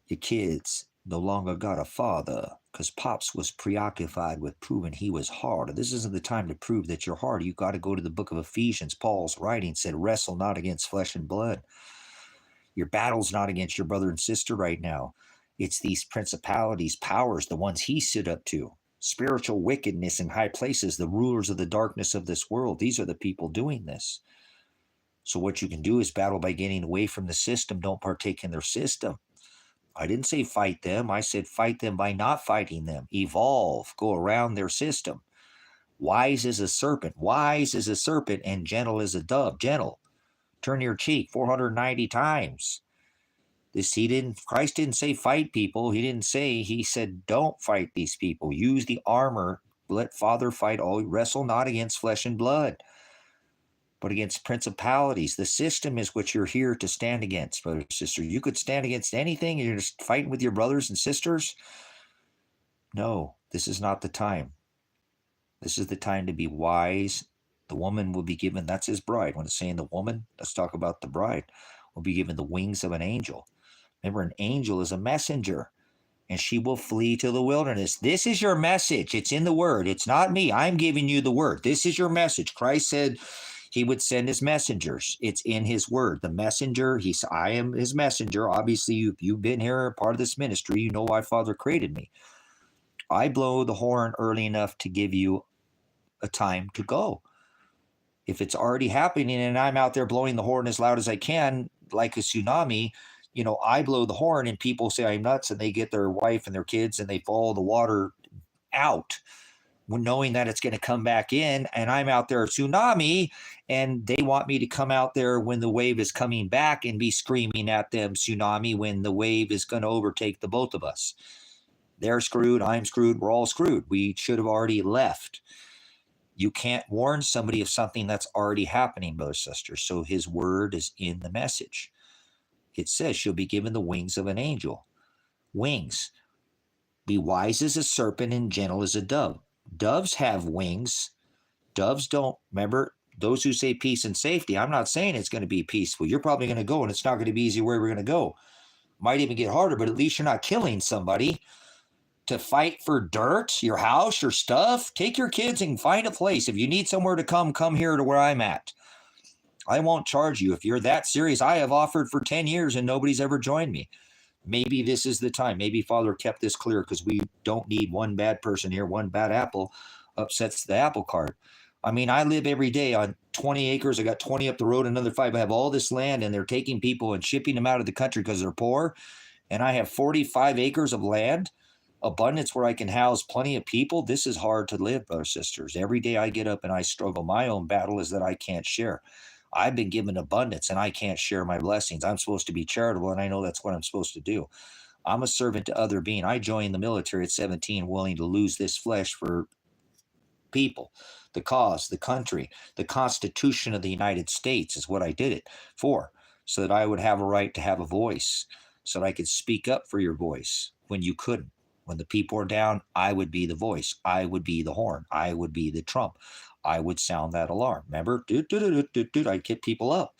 Speaker 2: your kids no longer got a father because Pops was preoccupied with proving he was harder. This isn't the time to prove that you're harder. You got to go to the book of Ephesians. Paul's writing said, wrestle not against flesh and blood. Your battle's not against your brother and sister right now. It's these principalities, powers, the ones he stood up to. Spiritual wickedness in high places, the rulers of the darkness of this world. These are the people doing this. So what you can do is battle by getting away from the system. Don't partake in their system. I didn't say fight them. I said fight them by not fighting them. Evolve. Go around their system. Wise as a serpent. Wise as a serpent and gentle as a dove. Gentle. Turn your cheek 490 times. Christ didn't say fight people. He said don't fight these people. Use the armor. Let Father fight all. Wrestle not against flesh and blood, but against principalities. The system is what you're here to stand against, brother, sister. You could stand against anything. You're just fighting with your brothers and sisters. No, this is not the time. This is the time to be wise. The woman will be given, that's his bride. When it's saying the woman, let's talk about the bride, will be given the wings of an angel. Remember, an angel is a messenger. and she will flee to the wilderness. This is your message. It's in the word. It's not me. I'm giving you the word. This is your message. Christ said he would send his messengers. It's in his word. The messenger, I am his messenger. Obviously, you've been here, part of this ministry. You know why Father created me. I blow the horn early enough to give you a time to go. If it's already happening and I'm out there blowing the horn as loud as I can, like a tsunami, I blow the horn and people say I'm nuts, and they get their wife and their kids and they follow the water out, knowing that it's going to come back in, and I'm out there, tsunami, and they want me to come out there when the wave is coming back and be screaming at them, tsunami, when the wave is going to overtake the both of us. They're screwed. I'm screwed. We're all screwed. We should have already left. You can't warn somebody of something that's already happening, brothers and sisters. So his word is in the message. It says she'll be given the wings of an angel. Wings. Be wise as a serpent and gentle as a dove. Doves have wings. Doves don't. Remember, those who say peace and safety, I'm not saying it's going to be peaceful. You're probably going to go, and it's not going to be easy where we're going to go. Might even get harder, but at least you're not killing somebody. To fight for dirt, your house, your stuff, take your kids and find a place. If you need somewhere to come here to where I'm at. I won't charge you. If you're that serious, I have offered for 10 years and nobody's ever joined me. Maybe this is the time. Maybe Father kept this clear because we don't need one bad person here. One bad apple upsets the apple cart. I mean, I live every day on 20 acres. I got 20 up the road, another 5. I have all this land, and they're taking people and shipping them out of the country because they're poor. And I have 45 acres of land. Abundance where I can house plenty of people. This is hard to live, brothers and sisters. Every day I get up and I struggle. My own battle is that I can't share. I've been given abundance and I can't share my blessings. I'm supposed to be charitable, and I know that's what I'm supposed to do. I'm a servant to other being. I joined the military at 17, willing to lose this flesh for people, the cause, the country, the Constitution of the United States is what I did it for, so that I would have a right to have a voice, so that I could speak up for your voice when you couldn't. When the people are down, I would be the voice. I would be the horn. I would be the trump. I would sound that alarm. Remember? I'd get people up,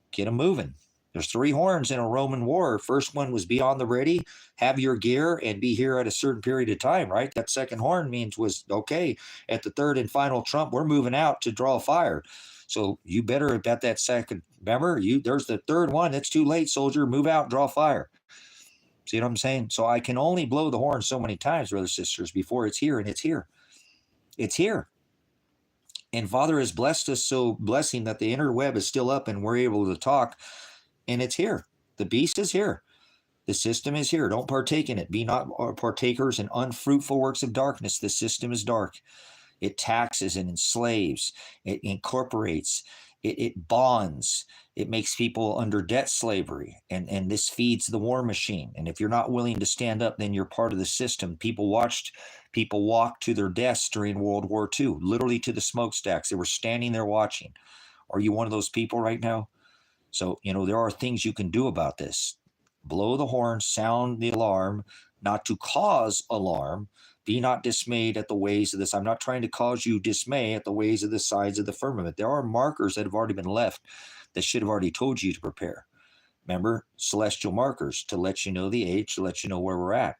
Speaker 2: get them moving. There's 3 horns in a Roman war. First one was be on the ready, have your gear, and be here at a certain period of time, right? That second horn was, okay, at the third and final trump, we're moving out to draw fire. So you better at that second, remember, there's the third one. It's too late, soldier. Move out, draw fire. See what I'm saying? So I can only blow the horn so many times, brothers and sisters, before it's here, and it's here. It's here. And Father has blessed us so blessing that the interweb is still up and we're able to talk, and it's here. The beast is here. The system is here. Don't partake in it. Be not partakers in unfruitful works of darkness. The system is dark. It taxes and enslaves. It incorporates. It bonds. It makes people under debt slavery, and this feeds the war machine. And if you're not willing to stand up, then you're part of the system. People walked to their deaths during World War II, literally to the smokestacks. They were standing there watching. Are you one of those people right now? So, there are things you can do about this. Blow the horn, sound the alarm, not to cause alarm. Be not dismayed at the ways of this. I'm not trying to cause you dismay at the ways of the sides of the firmament. There are markers that have already been left that should have already told you to prepare. Remember, celestial markers to let you know the age, to let you know where we're at,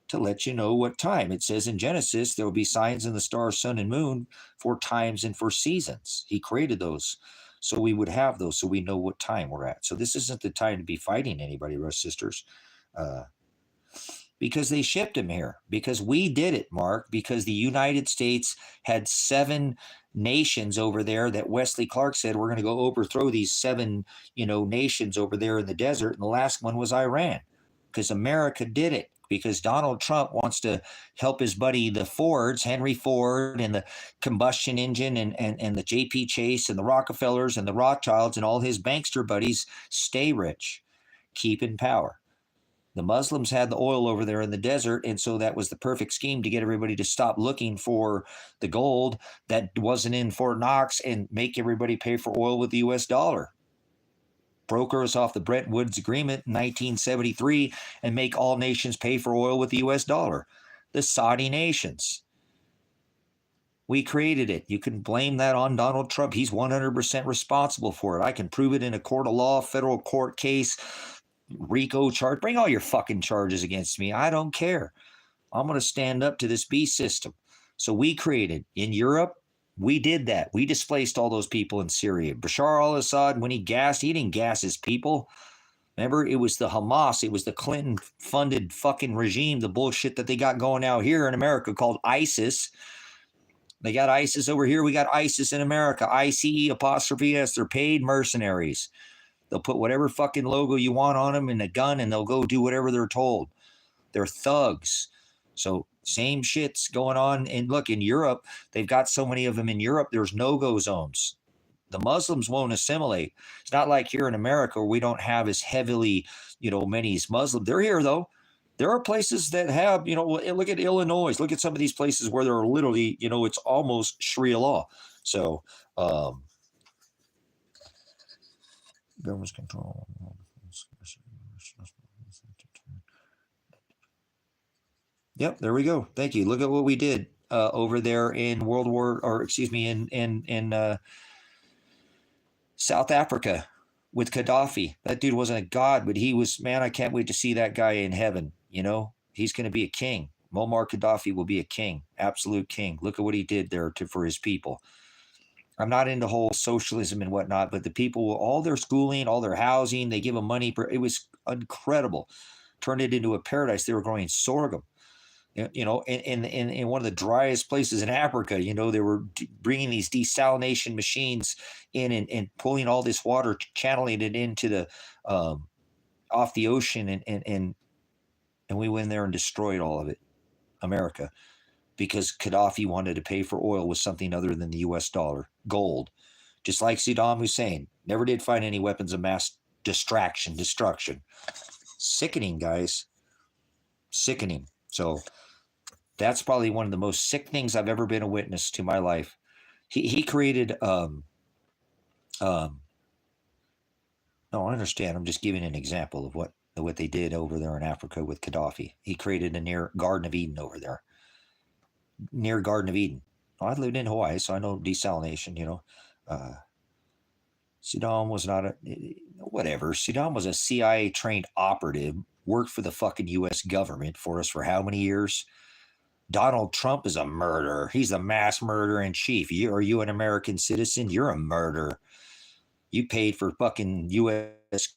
Speaker 2: to let you know what time. It says in Genesis, there will be signs in the stars, sun, and moon for times and for seasons. He created those. So we would have those so we know what time we're at. So this isn't the time to be fighting anybody, brothers and sisters. Because they shipped him here, because we did it, Mark, because the United States had 7 nations over there that Wesley Clark said, we're going to go overthrow these 7, nations over there in the desert. And the last one was Iran, because America did it, because Donald Trump wants to help his buddy, the Fords, Henry Ford, and the combustion engine, and the J.P. Chase, and the Rockefellers, and the Rothschilds, and all his bankster buddies stay rich, keep in power. The Muslims had the oil over there in the desert, and so that was the perfect scheme to get everybody to stop looking for the gold that wasn't in Fort Knox and make everybody pay for oil with the U.S. dollar. Broker us off the Bretton Woods Agreement in 1973 and make all nations pay for oil with the U.S. dollar. The Saudi nations. We created it. You can blame that on Donald Trump. He's 100% responsible for it. I can prove it in a court of law, federal court case, RICO charge. Bring all your fucking charges against me. I don't care. I'm going to stand up to this beast system. So we created in Europe. We did that. We displaced all those people in Syria. Bashar al-Assad, when he didn't gas his people. Remember, it was the Hamas. It was the Clinton-funded fucking regime, the bullshit that they got going out here in America called ISIS. They got ISIS over here. We got ISIS in America. ICE''S. They're paid mercenaries. They'll put whatever fucking logo you want on them and a gun, and they'll go do whatever they're told. They're thugs. So same shit's going on. And look, in Europe, they've got so many of them in Europe, there's no-go zones. The Muslims won't assimilate. It's not like here in America where we don't have as heavily, many Muslims. They're here, though. There are places that have, look at Illinois. Look at some of these places where there are literally, it's almost Sharia law. So, government's control. Yep, there we go. Thank you. Look at what we did over there in in South Africa with Gaddafi. That dude wasn't a god, but he was, man, I can't wait to see that guy in heaven. He's going to be a king. Muammar Gaddafi will be a king, absolute king. Look at what he did there for his people. I'm not into whole socialism and whatnot, but the people, all their schooling, all their housing, they give them money. It was incredible. Turned it into a paradise. They were growing sorghum. In one of the driest places in Africa, they were bringing these desalination machines in and pulling all this water, channeling it into the off the ocean, and we went in there and destroyed all of it, America, because Gaddafi wanted to pay for oil with something other than the U.S. dollar, gold, just like Saddam Hussein never did find any weapons of mass destruction. Sickening, guys, sickening. So that's probably one of the most sick things I've ever been a witness to in my life. He created no, I understand. I'm just giving an example of what they did over there in Africa with Gaddafi. He created a near Garden of Eden over there. Near Garden of Eden. I lived in Hawaii, so I know desalination, Saddam was not whatever. Saddam was a CIA trained operative, worked for the fucking U.S. government for us for how many years? Donald Trump is a murderer. He's a mass murderer in chief. Are you an American citizen? You're a murderer. You paid for fucking U.S.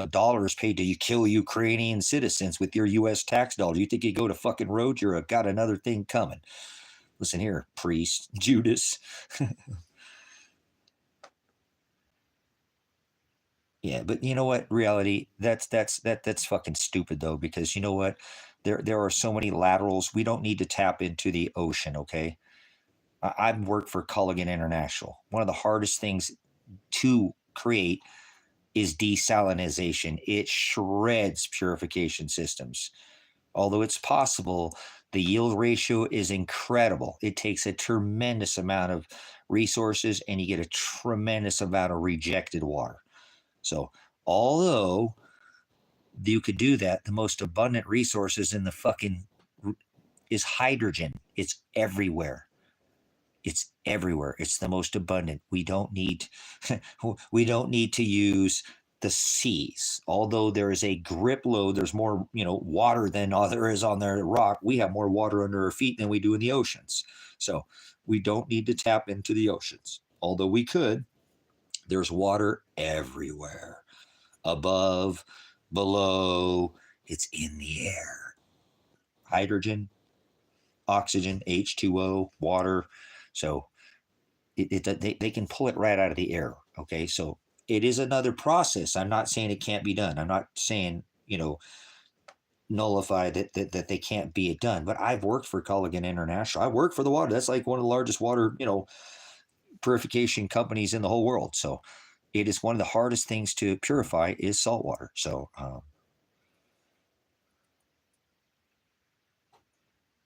Speaker 2: Dollars paid to kill Ukrainian citizens with your U.S. tax dollar. You think you go to fucking road? You're got another thing coming. Listen here, priest, Judas. Yeah, but you know what? Reality, that's fucking stupid though, because you know what? There are so many laterals. We don't need to tap into the ocean, okay? I've worked for Culligan International. One of the hardest things to create is desalination. It shreds purification systems. Although it's possible, the yield ratio is incredible. It takes a tremendous amount of resources, and you get a tremendous amount of rejected water. So although you could do that, the most abundant resources in the fucking is hydrogen. It's everywhere. It's everywhere. It's the most abundant. We don't need to use the seas. Although there is a grip load, there's more, water than there is on the rock. We have more water under our feet than we do in the oceans. So we don't need to tap into the oceans. Although we could. There's water everywhere, above, below, it's in the air. Hydrogen, oxygen, H2O, water. So they can pull it right out of the air. Okay, so it is another process. I'm not saying it can't be done. I'm not saying, nullify that they can't be done. But I've worked for Culligan International. I work for the water. That's like one of the largest water, purification companies in the whole world. So it is one of the hardest things to purify is salt water. So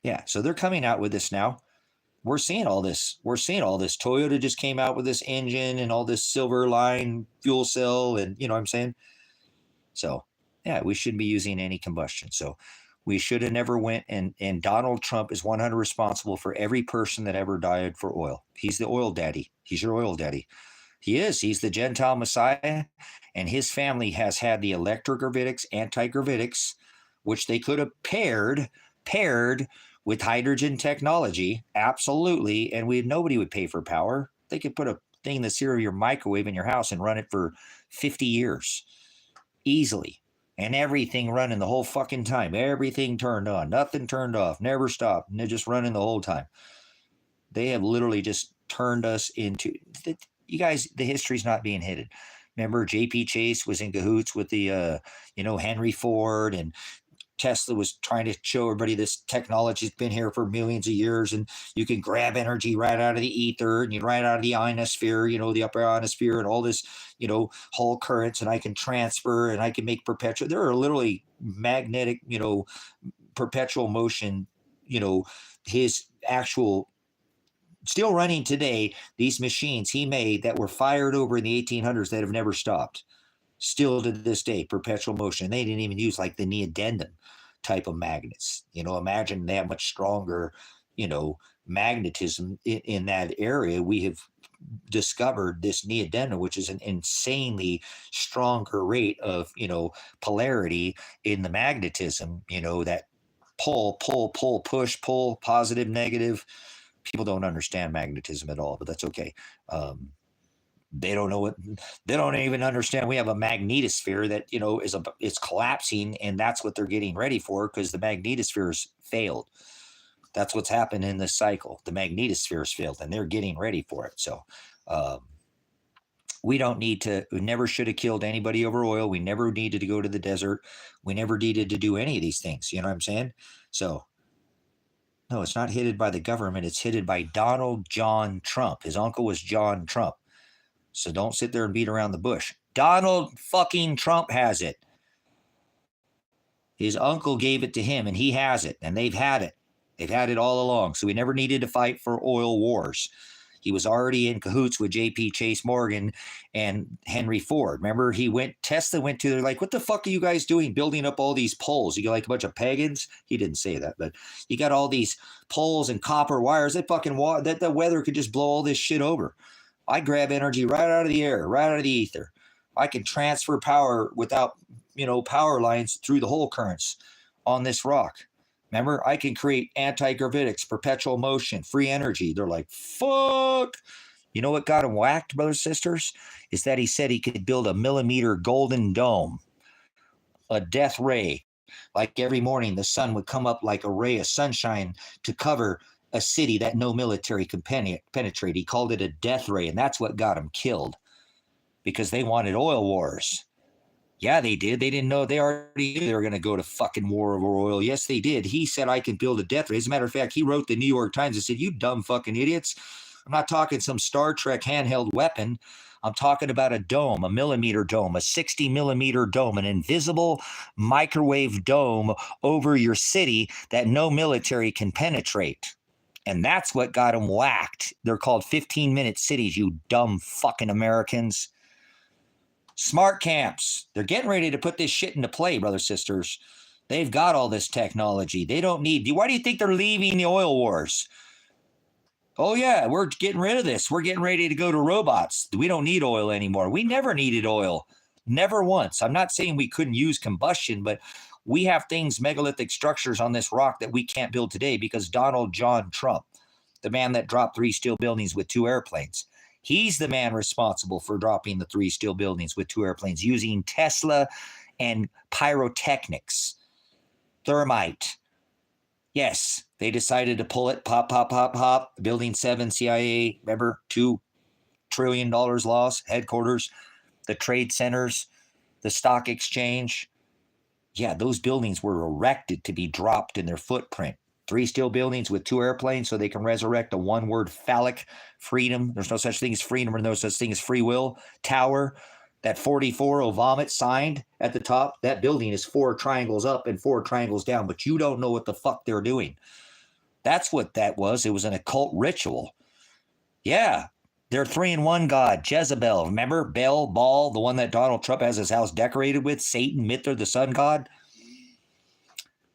Speaker 2: yeah, so they're coming out with this now. We're seeing all this. Toyota just came out with this engine and all this silver line fuel cell, and you know what I'm saying? So yeah, we shouldn't be using any combustion. So we should have never went, and Donald Trump is 100% responsible for every person that ever died for oil. He's the oil daddy. He's your oil daddy. He is. He's the Gentile Messiah, and his family has had the electrogravitics, anti-gravitics, which they could have paired with hydrogen technology, absolutely, and nobody would pay for power. They could put a thing that's here in your microwave in your house and run it for 50 years easily, and everything running the whole fucking time. Everything turned on, nothing turned off, never stopped, and they're just running the whole time. They have literally just turned us into, you guys, the history's not being hidden. Remember, J.P. Chase was in cahoots with the, Henry Ford, and Tesla was trying to show everybody this technology's been here for millions of years, and you can grab energy right out of the ether and right out of the ionosphere, the upper ionosphere, and all this, Hall currents, and I can transfer and I can make perpetual. There are literally magnetic, perpetual motion, his actual still running today, these machines he made that were fired over in the 1800s that have never stopped. Still to this day, perpetual motion. They didn't even use like the neodymium type of magnets. Imagine that much stronger, magnetism in that area. We have discovered this neodymium, which is an insanely stronger rate of, polarity in the magnetism, that pull, push, pull, positive, negative. People don't understand magnetism at all, but that's okay. They don't know what, they don't even understand. We have a magnetosphere that, is collapsing, and that's what they're getting ready for, because the magnetosphere's failed. That's what's happened in this cycle. The magnetosphere's failed, and they're getting ready for it. So we never should have killed anybody over oil. We never needed to go to the desert. We never needed to do any of these things. You know what I'm saying? So no, it's not hidden by the government. It's hidden by Donald John Trump. His uncle was John Trump. So don't sit there and beat around the bush. Donald fucking Trump has it. His uncle gave it to him, and he has it, and they've had it. They've had it all along. So we never needed to fight for oil wars. He was already in cahoots with J.P. Chase Morgan and Henry Ford. Remember, Tesla went to, they're like, what the fuck are you guys doing building up all these poles? You got like a bunch of pagans? He didn't say that, but you got all these poles and copper wires. That the weather could just blow all this shit over. I grab energy right out of the air, right out of the ether. I can transfer power without, power lines through the whole currents on this rock. Remember, I can create anti-gravitics, perpetual motion, free energy. They're like, fuck. You know what got him whacked, brothers and sisters? Is that he said he could build a millimeter golden dome, a death ray. Like every morning, the sun would come up like a ray of sunshine to cover a city that no military can penetrate. He called it a death ray, and that's what got him killed, because they wanted oil wars. Yeah, they did. They didn't know. They already knew they were going to go to fucking war over oil. Yes, they did. He said, I can build a death ray. As a matter of fact, he wrote the New York Times and said, you dumb fucking idiots. I'm not talking some Star Trek handheld weapon. I'm talking about a dome, a millimeter dome, a 60 millimeter dome, an invisible microwave dome over your city that no military can penetrate. And that's what got them whacked. They're called 15-minute cities, you dumb fucking Americans. Smart camps. They're getting ready to put this shit into play, brothers, sisters. They've got all this technology. They don't need. Why do you think they're leaving the oil wars? Oh, yeah, we're getting rid of this. We're getting ready to go to robots. We don't need oil anymore. We never needed oil. Never once. I'm not saying we couldn't use combustion, but we have things, megalithic structures on this rock that we can't build today because Donald John Trump, the man that dropped 3 steel buildings with 2 airplanes, he's the man responsible for dropping the 3 steel buildings with 2 airplanes using Tesla and pyrotechnics, thermite. Yes, they decided to pull it, pop, pop, pop, pop. Building 7, CIA, remember, $2 trillion loss, headquarters, the trade centers, the stock exchange. Yeah, those buildings were erected to be dropped in their footprint. 3 steel buildings with 2 airplanes so they can resurrect a one-word phallic freedom. There's no such thing as freedom or no such thing as free will. Tower, that 44 Obama signed at the top, that building is 4 triangles up and 4 triangles down, but you don't know what the fuck they're doing. That's what that was. It was an occult ritual. Yeah, they're 3-in-1 God, Jezebel. Remember? Bel, Baal, the one that Donald Trump has his house decorated with, Satan, Mithra, the sun god.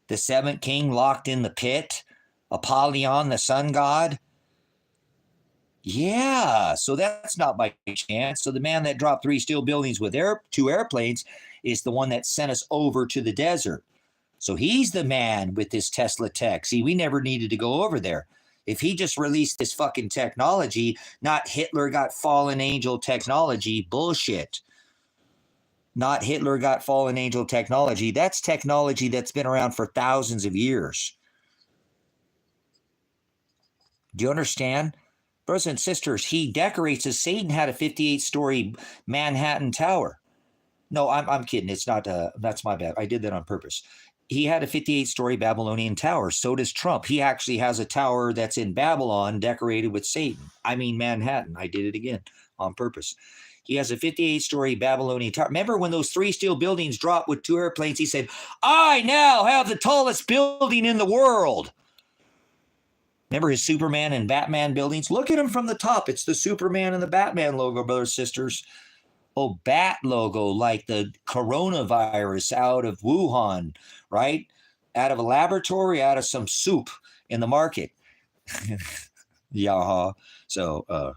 Speaker 2: The 7th king locked in the pit, Apollyon, the sun god. Yeah, so that's not by chance. So the man that dropped 3 steel buildings with 2 airplanes is the one that sent us over to the desert. So he's the man with this Tesla tech. See, we never needed to go over there. If he just released this fucking technology, not Hitler got fallen angel technology, bullshit. Not Hitler got fallen angel technology. That's technology that's been around for thousands of years. Do you understand? Brothers and sisters, he decorates as Satan had a 58-story Manhattan tower. No, I'm kidding. It's not, that's my bad. I did that on purpose. He had a 58-story Babylonian tower. So does Trump. He actually has a tower that's in Babylon decorated with Satan. I mean Manhattan. I did it again on purpose. He has a 58-story Babylonian tower. Remember when those 3 steel buildings dropped with 2 airplanes? He said, I now have the tallest building in the world. Remember his Superman and Batman buildings? Look at him from the top. It's the Superman and the Batman logo, brothers and sisters. Oh, bat logo, like the coronavirus out of Wuhan, right? Out of a laboratory, out of some soup in the market. Yeah. So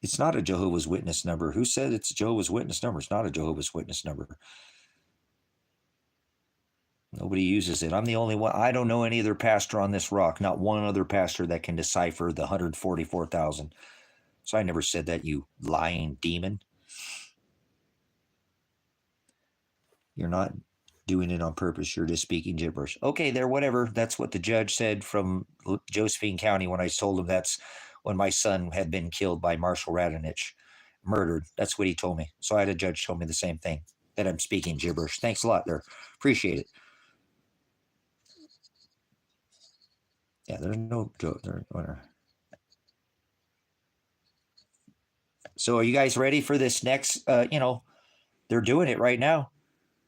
Speaker 2: it's not a Jehovah's Witness number. Who said it's a Jehovah's Witness number? It's not a Jehovah's Witness number. Nobody uses it. I'm the only one. I don't know any other pastor on this rock, not one other pastor that can decipher the 144,000. So I never said that, you lying demon. You're not doing it on purpose. You're just speaking gibberish. Okay, there, whatever. That's what the judge said from Josephine County when I told him that's when my son had been killed by Marshall Radonich, murdered. That's what he told me. So I had a judge tell me the same thing, that I'm speaking gibberish. Thanks a lot there. Appreciate it. Yeah, there's no joke there. So are you guys ready for this next, they're doing it right now.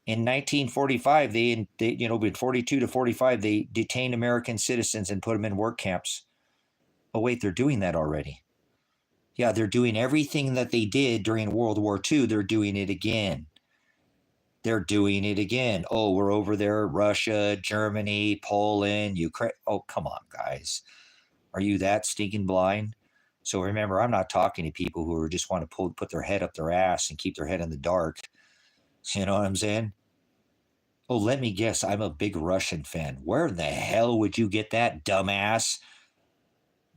Speaker 2: In 1945, they in 42 to 45, they detained American citizens and put them in work camps. Oh, wait, they're doing that already. Yeah, they're doing everything that they did during World War II. They're doing it again. They're doing it again. Oh, we're over there, Russia, Germany, Poland, Ukraine. Oh, come on, guys. Are you that stinking blind? So remember, I'm not talking to people who just want to put their head up their ass and keep their head in the dark. You know what I'm saying? Oh, let me guess. I'm a big Russian fan. Where in the hell would you get that, dumbass?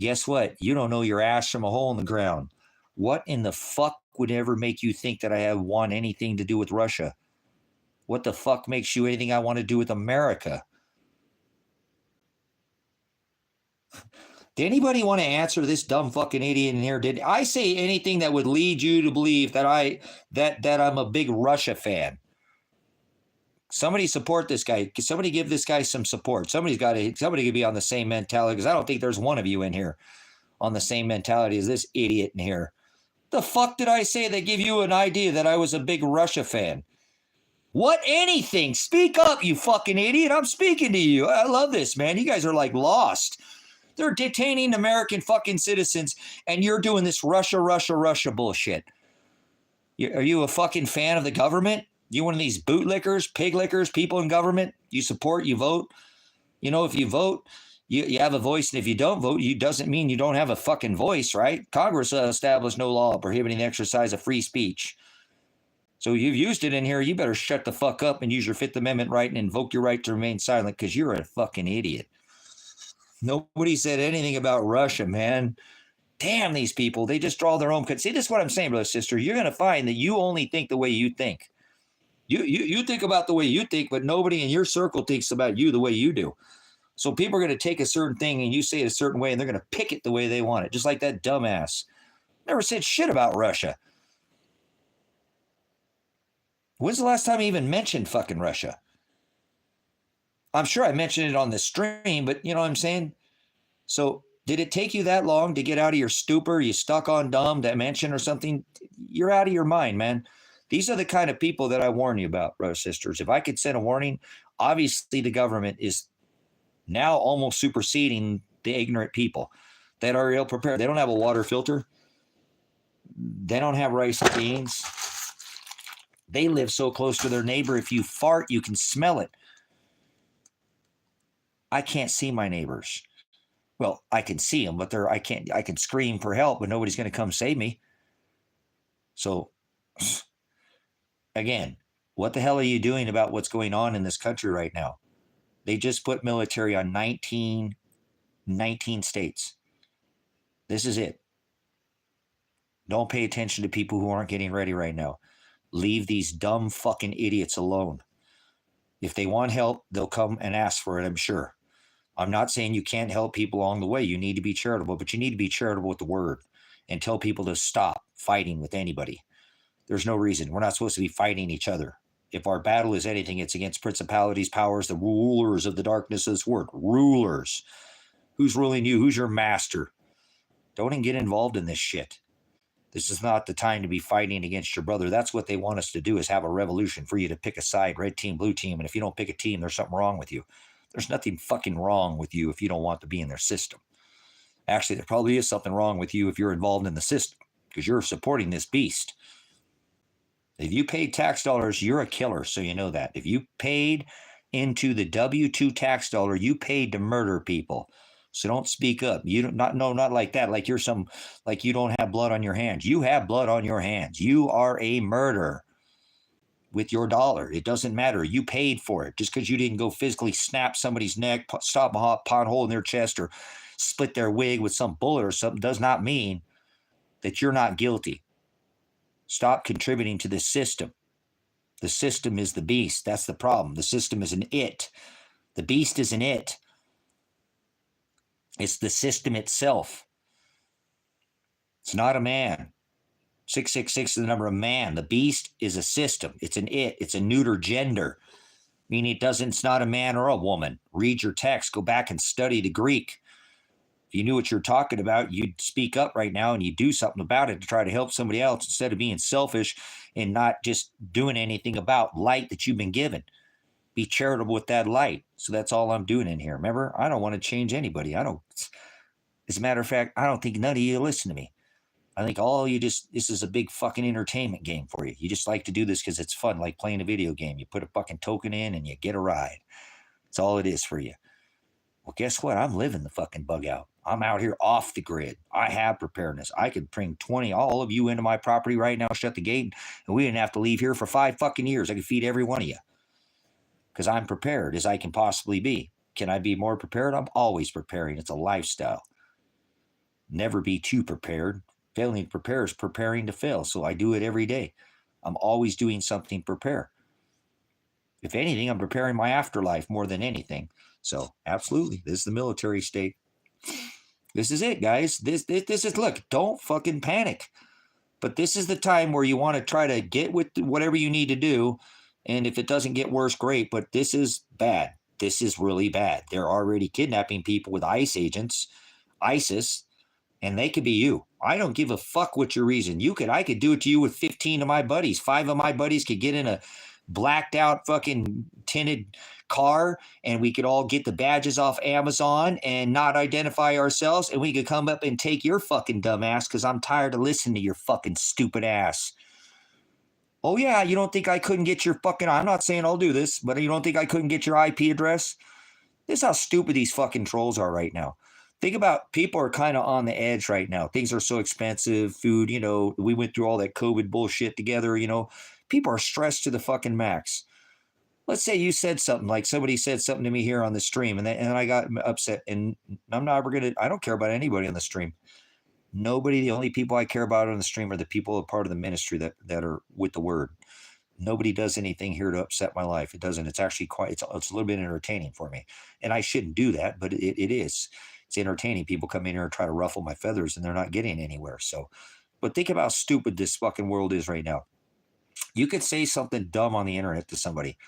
Speaker 2: Guess what? You don't know your ass from a hole in the ground. What in the fuck would ever make you think that I want anything to do with Russia? What the fuck makes you anything I want to do with America? Did anybody want to answer this dumb fucking idiot in here? Did I say anything that would lead you to believe that I'm a big Russia fan? Somebody support this guy. Somebody give this guy some support. Somebody could be on the same mentality, because I don't think there's one of you in here on the same mentality as this idiot in here. The fuck did I say that give you an idea that I was a big Russia fan? What anything? Speak up, you fucking idiot. I'm speaking to you. I love this, man. You guys are like lost. They're detaining American fucking citizens, and you're doing this Russia bullshit. Are you a fucking fan of the government? You one of these bootlickers, pig lickers, people in government? You support, you vote. If you vote, you have a voice, and if you don't vote, it doesn't mean you don't have a fucking voice, right? Congress established no law prohibiting the exercise of free speech. So you've used it in here. You better shut the fuck up and use your Fifth Amendment right and invoke your right to remain silent, because you're a fucking idiot. Nobody said anything about Russia, man. Damn these people. They just draw their own. See, this is what I'm saying, brother, sister. You're going to find that you only think the way you think. You think about the way you think, but nobody in your circle thinks about you the way you do. So people are going to take a certain thing and you say it a certain way, and they're going to pick it the way they want it, just like that dumbass. Never said shit about Russia. When's the last time I even mentioned fucking Russia? I'm sure I mentioned it on the stream, but you know what I'm saying? So did it take you that long to get out of your stupor? You stuck on dumb dimension or something? You're out of your mind, man. These are the kind of people that I warn you about, brothers and sisters. If I could send a warning, obviously the government is now almost superseding the ignorant people that are ill prepared. They don't have a water filter. They don't have rice and beans. They live so close to their neighbor. If you fart, you can smell it. I can't see my neighbors. Well, I can see them, but I can scream for help, but nobody's going to come save me. So again, what the hell are you doing about what's going on in this country right now? They just put military on 19 states. This is it. Don't pay attention to people who aren't getting ready right now. Leave these dumb fucking idiots alone. If they want help, they'll come and ask for it, I'm sure. I'm not saying you can't help people along the way. You need to be charitable, but you need to be charitable with the word and tell people to stop fighting with anybody. There's no reason. We're not supposed to be fighting each other. If our battle is anything, it's against principalities, powers, the rulers of the darkness of this world. Rulers. Who's ruling you? Who's your master? Don't even get involved in this shit. This is not the time to be fighting against your brother. That's what they want us to do, is have a revolution for you to pick a side, red team, blue team. And if you don't pick a team, there's something wrong with you. There's nothing fucking wrong with you if you don't want to be in their system. Actually, there probably is something wrong with you if you're involved in the system, because you're supporting this beast. If you paid tax dollars, you're a killer, so you know that. If you paid into the W-2 tax dollar, you paid to murder people. So don't speak up. You don't not like that. Like like you don't have blood on your hands. You have blood on your hands. You are a murderer with your dollar. It doesn't matter. You paid for it. Just because you didn't go physically snap somebody's neck, stop a pothole in their chest, or split their wig with some bullet or something does not mean that you're not guilty. Stop contributing to this system. The system is the beast. That's the problem. The system is an it. The beast is an it. It's the system itself. It's not a man. 666 is the number of man. The beast is a system. It's an it. It's a neuter gender, meaning it's not a man or a woman. Read your text. Go back and study the Greek. If you knew what you're talking about, you'd speak up right now and you do something about it to try to help somebody else instead of being selfish and not just doing anything about light that you've been given. Be charitable with that light. So that's all I'm doing in here. Remember, I don't want to change anybody. As a matter of fact, I don't think none of you listen to me. I think this is a big fucking entertainment game for you. You just like to do this because it's fun, like playing a video game. You put a fucking token in and you get a ride. That's all it is for you. Well, guess what? I'm living the fucking bug out. I'm out here off the grid. I have preparedness. I could bring 20, all of you into my property right now, shut the gate, and we didn't have to leave here for 5 fucking years. I could feed every one of you because I'm prepared as I can possibly be. Can I be more prepared? I'm always preparing. It's a lifestyle. Never be too prepared. Failing to prepare is preparing to fail. So I do it every day. I'm always doing something to prepare. If anything, I'm preparing my afterlife more than anything. So absolutely, this is the military state. This is it, guys. This is, look, don't fucking panic. But this is the time where you want to try to get with whatever you need to do. And if it doesn't get worse, great. But this is bad. This is really bad. They're already kidnapping people with ICE, and they could be you. I don't give a fuck what your reason. I could do it to you with 15 of my buddies. 5 of my buddies could get in a blacked out fucking tinted car, and we could all get the badges off Amazon and not identify ourselves, and we could come up and take your fucking dumb ass because I'm tired of listening to your fucking stupid ass. Oh yeah, you don't think I couldn't get your fucking, I'm not saying I'll do this, but you don't think I couldn't get your IP address? This is how stupid these fucking trolls are right now. Think about, people are kind of on the edge right now. Things are so expensive. Food, we went through all that COVID bullshit together, People are stressed to the fucking max. Let's say you said something, like somebody said something to me here on the stream, and I got upset, and I don't care about anybody on the stream. Nobody, the only people I care about on the stream are the people a part of the ministry that are with the word. Nobody does anything here to upset my life. It doesn't. It's actually it's a little bit entertaining for me. And I shouldn't do that, but it is. It's entertaining. People come in here and try to ruffle my feathers, and they're not getting anywhere. So, but think about how stupid this fucking world is right now. You could say something dumb on the internet to somebody,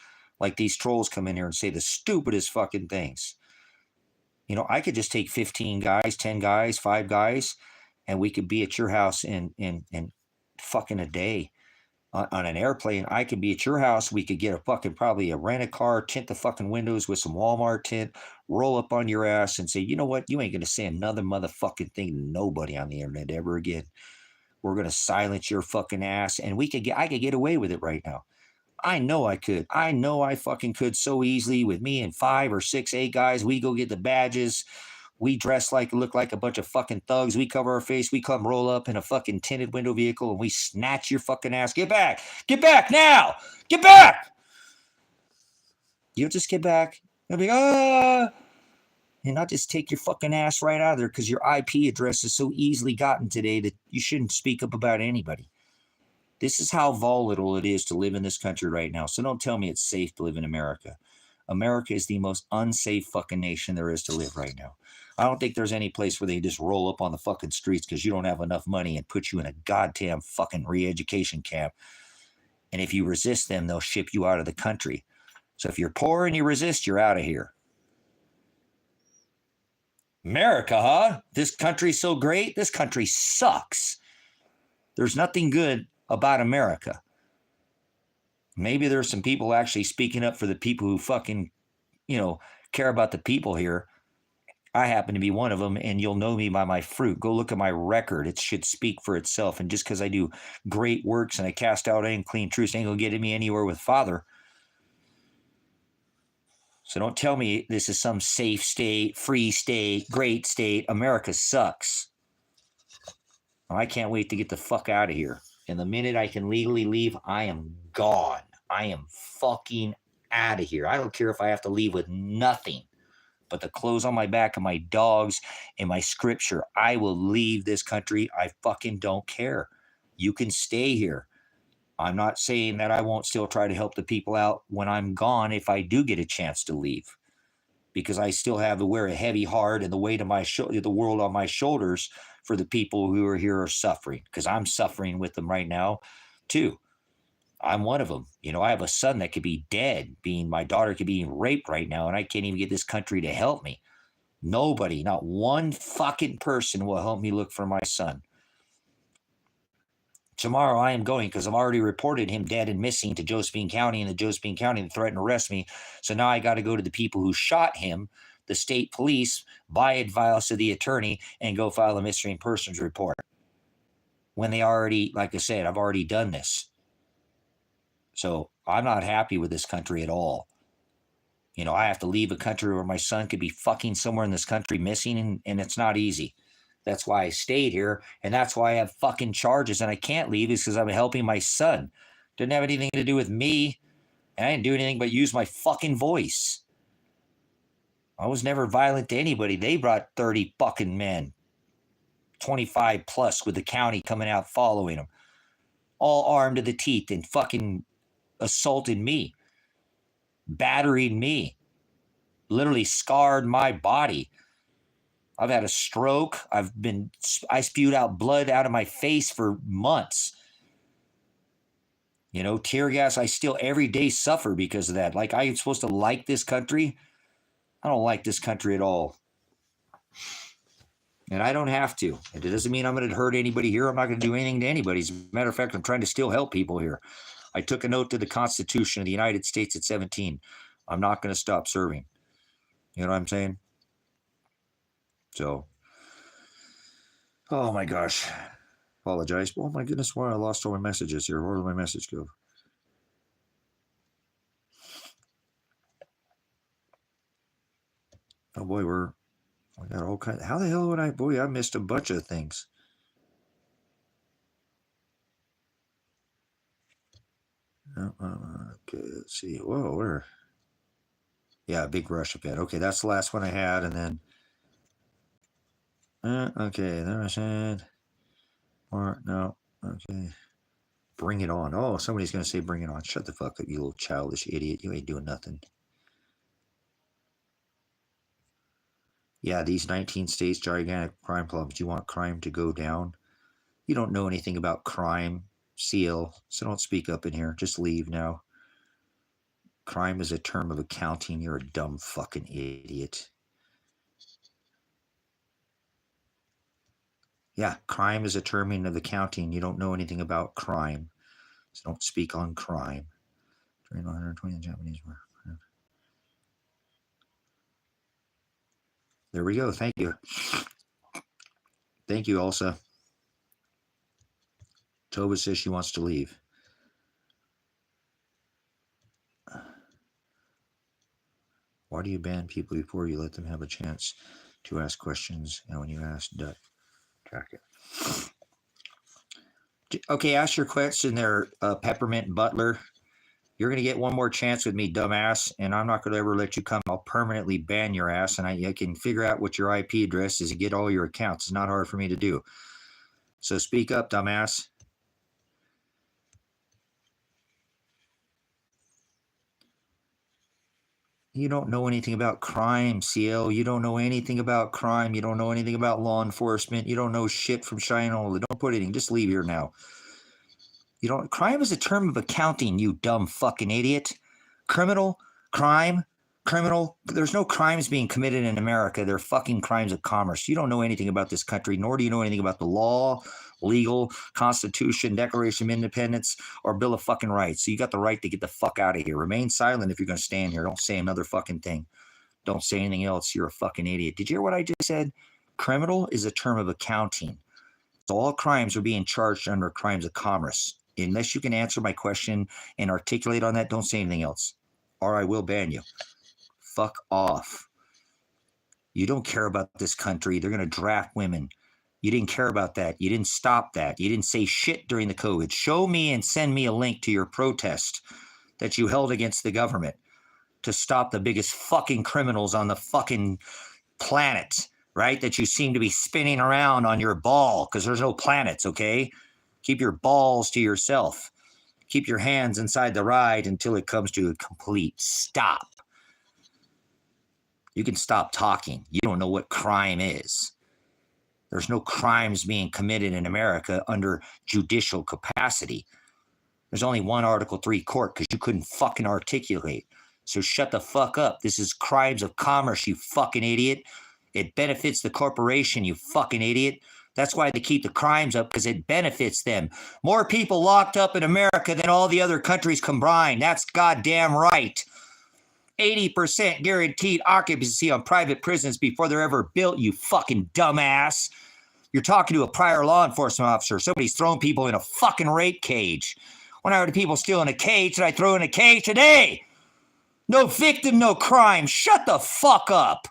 Speaker 2: like these trolls come in here and say the stupidest fucking things. I could just take 15 guys, 10 guys, 5 guys, and we could be at your house in fucking a day. On an airplane, I could be at your house. We could get probably a rent-a-car, tint the fucking windows with some Walmart tint, roll up on your ass and say, you know what? You ain't going to say another motherfucking thing to nobody on the internet ever again. We're going to silence your fucking ass. And I could get away with it right now. I know I could. I know I fucking could so easily with me and 5 or 6, 8 guys. We go get the badges. We dress look like a bunch of fucking thugs. We cover our face. We come roll up in a fucking tinted window vehicle and we snatch your fucking ass. Get back. Get back now. Get back. You'll just get back. You'll be, and I'll just take your fucking ass right out of there because your IP address is so easily gotten today that you shouldn't speak up about anybody. This is how volatile it is to live in this country right now. So don't tell me it's safe to live in America. America is the most unsafe fucking nation there is to live right now. I don't think there's any place where they just roll up on the fucking streets because you don't have enough money and put you in a goddamn fucking re-education camp. And if you resist them, they'll ship you out of the country. So if you're poor and you resist, you're out of here. America, huh? This country's so great. This country sucks. There's nothing good about America. Maybe there's some people actually speaking up for the people who fucking, care about the people here. I happen to be one of them, and you'll know me by my fruit. Go look at my record. It should speak for itself. And just because I do great works and I cast out unclean truths ain't going to get me anywhere with Father. So don't tell me this is some safe state, free state, great state. America sucks. I can't wait to get the fuck out of here. And the minute I can legally leave, I am gone. I am fucking out of here. I don't care if I have to leave with nothing but the clothes on my back and my dogs and my scripture. I will leave this country. I fucking don't care. You can stay here. I'm not saying that I won't still try to help the people out when I'm gone if I do get a chance to leave, because I still have to wear a heavy heart and the weight of the world on my shoulders for the people who are here are suffering, because I'm suffering with them right now too. I'm one of them. I have a son that could be dead, my daughter could be raped right now, and I can't even get this country to help me. Nobody, not one fucking person will help me look for my son. Tomorrow I am going because I've already reported him dead and missing to Josephine County, and the Josephine County threatened to arrest me. So now I got to go to the people who shot him, the state police, by advice of the attorney, and go file a missing persons report. When they already, like I said, I've already done this. So I'm not happy with this country at all. I have to leave a country where my son could be fucking somewhere in this country missing, and it's not easy. That's why I stayed here, and that's why I have fucking charges, and I can't leave is because I'm helping my son. Didn't have anything to do with me, and I didn't do anything but use my fucking voice. I was never violent to anybody. They brought 30 fucking men, 25 plus, with the county coming out following them, all armed to the teeth, and fucking assaulted me, battered me, literally scarred my body. I've had a stroke. I spewed out blood out of my face for months. Tear gas, I still every day suffer because of that. Like, I'm supposed to like this country. I don't like this country at all. And I don't have to. It doesn't mean I'm going to hurt anybody here. I'm not going to do anything to anybody. As a matter of fact, I'm trying to still help people here. I took a note to the Constitution of the United States at 17. I'm not going to stop serving. You know what I'm saying? So, oh my gosh. Apologize. Oh my goodness, why I lost all my messages here. Where did my message go? Oh boy, I got all kinds. How the hell would I missed a bunch of things. Okay, let's see. Whoa, where? Yeah, big rush event. Okay, that's the last one I had, and then okay, there I said. Or no, okay. Bring it on. Oh, somebody's gonna say bring it on. Shut the fuck up, you little childish idiot. You ain't doing nothing. Yeah, these 19 states, gigantic crime problems. You want crime to go down? You don't know anything about crime, CL, so don't speak up in here. Just leave now. Crime is a term of accounting. You're a dumb fucking idiot. Yeah, crime is a term of accounting. You don't know anything about crime, so don't speak on crime. 120 Japanese were. There we go. Thank you. Thank you, Elsa. Toba says she wants to leave. Why do you ban people before you let them have a chance?
Speaker 1: to ask questions, and when you ask, track it. Okay, ask your question there, Peppermint Butler. You're going to get one more chance with me, dumbass, and I'm not going to ever let you come. I'll permanently ban your ass, and I can figure out what your IP address is and get all your accounts. It's not hard for me to do. So speak up, dumbass. You don't know anything about crime, CL. You don't know anything about crime. You don't know anything about law enforcement. You don't know shit from China. Don't put anything. Just leave here now. You don't. Crime is a term of accounting, you dumb fucking idiot. Criminal, crime, criminal. There's no crimes being committed in America. They're fucking crimes of commerce. You don't know anything about this country, nor do you know anything about the law, legal, Constitution, Declaration of Independence, or Bill of fucking Rights. So you got the right to get the fuck out of here. Remain silent if you're going to stand here. Don't say another fucking thing. Don't say anything else. You're a fucking idiot. Did you hear what I just said? Criminal is a term of accounting. So all crimes are being charged under crimes of commerce. Unless you can answer my question and articulate on that, don't say anything else, or I will ban you. Fuck off. You don't care about this country. They're going to draft women. You didn't care about that. You didn't stop that. You didn't say shit during the COVID. Show me and send me a link to your protest that you held against the government to stop the biggest fucking criminals on the fucking planet, right? That you seem to be spinning around on your ball because there's no planets, okay? Keep your balls to yourself. Keep your hands inside the ride until it comes to a complete stop. You can stop talking. You don't know what crime is. There's no crimes being committed in America under judicial capacity. There's only one Article 3 court because you couldn't fucking articulate. So shut the fuck up. This is crimes of commerce, you fucking idiot. It benefits the corporation, you fucking idiot. That's why they keep the crimes up, because it benefits them. More people locked up in America than all the other countries combined. That's goddamn right. 80% guaranteed occupancy on private prisons before they're ever built, you fucking dumbass. You're talking to a prior law enforcement officer. Somebody's throwing people in a fucking rape cage. When I heard people still in a cage, did I throw in a cage today? No victim, no crime. Shut the fuck up.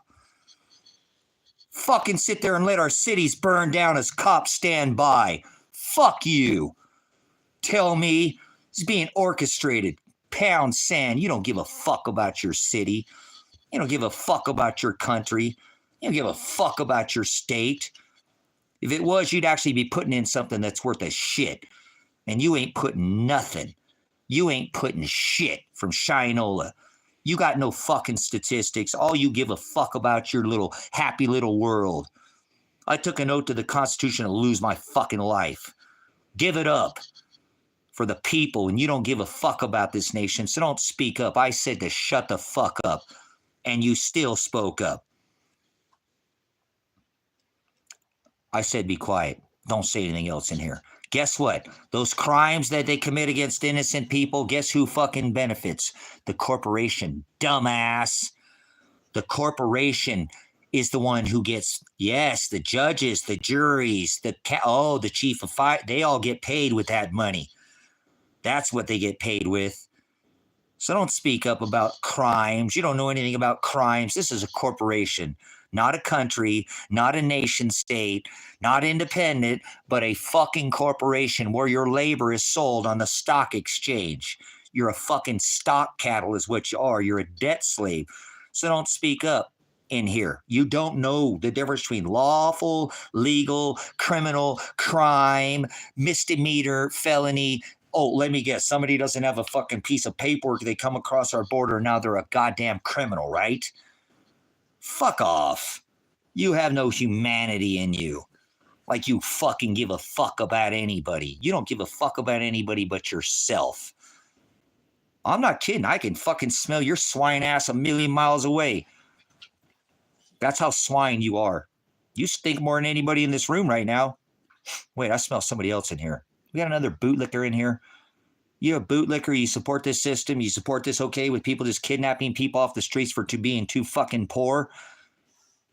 Speaker 1: Fucking sit there and let our cities burn down as cops stand by. Fuck you. Tell me it's being orchestrated. Pound sand. You don't give a fuck about your city. You don't give a fuck about your country. You don't give a fuck about your state. If it was, you'd actually be putting in something that's worth a shit. And you ain't putting nothing. You ain't putting shit from Shinola. You got no fucking statistics. All you give a fuck about your little happy little world. I took an oath to the Constitution to lose my fucking life. Give it up for the people, and you don't give a fuck about this nation, so don't speak up. I said to shut the fuck up, and you still spoke up. I said be quiet. Don't say anything else in here. Guess what? Those crimes that they commit against innocent people, guess who fucking benefits? The corporation, dumbass. The corporation is the one who gets, yes, the judges, the juries, the chief of fire, they all get paid with that money. That's what they get paid with. So don't speak up about crimes. You don't know anything about crimes. This is a corporation. Not a country, not a nation state, not independent, but a fucking corporation where your labor is sold on the stock exchange. You're a fucking stock cattle is what you are. You're a debt slave. So don't speak up in here. You don't know the difference between lawful, legal, criminal, crime, misdemeanor, felony. Oh, let me guess. Somebody doesn't have a fucking piece of paperwork. They come across our border. Now they're a goddamn criminal, right? Fuck off. You have no humanity in you. Like you fucking give a fuck about anybody. You don't give a fuck about anybody but yourself. I'm not kidding. I can fucking smell your swine ass a million miles away. That's how swine you are. You stink more than anybody in this room right now. Wait, I smell somebody else in here. We got another bootlicker in here. You're a bootlicker. You support this system. You support this, okay, with people just kidnapping people off the streets for being too fucking poor.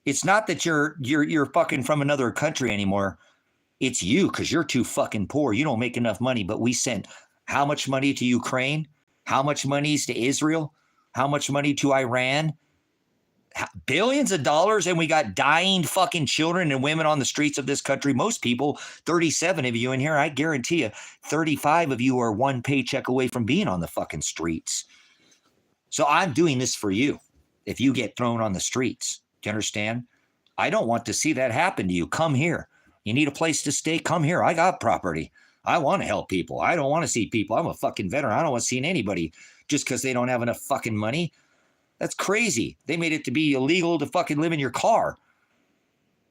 Speaker 1: It's not that you're fucking from another country anymore. It's you, because you're too fucking poor. You don't make enough money. But we sent how much money to Ukraine? How much money is to Israel? How much money to Iran?
Speaker 2: billions of dollars, and we got dying fucking children and women on the streets of this country. Most people, 37 of you in here, I guarantee you, 35 of you are one paycheck away from being on the fucking streets. So I'm doing this for you if you get thrown on the streets. Do you understand? I don't want to see that happen to you. Come here. You need a place to stay? Come here. I got property. I want to help people. I don't want to see people. I'm a fucking veteran. I don't want to see anybody just because they don't have enough fucking money. That's crazy. They made it to be illegal to fucking live in your car.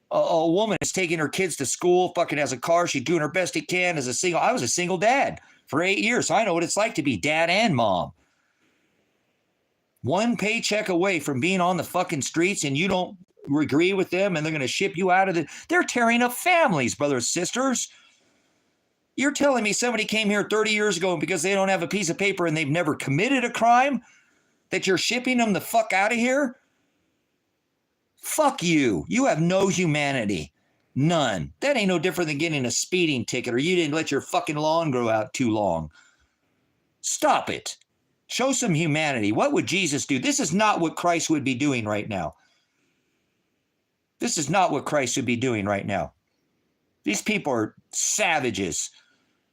Speaker 2: A woman is taking her kids to school, fucking has a car. She's doing her best she can as a single. I was a single dad for 8 years, so I know what it's like to be dad and mom. One paycheck away from being on the fucking streets, and you don't agree with them, and they're going to ship you out of the... They're tearing up families, brothers and sisters. You're telling me somebody came here 30 years ago, and because they don't have a piece of paper and they've never committed a crime, that you're shipping them the fuck out of here? Fuck you. You have no humanity. None. That ain't no different than getting a speeding ticket, or you didn't let your fucking lawn grow out too long. Stop it. Show some humanity. What would Jesus do? This is not what Christ would be doing right now. This is not what Christ would be doing right now. These people are savages.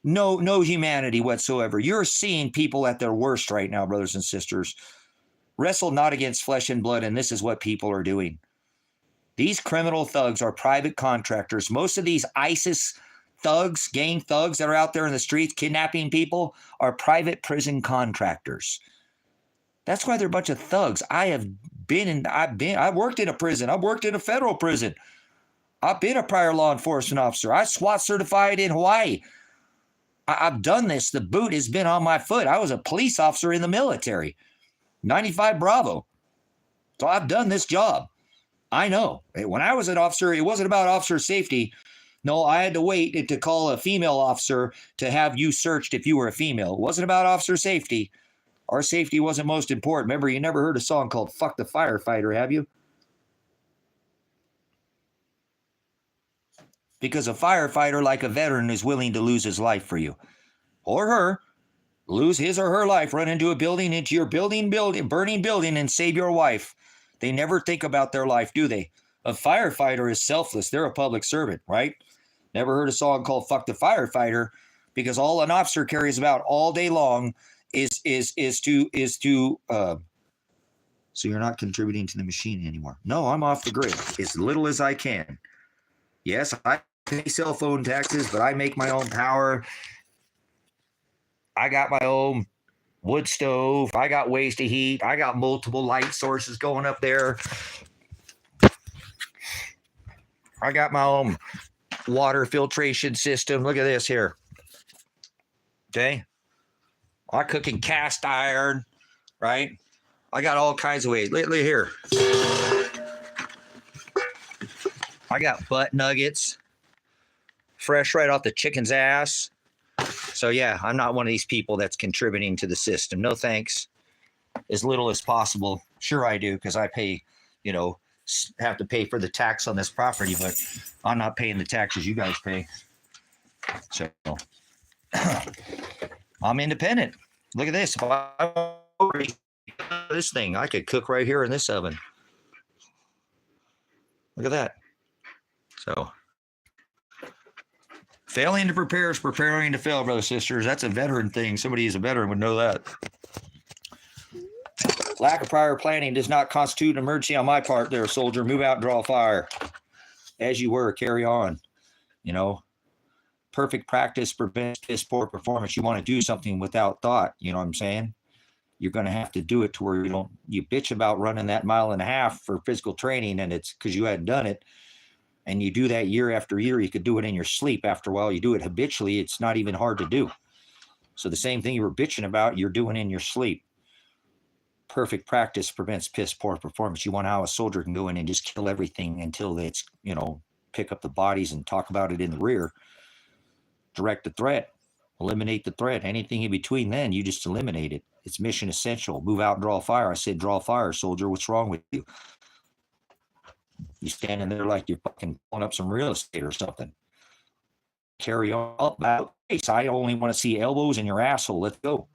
Speaker 2: No humanity whatsoever. You're seeing people at their worst right now, brothers and sisters. Wrestle not against flesh and blood, and this is what people are doing. These criminal thugs are private contractors. Most of these ISIS thugs, gang thugs that are out there in the streets kidnapping people are private prison contractors. That's why they're a bunch of thugs. I've worked in a prison. I've worked in a federal prison. I've been a prior law enforcement officer. I SWAT certified in Hawaii. I've done this. The boot has been on my foot. I was a police officer in the military. 95 Bravo. So I've done this job. I know. When I was an officer, it wasn't about officer safety. No, I had to wait to call a female officer to have you searched if you were a female. It wasn't about officer safety. Our safety wasn't most important. Remember, you never heard a song called Fuck the Firefighter, have you? Because a firefighter, like a veteran, is willing to lose his life for you. Or her. Lose his or her life, run into a building, into your burning building, and save your wife. They never think about their life, do they? A firefighter is selfless. They're a public servant, right? Never heard a song called Fuck the Firefighter, because all an officer cares about all day long is to so you're not contributing to the machine anymore. No, I'm off the grid as little as I can. Yes, I pay cell phone taxes, but I make my own power. I got my own wood stove. I got ways to heat. I got multiple light sources going up there. I got my own water filtration system. Look at this here. Okay. I cook in cast iron, right? I got all kinds of ways. Look here. I got butt nuggets, fresh right off the chicken's ass. So yeah, I'm not one of these people that's contributing to the system. No thanks. As little as possible. Sure I do, because I pay, have to pay for the tax on this property, but I'm not paying the taxes you guys pay. So I'm independent. Look at this. If I this thing, I could cook right here in this oven. Look at that. So failing to prepare is preparing to fail, brothers and sisters. That's a veteran thing. Somebody who's a veteran would know that. Lack of prior planning does not constitute an emergency on my part there, soldier. Move out and draw fire. As you were, carry on. Perfect practice prevents piss poor performance. You want to do something without thought. You know what I'm saying? You're going to have to do it to where you bitch about running that 1.5 miles for physical training, and it's because you hadn't done it. And you do that year after year. You could do it in your sleep. After a while, you do it habitually. It's not even hard to do. So the same thing you were bitching about, you're doing in your sleep. Perfect practice prevents piss poor performance. You want how a soldier can go in and just kill everything until it's, pick up the bodies and talk about it in the rear. Direct the threat. Eliminate the threat. Anything in between then, you just eliminate it. It's mission essential. Move out and draw fire. I said, draw fire, soldier. What's wrong with you? You standing there like you're fucking pulling up some real estate or something. Carry on about face. I only want to see elbows in your asshole. Let's go.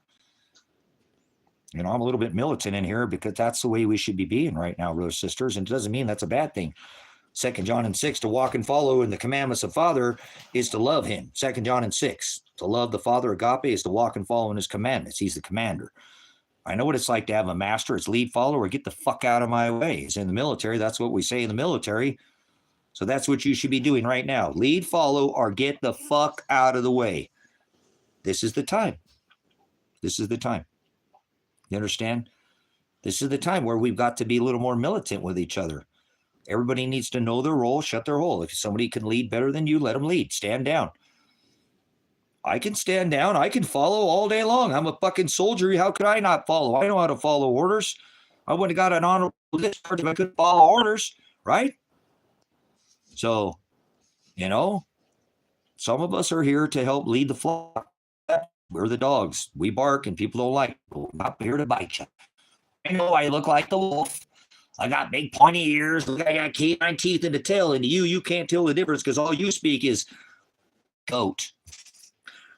Speaker 1: You know, I'm a little bit militant in here because that's the way we should be being right now, Rose Sisters. And it doesn't mean that's a bad thing. 2 John and 6, to walk and follow in the commandments of Father is to love him. 2 John and 6, to love the Father, Agape, is to walk and follow in his commandments. He's the commander. I know what it's like to have a master. It's lead, follow, or get the fuck out of my way. It's in the military. That's what we say in the military. So that's what you should be doing right now. Lead, follow, or get the fuck out of the way. This is the time. This is the time. You understand? This is the time where we've got to be a little more militant with each other. Everybody needs to know their role, shut their hole. If somebody can lead better than you, let them lead. Stand down. I can stand down. I can follow all day long. I'm a fucking soldier. How could I not follow? I know how to follow orders. I wouldn't have got an honorable discharge if I couldn't follow orders, right? So, you know, some of us are here to help lead the flock. We're the dogs. We bark and people don't like it. We're not here to bite you. I know I look like the wolf. I got big pointy ears. I got canine teeth in the tail. And you can't tell the difference because all you speak is goat.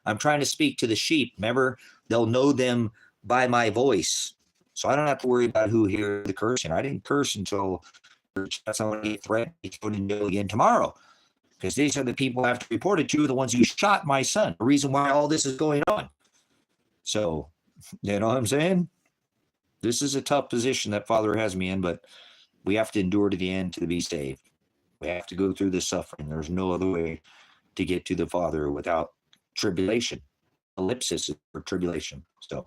Speaker 1: I'm trying to speak to the sheep. Remember, they'll know them by my voice. So I don't have to worry about who hears the cursing. I didn't curse until somebody threatened me to go to jail again tomorrow. Because these are the people I have to report it to, the ones who shot my son. The reason why all this is going on. So, you know what I'm saying? This is a tough position that Father has me in, but we have to endure to the end to be saved. We have to go through this suffering. There's no other way to get to the Father without tribulation. Ellipsis for tribulation. So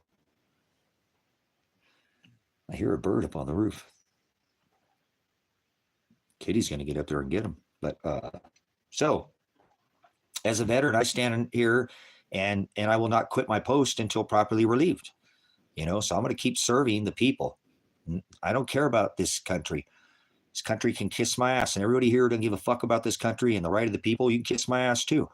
Speaker 1: I hear a bird up on the roof. Kitty's going to get up there and get him. But so as a veteran, I stand here and I will not quit my post until properly relieved. You know, so I'm going to keep serving the people. I don't care about this country. This country can kiss my ass, and everybody here doesn't give a fuck about this country and the right of the people. You can kiss my ass too.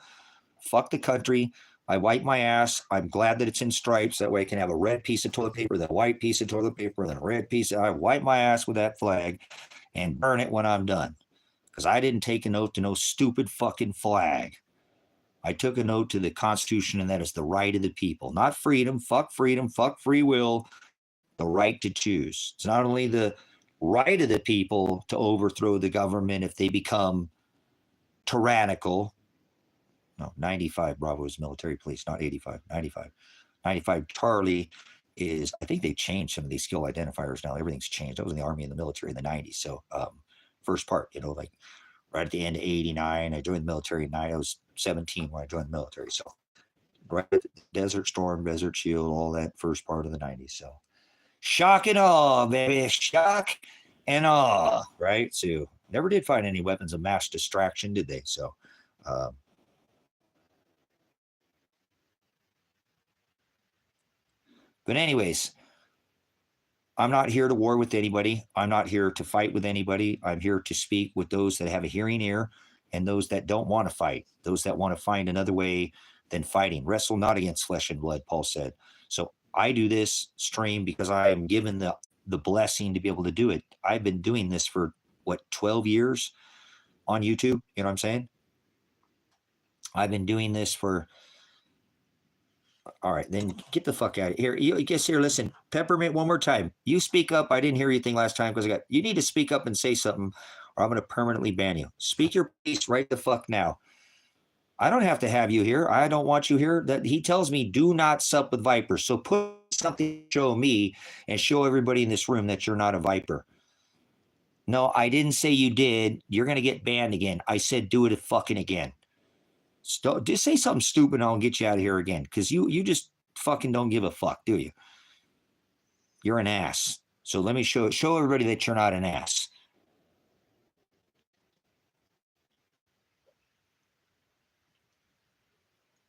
Speaker 1: Fuck the country. I wipe my ass. I'm glad that it's in stripes. That way I can have a red piece of toilet paper, then a white piece of toilet paper, then a red piece. I wipe my ass with that flag and burn it when I'm done. Because I didn't take an oath to no stupid fucking flag. I took an oath to the Constitution, and that is the right of the people. Not freedom, fuck free will, the right to choose. It's not only the right of the people to overthrow the government if they become tyrannical. No, 95 Bravo is military police, not 85, 95. 95 Charlie is, I think they changed some of these skill identifiers now. Everything's changed. I was in the Army and the military in the 90s. So first part, you know, like right at the end of 89, I joined the military. I was 17 when I joined the military. So right at the Desert Storm, Desert Shield, all that first part of the 90s. So shock and awe, baby. Shock and awe, right? So never did find any weapons of mass distraction, did they? So but anyways, I'm not here to war with anybody. I'm not here to fight with anybody. I'm here to speak with those that have a hearing ear and those that don't want to fight, those that want to find another way than fighting. Wrestle not against flesh and blood, Paul said. So I do this stream because I am given the blessing to be able to do it. I've been doing this for, 12 years on YouTube? You know what I'm saying? I've been doing this for... All right, then get the fuck out of here. You guess here, listen, Peppermint, one more time. You speak up. I didn't hear anything last time because you need to speak up and say something or I'm going to permanently ban you. Speak your piece right the fuck now. I don't have to have you here. I don't want you here. That he tells me do not sup with vipers. So put something to show me and show everybody in this room that you're not a viper. No, I didn't say you did. You're going to get banned again. I said do it fucking again. Just say something stupid and I'll get you out of here again. Because you just fucking don't give a fuck, do you? You're an ass. So let me show everybody that you're not an ass.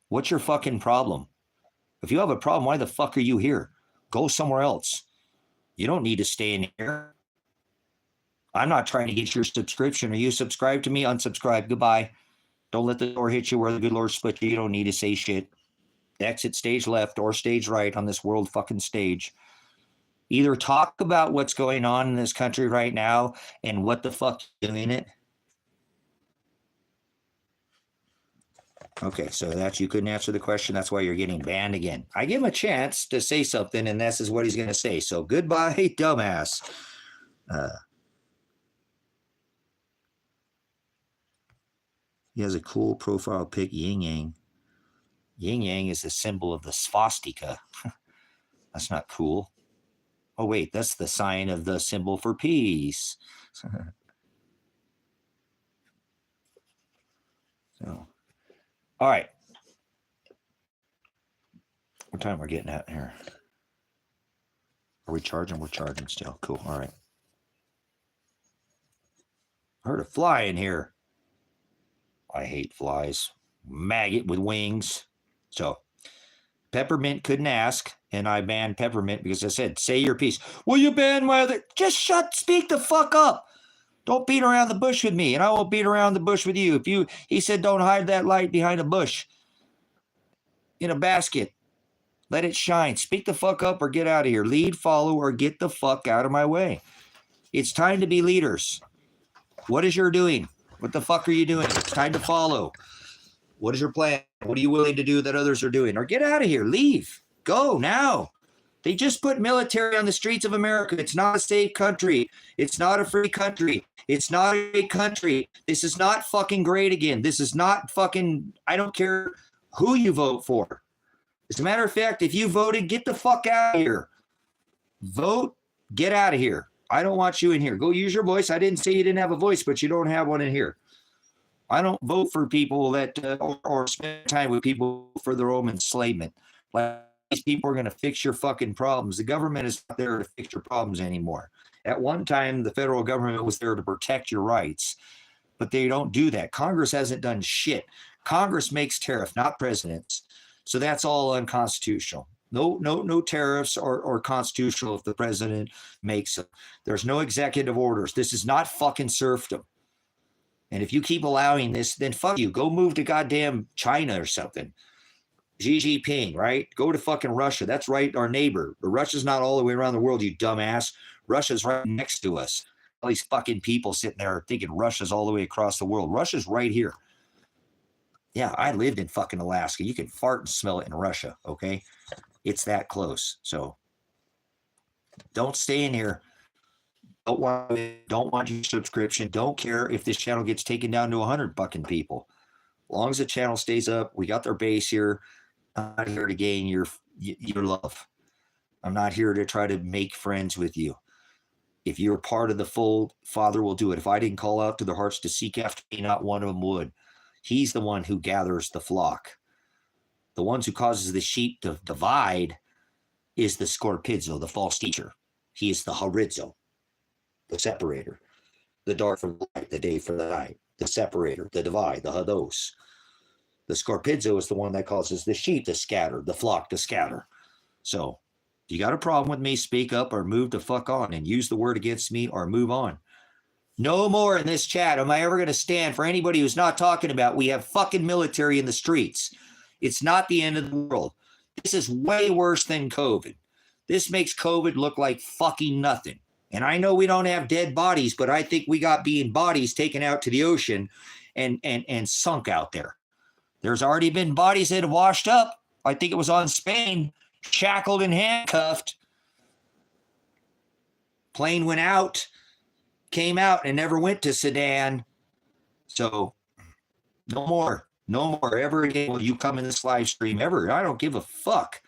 Speaker 1: What's your fucking problem? If you have a problem, why the fuck are you here? Go somewhere else. You don't need to stay in here. I'm not trying to get your subscription. Are you subscribed to me? Unsubscribe. Goodbye. Don't let the door hit you where the good Lord split you. You don't need to say shit. Exit stage left or stage right on this world fucking stage. Either talk about what's going on in this country right now and what the fuck you're doing it. Okay, so that you couldn't answer the question. That's why you're getting banned again. I give him a chance to say something, and this is what he's going to say. So goodbye, dumbass. He has a cool profile pic, yin yang. Yin yang is the symbol of the swastika. That's not cool. Oh, wait, that's the sign of the symbol for peace. So, all right. What time we're getting at here? Are we charging? We're charging still. Cool. All right. I heard a fly in here. I hate flies. Maggot with wings. So, Peppermint couldn't ask, and I banned Peppermint because I said, say your piece. Well, you ban my other... Just speak the fuck up. Don't beat around the bush with me, and I won't beat around the bush with you. He said, don't hide that light behind a bush in a basket. Let it shine. Speak the fuck up or get out of here. Lead, follow, or get the fuck out of my way. It's time to be leaders. What is your doing? What the fuck are you doing? It's time to follow. What is your plan? What are you willing to do that others are doing? Or get out of here. Leave. Go now. They just put military on the streets of America. It's not a safe country. It's not a free country. It's not a great country. This is not fucking great again. This is not fucking, I don't care who you vote for. As a matter of fact, if you voted, get the fuck out of here. Vote, get out of here. I don't want you in here. Go use your voice. I didn't say you didn't have a voice, but you don't have one in here. I don't vote for people that, or spend time with people for their own enslavement. Like, these people are going to fix your fucking problems. The government is not there to fix your problems anymore. At one time, the federal government was there to protect your rights, but they don't do that. Congress hasn't done shit. Congress makes tariffs, not presidents. So that's all unconstitutional. No tariffs are constitutional if the president makes them. There's no executive orders. This is not fucking serfdom. And if you keep allowing this, then fuck you. Go move to goddamn China or something. Xi Jinping, right? Go to fucking Russia. That's right, our neighbor. But Russia's not all the way around the world, you dumbass. Russia's right next to us. All these fucking people sitting there thinking Russia's all the way across the world. Russia's right here. Yeah, I lived in fucking Alaska. You can fart and smell it in Russia, okay? It's that close. So don't stay in here. Don't want your subscription. Don't care if this channel gets taken down to 100 fucking people. As long as the channel stays up, we got their base here. I'm not here to gain your love. I'm not here to try to make friends with you. If you're part of the fold, Father will do it. If I didn't call out to their hearts to seek after me, not one of them would. He's the one who gathers the flock. The ones who causes the sheep to divide is the scorpizzo, the false teacher. He is the horizo, the separator, the dark from the light, the day from the night, the separator, the divide, the hados. The scorpizzo is the one that causes the sheep to scatter, the flock to scatter. So if you got a problem with me, speak up or move the fuck on and use the word against me or move on. No more in this chat am I ever going to stand for anybody who's not talking about we have fucking military in the streets. It's not the end of the world. This is way worse than COVID. This makes COVID look like fucking nothing. And I know we don't have dead bodies, but I think we got being bodies taken out to the ocean and sunk out there. There's already been bodies that have washed up. I think it was on Spain, shackled and handcuffed. Plane went out, came out, and never went to Sudan. So no more ever again will you come in this live stream ever. I don't give a fuck.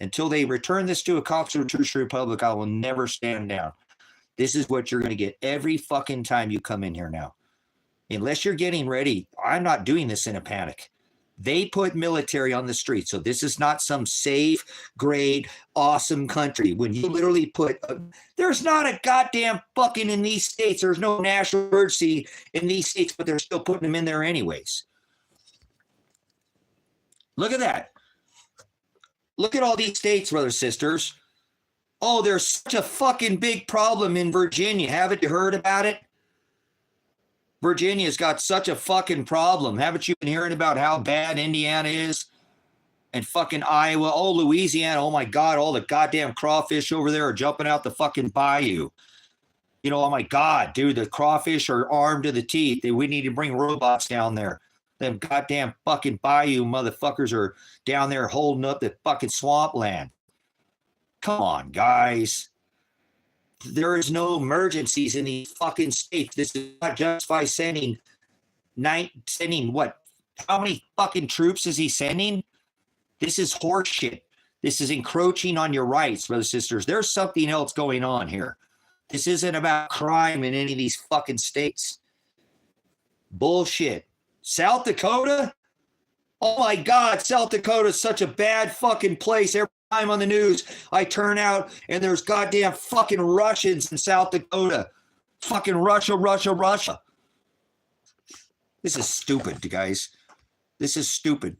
Speaker 1: Until they return this to a constitutional republic, I will never stand down. This is what you're going to get every fucking time you come in here now. Unless you're getting ready, I'm not doing this in a panic. They put military on the street. So this is not some safe, great, awesome country. When you literally put, there's not a goddamn fucking in these states. There's no national emergency in these states, but they're still putting them in there anyways. Look at that. Look at all these states, brothers, sisters. Oh, there's such a fucking big problem in Virginia. Haven't you heard about it? Virginia's got such a fucking problem. Haven't you been hearing about how bad Indiana is? And fucking Iowa. Oh, Louisiana. Oh, my God. All the goddamn crawfish over there are jumping out the fucking bayou. You know, oh, my God, dude, the crawfish are armed to the teeth. We need to bring robots down there.
Speaker 2: Them goddamn fucking bayou motherfuckers are down there holding up the fucking swampland. Come on, guys. There is no emergencies in these fucking states. This is not justify sending what? How many fucking troops is he sending? This is horseshit. This is encroaching on your rights, brothers and sisters. There's something else going on here. This isn't about crime in any of these fucking states. Bullshit. South Dakota? Oh my God, South Dakota is such a bad fucking place. Every time on the news, I turn out and there's goddamn fucking Russians in South Dakota. Fucking Russia, Russia, Russia. This is stupid, guys. This is stupid.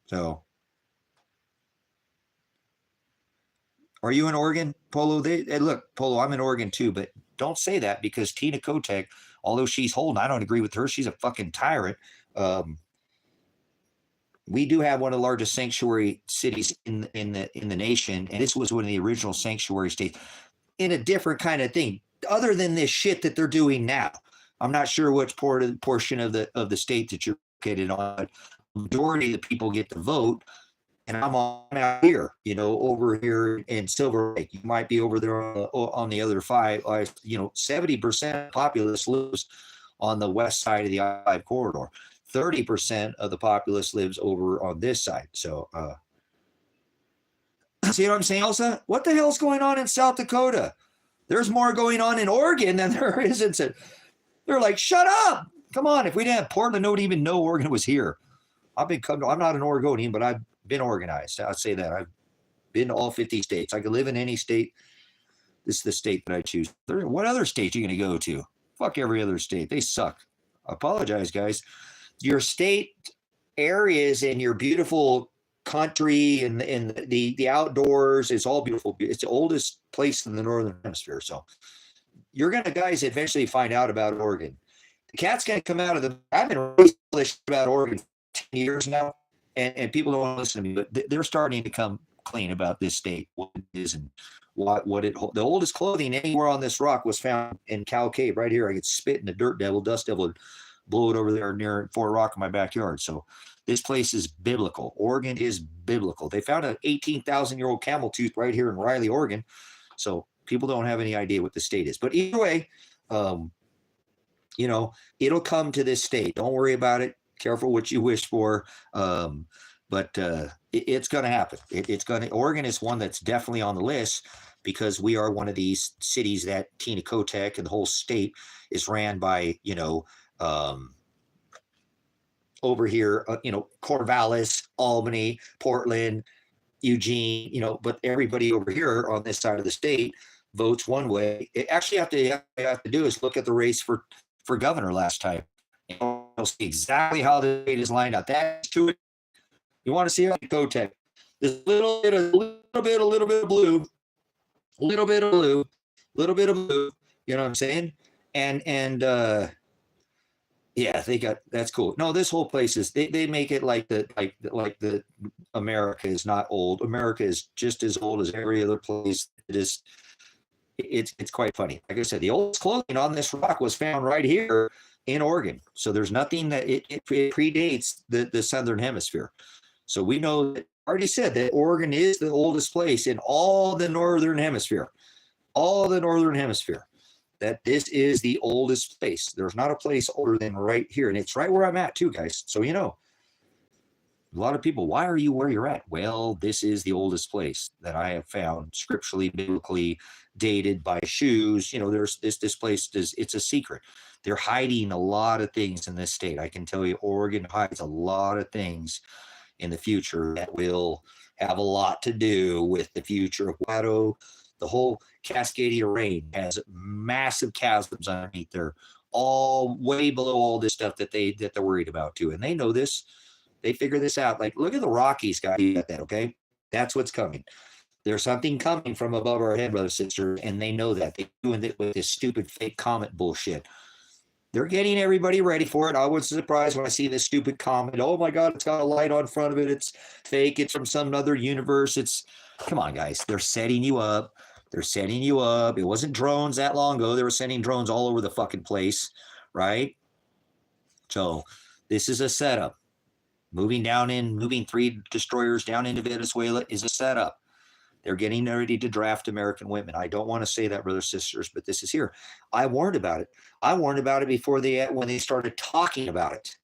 Speaker 2: So, are you in Oregon, Polo? Look, Polo, I'm in Oregon too, but don't say that because Tina Kotek, although she's holding, I don't agree with her. She's a fucking tyrant. We do have one of the largest sanctuary cities in the nation, and this was one of the original sanctuary states. In a different kind of thing, other than this shit that they're doing now. I'm not sure which portion of the state that you're located on. But the majority of the people get to vote, and I'm out here, over here in Silver Lake. You might be over there on the other 5. 70% of the populace lives on the west side of the I-5 corridor. 30% of the populace lives over on this side. So, see what I'm saying, Elsa? What the hell's going on in South Dakota? There's more going on in Oregon than there is in. They're like, shut up! Come on! If we didn't have Portland, nobody even know Oregon was here. I'm not an Oregonian, but I've been organized. I'll say that I've been to all 50 states. I could live in any state. This is the state that I choose. What other state are you going to go to? Fuck every other state. They suck. I apologize, guys. Your state areas and your beautiful country and the outdoors is all beautiful. It's the oldest place in the Northern Hemisphere. So you're going to, guys, eventually find out about Oregon. The cat's going to come out of the. I've been really about Oregon for 10 years now, and people don't want to listen to me, but they're starting to come clean about this state, what it is, and what it. The oldest clothing anywhere on this rock was found in Cow Cave, right here. I could spit in the dust devil, and blow it over there near Fort Rock in my backyard. So this place is biblical. Oregon is biblical. They found an 18,000-year-old camel tooth right here in Riley, Oregon. So people don't have any idea what the state is. But either way, it'll come to this state. Don't worry about it. Careful what you wish for. But it's going to happen. Oregon is one that's definitely on the list because we are one of these cities that Tina Kotek and the whole state is ran by, over here, Corvallis, Albany, Portland, Eugene, but everybody over here on this side of the state votes one way. It actually have to do is look at the race for governor last time. You'll see exactly how the state is lined up. That's to it. You want to see like Kotek. There's a little bit of blue, a little bit of blue. You know what I'm saying? And yeah, that's cool. No, this whole place is they make it like the America is not old. America is just as old as every other place. It's quite funny. Like I said, the oldest clothing on this rock was found right here in Oregon. So there's nothing that it predates the Southern Hemisphere. So we know that I already said that Oregon is the oldest place in all the Northern Hemisphere. That this is the oldest place. There's not a place older than right here. And it's right where I'm at too, guys. So, a lot of people, why are you where you're at? Well, this is the oldest place that I have found scripturally, biblically dated by shoes. There's this place, it's a secret. They're hiding a lot of things in this state. I can tell you, Oregon hides a lot of things in the future that will have a lot to do with the future of Guado. The whole Cascadia Rain has massive chasms underneath there, all way below all this stuff that they're worried about too. And they know this. They figure this out. Like, look at the Rockies, guys. You got that, okay? That's what's coming. There's something coming from above our head, brothers and sisters, and they know that. They're doing it with this stupid fake comet bullshit. They're getting everybody ready for it. I was surprised when I see this stupid comet. Oh my God, it's got a light on front of it. It's fake. It's from some other universe. Come on, guys. They're setting you up. It wasn't drones that long ago. They were sending drones all over the fucking place, right? So this is a setup. Moving 3 destroyers down into Venezuela is a setup. They're getting ready to draft American women. I don't want to say that, brothers and sisters, but this is here. I warned about it. I warned about it before when they started talking about it.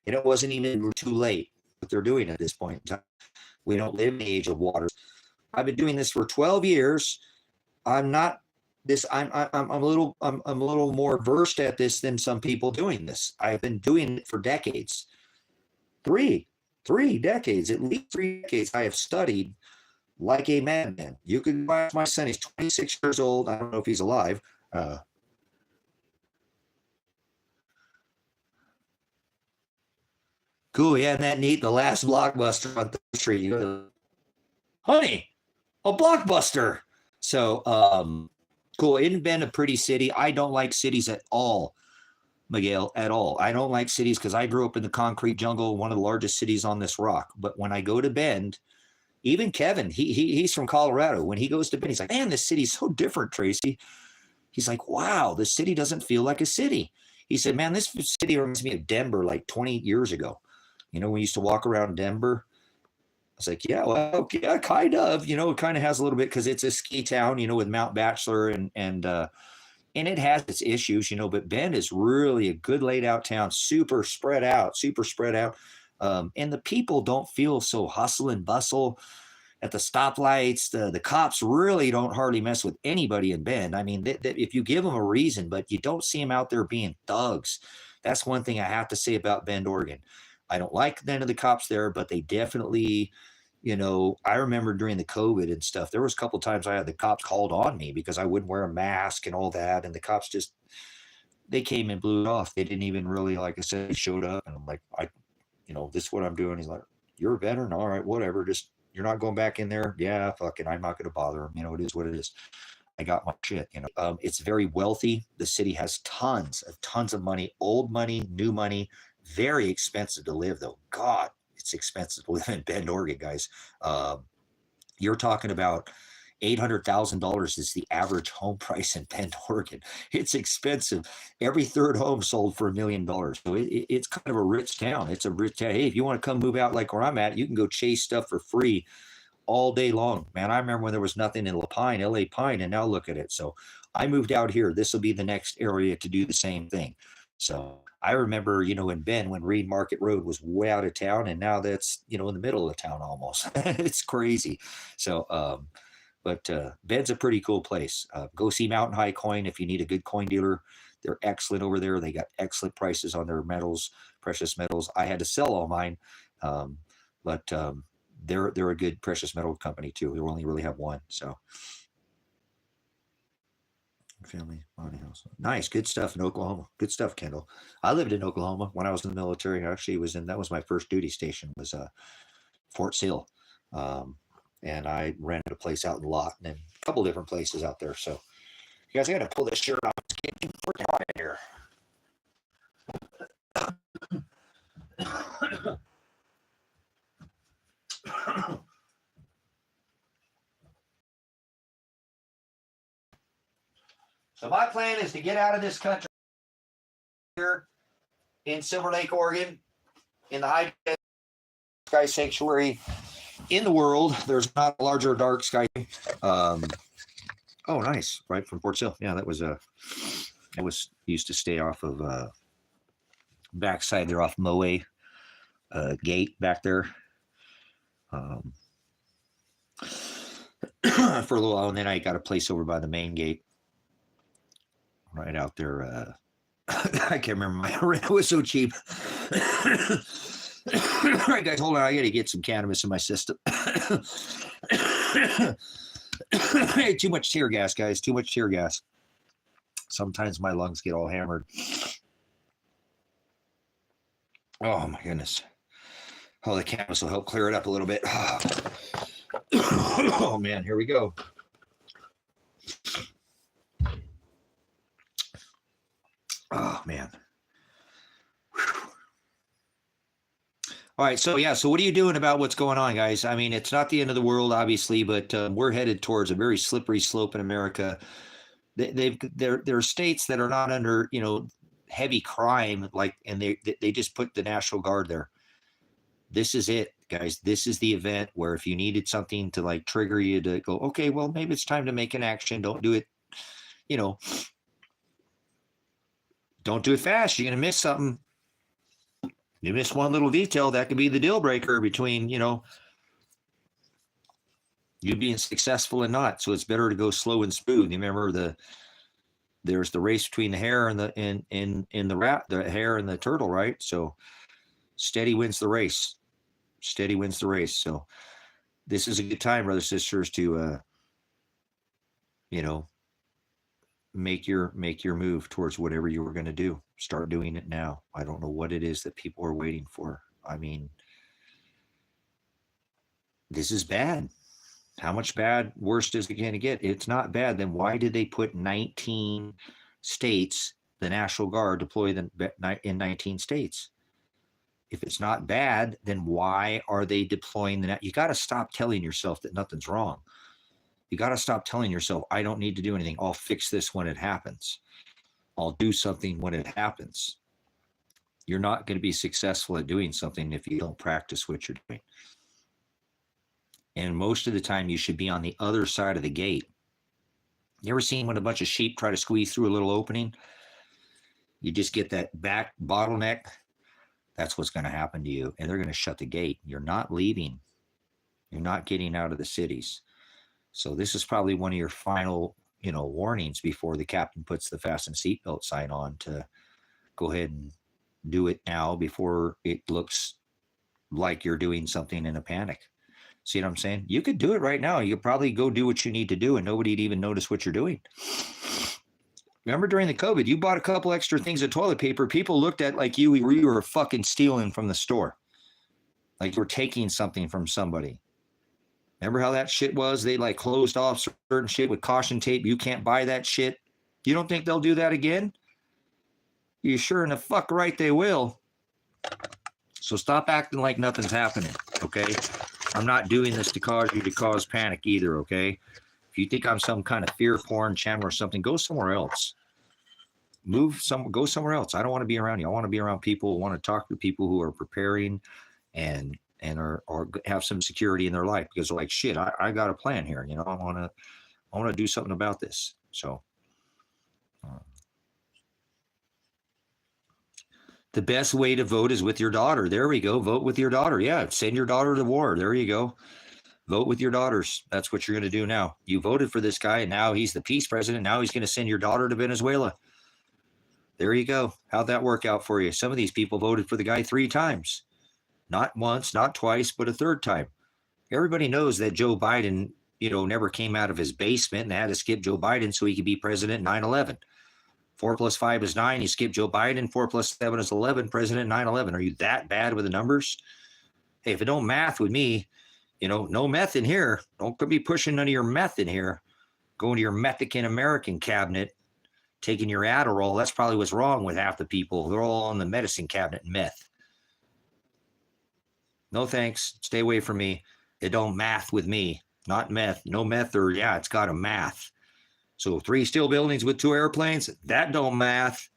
Speaker 2: And it wasn't even too late what they're doing at this point in time. We don't live in the age of water. I've been doing this for 12 years. I'm not this. I'm a little more versed at this than some people doing this. I've been doing it for decades. Three decades, at least 3 decades. I have studied like a madman. You can ask my son. He's 26 years old. I don't know if he's alive. Cool. Yeah, isn't that neat? The last blockbuster on the street. Honey, a blockbuster. So cool. Isn't Bend a pretty city? I don't like cities at all, Miguel, at all. I don't like cities because I grew up in the concrete jungle, one of the largest cities on this rock. But when I go to Bend, even Kevin, he's from Colorado. When he goes to Bend, he's like, man, this city's so different, Tracy. He's like, wow, this city doesn't feel like a city. He said, man, this city reminds me of Denver like 20 years ago. You know, we used to walk around Denver. I was like, yeah, well, yeah, kind of. You know, it kind of has a little bit because it's a ski town, you know, with Mount Bachelor and it has its issues, you know, but Bend is really a good laid out town, super spread out. And the people don't feel so hustle and bustle at the stoplights. The cops really don't hardly mess with anybody in Bend. I mean, if you give them a reason, but you don't see them out there being thugs. That's one thing I have to say about Bend, Oregon. I don't like none of the cops there, but they definitely, you know, I remember during the COVID and stuff, there was a couple of times I had the cops called on me because I wouldn't wear a mask and all that. And the cops just, they came and blew it off. They didn't even really, like I said, showed up. And I'm like, you know, this is what I'm doing. He's like, you're a veteran. All right, whatever. Just, you're not going back in there. Yeah, fucking, I'm not going to bother him. You know, it is what it is. I got my shit, you know. It's very wealthy. The city has tons of money, old money, new money. Very expensive to live, though. God, it's expensive to live in Bend, Oregon, guys. You're talking about $800,000 is the average home price in Bend, Oregon. It's expensive. Every third home sold for $1 million. So it's kind of a rich town. It's a rich town. Hey, if you want to come move out like where I'm at, you can go chase stuff for free all day long. Man, I remember when there was nothing in LA Pine, and now look at it. So I moved out here. This will be the next area to do the same thing. So I remember, you know, in Bend when Reed Market Road was way out of town, and now that's, you know, in the middle of the town almost. It's crazy. So, but Bend's a pretty cool place. Go see Mountain High Coin if you need a good coin dealer. They're excellent over there. They got excellent prices on their metals, precious metals. I had to sell all mine, but they're a good precious metal company too. We only really have one. So family body house. Nice, good stuff in Oklahoma. Good stuff, Kendall. I lived in Oklahoma when I was in the military. Actually, that was my first duty station, was Fort Sill. And I rented a place out in Lawton and a couple different places out there. So you guys, I got to pull this shirt off. It's getting freaking hot in here. So my plan is to get out of this country here in Silver Lake, Oregon, in the high sky sanctuary in the world. There's not a larger dark sky. Oh, nice. Right from Fort Sill. Yeah, that was used to stay off of backside there off Moe gate back there. For a little while, and then I got a place over by the main gate. Right out there. I can't remember. My rent was so cheap. All right, guys, hold on. I got to get some cannabis in my system. Too much tear gas, guys. Too much tear gas. Sometimes my lungs get all hammered. Oh, my goodness. Oh, the cannabis will help clear it up a little bit. Oh, man. Here we go. Oh, man. Whew. All right. So, yeah. So what are you doing about what's going on, guys? I mean, it's not the end of the world, obviously, but we're headed towards a very slippery slope in America. There are states that are not under, you know, heavy crime, like, and they just put the National Guard there. This is it, guys. This is the event where if you needed something to like trigger you to go, okay, well, maybe it's time to make an action. Don't do it, you know, don't do it fast. You're going to miss something. You miss one little detail that could be the deal breaker between, you know, you being successful and not. So it's better to go slow and smooth. You remember there's the race between the hare and the hare and the turtle, right? So steady wins the race. Steady wins the race. So this is a good time, brothers, sisters, to you know, make your move towards whatever you were going to do. Start doing it now. I don't know what it is that people are waiting for. I mean, this is bad. How much bad, worse is it going to get? It's not bad. Then why did they put 19 states, the National Guard deploy them in 19 states? If it's not bad, then why are they deploying the? You got to stop telling yourself that nothing's wrong. You got to stop telling yourself, I don't need to do anything. I'll fix this when it happens. I'll do something when it happens. You're not going to be successful at doing something if you don't practice what you're doing. And most of the time, you should be on the other side of the gate. You ever seen when a bunch of sheep try to squeeze through a little opening? You just get that back bottleneck. That's what's going to happen to you. And they're going to shut the gate. You're not leaving. You're not getting out of the cities. So this is probably one of your final, you know, warnings before the captain puts the fasten seatbelt sign on, to go ahead and do it now before it looks like you're doing something in a panic. See what I'm saying? You could do it right now. You could probably go do what you need to do and nobody'd even notice what you're doing. Remember during the COVID, you bought a couple extra things of toilet paper. People looked at like you were fucking stealing from the store. Like you were taking something from somebody. Remember how that shit was? They like closed off certain shit with caution tape. You can't buy that shit. You don't think they'll do that again? You sure in the fuck right they will. So stop acting like nothing's happening, okay? I'm not doing this to cause you to cause panic either, okay? If you think I'm some kind of fear porn channel or something, go somewhere else. Go somewhere else. I don't want to be around you. I want to be around people who want to talk to people who are preparing and are have some security in their life, because they're like, shit, I got a plan here. You know, I want to do something about this. So the best way to vote is with your daughter. There we go. Vote with your daughter. Yeah. Send your daughter to war. There you go. Vote with your daughters. That's what you're going to do now. You voted for this guy, and now he's the peace president. Now he's going to send your daughter to Venezuela. There you go. How'd that work out for you? Some of these people voted for the guy 3 times. Not once, not twice, but a 3rd time. Everybody knows that Joe Biden, you know, never came out of his basement and had to skip Joe Biden so he could be president 9/11. 4 + 5 is 9. You skip Joe Biden. 4 + 7 is 11. President 9/11. Are you that bad with the numbers? Hey, if it don't math with me, you know, no meth in here. Don't be pushing none of your meth in here. Going to your Mexican American cabinet, taking your Adderall. That's probably what's wrong with half the people. They're all on the medicine cabinet, meth. No thanks. Stay away from me. It don't math with me. Not meth. No meth, or yeah, it's got a math. So 3 steel buildings with 2 airplanes, that don't math.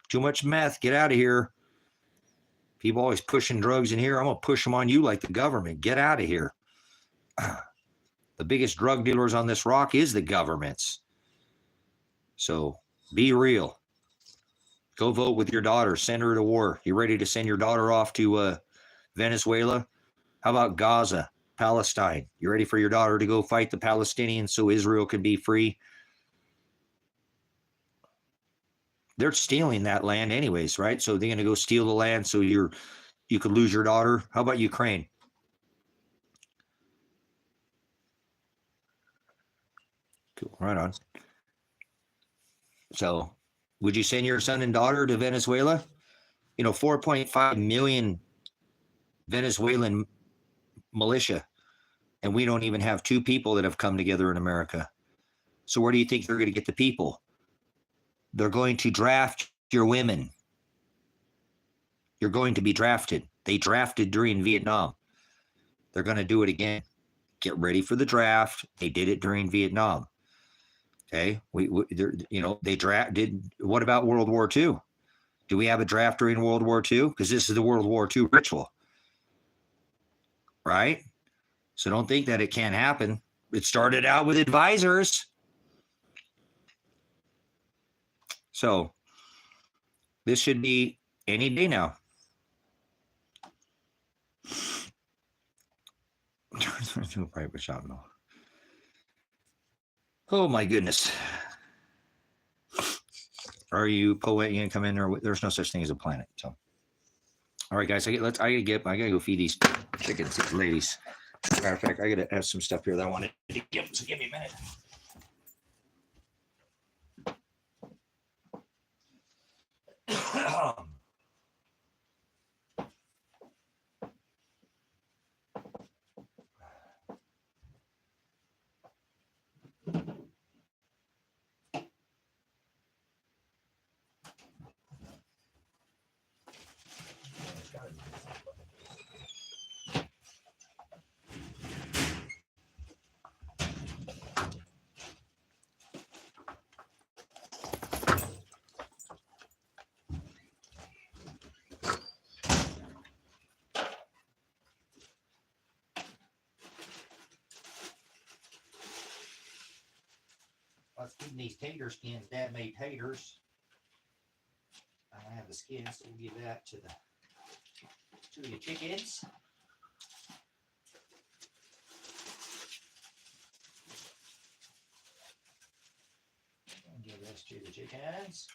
Speaker 2: Too much meth. Get out of here. People always pushing drugs in here. I'm going to push them on you like the government. Get out of here. The biggest drug dealers on this rock is the governments. So be real. Go vote with your daughter. Send her to war. You ready to send your daughter off to Venezuela? How about Gaza, Palestine? You ready for your daughter to go fight the Palestinians so Israel can be free? They're stealing that land anyways, right? So they're going to go steal the land so you could lose your daughter. How about Ukraine? Cool. Right on. So would you send your son and daughter to Venezuela? You know, 4.5 million Venezuelan militia, and we don't even have 2 people that have come together in America. So where do you think they're going to get the people? They're going to draft your women. You're going to be drafted. They drafted during Vietnam. They're going to do it again. Get ready for the draft. They did it during Vietnam. Okay, they drafted. What about World War II? Do we have a draft during World War II? Because this is the World War II ritual, right? So don't think that it can't happen. It started out with advisors. So this should be any day now. To a private shop, no. Oh my goodness. Are you poet? You gonna come in, or there's no such thing as a planet? So, all right, guys, I gotta go feed these chickens, these ladies. Matter of fact, I gotta have some stuff here that I wanted to give. So give me a minute. Let's feed these tater skins. Dad made taters. I have the skins, so we'll give that to the chickens. And give this to the chickens.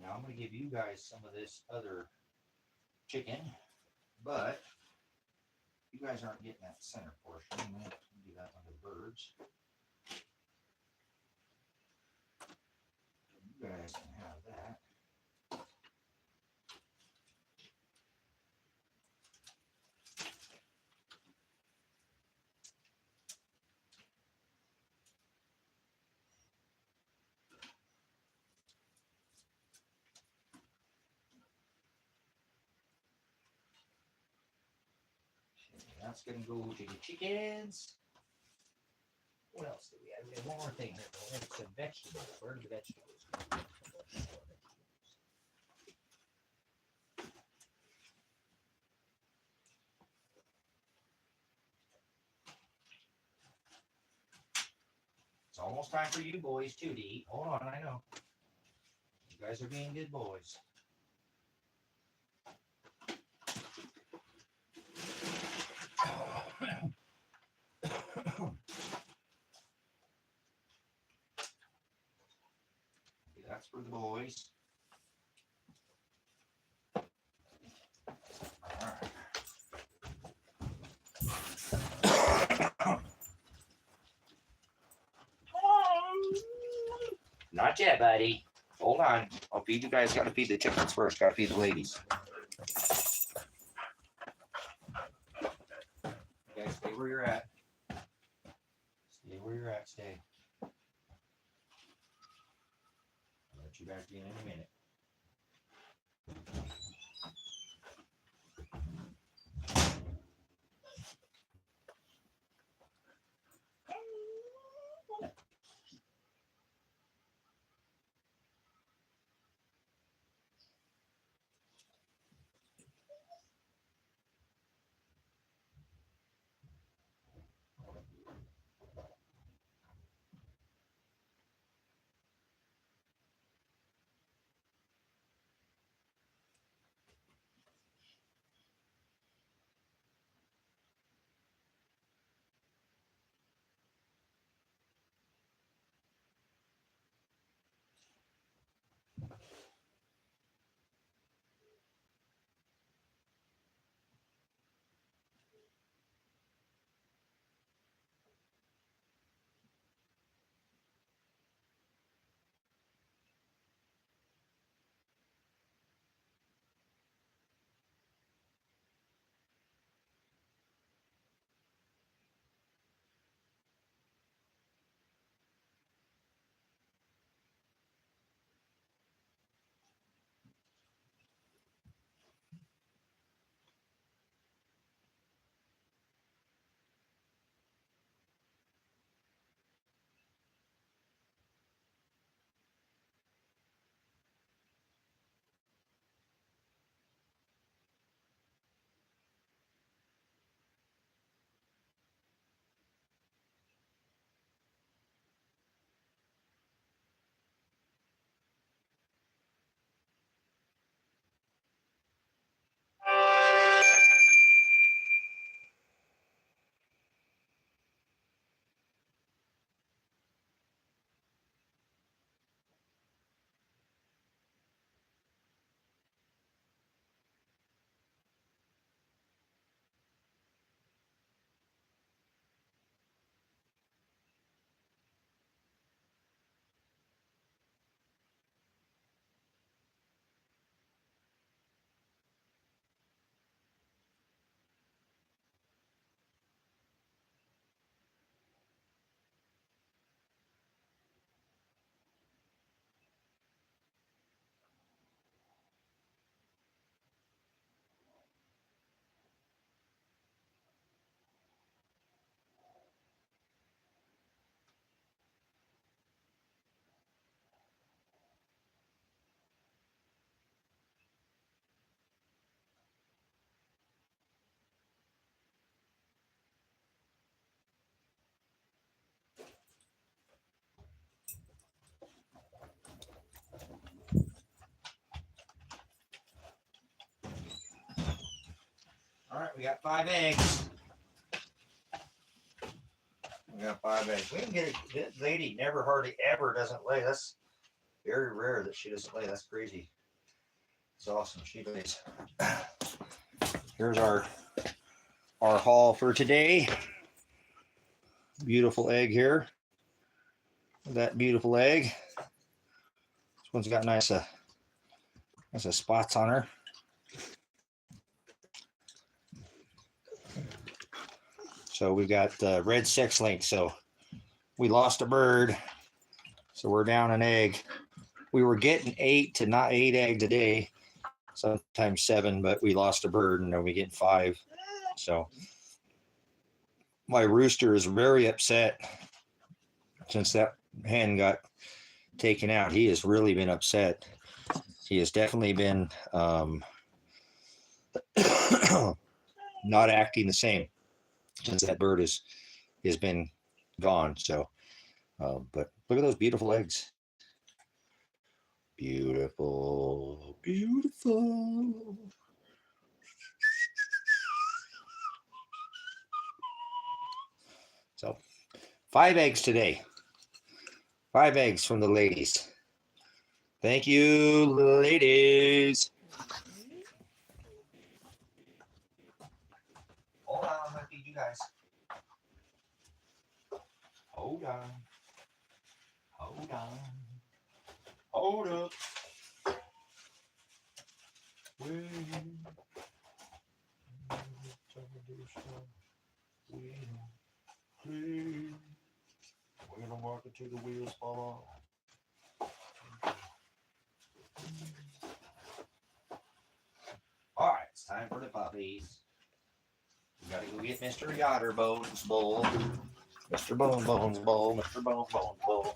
Speaker 2: Now I'm going to give you guys some of this other chicken, but you guys aren't getting that center portion. I'm going to do that one to the birds. You guys can have that. That's going to go to the chickens. What else do we have? We have one more thing here. We have some vegetables. Where are the vegetables? It's almost time for you boys too to eat. Hold on, I know. You guys are being good boys. That's for the boys. All right. Not yet, buddy. Hold on. I'll feed you guys. Got to feed the chickens first. Got to feed the ladies. You guys stay where you're at. Stay where you're at. Stay. I'll let you back in a minute. All right, we got 5 eggs. We got 5 eggs. We can get this lady never hardly ever doesn't lay. That's very rare that she doesn't lay. That's crazy. It's awesome. She lays. Here's our haul for today. Beautiful egg here. That beautiful egg. This one's got nice spots on her. So we've got red sex link. So we lost a bird. So we're down an egg. We were getting 8 to not 8 eggs a day, sometimes 7, but we lost a bird and then we get 5. So my rooster is very upset since that hen got taken out. He has really been upset. He has definitely been not acting the same since that bird has been gone. So, but look at those beautiful eggs. Beautiful, beautiful. So 5 eggs today. 5 eggs from the ladies. Thank you, ladies. Hold on, I'm gonna feed you guys. Hold on. Hold on. Hold up. We're gonna walk it till the wheels fall off. All right, it's time for the puppies. We gotta go get Mr. Yotterbones Bowl. Mr. Bone Bones Bowl. Mr. Bone Bones Bowl.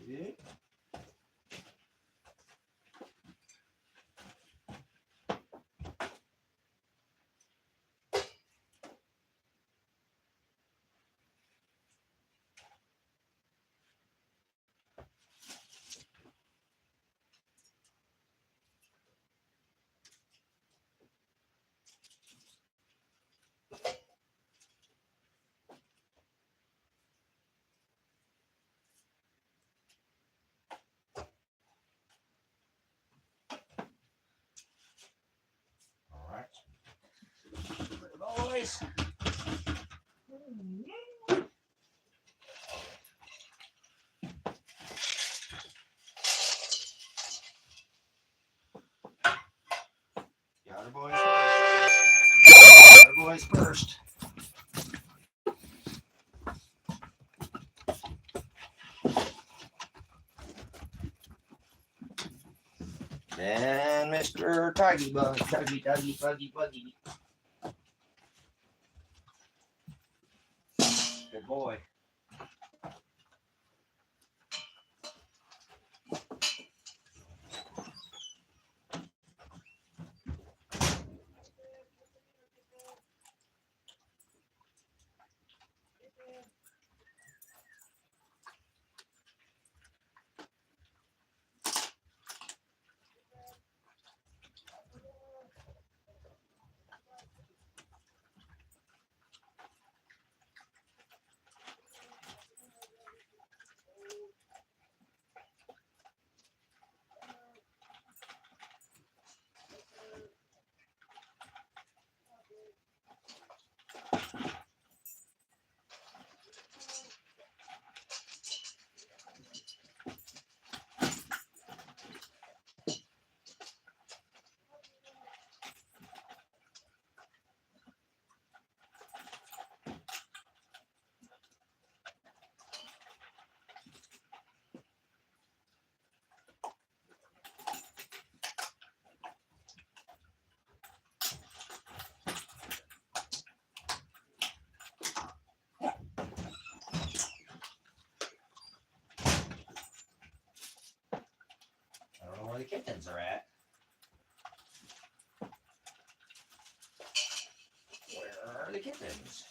Speaker 2: Yeah. All right. Boys. Yotter boys first. Yotter boys first. Then Mr. Tuggy Bug. Tuggy, Tuggy, Buggy, Buggy. Good boy. kittens are at. Where are the kittens?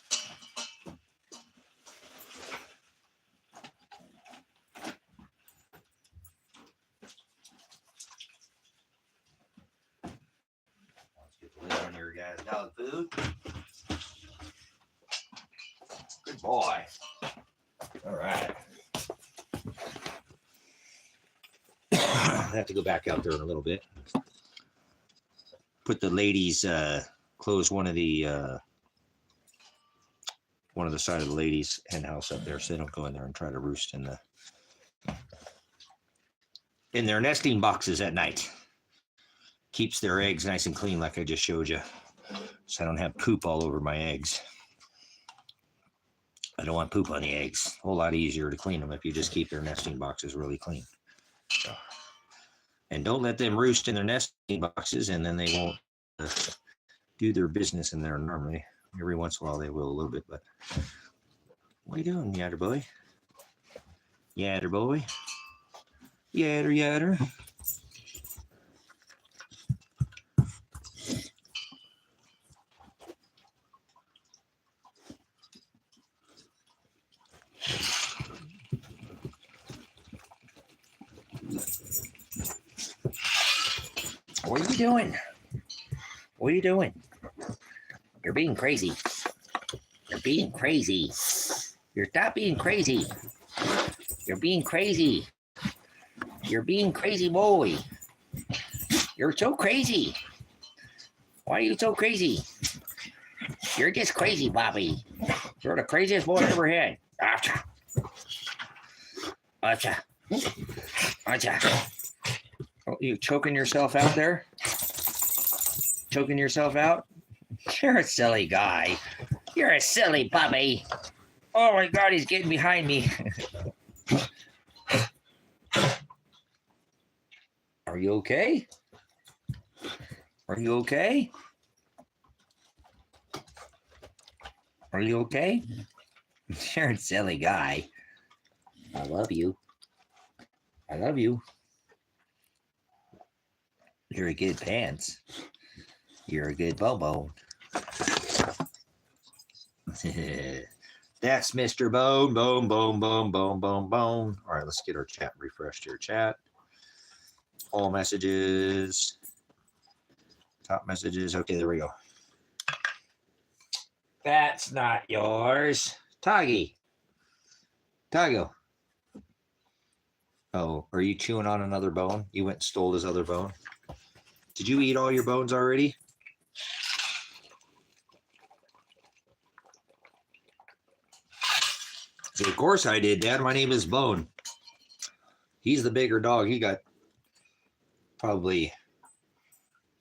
Speaker 2: Let's get the lid on your guys' dog food. Good boy. All right. I have to go back out there in a little bit. Put the ladies, close one of the side of the ladies' hen house up there, so they don't go in there and try to roost in their nesting boxes at night. Keeps their eggs nice and clean, like I just showed you, so I don't have poop all over my eggs. I don't want poop on the eggs. A whole lot easier to clean them if you just keep their nesting boxes really clean. So, and don't let them roost in their nesting boxes, and then they won't do their business in there normally. Every once in a while they will a little bit, but what are you doing, yatter boy? Yatter boy? Yatter, yatter. What are you doing? What are you doing? You're being crazy. You're being crazy. You're not being crazy. You're being crazy. You're being crazy, boy. You're so crazy. Why are you so crazy? You're just crazy, Bobby. You're the craziest boy I ever had. Acha. Acha. Acha. Oh, you choking yourself out there? Choking yourself out? You're a silly guy. You're a silly puppy. Oh my God, he's getting behind me. Are you okay? Are you okay? Are you okay? You're a silly guy. I love you. I love you. You're a good pants. You're a good bobo. That's Mr. Bone. Bone, bone, bone, bone, bone, bone. All right, let's get our chat refreshed here. Chat. All messages. Top messages. Okay, there we go. That's not yours. Toggy. Toggo. Oh, are you chewing on another bone? You went and stole his other bone. Did you eat all your bones already? Of course I did, Dad. My name is Bone. He's the bigger dog. He got probably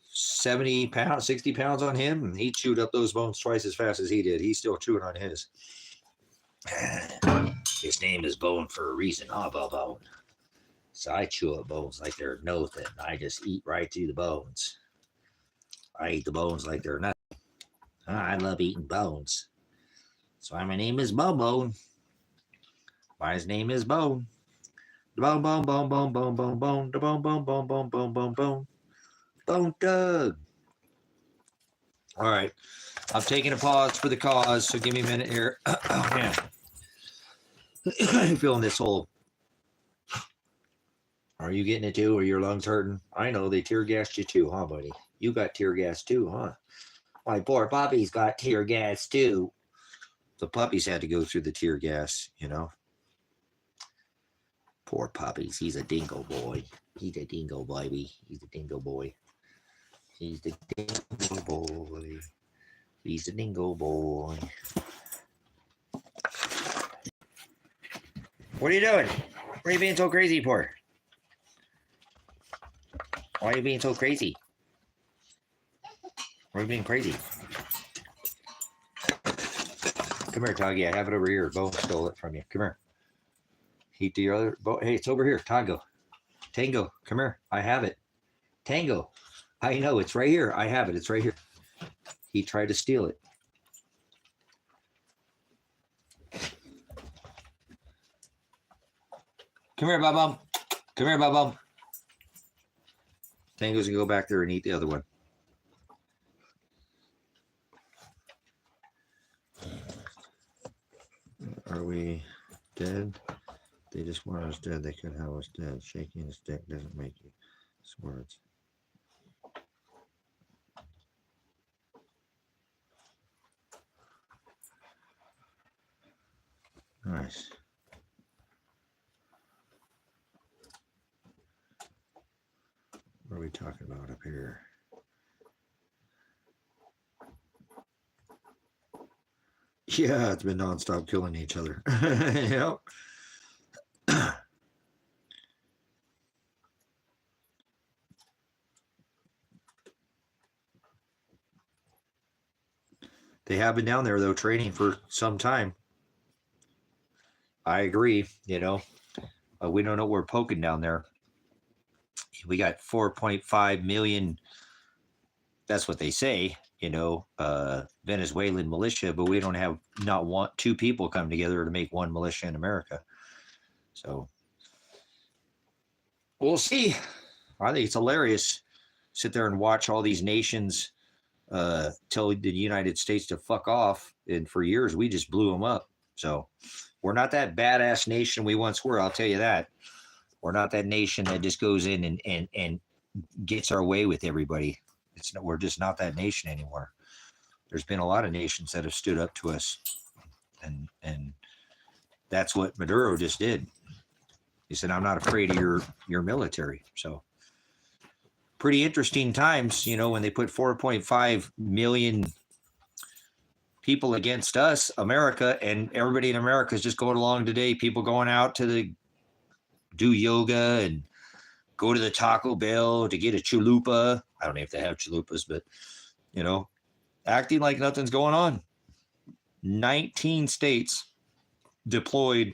Speaker 2: 70 pounds, 60 pounds on him, and he chewed up those bones twice as fast as he did. He's still chewing on his. His name is Bone for a reason, huh, Bone? So I chew up bones like they're nothing. I just eat right through the bones. I eat the bones like they're nothing. I love eating bones. So my name is Bone. My name is Bone. Bone, bone, bone, bone, bone, bone, bone, the bone, bone, bone, bone, bone, bone, bone. Bone Doug. All right. I'm taking a pause for the cause, so give me a minute here. Oh, man. I'm feeling this whole. Are you getting it too? Are your lungs hurting? I know they tear gassed you too, huh, buddy? You got tear gas too, huh? My poor puppy's got tear gas too. The puppies had to go through the tear gas, you know. Poor puppies. He's a dingo boy. He's a dingo baby. He's a dingo boy. He's the dingo boy. He's the dingo boy. What are you doing? What are you being so crazy for? Why are you being so crazy? Why are you being crazy? Come here, Toggy. I have it over here. Bo stole it from you. Come here. Heat the other. Bo. Hey, it's over here. Tango. Tango. Come here. I have it. Tango. I know. It's right here. I have it. It's right here. He tried to steal it. Come here, Bob. Come here, Bob. Tango's gonna go back there and eat the other one. Are we dead? They just want us dead. They could have us dead. Shaking the stick doesn't make you words. Nice. What are we talking about up here? Yeah, it's been nonstop killing each other. Yep. They have been down there, though, training for some time. I agree. You know, we don't know what we're poking down there. We got 4.5 million. That's what they say, you know, Venezuelan militia, but we don't have two people come together to make one militia in America. So we'll see. I think it's hilarious. Sit there and watch all these nations tell the United States to fuck off. And for years, we just blew them up. So we're not that badass nation we once were. I'll tell you that. We're not that nation that just goes in and gets our way with everybody. We're just not that nation anymore. There's been a lot of nations that have stood up to us. And that's what Maduro just did. He said, I'm not afraid of your military. So pretty interesting times, you know, when they put 4.5 million people against us, America, and everybody in America is just going along today. People going out to do yoga and go to the Taco Bell to get a chalupa. I don't know if they have chalupas, but, you know, acting like nothing's going on. 19 states deployed.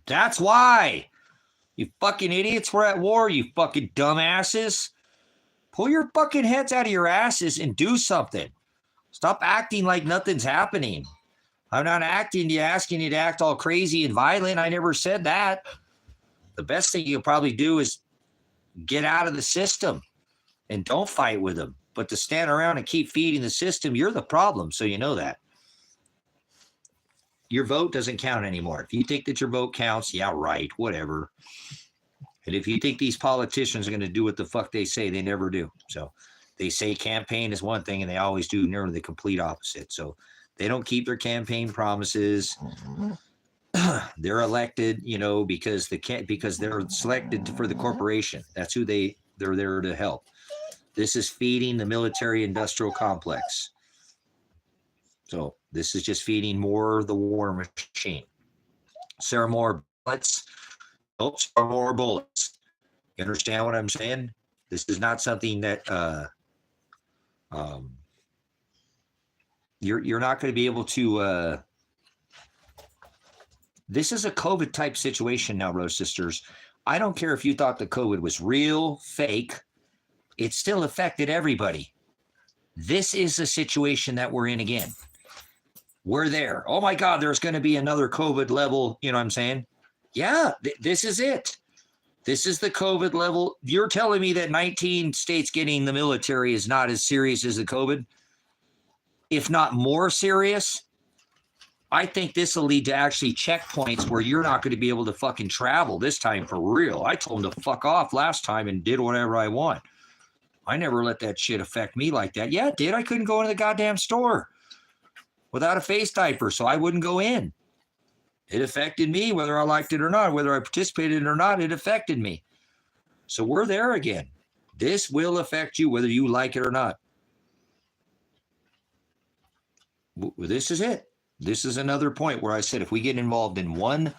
Speaker 2: That's why. You fucking idiots, we're at war, you fucking dumbasses. Pull your fucking heads out of your asses and do something. Stop acting like nothing's happening. I'm not asking you to act all crazy and violent. I never said that. The best thing you'll probably do is get out of the system and don't fight with them. But to stand around and keep feeding the system, you're the problem, so you know that. Your vote doesn't count anymore. If you think that your vote counts, yeah, right, whatever. And if you think these politicians are going to do what the fuck they say, they never do. So they say campaign is one thing, and they always do nearly the complete opposite. So they don't keep their campaign promises. They're elected, you know, because they're selected for the corporation. That's who they're there to help. This is feeding the military-industrial complex. So this is just feeding more of the war machine. Sarah more bullets. Oops, more bullets. You understand what I'm saying? This is not something that you're not going to be able to. This is a COVID type situation now, Rose Sisters. I don't care if you thought the COVID was real, fake. It still affected everybody. This is the situation that we're in again. We're there. Oh my God, there's going to be another COVID level. You know what I'm saying? Yeah, this is it. This is the COVID level. You're telling me that 19 states getting the military is not as serious as the COVID, if not more serious? I think this will lead to actually checkpoints where you're not going to be able to fucking travel this time for real. I told them to fuck off last time and did whatever I want. I never let that shit affect me like that. Yeah, it did. I couldn't go into the goddamn store without a face diaper, so I wouldn't go in. It affected me whether I liked it or not, whether I participated or not, it affected me. So we're there again. This will affect you whether you like it or not. This is it. This is another point where I said if we get involved in one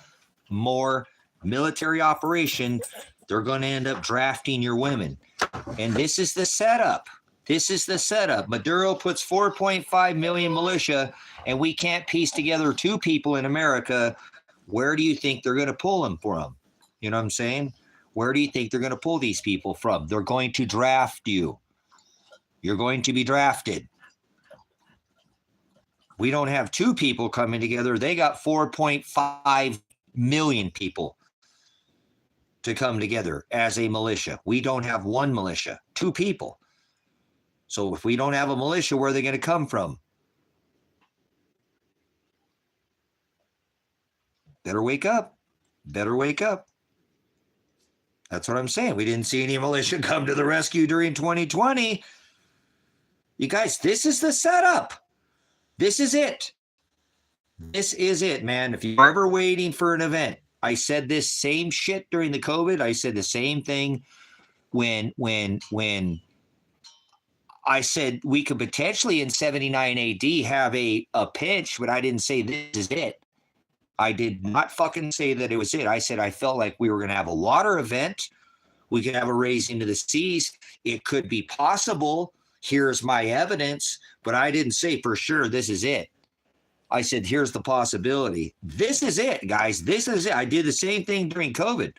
Speaker 2: more military operation, they're going to end up drafting your women. And this is the setup. This is the setup. Maduro puts 4.5 million militia, and we can't piece together two people in America. Where do you think they're going to pull them from? You know what I'm saying? Where do you think they're going to pull these people from? They're going to draft you. You're going to be drafted. We don't have two people coming together. They got 4.5 million people to come together as a militia. We don't have one militia, 2 people. So if we don't have a militia, where are they going to come from? Better wake up. Better wake up. That's what I'm saying. We didn't see any militia come to the rescue during 2020. You guys, this is the setup. This is it. This is it, man. If you're ever waiting for an event, I said this same shit during the COVID. I said the same thing when I said we could potentially in 79 AD have a pinch, but I didn't say this is it. I did not fucking say that it was it. I said I felt like we were going to have a water event. We could have a raising to the seas. It could be possible. Here's my evidence, but I didn't say for sure this is it. I said, here's the possibility. This is it, guys. This is it. I did the same thing during COVID.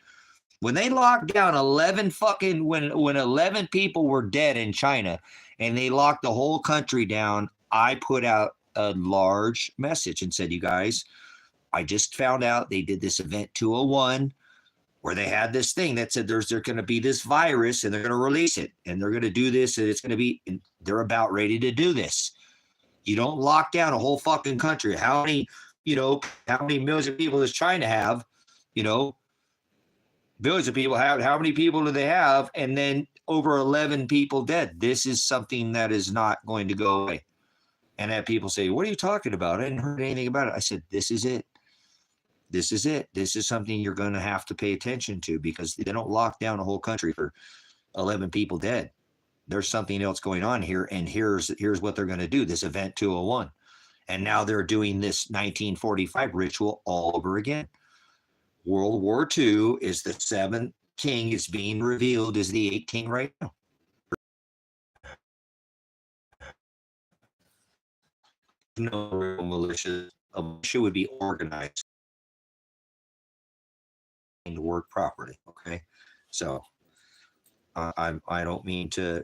Speaker 2: When they locked down 11 fucking, when 11 people were dead in China and they locked the whole country down, I put out a large message and said, you guys, I just found out they did this event 201 where they had this thing that said there's going to be this virus and they're going to release it and they're going to do this and it's going to be, and they're about ready to do this. You don't lock down a whole fucking country. How many millions of people does China have? Billions of people have. How many people do they have? And then over 11 people dead. This is something that is not going to go away. And have people say, what are you talking about? I didn't heard anything about it. I said, this is it. This is it. This is something you're going to have to pay attention to because they don't lock down a whole country for 11 people dead. There's something else going on here, and here's what they're going to do, this event 201. And now they're doing this 1945 ritual all over again. World War II is the 7th king is being revealed as the 8th king right now. No real militia. A militia would be organized to work properly. Okay, so I don't mean to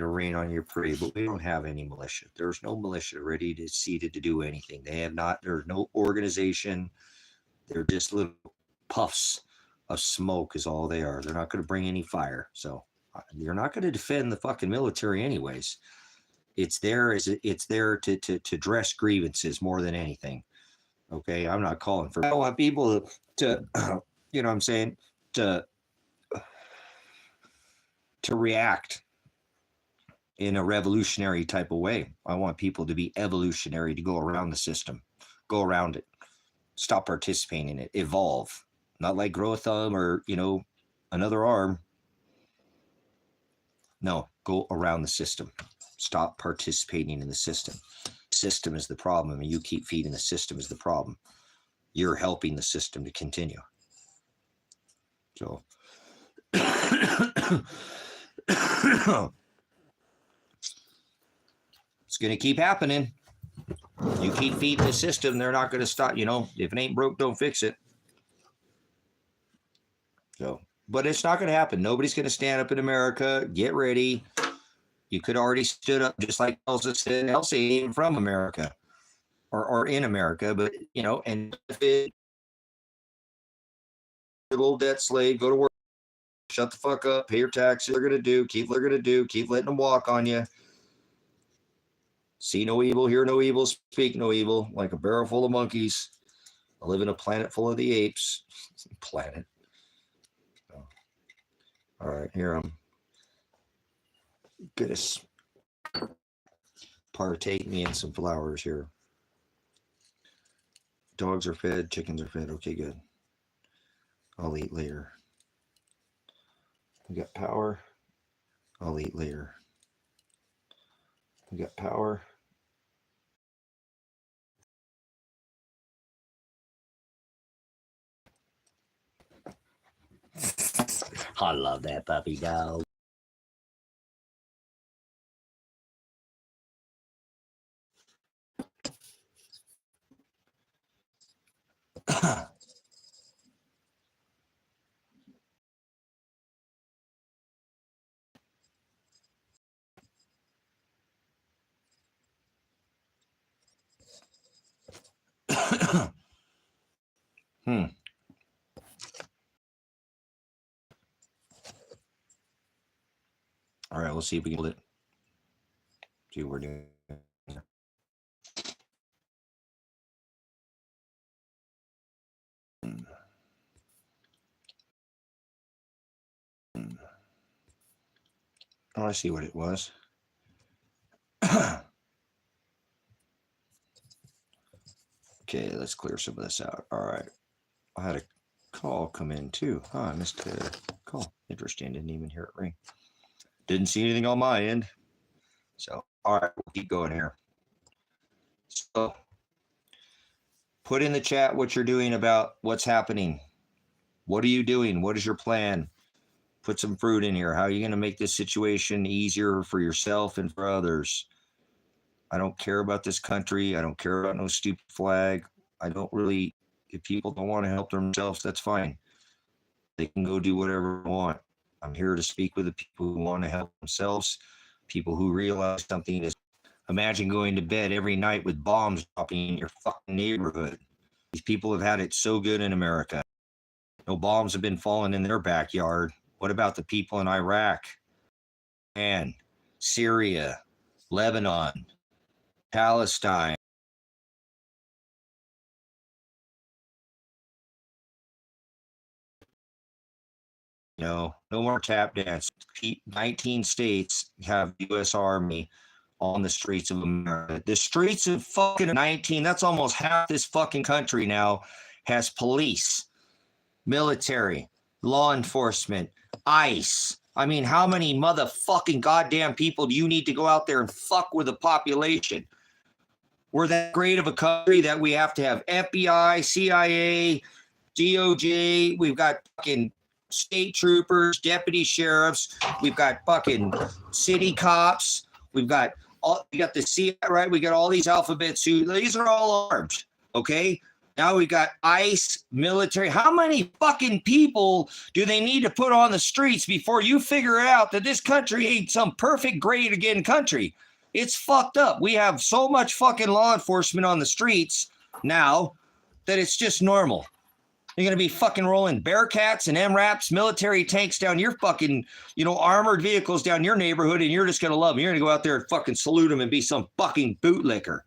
Speaker 2: rain on your parade, but we don't have any militia. There's no militia ready to seated to do anything. They have not. There's no organization. They're just little puffs of smoke is all they are. They're not going to bring any fire. So you're not going to defend the fucking military anyways. It's there to dress grievances more than anything. Okay, I'm not calling for. I don't want people to you know what I'm saying, to react in a revolutionary type of way. I want people to be evolutionary, to go around the system, go around it, stop participating in it, evolve, not like grow a thumb or, another arm. No, go around the system. Stop participating in the system. System is the problem, and you keep feeding the system is the problem. You're helping the system to continue. So it's going to keep happening. You keep feeding the system, they're not going to stop. If it ain't broke, don't fix it. So, but it's not going to happen. Nobody's going to stand up in America. Get ready. You could already stood up, just like Elsa said. Elsa ain't even from America or in America, but and if it, a little debt slave, go to work, shut the fuck up, pay your taxes. They're going to do. Keep letting them walk on you. See no evil, hear no evil, speak no evil, like a barrel full of monkeys. I live in a planet full of the apes. Planet. Oh. All right, here I'm gonna partake me in some flowers here. Dogs are fed, chickens are fed. Okay, good. I'll eat later. We got power. I'll eat later. We got power. I love that puppy dog.
Speaker 1: we'll see if we can build it. See what we're doing. Oh, I see what it was. Okay, let's clear some of this out. All right. I had a call come in too. Huh, I missed the call. Interesting. Didn't even hear it ring. Didn't see anything on my end. So, all right, we'll keep going here. So, put in the chat what you're doing about what's happening. What are you doing? What is your plan? Put some fruit in here. How are you going to make this situation easier for yourself and for others? I don't care about this country. I don't care about no stupid flag. I don't really, if people don't want to help themselves, that's fine. They can go do whatever they want. I'm here to speak with the people who want to help themselves, people who realize something is, imagine going to bed every night with bombs dropping in your fucking neighborhood. These people have had it so good in America. No bombs have been falling in their backyard. What about the people in Iraq and Syria, Lebanon, Palestine? No more tap dance. 19 states have U.S. Army on the streets of America. The streets of fucking 19, that's almost half this fucking country now, has police, military, law enforcement, ICE. I mean, how many motherfucking goddamn people do you need to go out there and fuck with the population? We're that great of a country that we have to have FBI, CIA, DOJ. We've got fucking state troopers, deputy sheriffs. We've got fucking city cops. We got the CIA, right? We got all these alphabets who, these are all armed, okay? Now we got ICE, military. How many fucking people do they need to put on the streets before you figure out that this country ain't some perfect great again country? It's fucked up. We have so much fucking law enforcement on the streets now that it's just normal. You're going to be fucking rolling Bearcats and MRAPs, military tanks down your fucking, armored vehicles down your neighborhood, and you're just going to love them. You're going to go out there and fucking salute them and be some fucking bootlicker.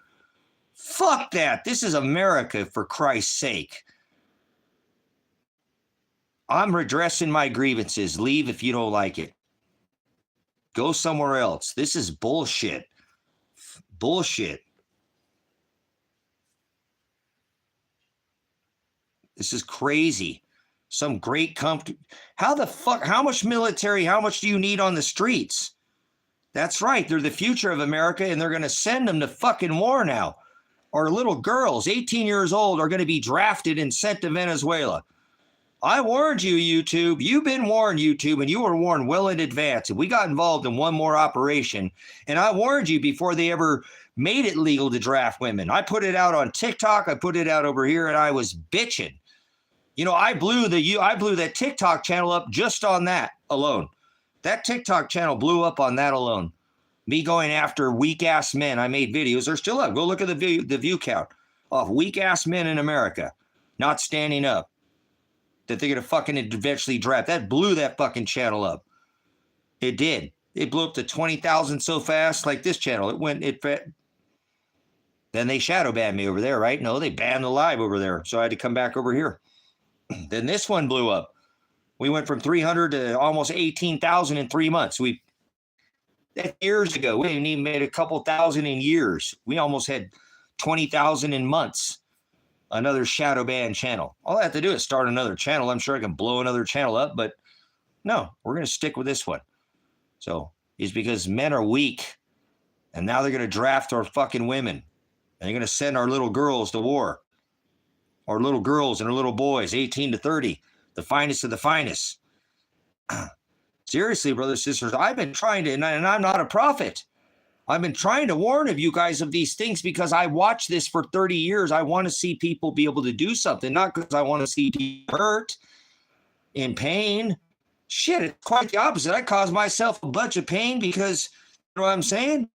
Speaker 1: Fuck that. This is America, for Christ's sake. I'm redressing my grievances. Leave if you don't like it. Go somewhere else. This is bullshit. Bullshit. This is crazy. Some great company. How the fuck? How much military? How much do you need on the streets? That's right. They're the future of America, and they're going to send them to fucking war now. Our little girls, 18 years old, are going to be drafted and sent to Venezuela. I warned you, YouTube. You've been warned, YouTube, and you were warned well in advance. And we got involved in one more operation. And I warned you before they ever made it legal to draft women. I put it out on TikTok. I put it out over here, and I was bitching. I blew that TikTok channel up just on that alone. That TikTok channel blew up on that alone. Me going after weak-ass men. I made videos. They're still up. Go look at the view count of weak-ass men in America not standing up, that they're going to fucking eventually draft. That blew that fucking channel up. It did. It blew up to 20,000 so fast, like this channel. Then they shadow banned me over there, right? No, they banned the live over there. So I had to come back over here. Then this one blew up. We went from 300 to almost 18,000 in 3 months. That years ago, we hadn't even made a couple thousand in years. We almost had 20,000 in months. Another shadow ban channel. All I have to do is start another channel. I'm sure I can blow another channel up, but no, we're going to stick with this one. So it's because men are weak, and now they're going to draft our fucking women, and they're going to send our little girls to war. Our little girls and our little boys, 18 to 30, the finest of the finest. Seriously, brothers and sisters, I've been trying to, and I'm not a prophet. I've been trying to warn of you guys of these things because I watched this for 30 years. I want to see people be able to do something, not because I want to see people hurt, in pain. Shit, it's quite the opposite. I caused myself a bunch of pain because, you know what I'm saying?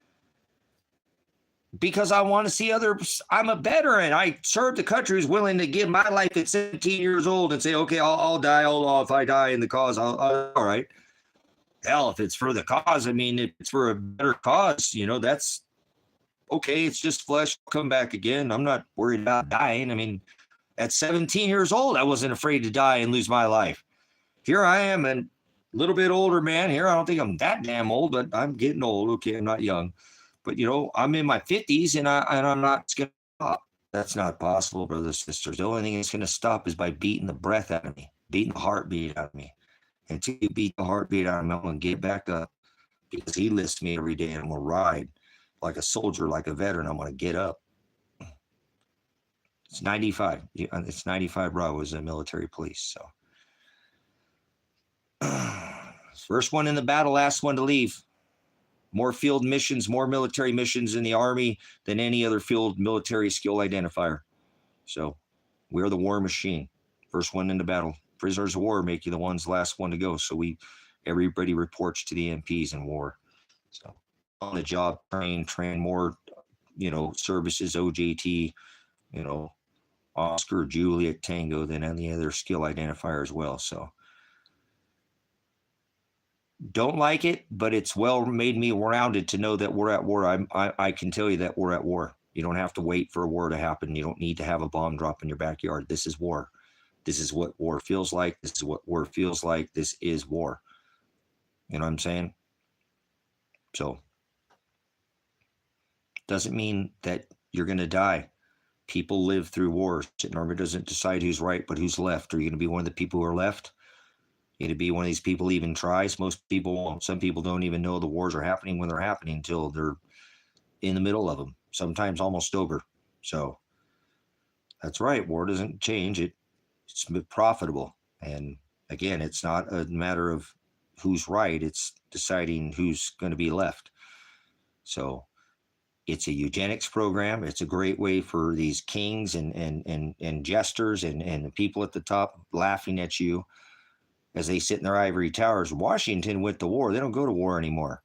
Speaker 1: Because I want to see others. I'm a veteran. I served the country who's willing to give my life at 17 years old and say, okay, I'll die. If I die in the cause, all right. hell, if it's for the cause, I mean, if it's for a better cause, that's okay. It's just flesh. I'll come back again. I'm not worried about dying. I mean, at 17 years old, I wasn't afraid to die and lose my life. Here I am, a little bit older man here. I don't think I'm that damn old, but I'm getting old. Okay, I'm not young. But, I'm in my 50s, and I'm not going to stop. That's not possible, brothers and sisters. The only thing that's going to stop is by beating the breath out of me, beating the heartbeat out of me. Until you beat the heartbeat out of me, I'm going to get back up, because he lifts me every day, and I'm going to ride like a soldier, like a veteran. I'm going to get up. It's 95. It's 95 Bravo is the military police. So first one in the battle, last one to leave. More field missions, more military missions in the Army than any other field military skill identifier. So we're the war machine. First one into battle. Prisoners of war make you the last one to go. So everybody reports to the MPs in war. So on the job, train more, services, OJT, Oscar, Juliet, Tango than any other skill identifier as well. So don't like it, but it's made me rounded to know that we're at war. I can tell you that we're at war. You don't have to wait for a war to happen. You don't need to have a bomb drop in your backyard. This is war. This is what war feels like. This is what war feels like. This is war. You know what I'm saying? So doesn't mean that you're going to die. People live through wars. It normally doesn't decide who's right, but who's left. Are you going to be one of the people who are left? You to be one of these people who even tries? Most people won't. Some people don't even know the wars are happening when they're happening until they're in the middle of them, sometimes almost over. So that's right. War doesn't change. It's profitable. And again, it's not a matter of who's right. It's deciding who's going to be left. So it's a eugenics program. It's a great way for these kings and jesters and people at the top laughing at you as they sit in their ivory towers. Washington went to war. They don't go to war anymore.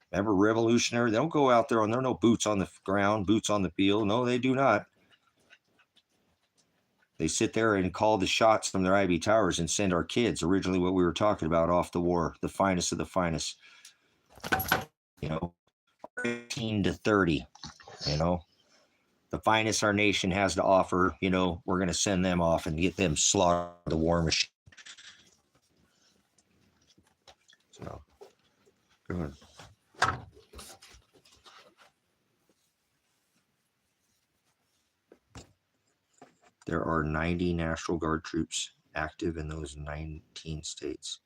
Speaker 1: Remember, revolutionary? They don't go out there there are no boots on the ground, boots on the field. No, they do not. They sit there and call the shots from their ivory towers and send our kids, originally what we were talking about, off to war, the finest of the finest. 18 to 30, the finest our nation has to offer, we're going to send them off and get them slaughtered, the war machine. So, go ahead. There are 90 National Guard troops active in those 19 states.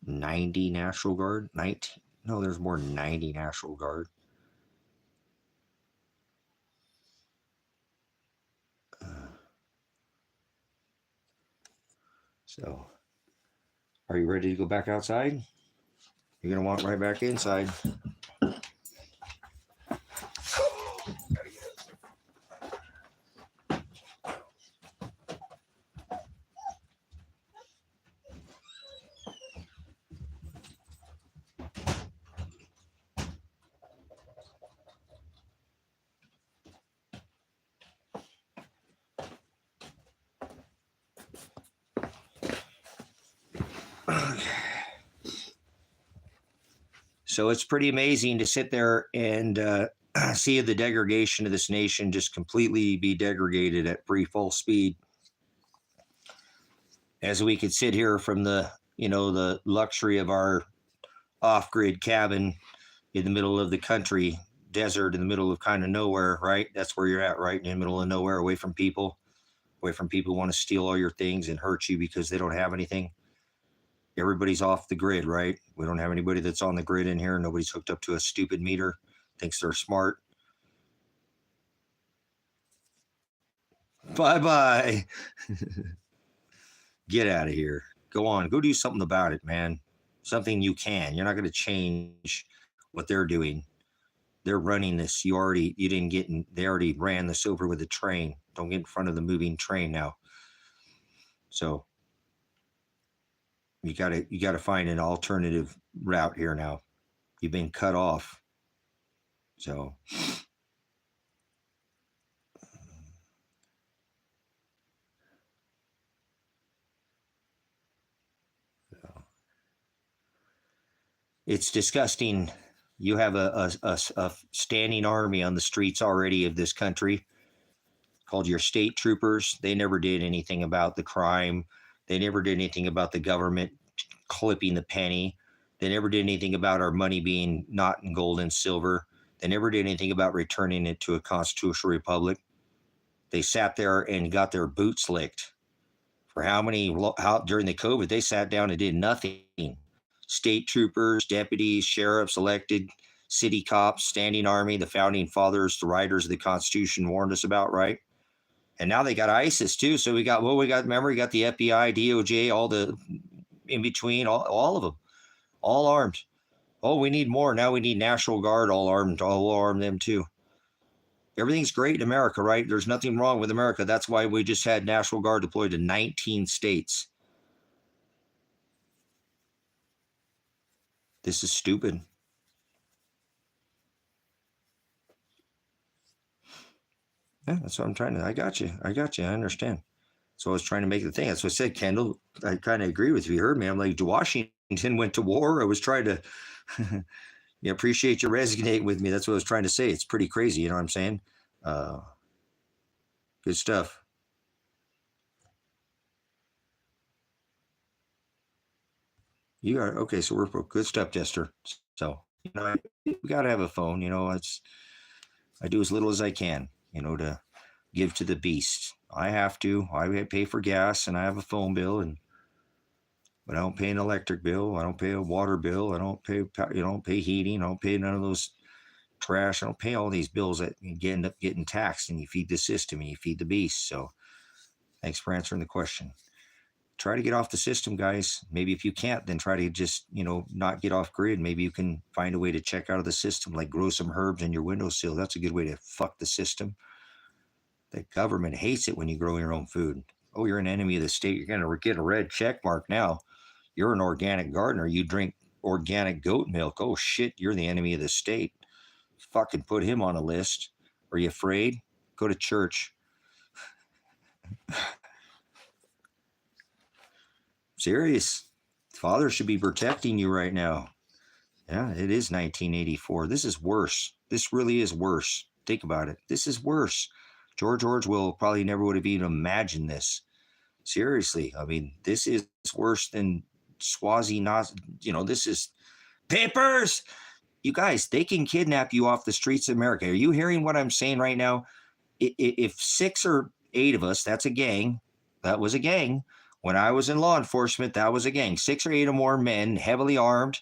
Speaker 1: 90 National Guard? 19? No, there's more than 90 National Guard. So, are you ready to go back outside? You're going to walk right back inside. So it's pretty amazing to sit there and see the degradation of this nation just completely be degraded at free full speed. As we could sit here from the luxury of our off-grid cabin in the middle of the country, desert in the middle of kind of nowhere, right? That's where you're at, right? In the middle of nowhere, away from people who want to steal all your things and hurt you because they don't have anything. Everybody's off the grid, right? We don't have anybody that's on the grid in here. Nobody's hooked up to a stupid meter, thinks they're smart. Bye-bye. Get out of here. Go on. Go do something about it, man. Something you can. You're not going to change what they're doing. They're running this. They already ran this over with a train. Don't get in front of the moving train now. So you gotta find an alternative route here now. You've been cut off. So It's disgusting. You have a standing army on the streets already of this country called your state troopers. They never did anything about the crime. They never did anything about the government clipping the penny. They never did anything about our money being not in gold and silver. They never did anything about returning it to a constitutional republic. They sat there and got their boots licked. For how during the COVID, they sat down and did nothing. State troopers, deputies, sheriffs, elected, city cops, standing army, the founding fathers, the writers of the Constitution warned us about, right? And now they got ISIS too. So we got, remember, we got the FBI, DOJ, all the in between, all of them, all armed. Oh, we need more. Now we need National Guard, all armed. We'll arm them too. Everything's great in America, right? There's nothing wrong with America. That's why we just had National Guard deployed to 19 states. This is stupid. Yeah, that's what I'm trying to. I got you. I understand. So I was trying to make the thing. That's what I said, Kendall. I kind of agree with you. You heard me. I'm like, Washington went to war. I was trying to appreciate you resonating with me. That's what I was trying to say. It's pretty crazy. You know what I'm saying? Good stuff. You are okay. So we're good stuff, Jester. So we got to have a phone. I do as little as I can. To give to the beast. I have to. I pay for gas, and I have a phone bill, but I don't pay an electric bill. I don't pay a water bill. I don't pay heating. I don't pay none of those trash. I don't pay all these bills that you end up getting taxed, and you feed the system and you feed the beast. So thanks for answering the question. Try to get off the system, guys. Maybe if you can't, then try to just, not get off grid. Maybe you can find a way to check out of the system, like grow some herbs in your windowsill. That's a good way to fuck the system. The government hates it when you grow your own food. Oh, you're an enemy of the state. You're going to get a red check mark now. You're an organic gardener. You drink organic goat milk. Oh, shit, you're the enemy of the state. Fucking put him on a list. Are you afraid? Go to church. Serious. Father should be protecting you right now. Yeah, it is 1984. This is worse. This really is worse. Think about it. This is worse. George Orwell probably never would have even imagined this. Seriously. I mean, this is worse than Swazi. This is papers. You guys, they can kidnap you off the streets of America. Are you hearing what I'm saying right now? If 6 or 8 of us, that's a gang. That was a gang. When I was in law enforcement, that was a gang. 6 or 8 or more men, heavily armed,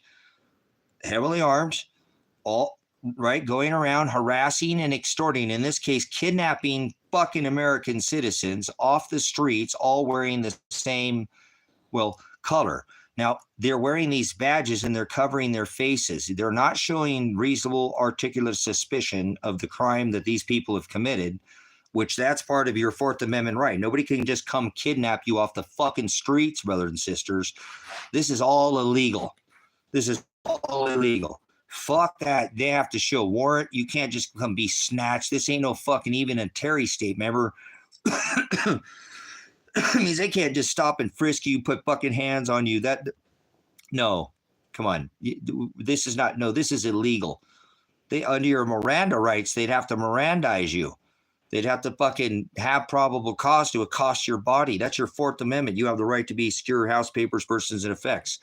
Speaker 1: all right, going around harassing and extorting, in this case, kidnapping fucking American citizens off the streets, all wearing the same, color. Now, they're wearing these badges and they're covering their faces. They're not showing reasonable, articulate suspicion of the crime that these people have committed, which that's part of your Fourth Amendment right. Nobody can just come kidnap you off the fucking streets, brothers and sisters. This is all illegal. Fuck that. They have to show a warrant. You can't just come be snatched. This ain't no fucking even a Terry state, remember? Means they can't just stop and frisk you, put fucking hands on you. No, come on. This is illegal. Under your Miranda rights, they'd have to Mirandize you. They'd have to fucking have probable cause to accost your body. That's your Fourth Amendment. You have the right to be secure house, papers, persons, and effects.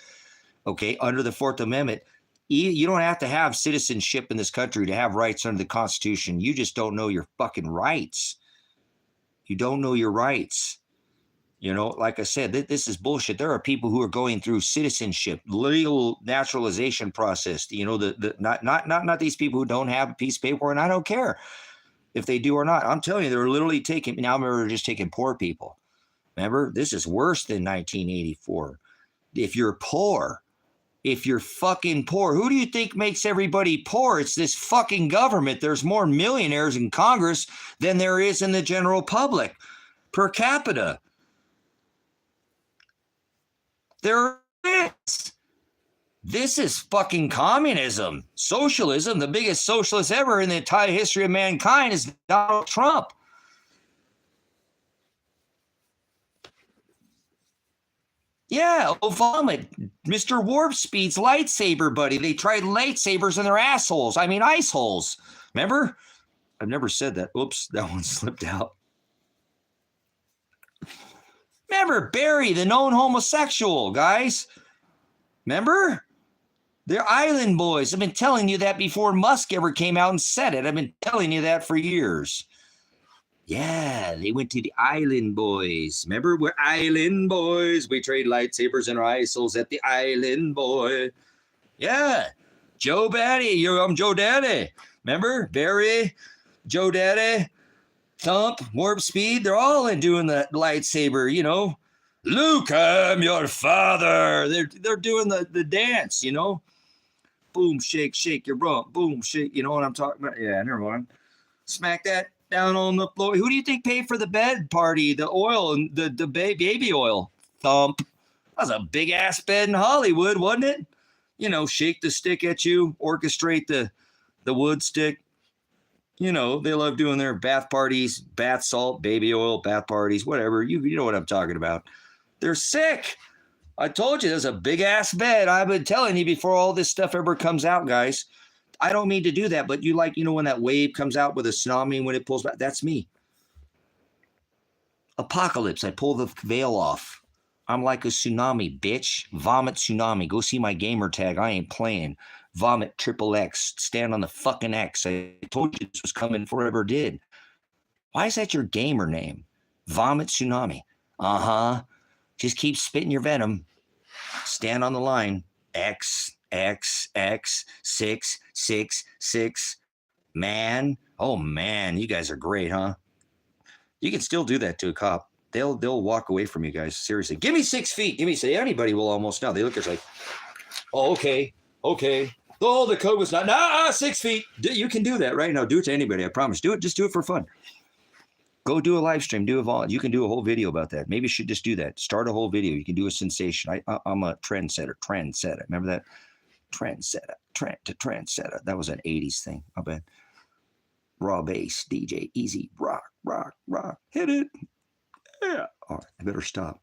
Speaker 1: Okay, under the Fourth Amendment, you don't have to have citizenship in this country to have rights under the Constitution. You just don't know your fucking rights. You don't know your rights. Like I said, this is bullshit. There are people who are going through citizenship, legal naturalization process. Not these people who don't have a piece of paper, and I don't care if they do or not. I'm telling you, they're literally just taking poor people. Remember, this is worse than 1984. If you're fucking poor, who do you think makes everybody poor? It's this fucking government. There's more millionaires in Congress than there is in the general public per capita. There is. This is fucking communism. Socialism, the biggest socialist ever in the entire history of mankind is Donald Trump.
Speaker 2: Yeah, oh, vomit. Mr. Warp Speed's lightsaber buddy. They tried lightsabers in their assholes. I mean, ice holes. Remember? I've never said that. Oops, that one slipped out. Remember Barry, the known homosexual, guys? Remember? They're island boys. I've been telling you that before Musk ever came out and said it. I've been telling you that for years. Yeah, they went to the island boys. Remember, we're island boys. We trade lightsabers and rifles at the island boy. Yeah, Joe Daddy. I'm Joe Daddy. Remember, Barry, Joe Daddy, Thump, Warp Speed. They're all in doing the lightsaber, you know. Luke, I'm your father. They're doing the dance, you know. Boom, shake, shake your rump. Boom, shake. You know what I'm talking about? Yeah, never mind. Smack that down on the floor. Who do you think paid for the bed party? The oil and the baby oil. Thump. That was a big ass bed in Hollywood, wasn't it? You know, shake the stick at you, orchestrate the wood stick. You know, they love doing their bath parties, bath salt, baby oil, bath parties, whatever. You know what I'm talking about. They're sick. I told you there's a big ass bed. I've been telling you before all this stuff ever comes out, guys. I don't mean to do that, but you know, when that wave comes out with a tsunami, when it pulls back, that's me. Apocalypse. I pull the veil off. I'm like a tsunami, bitch. Vomit tsunami. Go see my gamer tag. I ain't playing. Vomit XXX. Stand on the fucking X. I told you this was coming forever did. Why is that your gamer name? Vomit tsunami. Uh-huh. Just keep spitting your venom. Stand on the line. X, X, X, 6, 6, 6. Man. Oh, man. You guys are great, huh? You can still do that to a cop. They'll walk away from you guys. Seriously. Give me 6 feet. Say anybody will almost know. They look at you like, oh, okay. Okay. Oh, the code was not 6 feet. You can do that right now. Do it to anybody. I promise. Do it. Just do it for fun. Go do a live stream. You can do a whole video about that. Maybe you should just do that. Start a whole video. You can do a sensation. I'm a trendsetter. Trendsetter. Remember that? Trendsetter. Trendsetter. That was an 80s thing. I bet. Raw bass, DJ, easy, rock, rock, rock. Hit it. Yeah. All right. I better stop.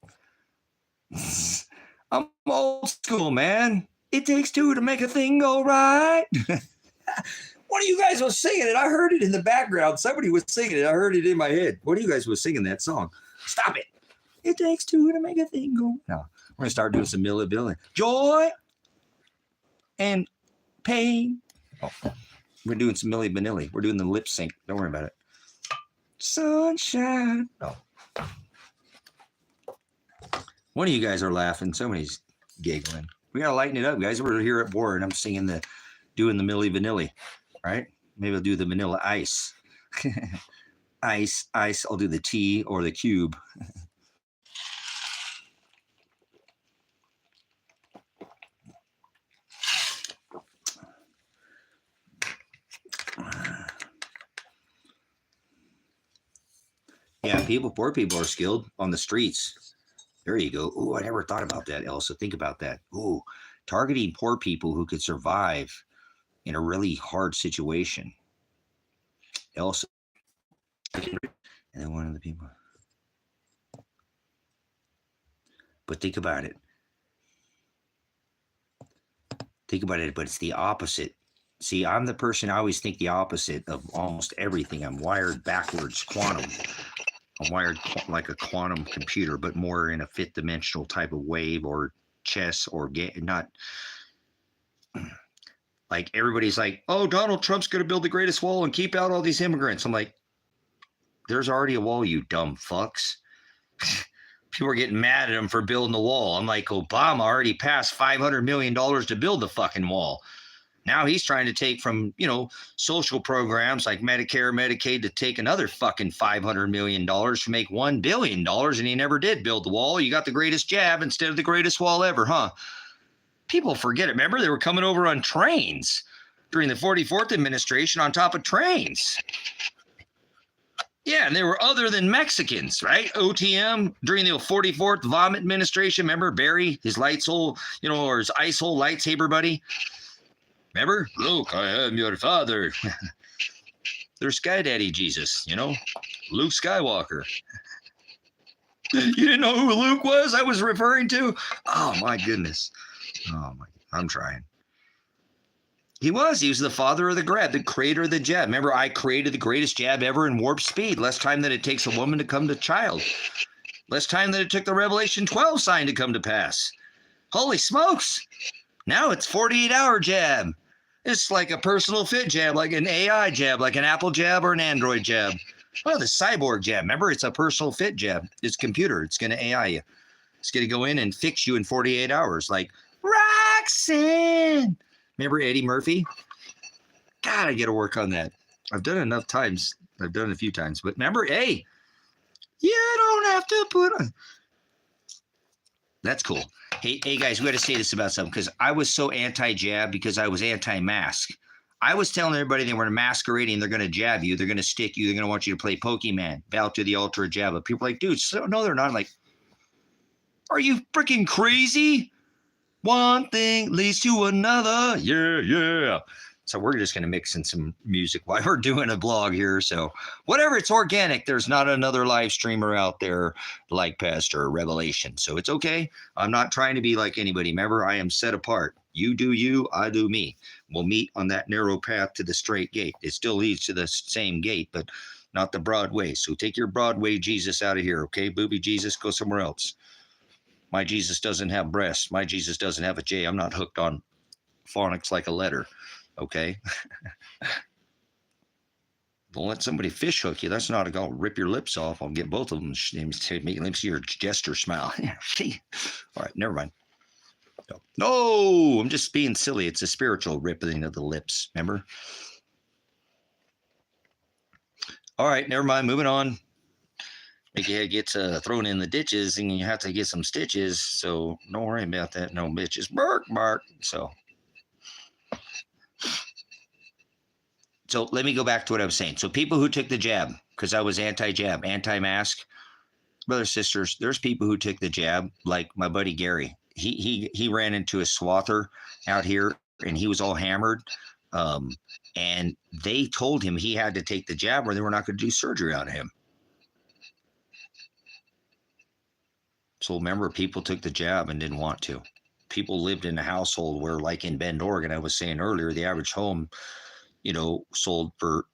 Speaker 2: I'm old school, man. It takes two to make a thing go right. One of you guys was singing it. I heard it in the background. Somebody was singing it. I heard it in my head. One of you guys was singing that song. Stop it. It takes two to make a thing go. No, we're going to start doing some Milli Billy. Joy and pain. Oh, we're doing some Milli Vanilli. We're doing the lip sync. Don't worry about it. Sunshine. Oh. One of you guys are laughing. Somebody's giggling. We got to lighten it up, guys. We're here at war, and I'm singing doing the Milli Vanilli. Right? Maybe I'll do the vanilla ice. Ice. I'll do the T or the cube. Yeah, poor people are skilled on the streets. There you go. Ooh, I never thought about that, Elsa. Think about that. Ooh, targeting poor people who could survive in a really hard situation. Elsa. And then one of the people. But think about it. But it's the opposite. See, I'm the person, I always think the opposite of almost everything. I'm wired backwards, quantum. I'm wired like a quantum computer, but more in a fifth dimensional type of wave or chess or not. Like everybody's like, oh, Donald Trump's going to build the greatest wall and keep out all these immigrants. I'm like, there's already a wall, you dumb fucks. People are getting mad at him for building the wall. I'm like, Obama already passed $500 million to build the fucking wall. Now he's trying to take from, social programs like Medicare, Medicaid to take another fucking $500 million to make $1 billion. And he never did build the wall. You got the greatest jab instead of the greatest wall ever, huh? People forget it. Remember, they were coming over on trains during the 44th administration on top of trains. Yeah, and they were other than Mexicans, right? OTM during the 44th vomit administration. Remember Barry, his lights hole, or his ice hole lightsaber buddy? Remember? Luke, I am your father. They're Sky Daddy Jesus, Luke Skywalker.
Speaker 1: You didn't know who Luke was I was referring to? Oh, my goodness. Oh, my. I'm trying. He was the father of the grab, the creator of the jab. Remember, I created the greatest jab ever in warp speed. Less time than it takes a woman to come to child. Less time than it took the Revelation 12 sign to come to pass. Holy smokes. Now it's 48-hour jab. It's like a personal fit jab, like an AI jab, like an Apple jab or an Android jab. Oh, the cyborg jab. Remember, it's a personal fit jab. It's computer. It's going to AI you. It's going to go in and fix you in 48 hours. Like, Roxanne. Remember Eddie Murphy? God, I got to work on that. I've done it enough times. I've done it a few times. But remember, hey, you don't have to put on. That's cool. Hey, guys, we got to say this about something because I was so anti-jab because I was anti-mask. I was telling everybody they were masquerading. They're going to jab you. They're going to stick you. They're going to want you to play Pokemon. Bow to the altar of jab. But people are like, dude, no, they're not. I'm like, are you freaking crazy? One thing leads to another. Yeah. So we're just going to mix in some music while we're doing a blog here. So whatever, it's organic. There's not another live streamer out there like Pastor Revelation. So it's okay. I'm not trying to be like anybody. Remember, I am set apart. You do you, I do me. We'll meet on that narrow path to the straight gate. It still leads to the same gate, but not the broad way. So take your Broadway Jesus out of here, okay? Booby Jesus, go somewhere else. My Jesus doesn't have breasts. My Jesus doesn't have a J. I'm not hooked on phonics like a letter. Okay. Don't let somebody fish hook you. That's not I'll rip your lips off. I'll get both of them. Let me see your jester smile. All right, never mind. No, I'm just being silly. It's a spiritual ripping of the lips. Remember? All right, never mind. Moving on. Like your head gets thrown in the ditches and you have to get some stitches. So don't worry about that. No bitches. Bark. So let me go back to what I was saying. So people who took the jab, because I was anti-jab, anti-mask, brothers, sisters, there's people who took the jab, like my buddy Gary. He ran into a swather out here and he was all hammered. And they told him he had to take the jab or they were not going to do surgery on him. So remember, people took the jab and didn't want to. People lived in a household where, like in Bend, Oregon, I was saying earlier, the average home, sold for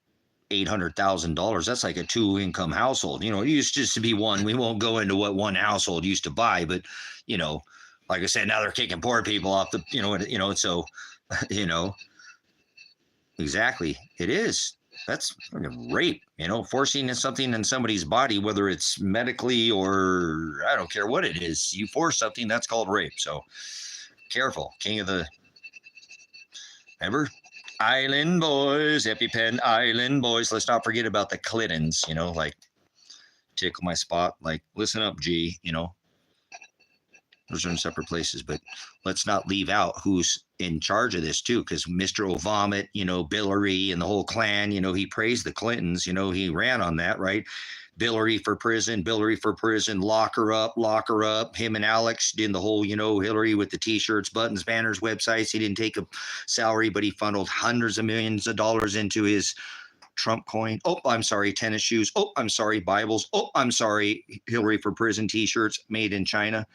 Speaker 1: $800,000. That's like a 2-income household. It used just to be one. We won't go into what one household used to buy, but like I said, now they're kicking poor people off the, so, exactly. It is. That's rape, forcing something in somebody's body, whether it's medically or I don't care what it is. You force something, that's called rape. So careful. King of the, remember? Island boys, EpiPen Island boys. Let's not forget about the Clintons, like tickle my spot, like listen up, G, those are in separate places, but let's not leave out who's in charge of this too, because Mr. O'Vomit, Billary and the whole clan, he praised the Clintons, he ran on that, right? Billary for prison, lock her up. Him and Alex did the whole, Hillary with the t-shirts, buttons, banners, websites. He didn't take a salary, but he funneled hundreds of millions of dollars into his Trump coin. Oh, I'm sorry, tennis shoes. Oh, I'm sorry, Bibles. Oh, I'm sorry, Hillary for prison t-shirts made in China.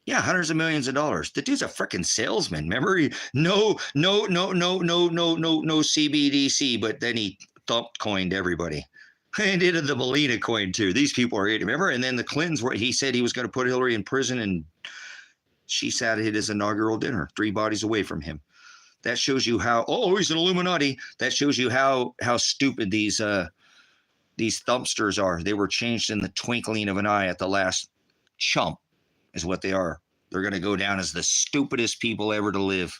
Speaker 1: Yeah, hundreds of millions of dollars. The dude's a freaking salesman. Remember, no CBDC, but then he coined everybody. And did the Melina coin too. These people are, remember? And then the Clintons, where he said he was going to put Hillary in prison, and she sat at his inaugural dinner, 3 bodies away from him. That shows you how. Oh, he's an Illuminati. That shows you how stupid these thumpsters are. They were changed in the twinkling of an eye at the last. Chump is what they are. They're going to go down as the stupidest people ever to live.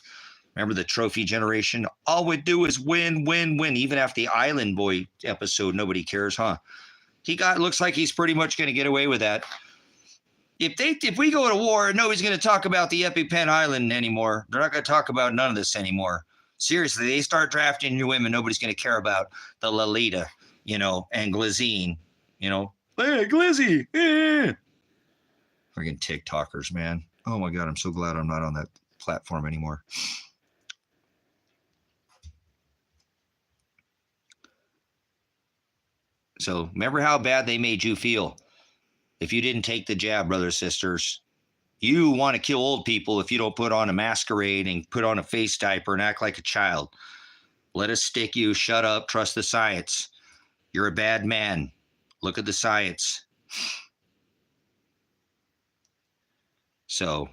Speaker 1: Remember the trophy generation? All we do is win. Even after the Island Boy episode, nobody cares, huh? Looks like he's pretty much going to get away with that. If we go to war, nobody's going to talk about the EpiPen Island anymore. They're not going to talk about none of this anymore. Seriously, they start drafting new women, nobody's going to care about the Lolita, and Glazine, Hey, Glizzy, Freaking TikTokers, man. Oh my God, I'm so glad I'm not on that platform anymore. So remember how bad they made you feel. if you didn't take the jab, brothers, sisters. You want to kill old people if you don't put on a masquerade and put on a face diaper and act like a child. Let us stick you. Shut up. Trust the science. You're a bad man. Look at the science. So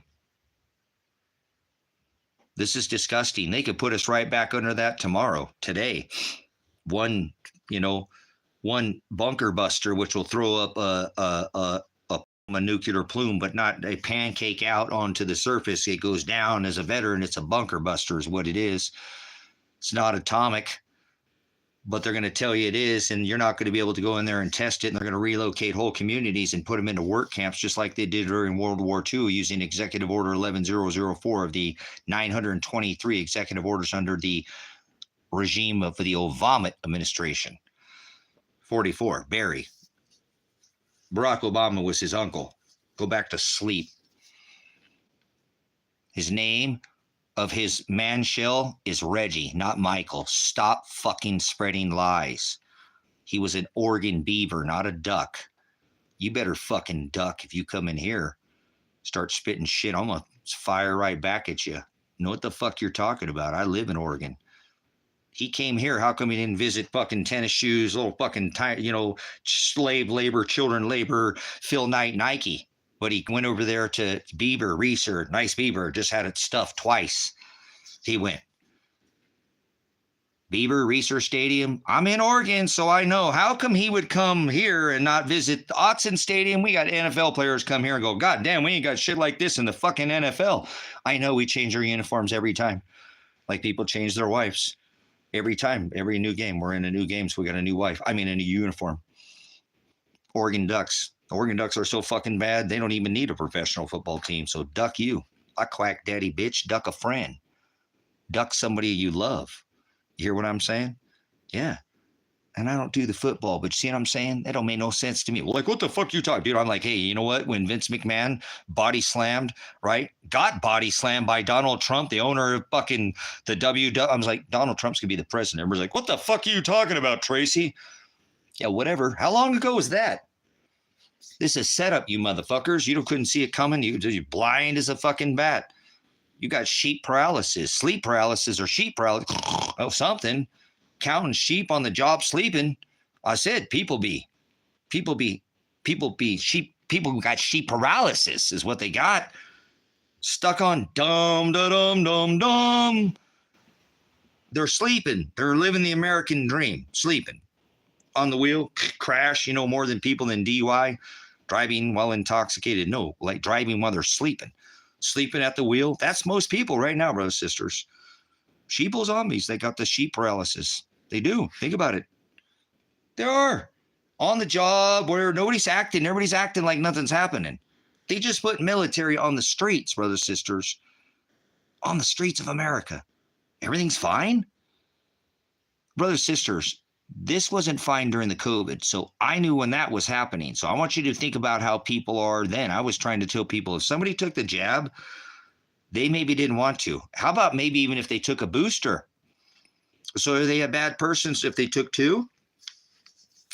Speaker 1: this is disgusting. They could put us right back under that tomorrow, today. One bunker buster, which will throw up a nuclear plume, but not a pancake out onto the surface. It goes down as a veteran. It's a bunker buster is what it is. It's not atomic, but they're going to tell you it is, and you're not going to be able to go in there and test it, and they're going to relocate whole communities and put them into work camps just like they did during World War II using Executive Order 11004 of the 923 executive orders under the regime of the Obama administration. 44, Barry. Barack Obama was his uncle. Go back to sleep. His name of his man shell is Reggie, not Michael. Stop fucking spreading lies. He was an Oregon beaver, not a duck. You better fucking duck if you come in here. Start spitting shit. I'm going to fire right back at you. Know what the fuck you're talking about? I live in Oregon. He came here. How come he didn't visit fucking tennis shoes, little fucking, slave labor, children labor, Phil Knight, Nike? But he went over there to Beaver Research. Nice Beaver. Just had it stuffed twice. He went. Beaver Research Stadium. I'm in Oregon, so I know. How come he would come here and not visit the Autzen Stadium? We got NFL players come here and go, God damn, we ain't got shit like this in the fucking NFL. I know we change our uniforms every time. Like people change their wives. Every time, every new game. We're in a new game, so we got a new wife. I mean, a new uniform. Oregon Ducks. The Oregon Ducks are so fucking bad, they don't even need a professional football team. So duck you. I quack daddy bitch. Duck a friend. Duck somebody you love. You hear what I'm saying? Yeah. And I don't do the football, but you see what I'm saying? That don't make no sense to me. Well, like, what the fuck you talking, dude? I'm like, hey, you know what? When Vince McMahon body slammed, right? Got body slammed by Donald Trump, the owner of fucking the I was like, Donald Trump's gonna be the president. Everybody's like, what the fuck are you talking about, Tracy? Yeah, whatever. How long ago was that? This is setup, you motherfuckers. You couldn't see it coming. You're blind as a fucking bat. You got sheep paralysis, sleep paralysis, or sheep paralysis. Oh, something. Counting sheep on the job sleeping. I said people got sheep paralysis is what they got. Stuck on dumb. They're sleeping. They're living the American dream. Sleeping. On the wheel, crash, more than people in DUI. Driving while intoxicated. No, like driving while they're sleeping. Sleeping at the wheel. That's most people right now, brothers and sisters. Sheeple zombies. They got the sheep paralysis. They do. Think about it. They are on the job where nobody's acting. Everybody's acting like nothing's happening. They just put military on the streets, brothers and sisters. On the streets of America. Everything's fine? Brothers and sisters, this wasn't fine during the COVID. So I knew when that was happening. So I want you to think about how people are then. I was trying to tell people if somebody took the jab, they maybe didn't want to. How about maybe even if they took a booster? So are they a bad person if they took two?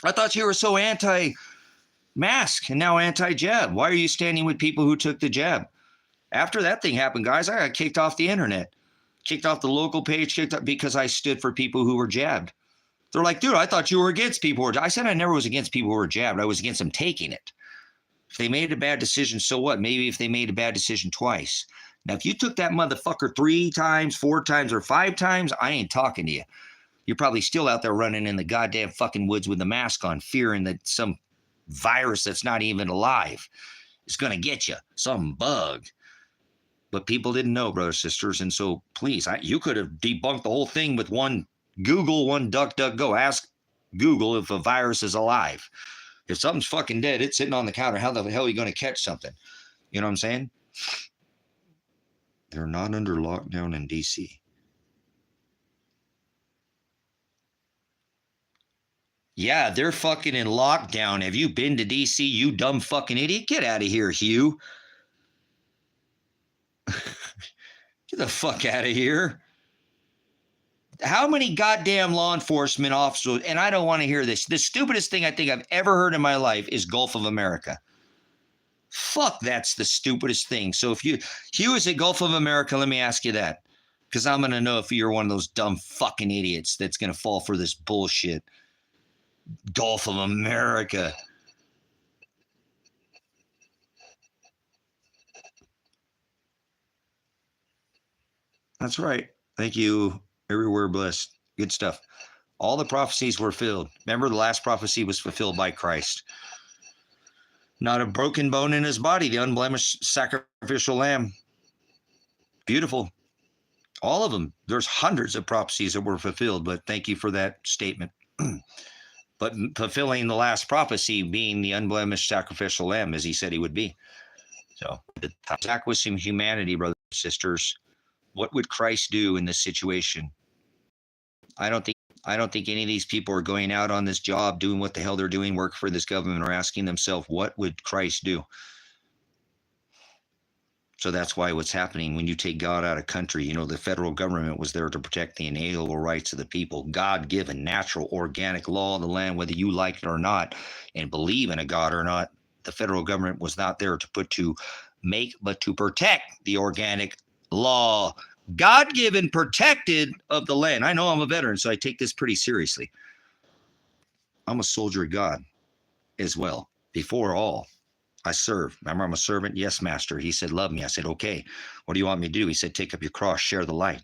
Speaker 1: I thought you were so anti-mask and now anti-jab. Why are you standing with people who took the jab? After that thing happened, guys, I got kicked off the internet. Kicked off the local page, because I stood for people who were jabbed. They're like, dude, I thought you were against people who were jabbed. I said I never was against people who were jabbed. I was against them taking it. If they made a bad decision, so what? Maybe if they made a bad decision twice. Now, if you took that motherfucker 3 times, 4 times, or 5 times, I ain't talking to you. You're probably still out there running in the goddamn fucking woods with a mask on, fearing that some virus that's not even alive is going to get you, some bug. But people didn't know, brothers and sisters, and so please, you could have debunked the whole thing with one Google, one DuckDuckGo. Ask Google if a virus is alive. If something's fucking dead, it's sitting on the counter. How the hell are you going to catch something? You know what I'm saying? They're not under lockdown in D.C. Yeah, they're fucking in lockdown. Have you been to D.C., you dumb fucking idiot? Get out of here, Hugh. Get the fuck out of here. How many goddamn law enforcement officers, and I don't want to hear this. The stupidest thing I think I've ever heard in my life is Gulf of America.
Speaker 2: Fuck, that's the stupidest thing. So if you, Hugh, is it Gulf of America? Let me ask you that. Because I'm going to know if you're one of those dumb fucking idiots that's going to fall for this bullshit. Gulf of America. That's right. Thank you. Everywhere blessed. Good stuff. All the prophecies were filled. Remember, the last prophecy was fulfilled by Christ. Not a broken bone in his body, the unblemished sacrificial lamb. Beautiful. All of them. There's hundreds of prophecies that were fulfilled, but thank you for that statement. But fulfilling the last prophecy being the unblemished sacrificial lamb, as he said he would be. So the attack was some humanity, brothers and sisters. What would Christ do in this situation? I don't think any of these people are going out on this job doing what the hell they're doing, work for this government, or asking themselves, what would Christ do? So that's why what's happening when you take God out of country, the federal government was there to protect the inalienable rights of the people, God-given, natural, organic law of the land, whether you like it or not, and believe in a God or not. The federal government was not there but to protect the organic law, God-given, protected of the land. I know I'm a veteran, so I take this pretty seriously. I'm a soldier of God as well. Before all, I serve. Remember, I'm a servant. Yes, master. He said, love me. I said, okay. What do you want me to do? He said, take up your cross, share the light.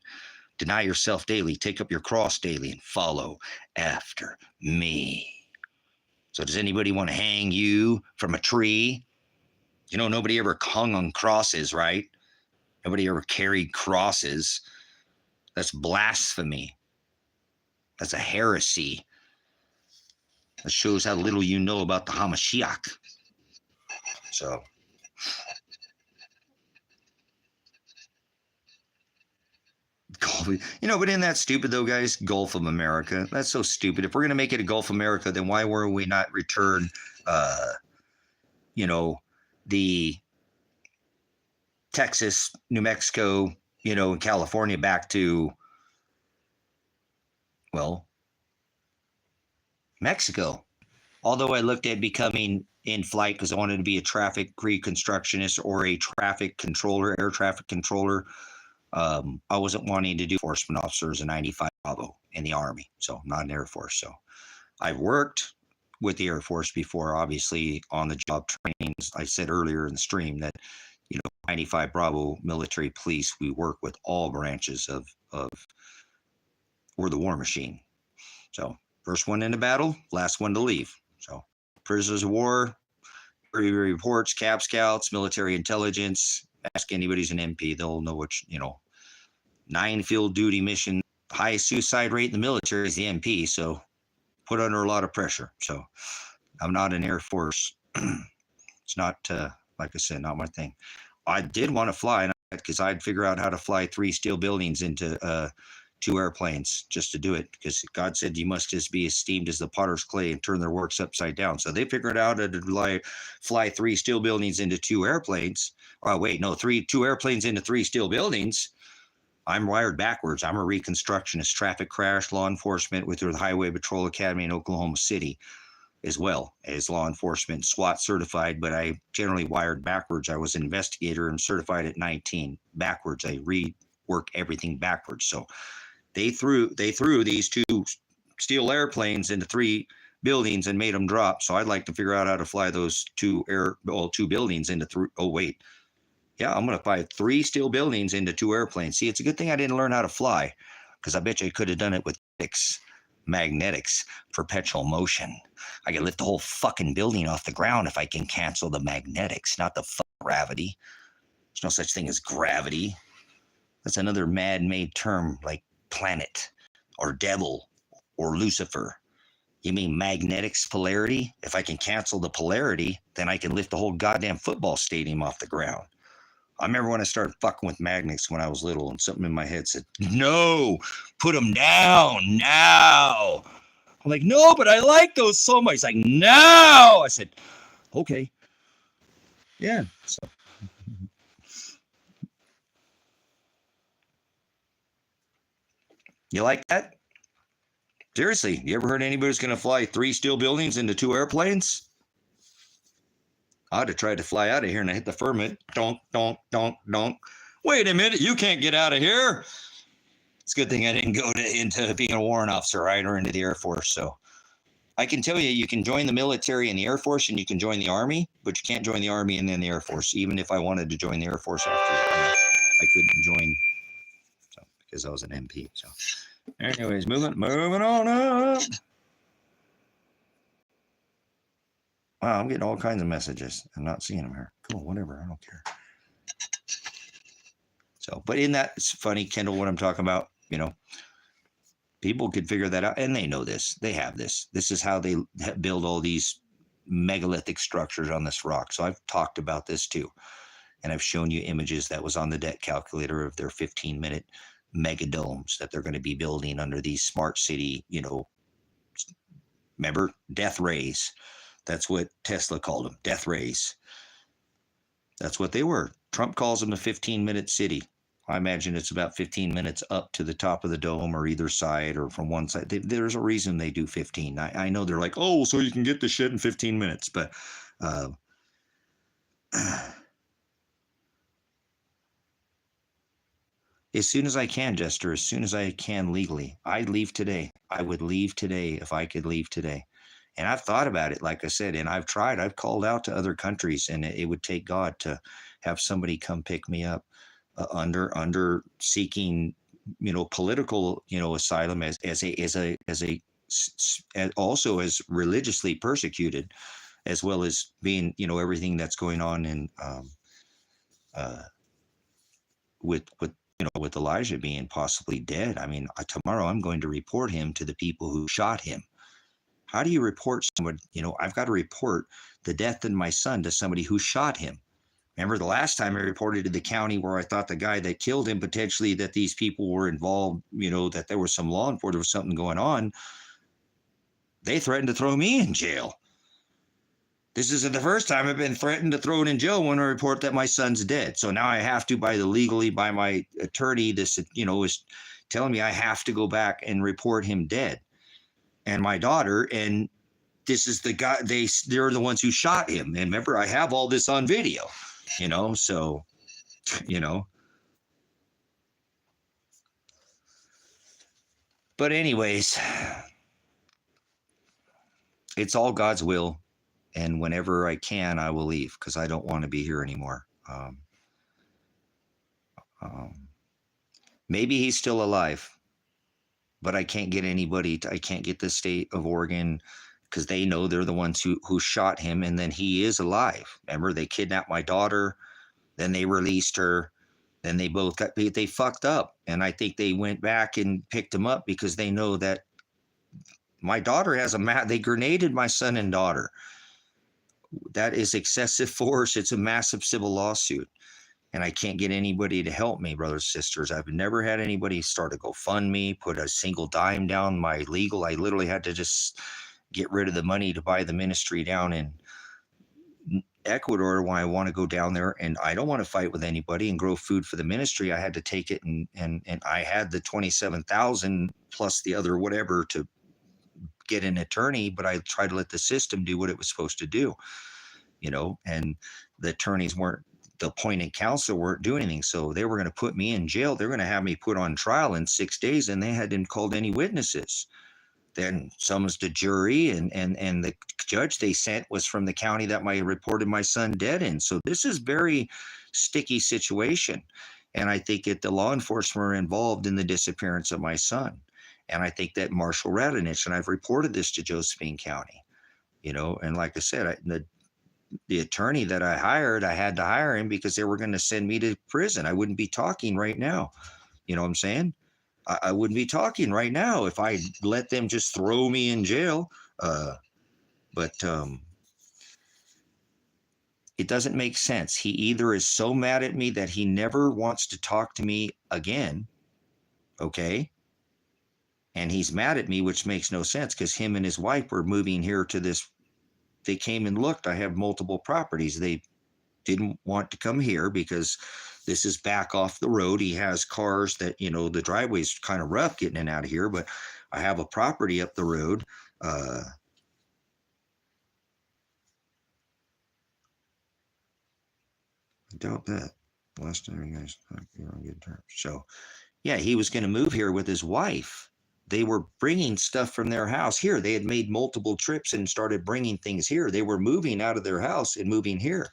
Speaker 2: Deny yourself daily. Take up your cross daily and follow after me. So does anybody want to hang you from a tree? Nobody ever hung on crosses, right? Nobody ever carried crosses. That's blasphemy. That's a heresy. That shows how little you know about the Hamashiach. So, but isn't that stupid though, guys? Gulf of America. That's so stupid. If we're going to make it a Gulf of America, then why were we not return, the Texas, New Mexico, and California back to, well, Mexico. Although I looked at becoming in flight because I wanted to be a traffic reconstructionist or a traffic controller, air traffic controller. I wasn't wanting to do enforcement officers in 95 Bravo in the Army, so I'm not in Air Force. So I've worked with the Air Force before, obviously on the job trainings. I said earlier in the stream that 95 Bravo military police, we work with all branches of we're the war machine. So first one into battle, last one to leave. So prisoners of war, reports, Cab Scouts, military intelligence. Ask anybody who's an MP, they'll know what 9 field duty mission. Highest suicide rate in the military is the MP, so put under a lot of pressure. So I'm not an Air Force. It's not, like I said, not my thing. I did want to fly because I'd figure out how to fly 3 steel buildings into 2 airplanes just to do it, because God said you must just be esteemed as the potter's clay and turn their works upside down. So they figured out how to fly 3 steel buildings into 2 airplanes. Oh, wait, no, 2 airplanes into 3 steel buildings. I'm wired backwards. I'm a reconstructionist, traffic crash, law enforcement with the Highway Patrol Academy in Oklahoma City, as well as law enforcement, SWAT certified, but I generally wired backwards. I was an investigator and certified at 19 backwards. I rework everything backwards. So they threw these 2 steel airplanes into 3 buildings and made them drop. So I'd like to figure out how to fly those 2 buildings into 3. Oh, wait. Yeah, I'm going to fly 3 steel buildings into 2 airplanes. See, it's a good thing I didn't learn how to fly, because I bet you I could have done it with magnetics, perpetual motion. I could lift the whole fucking building off the ground if I can cancel the magnetics, not the gravity. There's no such thing as gravity. That's another man-made term like planet or devil or Lucifer. You mean magnetics, polarity? If I can cancel the polarity, then I can lift the whole goddamn football stadium off the ground. I remember when I started fucking with magnets when I was little, and something in my head said, no, put them down now. I'm like, no, but I like those so much. It's like, no. I said, okay. Yeah. So. You like that? Seriously, you ever heard anybody's going to fly 3 steel buildings into 2 airplanes? I'd have tried to fly out of here and I hit the firmament. Donk, donk, donk, donk. Wait a minute, you can't get out of here. It's a good thing I didn't go into being a warrant officer, right, or into the Air Force. So I can tell you, you can join the military and the Air Force, and you can join the Army, but you can't join the Army and then the Air Force. Even if I wanted to join the Air Force after, I couldn't join, so, because I was an MP. So, anyways, moving on up. Wow, I'm getting all kinds of messages. I'm not seeing them here. Cool, whatever. I don't care. So, but in that, it's funny, Kendall, what I'm talking about, you know, people could figure that out, and they know this. They have this. This is how they build all these megalithic structures on this rock. So I've talked about this too. And I've shown you images that was on the debt calculator of their 15-minute megadomes that they're going to be building under these smart city, you know, remember, death rays. That's what Tesla called them, death rays. That's what they were. Trump calls them a 15-minute city. I imagine it's about 15 minutes up to the top of the dome or either side or from one side. There's a reason they do 15. I know they're like, oh, so you can get the shit in 15 minutes. But as soon as I can, Jester, as soon as I can legally, I'd leave today. I would leave today if I could leave today. And I've thought about it, like I said, and I've tried. I've called out to other countries, and it would take God to have somebody come pick me up under seeking, you know, political, you know, asylum as also as religiously persecuted, as well as being, you know, everything that's going on in with you know, with Elijah being possibly dead. I mean, tomorrow I'm going to report him to the people who shot him. How do you report someone? You know, I've got to report the death of my son to somebody who shot him. Remember the last time I reported to the county where I thought the guy that killed him, potentially that these people were involved, you know, that there was some law enforcement, there was something going on. They threatened to throw me in jail. This isn't the first time I've been threatened to throw it in jail when I report that my son's dead. So now I have to, by my attorney, this, you know, is telling me I have to go back and report him dead. And my daughter, and this is the guy, they're the ones who shot him. And remember, I have all this on video, you know, so, you know. But anyways, it's all God's will. And whenever I can, I will leave because I don't want to be here anymore. Maybe he's still alive, but I can't get anybody. I can't get the state of Oregon because they know they're the ones who shot him, and then he is alive. Remember, they kidnapped my daughter, then they released her, then they fucked up, and I think they went back and picked him up because they know that my daughter has they grenaded my son and daughter. That is excessive force. It's a massive civil lawsuit. And I can't get anybody to help me, brothers and sisters. I've never had anybody start a GoFundMe, put a single dime down my legal. I literally had to just get rid of the money to buy the ministry down in Ecuador when I want to go down there. And I don't want to fight with anybody and grow food for the ministry. I had to take it and I had the 27,000 plus the other whatever to get an attorney, but I tried to let the system do what it was supposed to do, you know, and the attorneys weren't, the appointed counsel weren't doing anything. So they were going to put me in jail. They're going to have me put on trial in 6 days, and they hadn't called any witnesses. Then summons the jury, and the judge they sent was from the county that I reported my son dead in. So this is very sticky situation. And I think that the law enforcement are involved in the disappearance of my son. And I think that Marshall Radonich, and I've reported this to Josephine County, you know, and like I said, the attorney that I hired, I had to hire him because they were going to send me to prison. I wouldn't be talking right now. You know what I'm saying? I wouldn't be talking right now if I let them just throw me in jail. But it doesn't make sense. He either is so mad at me that he never wants to talk to me again. Okay. And he's mad at me, which makes no sense because him and his wife were moving here to this. They came and looked. I have multiple properties. They didn't want to come here because this is back off the road. He has cars that, you know, the driveway's kind of rough getting in and out of here, but I have a property up the road.
Speaker 1: doubt that. Last time you guys you're on good terms. So, yeah, he was going to move here with his wife. They were bringing stuff from their house here. They had made multiple trips and started bringing things here. They were moving out of their house and moving here.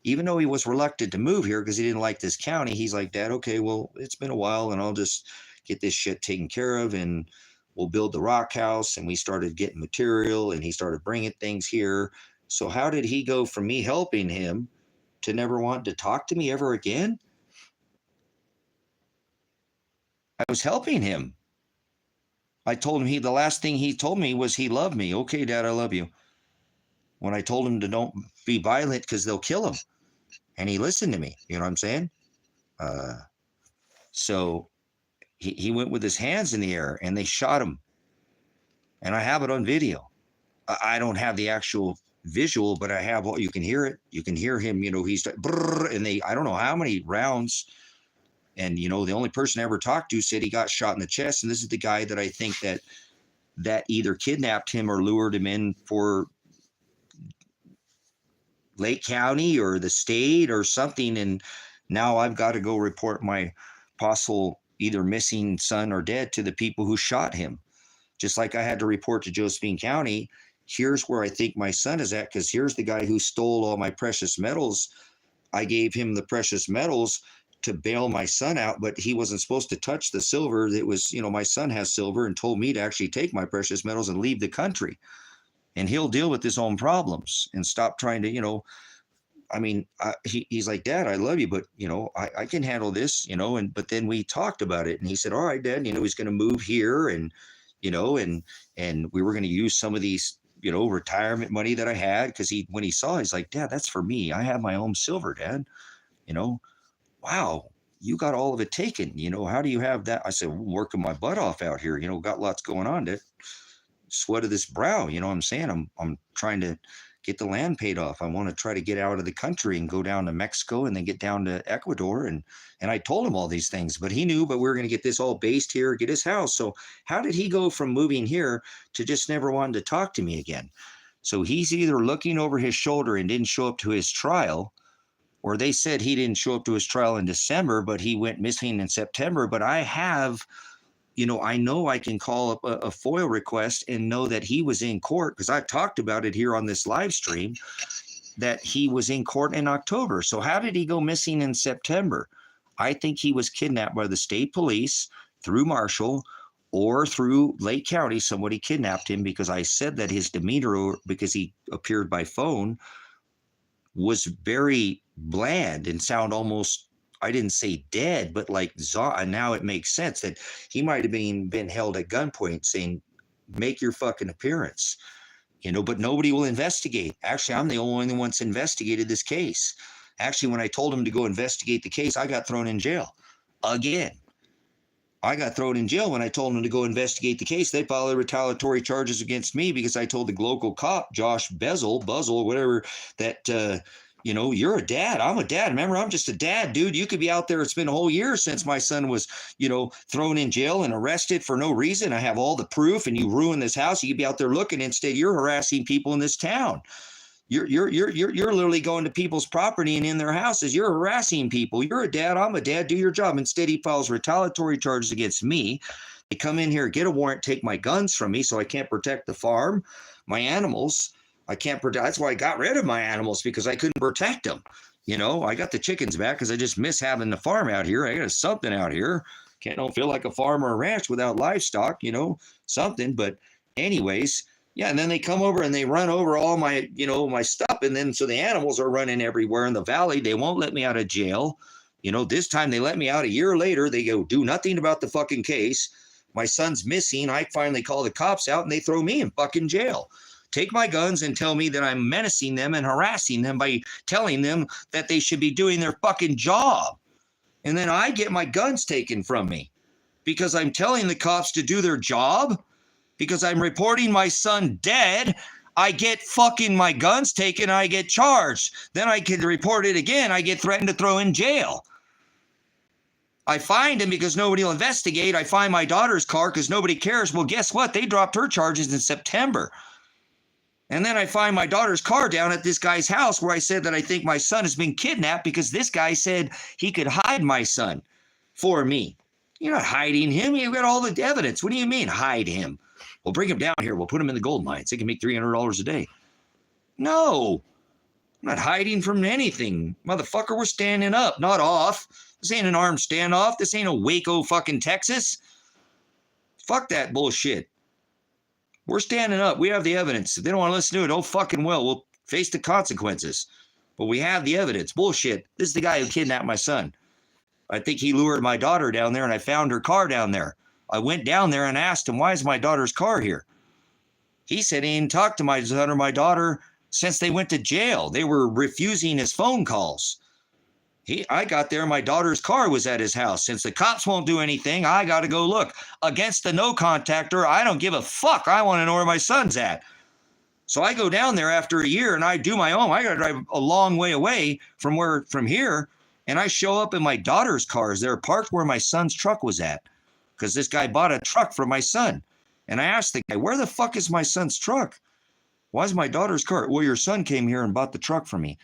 Speaker 1: Even though he was reluctant to move here because he didn't like this county, he's like, Dad, okay, well, it's been a while and I'll just get this shit taken care of and we'll build the rock house. And we started getting material and he started bringing things here. So how did he go from me helping him to never want to talk to me ever again? I was helping him. I told him the last thing he told me was he loved me. Okay, Dad, I love you. When I told him to don't be violent because they'll kill him. And he listened to me. You know what I'm saying? So he went with his hands in the air and they shot him. And I have it on video. I don't have the actual visual, but I have what you can hear it. You can hear him, he's and I don't know how many rounds. And, the only person I ever talked to said he got shot in the chest. And this is the guy that I think that either kidnapped him or lured him in for Lake County or the state or something. And now I've got to go report my possible either missing son or dead to the people who shot him. Just like I had to report to Josephine County, here's where I think my son is at, because here's the guy who stole all my precious metals. I gave him the precious metals to bail my son out, but he wasn't supposed to touch the silver. It was, my son has silver and told me to actually take my precious metals and leave the country. And he'll deal with his own problems and stop trying to, he's like, Dad, I love you, but, I can handle this, but then we talked about it and he said, all right, Dad, he's going to move here and, and we were going to use some of these, retirement money that I had. Cause when he saw, he's like, Dad, that's for me. I have my own silver, Dad, wow, you got all of it taken. How do you have that? I said, working my butt off out here, got lots going on, Dad. Sweat of this brow, what I'm saying? I'm trying to get the land paid off. I want to try to get out of the country and go down to Mexico and then get down to Ecuador. And I told him all these things, but he knew, but we were going to get this all based here, get his house. So how did he go from moving here to just never wanting to talk to me again? So he's either looking over his shoulder and didn't show up to his trial, or they said he didn't show up to his trial in December, but he went missing in September. But I have, I know I can call up a FOIL request and know that he was in court, because I've talked about it here on this live stream, that he was in court in October. So how did he go missing in September? I think he was kidnapped by the state police through Marshall or through Lake County. Somebody kidnapped him, because I said that his demeanor, because he appeared by phone, was very bland and sound almost, I didn't say dead, but like, and now it makes sense that he might have been held at gunpoint saying, make your fucking appearance, but nobody will investigate. Actually, I'm the only one that's investigated this case. Actually, when I told him to go investigate the case, I got thrown in jail again. I got thrown in jail when I told him to go investigate the case. They filed retaliatory charges against me because I told the local cop, Josh Buzzle, whatever, that, you're a dad. I'm a dad. Remember, I'm just a dad, dude. You could be out there. It's been a whole year since my son was, thrown in jail and arrested for no reason. I have all the proof, and you ruined this house. You could be out there looking. Instead, you're harassing people in this town. You're literally going to people's property and in their houses. You're harassing people. You're a dad. I'm a dad. Do your job. Instead, he files retaliatory charges against me. They come in here, get a warrant, take my guns from me, so I can't protect the farm, my animals. I can't protect. That's why I got rid of my animals, because I couldn't protect them. I got the chickens back because I just miss having the farm out here. I got something out here. Don't feel like a farm or a ranch without livestock, something. But anyways, yeah. And then they come over and they run over all my, my stuff. And then so the animals are running everywhere in the valley. They won't let me out of jail. This time they let me out a year later. They go, do nothing about the fucking case. My son's missing. I finally call the cops out and they throw me in fucking jail. Take my guns and tell me that I'm menacing them and harassing them by telling them that they should be doing their fucking job. And then I get my guns taken from me because I'm telling the cops to do their job, because I'm reporting my son dead. I get fucking my guns taken. I get charged. Then I can report it again. I get threatened to throw in jail. I find him because nobody will investigate. I find my daughter's car because nobody cares. Well, guess what? They dropped her charges in September.
Speaker 2: And then I find my daughter's car down at this guy's house where I said that I think my son has been kidnapped because this guy said he could hide my son for me. You're not hiding him. You've got all the evidence. What do you mean hide him? We'll bring him down here. We'll put him in the gold mines. They can make $300 a day. No, I'm not hiding from anything. Motherfucker, we're standing up, not off. This ain't an armed standoff. This ain't a Waco fucking Texas. Fuck that bullshit. We're standing up. We have the evidence. If they don't want to listen to it, oh fucking well. We'll face the consequences. But we have the evidence. Bullshit. This is the guy who kidnapped my son. I think he lured my daughter down there, and I found her car down there. I went down there and asked him, why is my daughter's car here? He said he didn't talk to my son or my daughter since they went to jail. They were refusing his phone calls. I got there, my daughter's car was at his house. Since the cops won't do anything, I got to go look. Against the no contactor, I don't give a fuck. I want to know where my son's at. So I go down there after a year and I do my own. I got to drive a long way away from here. And I show up in my daughter's cars. They're parked where my son's truck was at because this guy bought a truck for my son. And I asked the guy, where the fuck is my son's truck? Why is my daughter's car? Well, your son came here and bought the truck for me.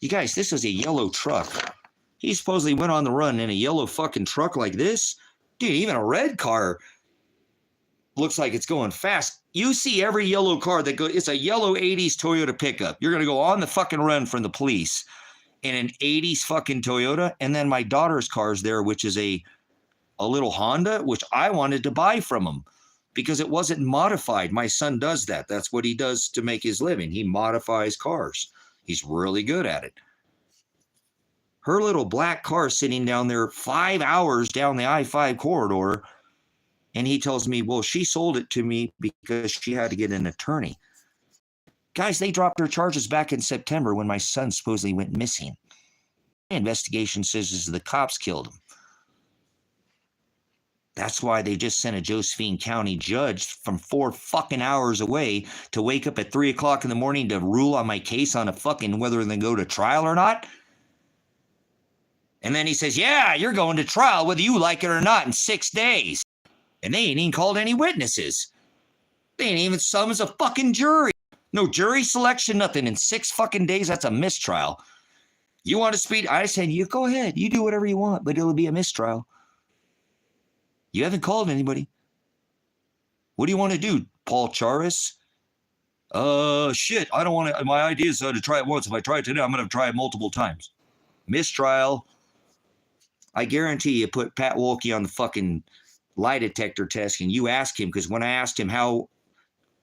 Speaker 2: You guys, this is a yellow truck. He supposedly went on the run in a yellow fucking truck like this. Dude, even a red car looks like it's going fast. You see every yellow car that goes, it's a yellow 80s Toyota pickup. You're going to go on the fucking run from the police in an 80s fucking Toyota. And then my daughter's car's there, which is a little Honda, which I wanted to buy from him because it wasn't modified. My son does that. That's what he does to make his living. He modifies cars. He's really good at it. Her little black car sitting down there 5 hours down the I-5 corridor. And he tells me, well, she sold it to me because she had to get an attorney. Guys, they dropped their charges back in September when my son supposedly went missing. The investigation says the cops killed him. That's why they just sent a Josephine County judge from 4 fucking hours away to wake up at 3 o'clock in the morning to rule on my case on a fucking whether they go to trial or not. And then he says, yeah, you're going to trial whether you like it or not in 6 days. And they ain't even called any witnesses. They ain't even summons a fucking jury. No jury selection, nothing. In 6 fucking days, that's a mistrial. You want to speed? I said, you go ahead. You do whatever you want, but it'll be a mistrial. You haven't called anybody. What do you want to do, Paul Charis? Shit, I don't want to. My idea is to try it once. If I try it today, I'm going to try it multiple times. Mistrial. I guarantee you put Pat Wolke on the fucking lie detector test and you ask him, because when I asked him how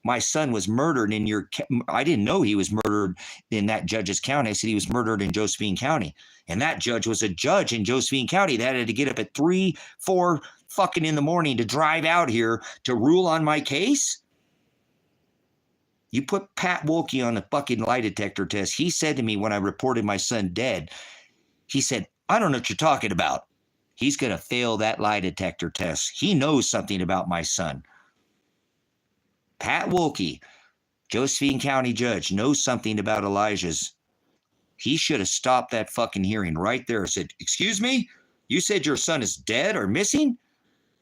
Speaker 2: my son was murdered in I didn't know he was murdered in that judge's county. I said he was murdered in Josephine County. And that judge was a judge in Josephine County that had to get up at 3, 4 fucking in the morning to drive out here to rule on my case. You put Pat Wolke on the fucking lie detector test. He said to me when I reported my son dead, he said, I don't know what you're talking about. He's going to fail that lie detector test. He knows something about my son. Pat Wolke, Josephine County judge, knows something about Elijah's. He should have stopped that fucking hearing right there. Said, excuse me? You said your son is dead or missing?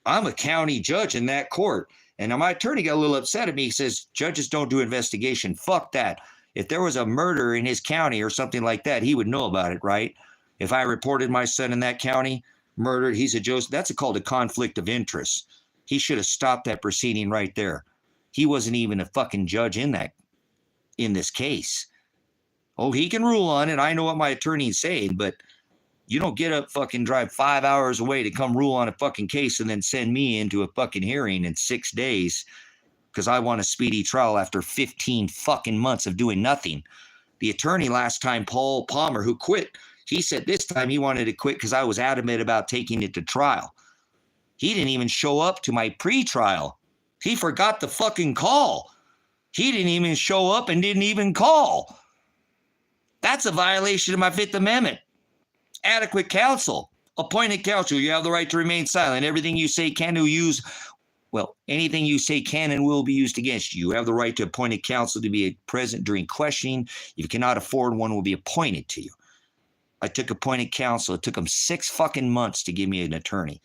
Speaker 2: I'm a county judge in that court. And my attorney got a little upset at me. He says, judges don't do investigation. Fuck that. If there was a murder in his county or something like that, he would know about it, right? If I reported my son in that county murdered, he's a Joseph. That's called a conflict of interest. He should have stopped that proceeding right there. He wasn't even a fucking judge in this case. Oh, he can rule on it. I know what my attorney's saying, but you don't get up fucking drive 5 hours away to come rule on a fucking case and then send me into a fucking hearing in 6 days because I want a speedy trial after 15 fucking months of doing nothing. The attorney last time, Paul Palmer, who quit, he said this time he wanted to quit because I was adamant about taking it to trial. He didn't even show up to my pre-trial. He forgot the fucking call. He didn't even show up and didn't even call. That's a violation of my Fifth Amendment. Adequate counsel. Appointed counsel. You have the right to remain silent. Everything you say can or use, anything you say can and will be used against you. You have the right to appointed counsel to be present during questioning. If you cannot afford one, will be appointed to you. I took appointed counsel. It took him 6 fucking months to give me an attorney.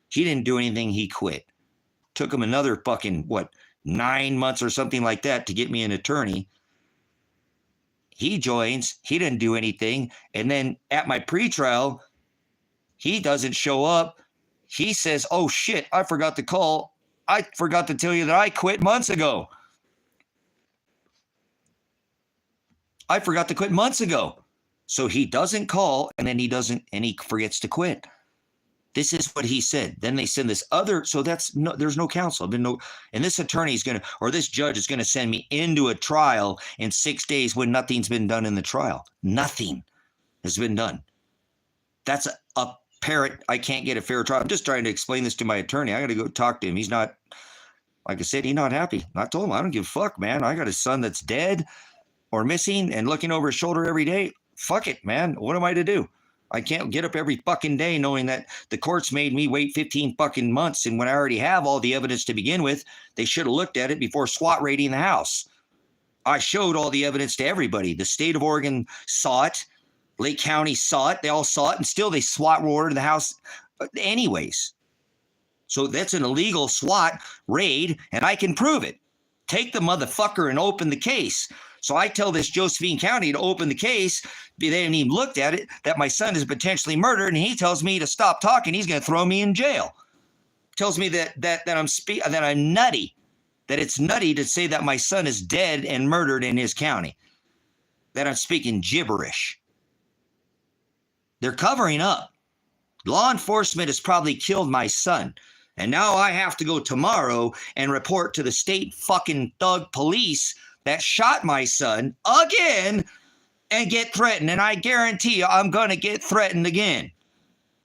Speaker 2: He didn't do anything. He quit. Took him another fucking,
Speaker 1: 9 months or something like that to get me an attorney. He joins, he didn't do anything. And then at my pretrial, he doesn't show up. He says, oh shit, I forgot to call. I forgot to tell you that I quit months ago. I forgot to quit months ago. So he doesn't call, and then he forgets to quit. This is what he said. Then they send this other, so there's no counsel. And this attorney is this judge is going to send me into a trial in 6 days when nothing's been done in the trial. Nothing has been done. That's a parrot. I can't get a fair trial. I'm just trying to explain this to my attorney. I got to go talk to him. He's not, like I said, he's not happy. I told him, I don't give a fuck, man. I got a son that's dead or missing and looking over his shoulder every day. Fuck it, man. What am I to do? I can't get up every fucking day knowing that the courts made me wait 15 fucking months. And when I already have all the evidence to begin with, they should have looked at it before SWAT raiding the house. I showed all the evidence to everybody. The state of Oregon saw it. Lake County saw it. They all saw it. And still they SWAT raided the house anyways. So that's an illegal SWAT raid, and I can prove it. Take the motherfucker and open the case. So I tell this Josephine County to open the case. They haven't even looked at it, that my son is potentially murdered, and he tells me to stop talking. He's going to throw me in jail. Tells me that I'm nutty, that it's nutty to say that my son is dead and murdered in his county, that I'm speaking gibberish. They're covering up. Law enforcement has probably killed my son. And now I have to go tomorrow and report to the state fucking thug police that shot my son again and get threatened. And I guarantee you I'm going to get threatened again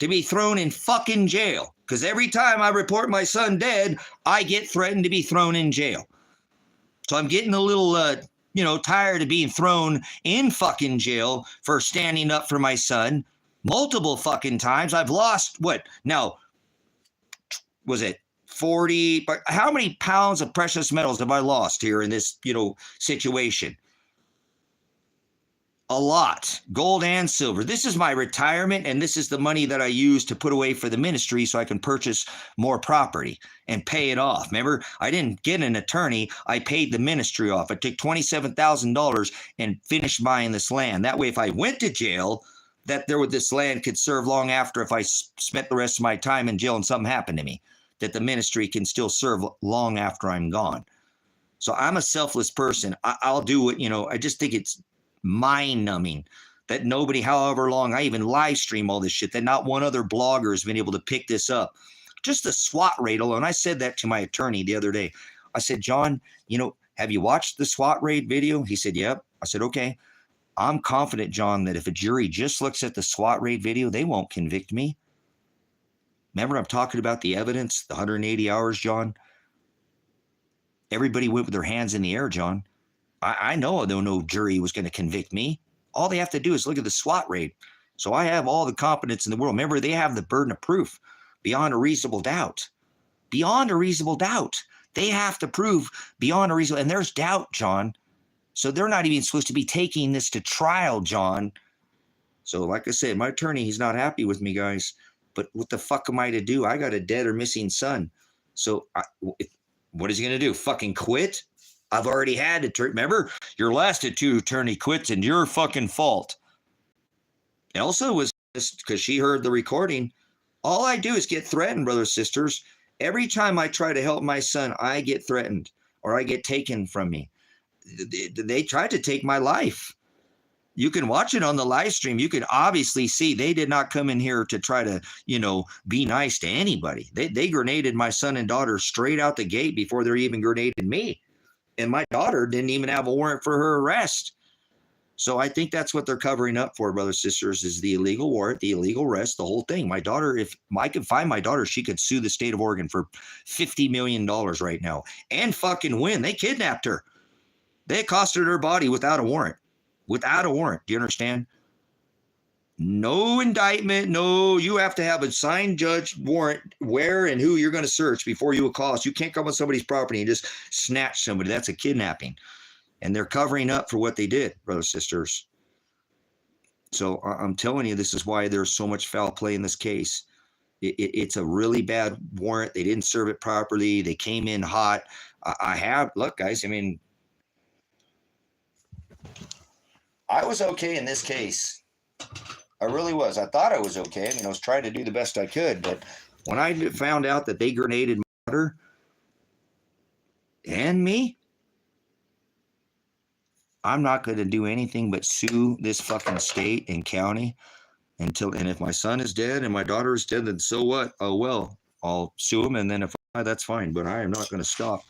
Speaker 1: to be thrown in fucking jail. Because every time I report my son dead, I get threatened to be thrown in jail. So I'm getting a little, tired of being thrown in fucking jail for standing up for my son multiple fucking times. I've lost, was it 40, but how many pounds of precious metals have I lost here in this, situation? A lot, gold and silver. This is my retirement, and this is the money that I use to put away for the ministry so I can purchase more property and pay it off. Remember, I didn't get an attorney. I paid the ministry off. I took $27,000 and finished buying this land. That way, if I went to jail, this land could serve long after if I spent the rest of my time in jail and something happened to me, that the ministry can still serve long after I'm gone. So I'm a selfless person. I'll do what, I just think it's mind-numbing that nobody, however long, I even live stream all this shit, that not one other blogger has been able to pick this up. Just the SWAT raid alone. I said that to my attorney the other day. I said, John, have you watched the SWAT raid video? He said, yep. I said, okay. I'm confident, John, that if a jury just looks at the SWAT raid video, they won't convict me. Remember, I'm talking about the evidence, the 180 hours, John? Everybody went with their hands in the air, John. I know no jury was going to convict me. All they have to do is look at the SWAT raid. So I have all the confidence in the world. Remember, they have the burden of proof beyond a reasonable doubt. Beyond a reasonable doubt. They have to prove beyond a reasonable, and there's doubt, John. So they're not even supposed to be taking this to trial, John. So like I said, my attorney, he's not happy with me, guys. But what the fuck am I to do? I got a dead or missing son. So what is he going to do? Fucking quit? I've already had it. Remember, your last attorney quits and your fucking fault. Elsa was, because she heard the recording. All I do is get threatened, brothers, sisters. Every time I try to help my son, I get threatened or I get taken from me. They tried to take my life. You can watch it on the live stream. You can obviously see they did not come in here to try to, be nice to anybody. They grenaded my son and daughter straight out the gate before they even grenaded me. And my daughter didn't even have a warrant for her arrest. So I think that's what they're covering up for, brothers, sisters, is the illegal warrant, the illegal arrest, the whole thing. My daughter, if I could find my daughter, she could sue the state of Oregon for $50 million right now and fucking win. They kidnapped her. They accosted her body without a warrant. Without a warrant. Do you understand? No indictment. No, you have to have a signed judge warrant where and who you're going to search before you accost. You can't come on somebody's property and just snatch somebody. That's a kidnapping. And they're covering up for what they did, brothers, sisters. So I'm telling you, this is why there's so much foul play in this case. It's a really bad warrant. They didn't serve it properly. They came in hot. Look, guys, I mean, I was okay in this case. I really was. I thought I was okay. I mean, I was trying to do the best I could. But when I found out that they grenaded my daughter and me, I'm not going to do anything but sue this fucking state and county and if my son is dead and my daughter is dead, then so what? Oh, well, I'll sue him. And then if that's fine, but I am not going to stop.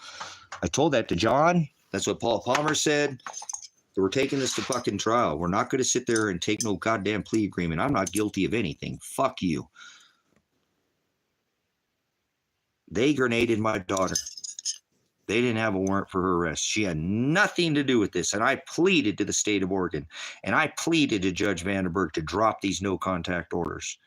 Speaker 1: I told that to John. That's what Paul Palmer said. We're taking this to fucking trial. We're not going to sit there and take no goddamn plea agreement. I'm not guilty of anything. Fuck you. They grenaded my daughter. They didn't have a warrant for her arrest. She had nothing to do with this. And I pleaded to the state of Oregon. And I pleaded to Judge Vandenberg to drop these no contact orders.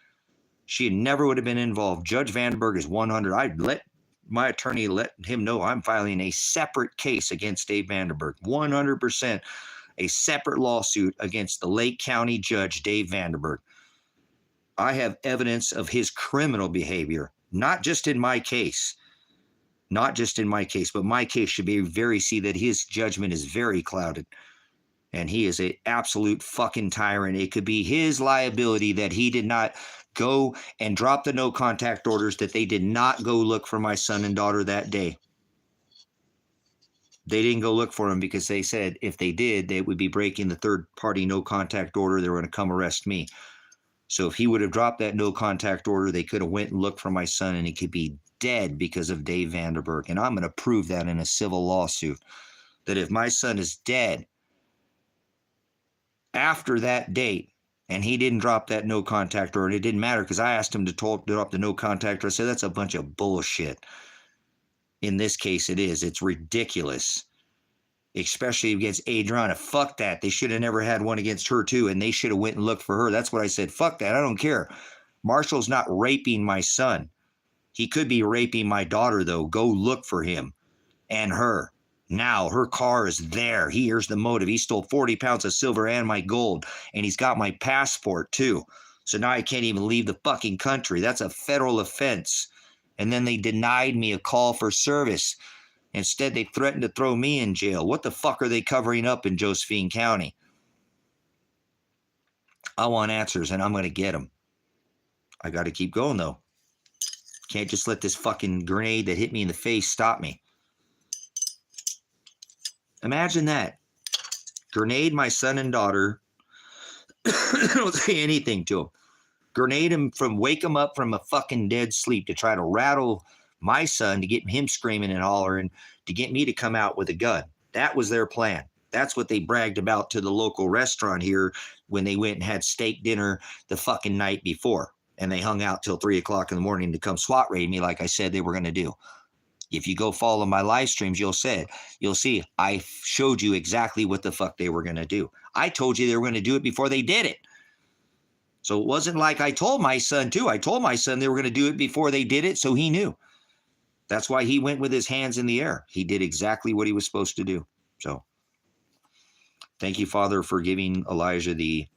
Speaker 1: She never would have been involved. Judge Vandenberg is 100. I'd let my attorney let him know I'm filing a separate case against Dave Vandenberg. 100%. A separate lawsuit against the Lake County Judge Dave Vandenberg. I have evidence of his criminal behavior, not just in my case. Not just in my case, but my case should be see that his judgment is very clouded. And he is an absolute fucking tyrant. It could be his liability that he did not go and drop the no contact orders, that they did not go look for my son and daughter that day. They didn't go look for him because they said if they did, they would be breaking the third party no contact order. They were going to come arrest me. So if he would have dropped that no contact order, they could have went and looked for my son, and he could be dead because of Dave Vandenberg. And I'm going to prove that in a civil lawsuit, that if my son is dead after that date and he didn't drop that no contact order, it didn't matter because I asked him to drop the no contact order. I said, that's a bunch of bullshit. In this case, it is. It's ridiculous, especially against Adriana. Fuck that. They should have never had one against her too, and they should have went and looked for her. That's what I said. Fuck that. I don't care. Marshall's not raping my son. He could be raping my daughter, though. Go look for him and her. Now, her car is there. Here's the motive. He stole 40 pounds of silver and my gold, and he's got my passport, too. So now I can't even leave the fucking country. That's a federal offense. And then they denied me a call for service. Instead, they threatened to throw me in jail. What the fuck are they covering up in Josephine County? I want answers, and I'm going to get them. I got to keep going, though. Can't just let this fucking grenade that hit me in the face stop me. Imagine that. Grenade my son and daughter. Don't say anything to him. Grenade him wake him up from a fucking dead sleep to try to rattle my son, to get him screaming and hollering, to get me to come out with a gun. That was their plan. That's what they bragged about to the local restaurant here when they went and had steak dinner the fucking night before. And they hung out till 3 o'clock in the morning to come SWAT raid me like I said they were going to do. If you go follow my live streams, you'll see I showed you exactly what the fuck they were going to do. I told you they were going to do it before they did it. So it wasn't like I told my son too. I told my son they were going to do it before they did it, so he knew. That's why he went with his hands in the air. He did exactly what he was supposed to do. So thank you, Father, for giving Elijah the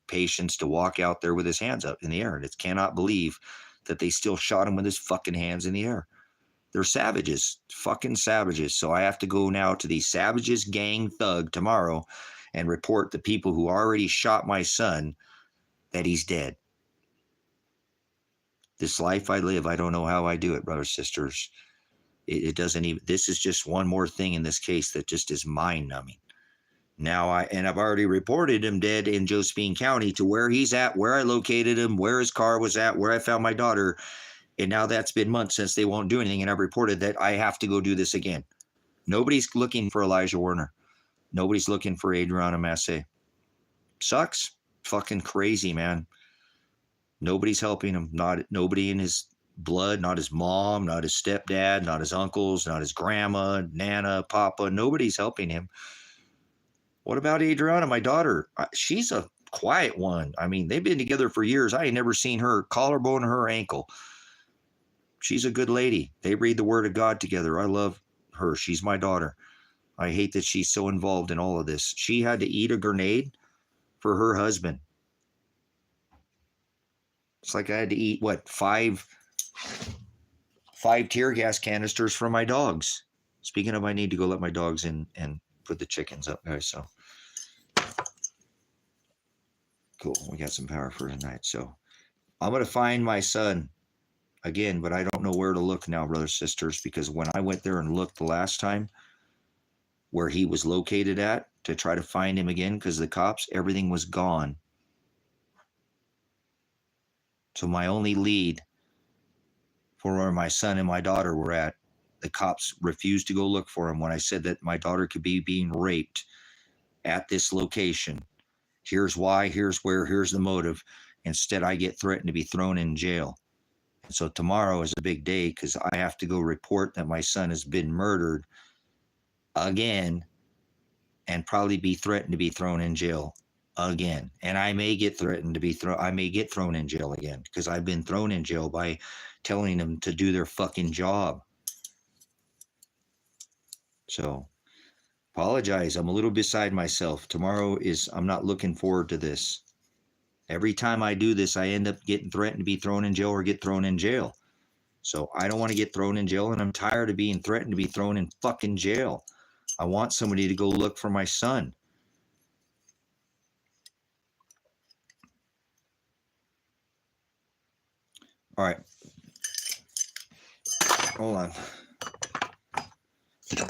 Speaker 1: patience to walk out there with his hands up in the air. And it cannot believe that they still shot him with his fucking hands in the air. They're savages, fucking savages. So I have to go now to the Savages Gang Thug tomorrow and report the people who already shot my son that he's dead. This life I live, I don't know how I do it, brothers, sisters. It doesn't even, this is just one more thing in this case that just is mind numbing. Now I've already reported him dead in Josephine County to where he's at, where I located him, where his car was at, where I found my daughter. And now that's been months since they won't do anything. And I've reported that I have to go do this again. Nobody's looking for Elijah Werner. Nobody's looking for Adriana Massey. Sucks. Fucking crazy, man. Nobody's helping him. Nobody in his blood, not his mom, not his stepdad, not his uncles, not his grandma, Nana, Papa. Nobody's helping him. What about Adriana, my daughter? She's a quiet one. I mean, they've been together for years. I ain't never seen her collarbone or her ankle. She's a good lady. They read the word of God together. I love her. She's my daughter. I hate that she's so involved in all of this. She had to eat a grenade for her husband.
Speaker 2: It's like I had to eat, what, five tear gas canisters for my dogs. Speaking of, I need to go let my dogs in and put the chickens up, guys. So cool. We got some power for tonight. So I'm going to find my son again, but I don't know where to look now, brothers, sisters, because when I went there and looked the last time where he was located at to try to find him again, because the cops, everything was gone. So my only lead for where my son and my daughter were at, the cops refused to go look for him when I said that my daughter could be being raped at this location. Here's why, here's where, here's the motive. Instead, I get threatened to be thrown in jail. And so tomorrow is a big day because I have to go report that my son has been murdered again and probably be threatened to be thrown in jail again. And I may get threatened to be I may get thrown in jail again because I've been thrown in jail by telling them to do their fucking job. So apologize. I'm a little beside myself. Tomorrow I'm not looking forward to this. Every time I do this, I end up getting threatened to be thrown in jail or get thrown in jail. So I don't want to get thrown in jail, and I'm tired of being threatened to be thrown in fucking jail. I want somebody to go look for my son. All right. Hold on.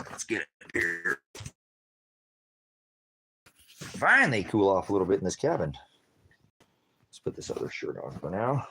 Speaker 2: Let's get it here. Finally cool off a little bit in this cabin. Let's put this other shirt on for now.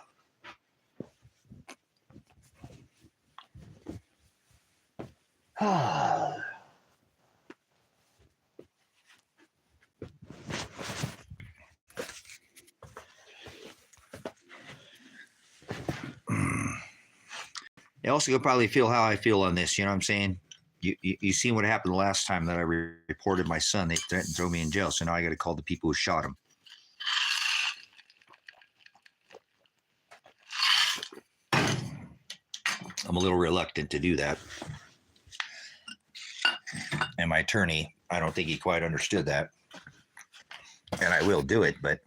Speaker 2: You also could probably feel how I feel on this. You know what I'm saying? You seen what happened the last time that I reported my son. They threatened to throw me in jail. So now I got to call the people who shot him. I'm a little reluctant to do that. And my attorney, I don't think he quite understood that. And I will do it, but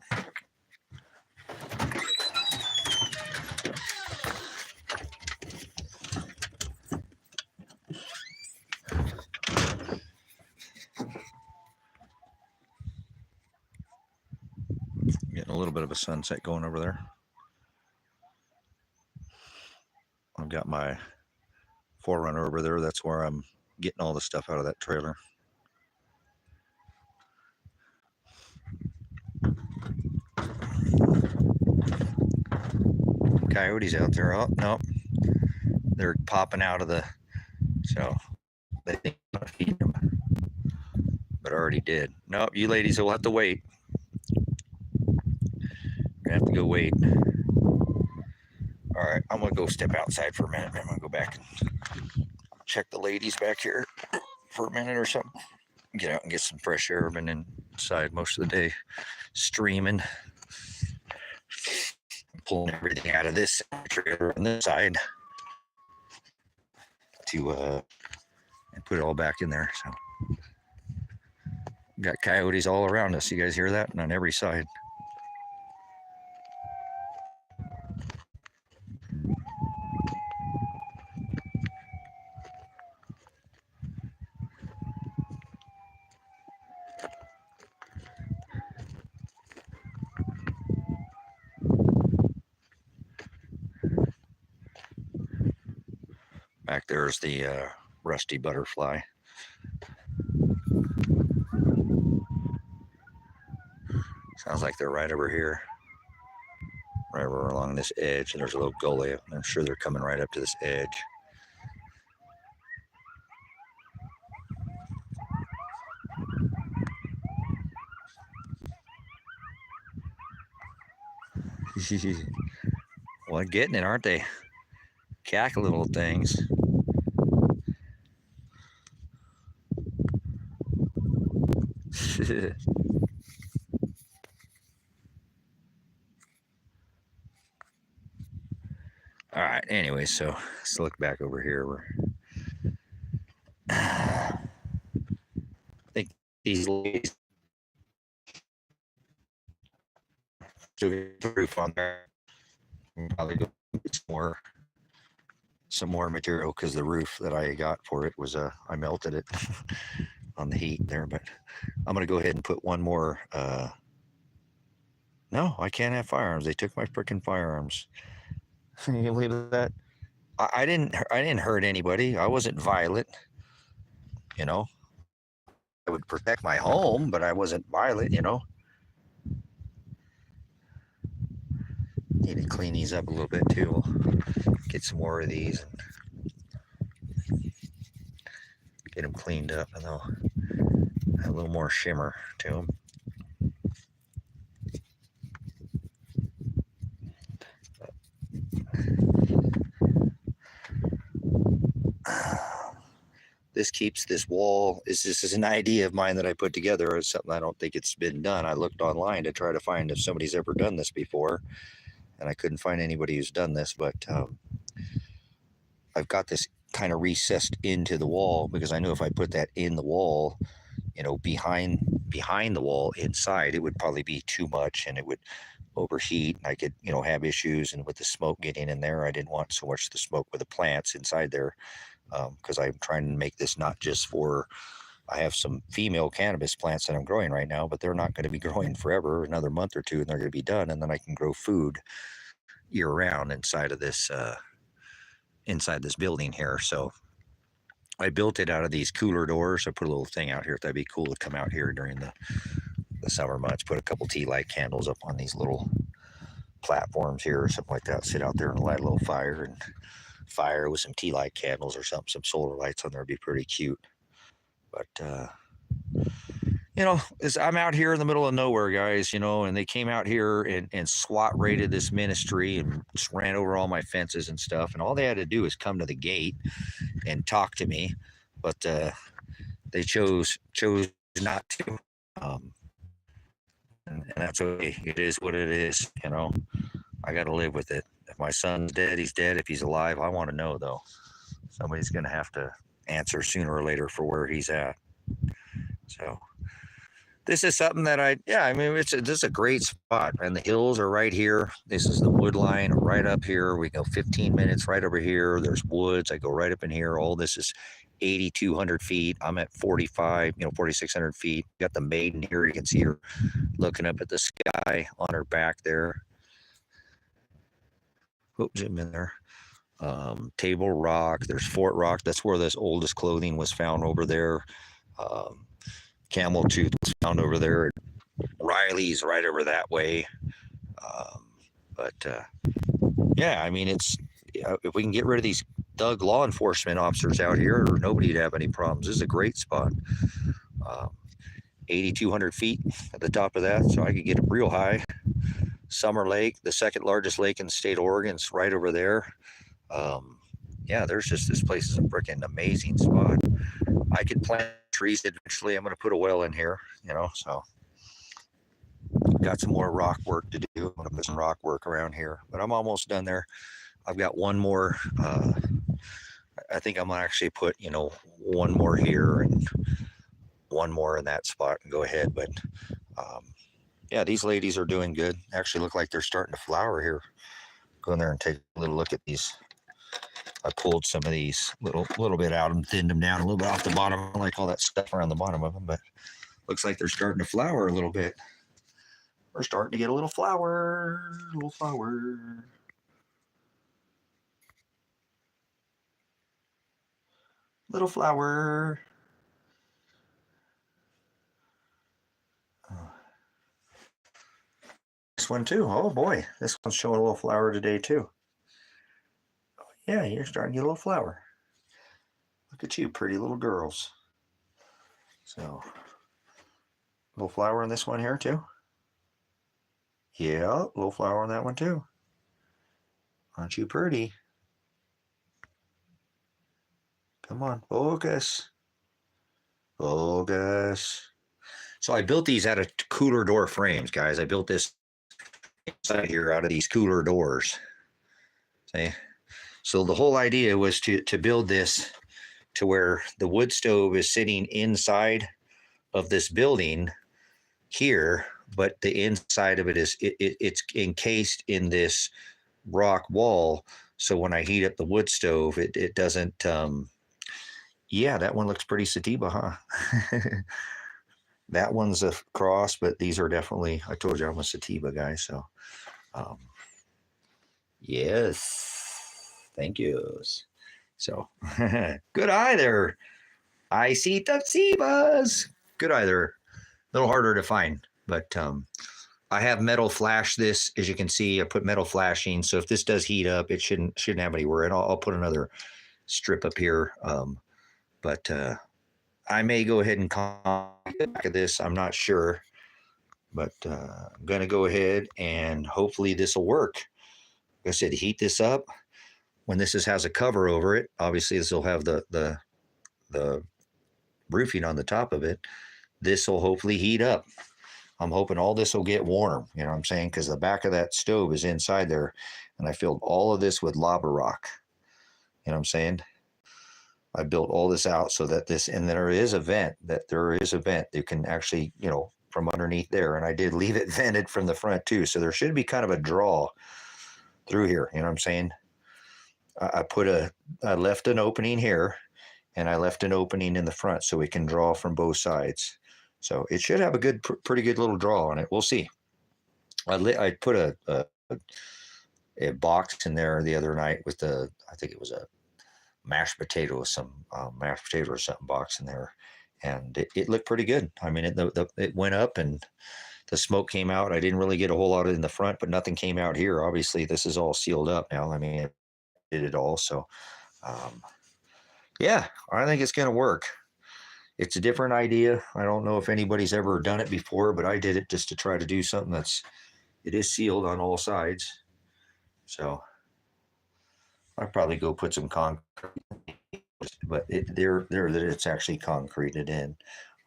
Speaker 2: getting a little bit of a sunset going over there. I've got my 4Runner over there. That's where I'm getting all the stuff out of that trailer. Coyotes out there. Oh, no. They're popping out of the... So, they think I'm going to feed them. But I already did. Nope, you ladies will have to wait. We're going to have to go wait. All right, I'm going to go step outside for a minute. I'm going to go back and check the ladies back here for a minute or something. Get out and get some fresh air. I've been inside most of the day streaming. Pulling everything out of this trailer on this side to and put it all back in there. So got coyotes all around us. You guys hear that? And on every side. Back there's the rusty butterfly. Sounds like they're right over here. Right over along this edge. And there's a little gully. I'm sure they're coming right up to this edge. Well, getting it, aren't they? Cackle little things. All right. Anyway, so let's look back over here. I think these ladies took the roof on there.
Speaker 1: I'll probably go get some more material because the roof that I got for it was I melted it on the heat there. But I'm gonna go ahead and put one more. No, I can't have firearms. They took my freaking firearms. Can you believe that? I didn't hurt anybody. I wasn't violent. You know, I would protect my home, but I wasn't violent. You know. Need to clean these up a little bit too. We'll get some more of these and get them cleaned up, and they'll have a little more shimmer to them. This keeps this wall. This is an idea of mine that I put together. It's something I don't think it's been done. I looked online to try to find if somebody's ever done this before, and I couldn't find anybody who's done this. But I've got this kind of recessed into the wall because I knew if I put that in the wall, you know, behind the wall inside, it would probably be too much and it would overheat. I could, you know, have issues, and with the smoke getting in there, I didn't want so much the smoke with the plants inside there. Because I'm trying to make this not just for, I have some female cannabis plants that I'm growing right now, but they're not going to be growing forever, another month or two, and they're going to be done. And then I can grow food year round inside this building here. So I built it out of these cooler doors. I put a little thing out here. That'd be cool to come out here during the summer months, put a couple tea light candles up on these little platforms here or something like that, sit out there and light a little fire with some tea light candles or something, some solar lights on there would be pretty cute. But you know, I'm out here in the middle of nowhere, guys, you know, and they came out here and SWAT raided this ministry and just ran over all my fences and stuff, and all they had to do is come to the gate and talk to me, but they chose not to, and that's okay. It is what it is, you know. I got to live with it. If my son's dead, he's dead. If he's alive, I want to know, though. Somebody's going to have to answer sooner or later for where he's at. So this is something that this is a great spot, and the hills are right here. This is the wood line right up here. We go 15 minutes right over here. There's woods. I go right up in here. All this is 8,200 feet. I'm at 4,600 feet. Got the maiden here. You can see her looking up at the sky on her back there. Oops, zoom in there. Table Rock. There's Fort Rock. That's where this oldest clothing was found over there. Camel Tooth was found over there. Riley's right over that way. Yeah, I mean, it's if we can get rid of these thug law enforcement officers out here, nobody'd have any problems. This is a great spot. 8,200 feet at the top of that, so I could get up real high. Summer Lake, the second largest lake in the state of Oregon, is right over there. Yeah, there's just, this place is a freaking amazing spot. I could plant trees eventually. I'm going to put a well in here, you know, so got some more rock work to do. I'm going to put some rock work around here, but I'm almost done there. I've got one more. I think I'm going to actually put, you know, one more here and one more in that spot and go ahead. But yeah, these ladies are doing good. Actually look like they're starting to flower here. Go in there and take a little look at these. I pulled some of these little bit out and thinned them down a little bit off the bottom. I like all that stuff around the bottom of them, but looks like they're starting to flower a little bit. We're starting to get a little flower, little flower. Little flower. This one too. Oh boy, this one's showing a little flower today too. Yeah, you're starting to get a little flower. Look at you, pretty little girls. So, little flower in this one here too. Yeah, little flower on that one too. Aren't you pretty? Come on, focus. Focus. So I built these out of cooler door frames, guys. I built this inside here out of these cooler doors. See? So the whole idea was to build this to where the wood stove is sitting inside of this building here, but the inside of it is it's encased in this
Speaker 2: rock wall. So when I heat up the wood stove, it doesn't, yeah, that one looks pretty sativa, huh? That one's a cross, but these are definitely, I told you I'm a sativa guy. So, um, yes, thank yous. So, good eye there. I see tuxebas. Good eye there. A little harder to find, but I have metal flash this. As you can see, I put metal flashing. So if this does heat up, it shouldn't have anywhere. And I'll put another strip up here. But I may go ahead and back of this. I'm not sure, but I'm going to go ahead and hopefully this will work. Like I said, heat this up. When this has a cover over it, obviously this will have the roofing on the top of it. This will hopefully heat up. I'm hoping all this will get warm, you know what I'm saying? Because the back of that stove is inside there, and I filled all of this with lava rock. You know what I'm saying? I built all this out so that this, and there is a vent, you can actually, you know, from underneath there. And I did leave it vented from the front too. So there should be kind of a draw through here. You know what I'm saying? I left an opening here, and I left an opening in the front so we can draw from both sides. So it should have a good, pretty good little draw on it. We'll see. I put a box in there the other night with I think it was a mashed potato or something box in there, and it looked pretty good. I mean, it went up and the smoke came out. I didn't really get a whole lot in the front, but nothing came out here. Obviously, this is all sealed up now. I mean, it did it all. So, yeah, I think it's going to work. It's a different idea. I don't know if anybody's ever done it before, but I did it just to try to do something it is sealed on all sides. So I'll probably go put some concrete, but it's actually concreted in.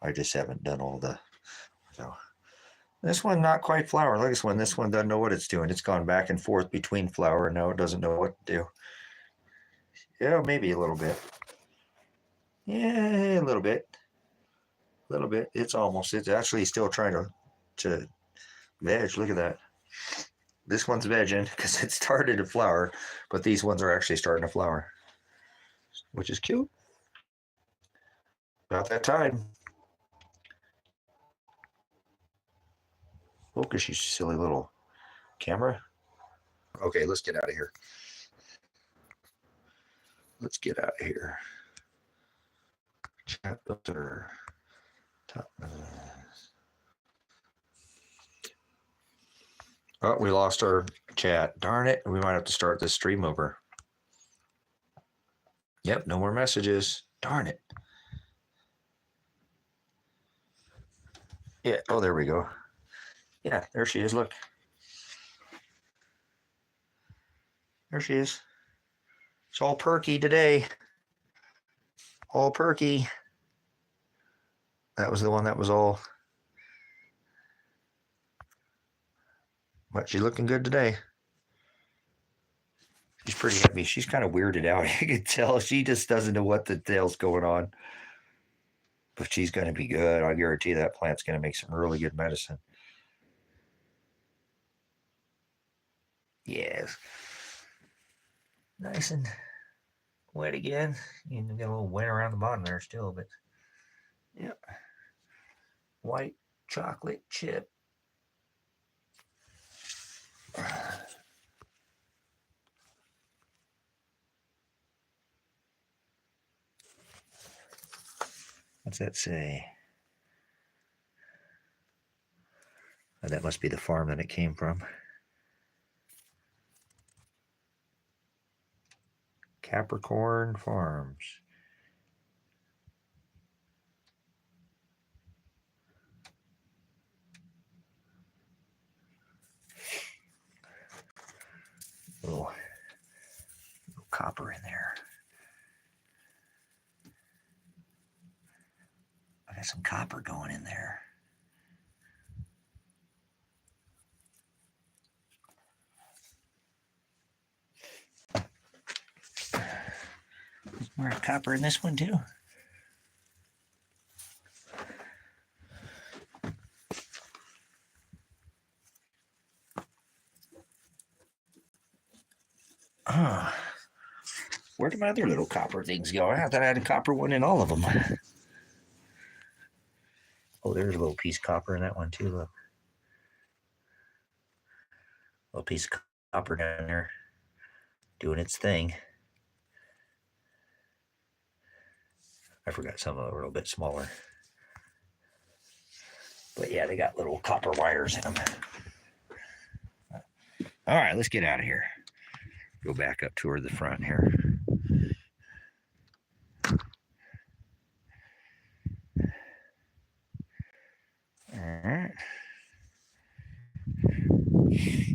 Speaker 2: I just haven't done all the, so this one not quite flour. Like this one doesn't know what it's doing. It's gone back and forth between flour, and now it doesn't know what to do. Yeah, maybe a little bit. Yeah, a little bit. It's actually still trying to veg. Look at that. This one's vegging because it started to flower, but these ones are actually starting to flower, which is cute. About that time. Focus, you silly little camera. Okay, let's get out of here. Chat filter. Top. Oh, we lost our chat. Darn it. We might have to start this stream over. Yep, no more messages. Darn it. Yeah, oh, there we go. Yeah, there she is. Look. There she is. It's all perky today. All perky. That was the one that was all. But she's looking good today. She's pretty heavy. She's kind of weirded out. You can tell she just doesn't know what the hell's going on. But she's going to be good. I guarantee that plant's going to make some really good medicine. Yes. Nice and wet again. You can get a little wet around the bottom there still, but yep. White chocolate chip. What's that say? Oh, that must be the farm that it came from. Capricorn Farms. Little copper in there. I got some copper going in there. More copper in this one too.
Speaker 1: Where did my other little copper things go? I thought I had a copper one in all of them. Oh, there's a little piece of copper in that one too. Look. A little piece of copper down there doing its thing. I forgot some of them are a little bit smaller. But yeah, they got little copper wires in them. All right, let's get out of here. Go back up toward the front here. All right.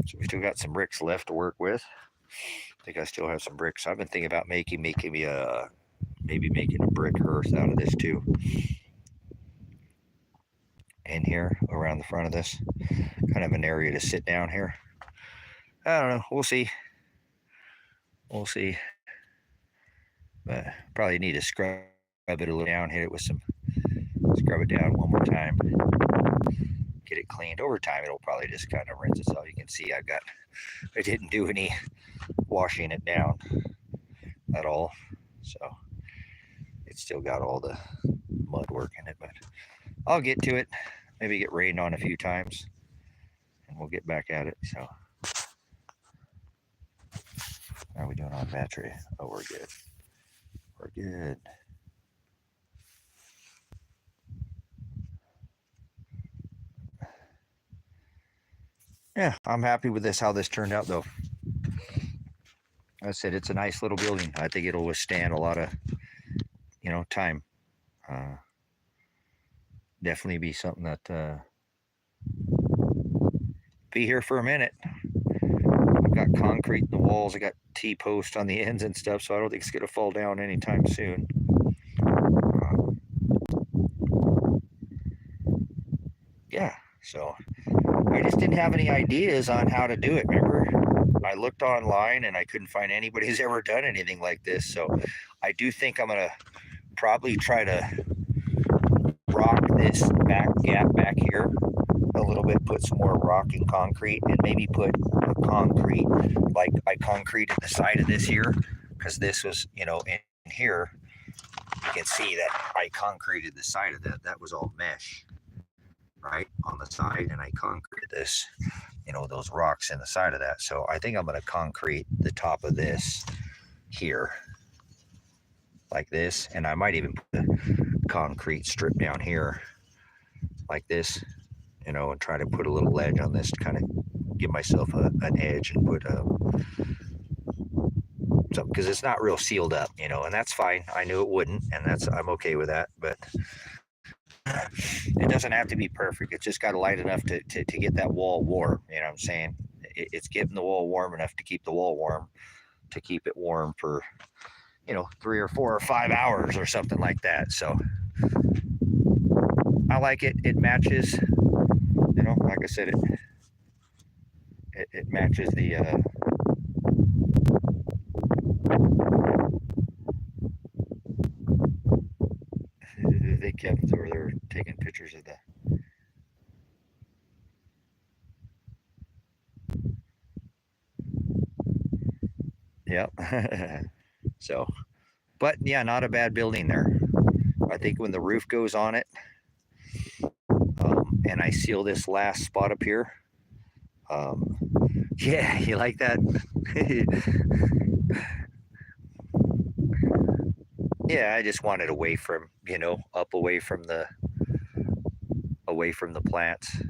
Speaker 1: So we still got some bricks left to work with. I think I still have some bricks. I've been thinking about making me maybe making a brick hearth out of this too. In here, around the front of this, kind of an area to sit down here. I don't know. We'll see. We'll see. But probably need to scrub it a little down, hit it with some, scrub it down one more time. Get it cleaned. Over time, it'll probably just kind of rinse itself. You can see I didn't do any washing it down at all. So it's still got all the mud work in it, but I'll get to it. Maybe get rained on a few times and we'll get back at it. So how are we doing on battery? Oh, we're good. We're good. Yeah, I'm happy with this, how this turned out though. Like I said, it's a nice little building. I think it'll withstand a lot of, time. Definitely be something that be here for a minute. I've got concrete in the walls. I got T-posts on the ends and stuff, so I don't think it's gonna fall down anytime soon. Yeah, so I just didn't have any ideas on how to do it. Remember, I looked online and I couldn't find anybody who's ever done anything like this. So I do think I'm gonna probably try to rock this back gap back here a little bit, put some more rock and concrete, and maybe put concrete, like I concreted the side of this here, because this was, in here, you can see that I concreted the side of that. That was all mesh, right, on the side, and I concreted this, those rocks in the side of that. So I think I'm going to concrete the top of this here, like this, and I might even put a concrete strip down here, like this, and try to put a little ledge on this to kind of give myself an edge and put something, because it's not real sealed up, and that's fine. I knew it wouldn't, and I'm okay with that, but it doesn't have to be perfect. It's just got to light enough to get that wall warm. You know what I'm saying? It's getting the wall warm enough to keep the wall warm, to keep it warm for 3 or 4 or 5 hours or something like that. So I like it. It matches, like I said, it matches the they kept over there taking pictures of the so, but yeah, not a bad building there. I think when the roof goes on it, and I seal this last spot up here, yeah, you like that? Yeah, I just want it away from, up away from the plants.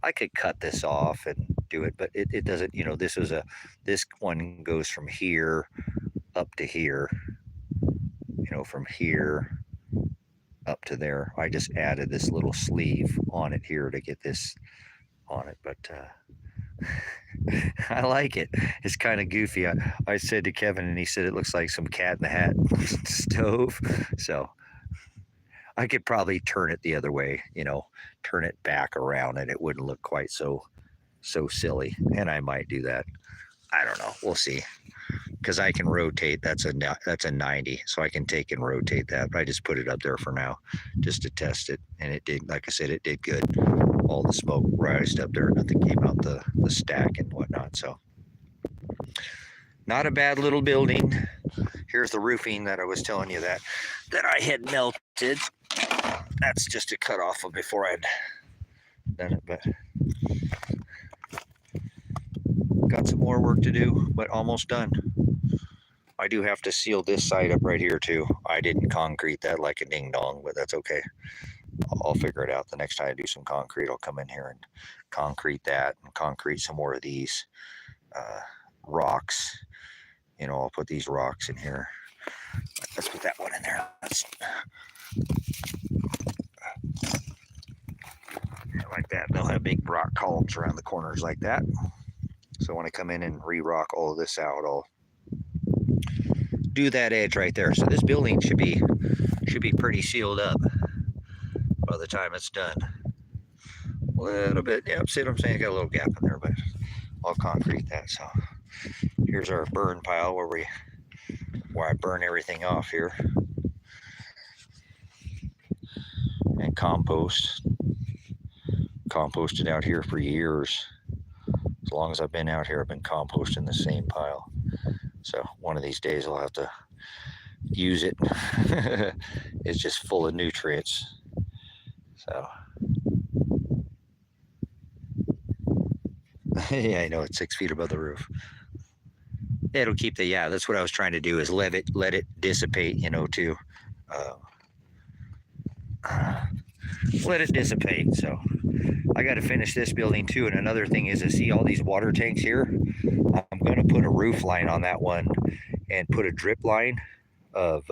Speaker 1: I could cut this off and do it, but it doesn't, this one goes from here up to here, from here up to there. I just added this little sleeve on it here to get this on it, but I like it. It's kind of goofy. I said to Kevin, and he said it looks like some Cat in the Hat stove. So I could probably turn it the other way, turn it back around, and it wouldn't look quite so silly. And I might do that. I don't know. We'll see. Because I can rotate. That's a 90, so I can take and rotate that. But I just put it up there for now, just to test it, and it did. Like I said, it did good. All the smoke rised up there. Nothing came out the stack and whatnot. So
Speaker 2: Not a bad little building. Here's the roofing that I was telling you that I had melted. That's just a cut off of before I'd done it, but got some more work to do, but almost done. I do have to seal this side up right here too. I didn't concrete that like a ding dong, but that's okay. I'll figure it out. The next time I do some concrete, I'll come in here and concrete that and concrete some more of these rocks. You know, I'll put these rocks in here. Let's put that one in there. Like that. They'll have big rock columns around the corners like that. So when I come in and re-rock all of this out, I'll do that edge right there. So this building should be pretty sealed up by the time it's done. A little bit, yeah, see what I'm saying? I got a little gap in there, but I'll concrete that. So here's our burn pile where I burn everything off here. And composted out here for years. As long as I've been out here, I've been composting the same pile. So one of these days I'll have to use it. It's just full of nutrients. So yeah, I know it's 6 feet above the roof. It'll keep that's what I was trying to do, is let it dissipate, you know, too. Let it dissipate. So I got to finish this building too. And another thing is, I see all these water tanks here. I'm going to put a roof line on that one and put a drip line of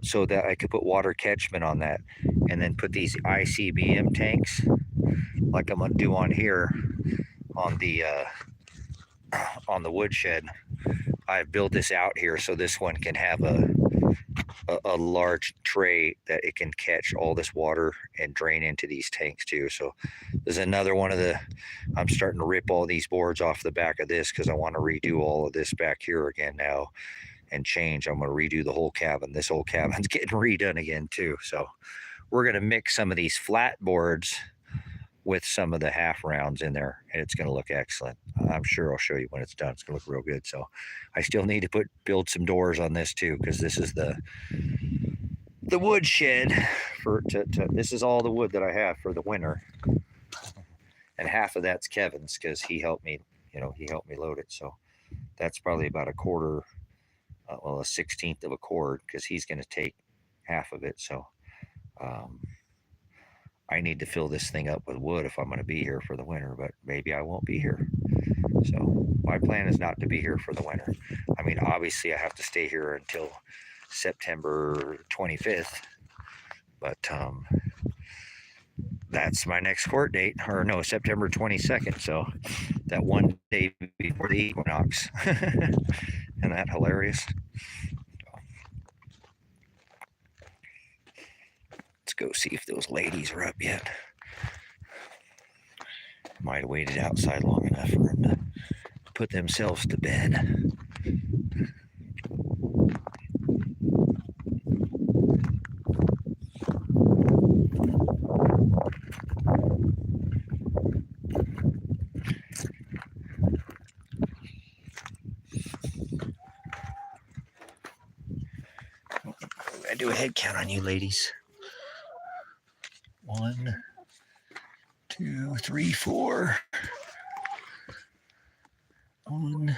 Speaker 2: so that I could put water catchment on that, and then put these ICBM tanks like I'm going to do on here on the woodshed. I've built this out here so this one can have a large tray that it can catch all this water and drain into these tanks too. So there's another one of I'm starting to rip all these boards off the back of this because I want to redo all of this back here again now and change. I'm going to redo the whole cabin. This whole cabin's getting redone again too. So we're going to mix some of these flat boards with some of the half rounds in there, and it's going to look excellent. I'm sure I'll show you when it's done. It's going to look real good. So I still need to build some doors on this too, because this is the wood shed this is all the wood that I have for the winter, and half of that's Kevin's because he helped me load it. So that's probably about a 1/16 of a cord, because he's going to take half of it. So I need to fill this thing up with wood if I'm going to be here for the winter, but maybe I won't be here. So my plan is not to be here for the winter. I mean, obviously I have to stay here until September 25th, but that's my next court date, or no, September 22nd. So that one day before the equinox. Isn't that hilarious? Let's go see if those ladies are up yet. Might have waited outside long enough for them to put themselves to bed. I do a head count on you ladies. 1, 2, 3, 4. 1,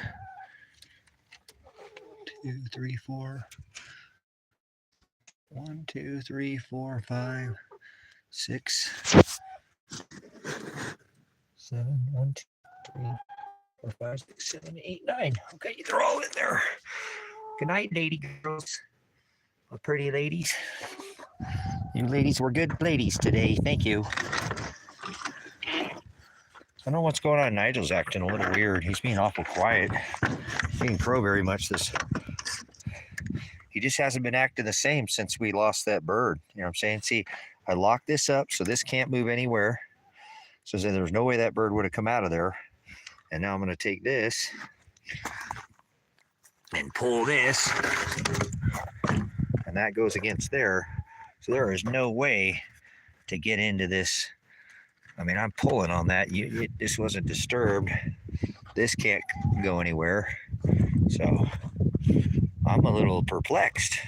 Speaker 2: 2, 3, 4. 1, 2, 3, 4, 5, 6, 7. 1, 2, 3, 4, 5, 6, 7, 8, 9. Okay, they're all in there. Good night, lady girls. Pretty ladies. You ladies were good ladies today. Thank you. I don't know what's going on. Nigel's acting a little weird. He's being awful quiet. He didn't crow very much he just hasn't been acting the same since we lost that bird. You know what I'm saying? See, I locked this up so this can't move anywhere. So there's no way that bird would have come out of there. And now I'm going to take this and pull this. And that goes against there. So there is no way to get into this. I mean, I'm pulling on that. This wasn't disturbed. this can't go anywhere. So I'm a little perplexed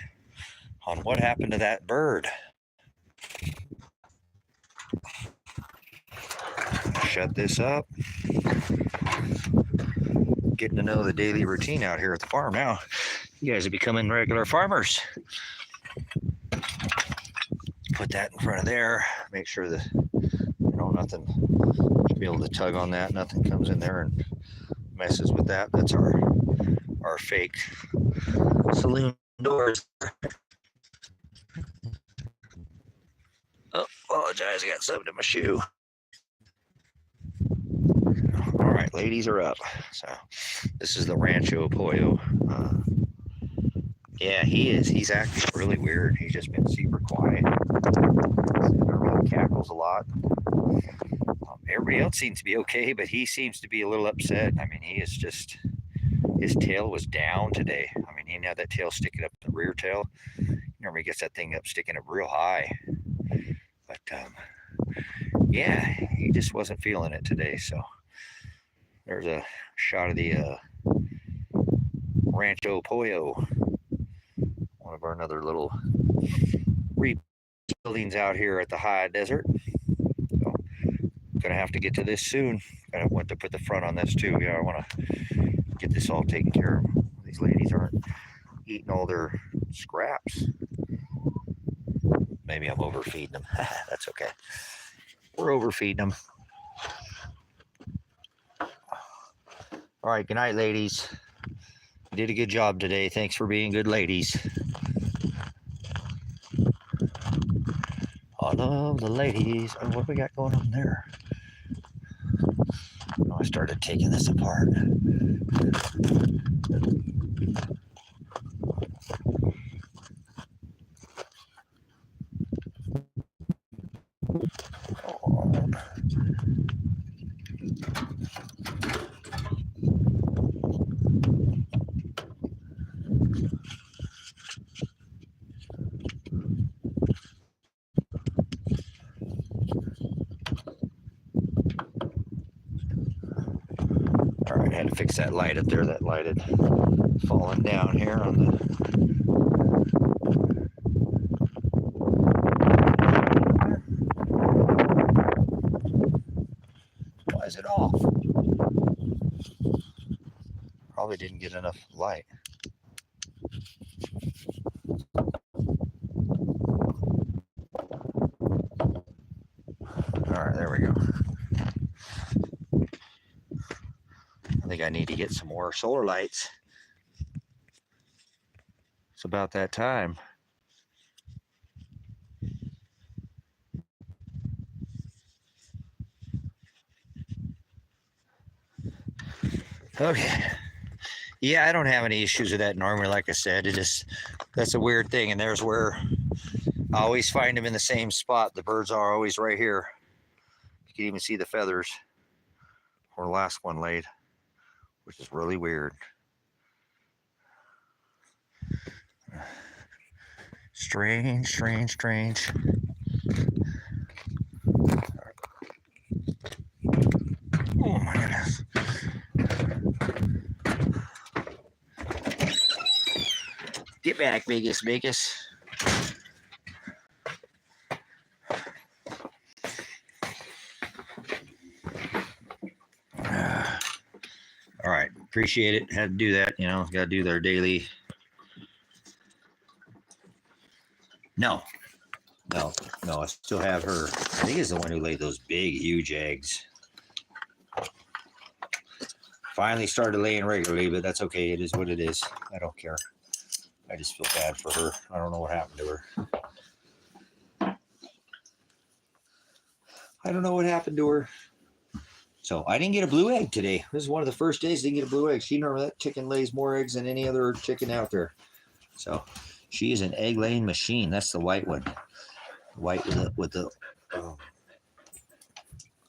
Speaker 2: on what happened to that bird. Shut this up. Getting to know the daily routine out here at the farm now. You guys are becoming regular farmers. Put that in front of there. Make sure that, nothing, should be able to tug on that. Nothing comes in there and messes with that. That's our fake saloon doors. Oh, apologize. I got something in my shoe. All right, ladies are up. So this is the Rancho Pollo. Yeah, he is. He's acting really weird. He's just been super quiet. Really cackles a lot. Everybody else seems to be okay, but he seems to be a little upset. I mean, he is just, his tail was down today. I mean, he had that tail sticking up, the rear tail. Normally gets that thing up, sticking up real high. But yeah, he just wasn't feeling it today. So there's a shot of the Rancho Pollo, one of our another little buildings out here at the high desert. So gonna have to get to this soon. I want to put the front on this too. Yeah, I want to get this all taken care of. These ladies aren't eating all their scraps. Maybe I'm overfeeding them. That's okay. We're overfeeding them. All right, good night, ladies. You did a good job today. Thanks for being good ladies. I love the ladies. Oh, what do we got going on there? Oh, I started taking this apart. All right, I had to fix that light up there. That light had fallen down here on the. Why is it off? Probably didn't get enough light. All right, there we go. I think I need to get some more solar lights. It's about that time. Okay. Yeah, I don't have any issues with that normally. Like I said, that's a weird thing. And there's where I always find them in the same spot. The birds are always right here. You can even see the feathers where the last one laid, which is really weird. Strange, strange, strange. Oh my goodness. Get back, Vegas, Vegas. All right, appreciate it. Had to do that, got to do their daily. No, I still have her. I think it's the one who laid those big, huge eggs. Finally started laying regularly, but that's okay. It is what it is. I don't care. I just feel bad for her. I don't know what happened to her. I don't know what happened to her. So I didn't get a blue egg today. This is one of the first days I didn't get a blue egg. She normally, that chicken lays more eggs than any other chicken out there. So she is an egg laying machine. That's the white one. White with the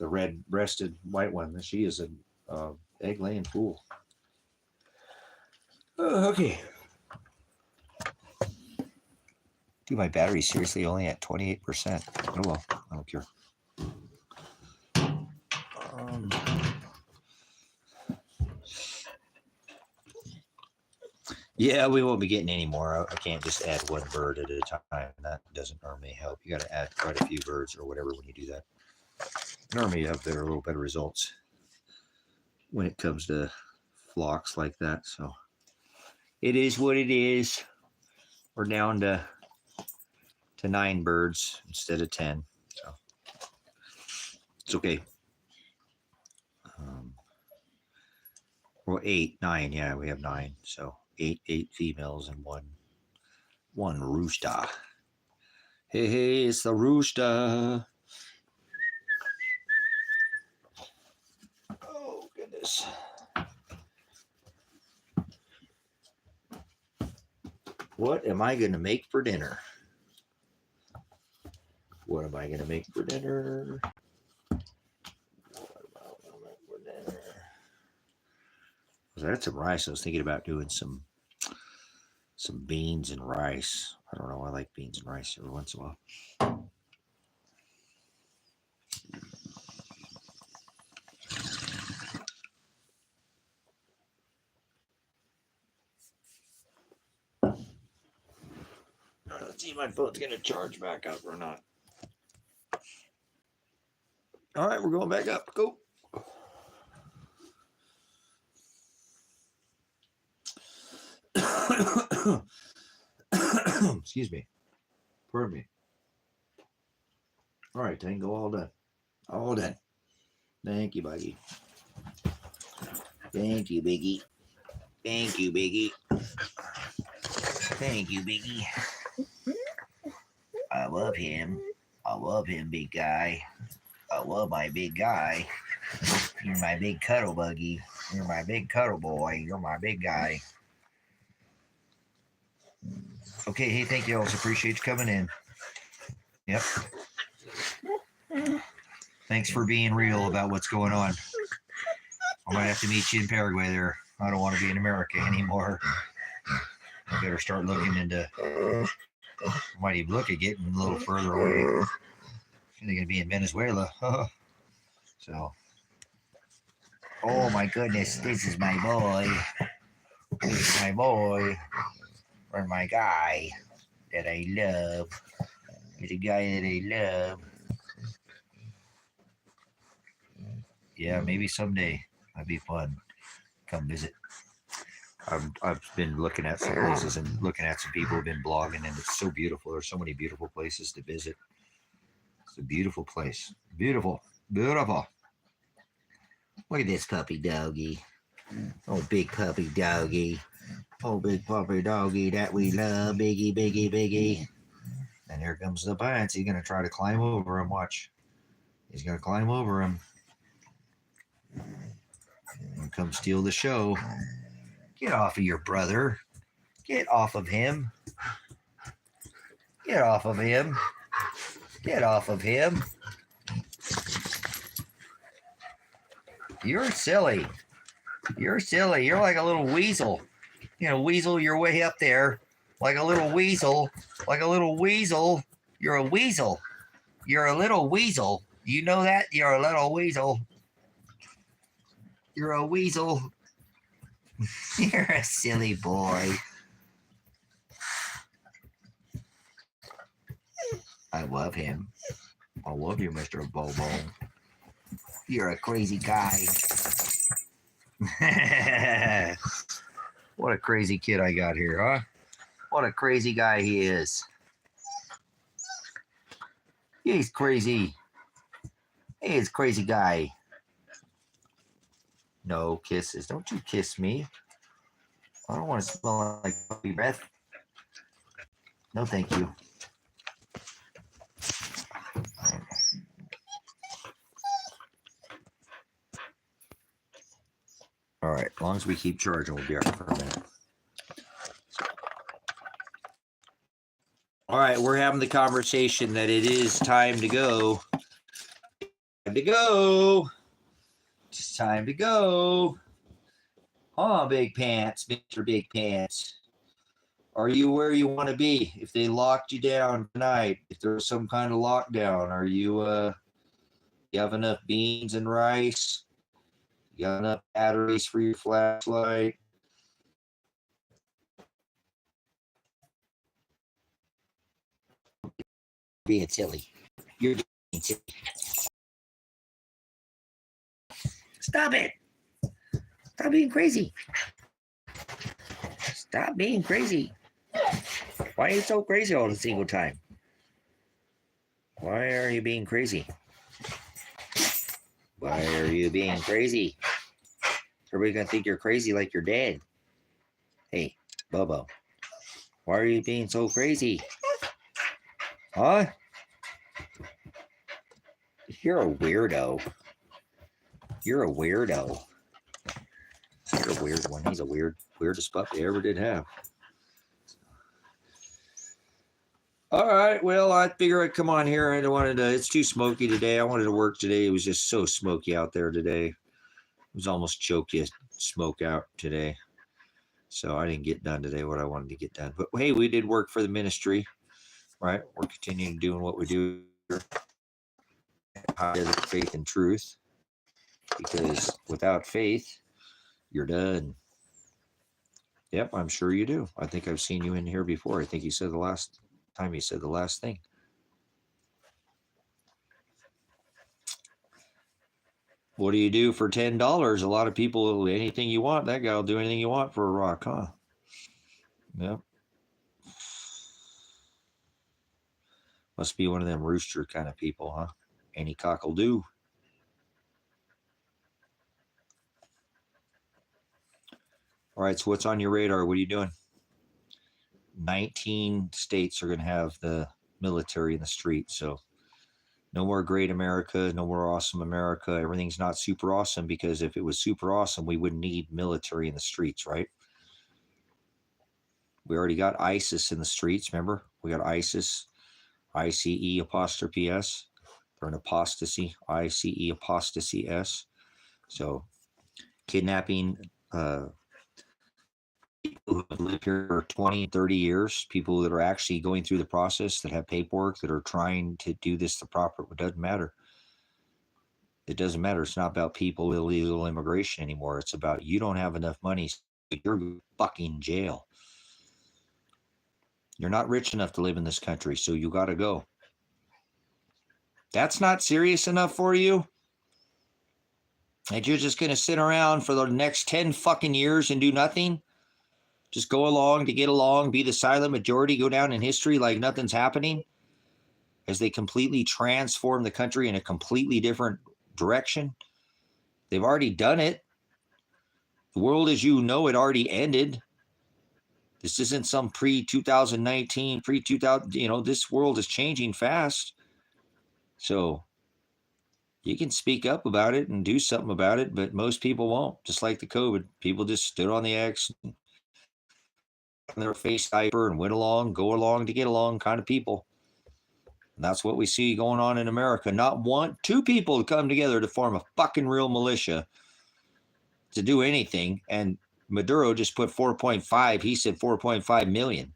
Speaker 2: red breasted white one. She is an egg laying fool. Oh, okay. Dude, my battery's seriously only at 28%. Oh well, I don't care. Yeah, we won't be getting any more. I can't just add one bird at a time. That doesn't normally help. You got to add quite a few birds or whatever when you do that. Normally you have better, a little better results when it comes to flocks like that. So it is what it is. We're down to 9 birds instead of 10. So it's okay. Well, 8, 9. Yeah, we have 9. So 8 females and one rooster. Hey, it's the rooster. Oh, goodness. What am I going to make for dinner? What am I going to make for dinner? I had some rice. I was thinking about doing some beans and rice. I don't know. I like beans and rice every once in a while. Let's see if my phone's going to charge back up or not. All right, we're going back up. Go. Excuse me. Pardon me. All right, Tango, all done. All done. Thank you, Buggy. Thank you, Biggie. Thank you, Biggie. Thank you, Biggie. I love him. I love him, big guy. I love my big guy. You're my big cuddle buggy. You're my big cuddle boy. You're my big guy. Okay, hey, thank you. I also appreciate you coming in. Yep. Thanks for being real about what's going on. I might have to meet you in Paraguay there. I don't want to be in America anymore. I better start looking into. I might even look at getting a little further away. They're going to be in Venezuela. So. Oh my goodness, this is my boy. This is my boy. Or my guy that I love. He's a guy that I love. Yeah, maybe someday. That'd be fun. Come visit. I've been looking at some places and looking at some people who've been blogging, and it's so beautiful. There's so many beautiful places to visit. It's a beautiful place. Beautiful. Beautiful. Look at this puppy doggy. Oh, big puppy doggy. Oh, big puppy doggy that we love. Biggie, biggie, biggie. And here comes the pants. He's going to try to climb over him. Watch. He's going to climb over him. And come steal the show. Get off of your brother. Get off of him. Get off of him. Get off of him. You're silly. You're silly. You're like a little weasel. You know, weasel your way up there. Like a little weasel. Like a little weasel. You're a weasel. You're a little weasel. You know that? You're a little weasel. You're a weasel. You're a silly boy. I love him. I love you, Mr. Bobo. You're a crazy guy. What a crazy kid I got here, huh? What a crazy guy he is. He's crazy. He's a crazy guy. No kisses. Don't you kiss me. I don't want to smell like puppy breath. No, thank you. All right, as long as we keep charging, we'll be all right for a minute. All right, we're having the conversation that it is time to go. Time to go. It's time to go. Huh, Big Pants, Mr. Big Pants. Are you where you want to be? If they locked you down tonight, if there was some kind of lockdown, are you you have enough beans and rice? You got enough batteries for your flashlight? being silly. You're being silly. Stop it. Stop being crazy. Stop being crazy. Why are you so crazy all the single time? Why are you being crazy? Why are you being crazy? Everybody's gonna think you're crazy like you're dead. Hey, Bubba, why are you being so crazy? Huh? You're a weirdo. You're a weirdo. You're a weird one. He's a weirdest pup they ever did have. All right. Well, I figure I'd come on here. It's too smoky today. I wanted to work today. It was just so smoky out there today. It was almost choky smoke out today. So I didn't get done today what I wanted to get done. But hey, we did work for the ministry, right? We're continuing doing what we do here. Faith and truth. Because without faith, you're done. Yep, I'm sure you do. I think I've seen you in here before. I think you said the last time you said the last thing. What do you do for $10? A lot of people, anything you want, that guy will do anything you want for a rock, huh? Yep. Must be one of them rooster kind of people, huh? Any cock will do. All right, so what's on your radar? What are you doing? 19 states are going to have the military in the street. So no more great America, no more awesome America. Everything's not super awesome, because if it was super awesome, we wouldn't need military in the streets, right? We already got ISIS in the streets, remember? We got ISIS, ICE apostrophe S. They're an apostasy, ICE apostasy S. So kidnapping people who have lived here for 20, 30 years, people that are actually going through the process, that have paperwork, that are trying to do this the proper, it doesn't matter. It doesn't matter. It's not about people, illegal immigration anymore. It's about you don't have enough money, so you're fucking jail. You're not rich enough to live in this country, so you got to go. That's not serious enough for you? And you're just going to sit around for the next 10 fucking years and do nothing? Just go along to get along, be the silent majority, go down in history like nothing's happening as they completely transform the country in a completely different direction? They've already done it. The world as you know it already ended. This isn't some pre-2019, pre-2000, this world is changing fast. So you can speak up about it and do something about it, but most people won't. Just like the COVID, people just stood on the X, and their face diaper and went along, go along to get along kind of people. And that's what we see going on in America. Not two people to come together to form a fucking real militia to do anything. And Maduro just put 4.5. He said 4.5 million.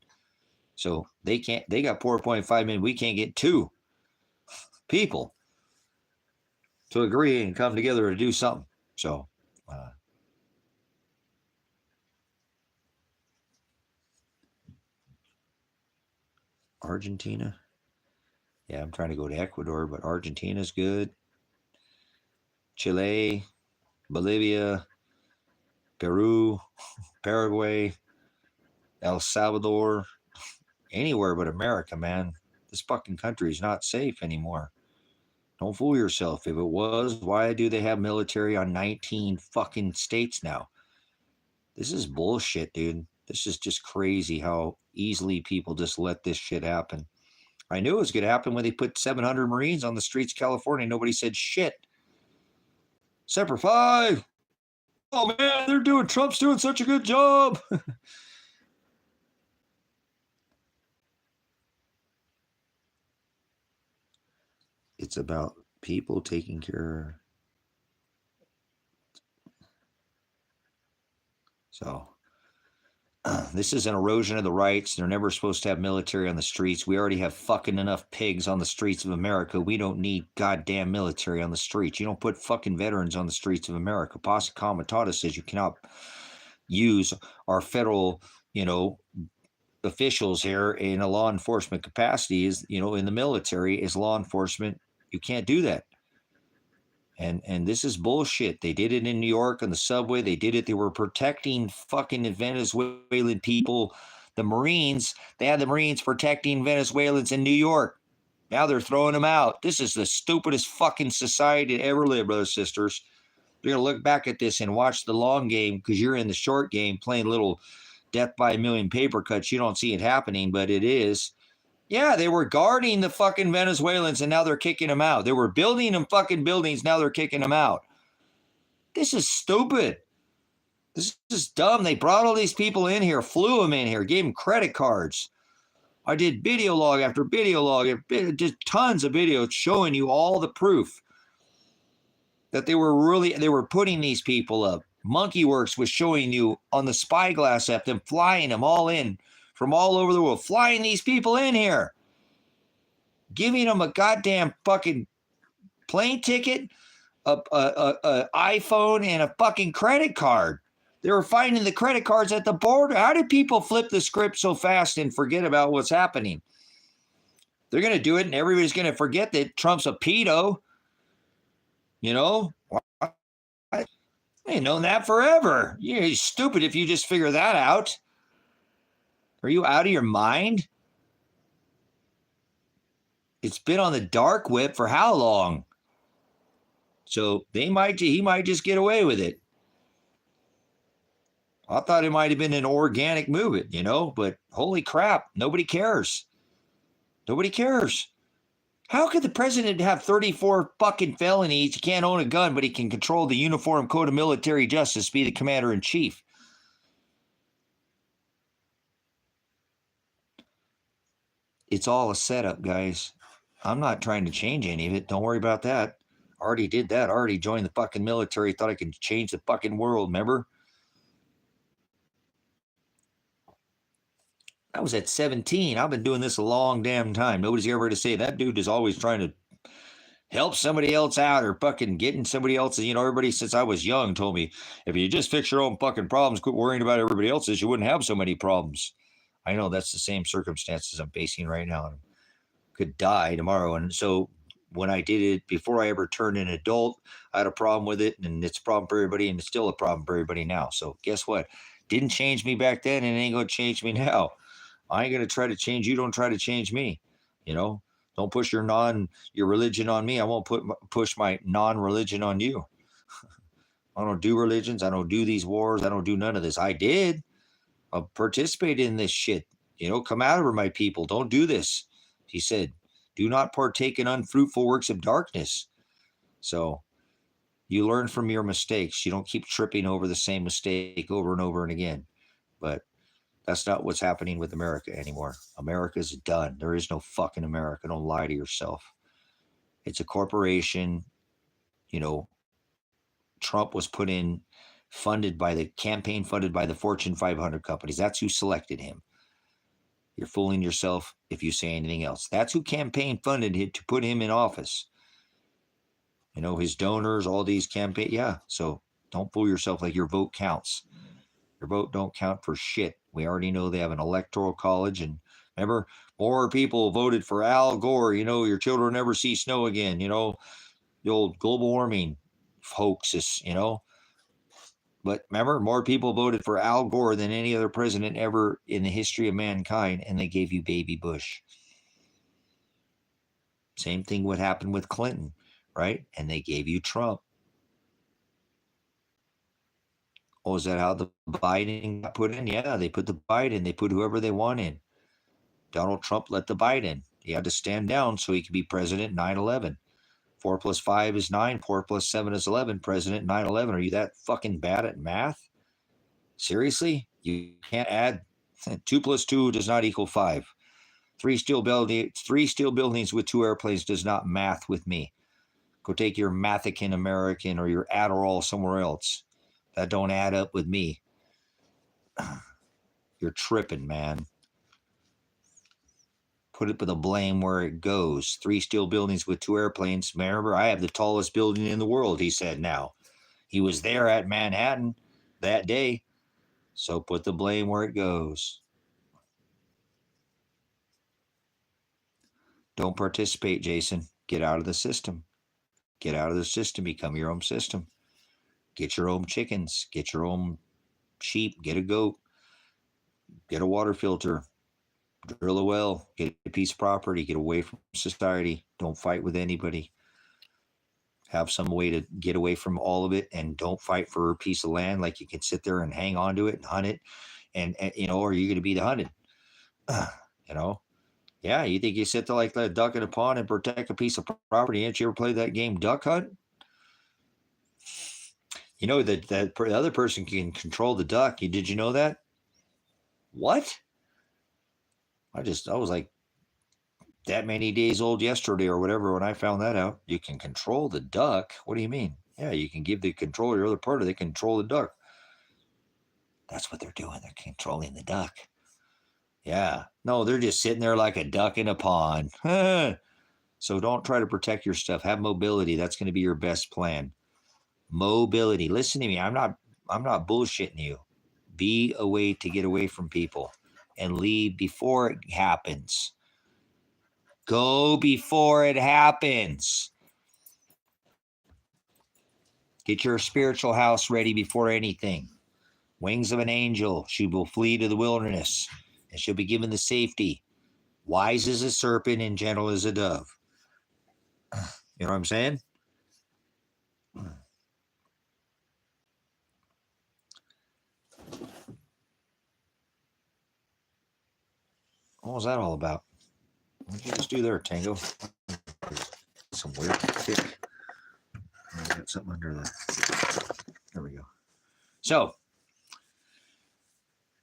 Speaker 2: So they got 4.5 million. We can't get 2 people to agree and come together to do something. So Argentina. Yeah, I'm trying to go to Ecuador, but Argentina's good. Chile, Bolivia, Peru, Paraguay, El Salvador, anywhere but America, man. This fucking country is not safe anymore. Don't fool yourself. If it was, why do they have military on 19 fucking states now? This is bullshit, dude. This is just crazy how easily people just let this shit happen. I knew it was going to happen when they put 700 Marines on the streets of California. Nobody said shit. Semper Fi. Oh, man, Trump's doing such a good job. It's about people taking care. So this is an erosion of the rights. They're never supposed to have military on the streets. We already have fucking enough pigs on the streets of America. We don't need goddamn military on the streets. You don't put fucking veterans on the streets of America. Posse Comitatus says you cannot use our federal, officials here in a law enforcement capacity is, in the military is law enforcement. You can't do that. And this is bullshit. They did it in New York on the subway. They did it. They were protecting fucking Venezuelan people. The Marines, they had the Marines protecting Venezuelans in New York. Now they're throwing them out. This is the stupidest fucking society to ever live, brothers and sisters. You're going to look back at this and watch the long game because you're in the short game playing little death by a million paper cuts. You don't see it happening, but it is. Yeah, they were guarding the fucking Venezuelans and now they're kicking them out. They were building them fucking buildings. Now they're kicking them out. This is stupid. This is dumb. They brought all these people in here, flew them in here, gave them credit cards. I did video log after video log, just tons of videos showing you all the proof that they were putting these people up. Monkeyworks was showing you on the Spyglass app, them flying them all in from all over the world, flying these people in here, giving them a goddamn fucking plane ticket, a iPhone, and a fucking credit card. They were finding the credit cards at the border. How did people flip the script so fast and forget about what's happening? They're going to do it, and everybody's going to forget that Trump's a pedo. I ain't known that forever. You're stupid if you just figure that out. Are you out of your mind? It's been on the dark web for how long? So he might just get away with it. I thought it might have been an organic movement, but holy crap, nobody cares. Nobody cares. How could the president have 34 fucking felonies? He can't own a gun, but he can control the Uniform Code of Military Justice, be the commander in chief. It's all a setup, guys. I'm not trying to change any of it. Don't worry about that. Already did that. Already joined the fucking military. Thought I could change the fucking world, remember? I was at 17. I've been doing this a long damn time. Nobody's ever to say that dude is always trying to help somebody else out or fucking getting somebody else's. Everybody since I was young told me, if you just fix your own fucking problems, quit worrying about everybody else's, you wouldn't have so many problems. I know that's the same circumstances I'm facing right now. I could die tomorrow. And so when I did it, before I ever turned an adult, I had a problem with it, and it's a problem for everybody, and it's still a problem for everybody now. So guess what? Didn't change me back then, and it ain't going to change me now. I ain't going to try to change you. Don't try to change me. Don't push your religion on me. I won't push my non-religion on you. I don't do religions. I don't do these wars. I don't do none of this. I did. I participated in this shit. Come out of her, my people. Don't do this. He said, do not partake in unfruitful works of darkness. So you learn from your mistakes. You don't keep tripping over the same mistake over and over and again. But that's not what's happening with America anymore. America's done. There is no fucking America. Don't lie to yourself. It's a corporation. Trump was put in, funded by the Fortune 500 companies. That's who selected him. You're fooling yourself if you say anything else. That's who campaign funded him to put him in office. His donors, all these campaign. Yeah. So don't fool yourself like your vote counts. Your vote don't count for shit. We already know they have an electoral college. And remember, more people voted for Al Gore. Your children never see snow again. The old global warming hoaxes, But remember, more people voted for Al Gore than any other president ever in the history of mankind, and they gave you Baby Bush. Same thing would happen with Clinton, right? And they gave you Trump. Oh, is that how the Biden got put in? Yeah, they put the Biden. They put whoever they want in. Donald Trump let the Biden. He had to stand down so he could be president 9/11. 4 plus 5 is 9. 4 plus 7 is 11. President 9/11. Are you that fucking bad at math? Seriously? You can't add 2 plus 2 does not equal 5. 3 steel buildings with 2 airplanes does not math with me. Go take your Mathican American or your Adderall somewhere else. That don't add up with me. You're tripping, man. Put the blame where it goes. 3 steel buildings with 2 airplanes. Remember, I have the tallest building in the world, he said now. He was there at Manhattan that day. So put the blame where it goes. Don't participate, Jason. Get out of the system. Get out of the system. Become your own system. Get your own chickens. Get your own sheep. Get a goat. Get a water filter. Drill a well. Get a piece of property. Get away from society. Don't fight with anybody. Have some way to get away from all of it, and don't fight for a piece of land. Like you can sit there and hang on to it and hunt it, and you know, or you're going to be the hunted. You know, yeah. You think you sit there like the duck in a pond and protect a piece of property? Ain't you ever played that game Duck Hunt? You know that the other person can control the duck. Did you know that? What? I was like that many days old yesterday or whatever when I found that out. You can control the duck. What do you mean? Yeah, you can give the control to your other partner. They control the duck. That's what they're doing. They're controlling the duck. Yeah. No, they're just sitting there like a duck in a pond. So don't try to protect your stuff. Have mobility. That's going to be your best plan. Mobility. Listen to me. I'm not bullshitting you. Be a way to get away from people and leave before it happens. Go before it happens. Get your spiritual house ready before anything. Wings of an angel. She will flee to the wilderness, and she'll be given the safety. Wise as a serpent and gentle as a dove. You know what I'm saying? What was that all about? What did you just do there, Tango? Some weird kick. I got something under the... There we go. So,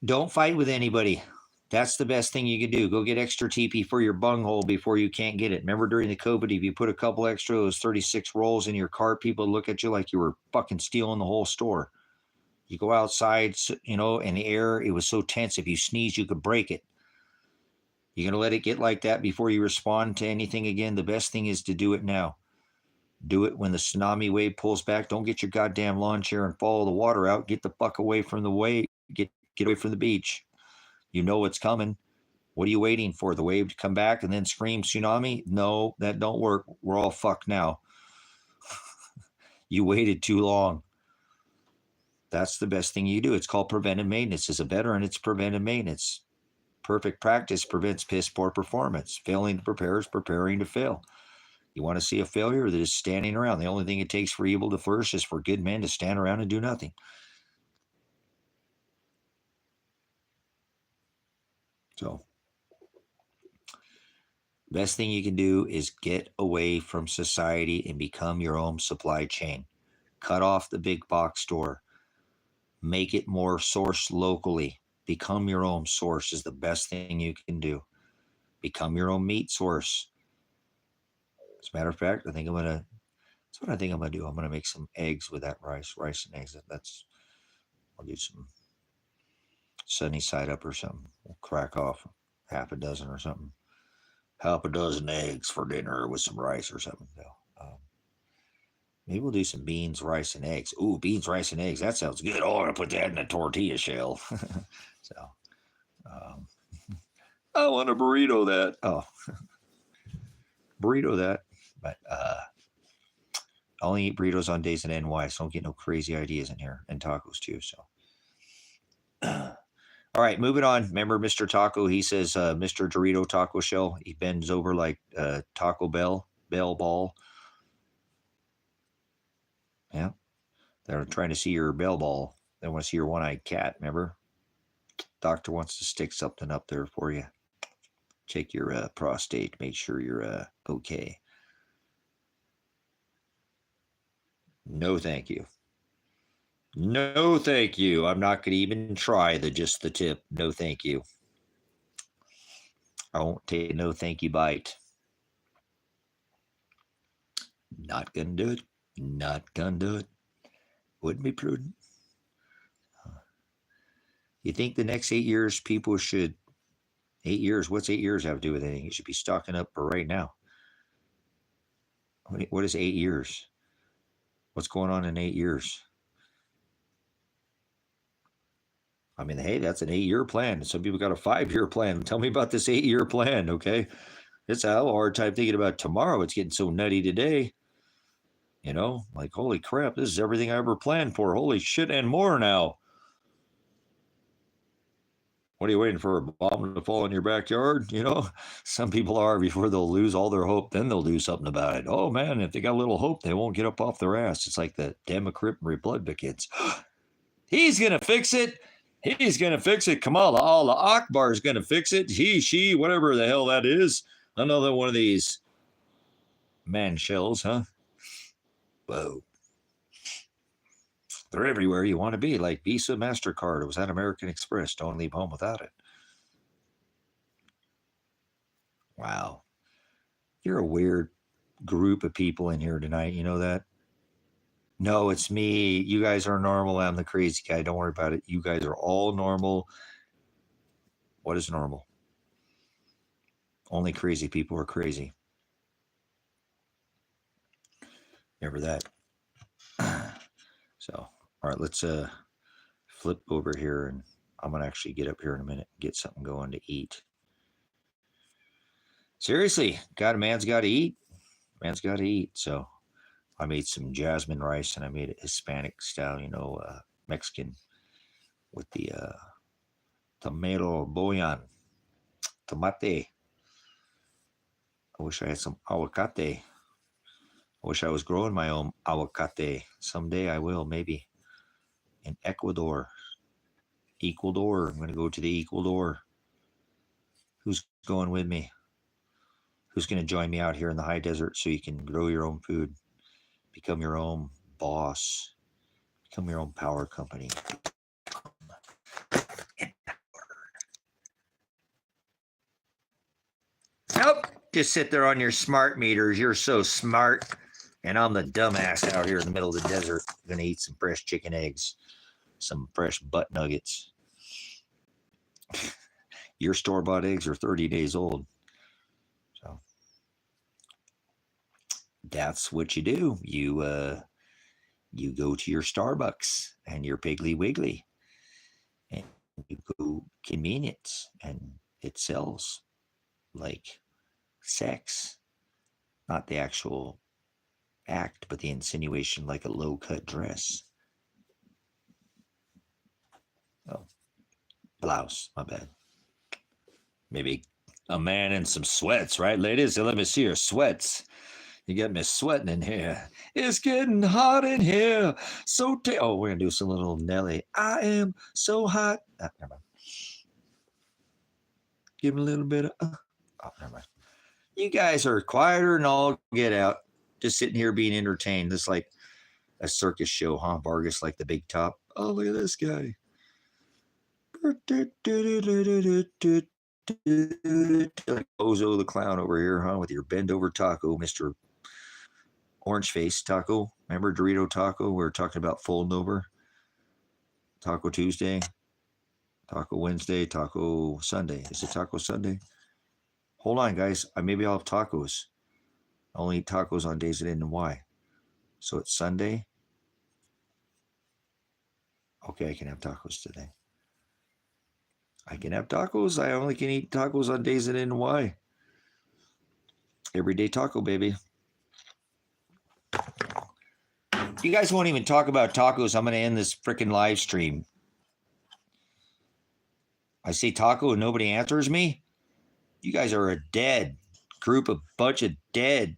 Speaker 2: don't fight with anybody. That's the best thing you can do. Go get extra TP for your bunghole before you can't get it. Remember during the COVID, if you put a couple extra of those 36 rolls in your cart, people look at you like you were fucking stealing the whole store. You go outside, you know, in the air, it was so tense. If you sneeze, you could break it. You're going to let it get like that before you respond to anything again? The best thing is to do it now. Do it when the tsunami wave pulls back. Don't get your goddamn lawn chair and follow the water out. Get the fuck away from the wave. Get away from the beach. You know it's coming. What are you waiting for? The wave to come back and then scream tsunami? No, that don't work. We're all fucked now. You waited too long. That's the best thing you do. It's called preventive maintenance. As a veteran, it's preventive maintenance. Perfect practice prevents piss poor performance. Failing to prepare is preparing to fail. You want to see a failure? They're just standing around. The only thing it takes for evil to flourish is for good men to stand around and do nothing. So, best thing you can do is get away from society and become your own supply chain. Cut off the big box store. Make it more sourced locally. Become your own source is the best thing you can do. Become your own meat source. As a matter of fact, that's what I think I'm gonna do. I'm gonna make some eggs with that rice and eggs. I'll do some sunny side up or something. We'll crack off half a dozen or something. Half a dozen eggs for dinner with some rice or something. Maybe we'll do some beans, rice, and eggs. Ooh, beans, rice, and eggs. That sounds good. Oh, I'm gonna put that in a tortilla shell. So, I want to burrito that. Oh, burrito that. But I only eat burritos on days in NY, so don't get no crazy ideas in here, and tacos too. So, all right, moving on. Remember Mr. Taco? He says, Mr. Dorito Taco Shell. He bends over like Taco Bell ball. Yeah, they're trying to see your bell ball. They want to see your one-eyed cat. Remember, doctor wants to stick something up there for you. Check your prostate. Make sure you're okay. No, thank you. No, thank you. I'm not going to even try just the tip. No, thank you. I won't take no thank you bite. Not going to do it. Not going to do it. Wouldn't be prudent. You think the next 8 years people should... 8 years? What's 8 years have to do with anything? You should be stocking up for right now. What is 8 years? What's going on in 8 years? I mean, hey, that's an 8-year plan. Some people got a 5-year plan. Tell me about this 8-year plan, okay? It's a hell of a hard time thinking about tomorrow. It's getting so nutty today. You know, like, holy crap, this is everything I ever planned for. Holy shit, and more now. What are you waiting for? A bomb to fall in your backyard? You know, some people are before they'll lose all their hope. Then they'll do something about it. Oh, man, if they got a little hope, they won't get up off their ass. It's like the Democrat Republicans. He's going to fix it. He's going to fix it. Kamala Allah Akbar is going to fix it. He, she, whatever the hell that is. Another one of these man shells, huh? Whoa. They're everywhere you want to be, like Visa, MasterCard. It was at American Express. Don't leave home without it. Wow. You're a weird group of people in here tonight. You know that? No, it's me. You guys are normal. I'm the crazy guy. Don't worry about it. You guys are all normal. What is normal? Only crazy people are crazy. Remember that. So, all right, let's flip over here, and I'm going to actually get up here in a minute and get something going to eat. Seriously, man's got to eat. Man's got to eat. So I made some jasmine rice, and I made it Hispanic style, you know, Mexican with the tomato bouillon, tomate. I wish I had some aguacate. I wish I was growing my own aguacate. Someday I will, maybe. In Ecuador. Ecuador. I'm going to go to the Ecuador. Who's going with me? Who's going to join me out here in the high desert so you can grow your own food? Become your own boss. Become your own power company. Nope. Just sit there on your smart meters. You're so smart. And I'm the dumbass out here in the middle of the desert. I'm going to eat some fresh chicken eggs. Some fresh butt nuggets. Your store-bought eggs are 30 days old. So that's what you do. You go to your Starbucks and your Piggly Wiggly. And you go convenience. And it sells like sex. Not the actual act, but the insinuation, like a low-cut dress. Oh, blouse, my bad. Maybe a man in some sweats, right, ladies? Let me see your sweats. You got me sweating in here. It's getting hot in here. So, oh, we're going to do some little Nelly. I am so hot. Never mind. Give me a little bit of, oh, never mind. You guys are quieter and all get out. Just sitting here being entertained. This is like a circus show, huh? Vargas like the big top. Oh, look at this guy. Like Bozo the Clown over here, huh? With your bend over taco, Mr. Orange Face Taco. Remember Dorito Taco? We were talking about folding over. Taco Tuesday, Taco Wednesday, Taco Sunday. Is it Taco Sunday? Hold on, guys. Maybe I'll have tacos. I only eat tacos on days that end in Y. So it's Sunday. Okay, I can have tacos today. I can have tacos. I only can eat tacos on days that end in Y. Everyday taco, baby. You guys won't even talk about tacos. I'm going to end this freaking live stream. I say taco and nobody answers me. You guys are a dead group, a bunch of dead,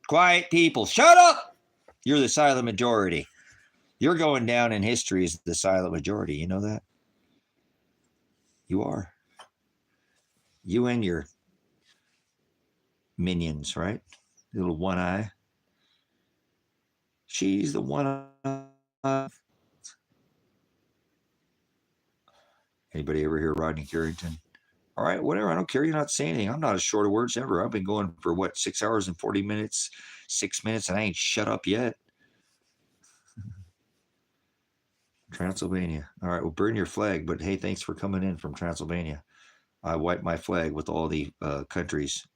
Speaker 2: quiet people. Shut up! You're the silent majority. You're going down in history as the silent majority. You know that? You are. You and your minions, right? Little one eye. She's the one eye. Anybody ever hear Rodney Carrington? All right, whatever. I don't care. You're not saying anything. I'm not as short of words ever. I've been going for what, 6 hours and 40 minutes, 6 minutes, and I ain't shut up yet. Transylvania. All right, well, burn your flag. But hey, thanks for coming in from Transylvania. I wipe my flag with all the countries.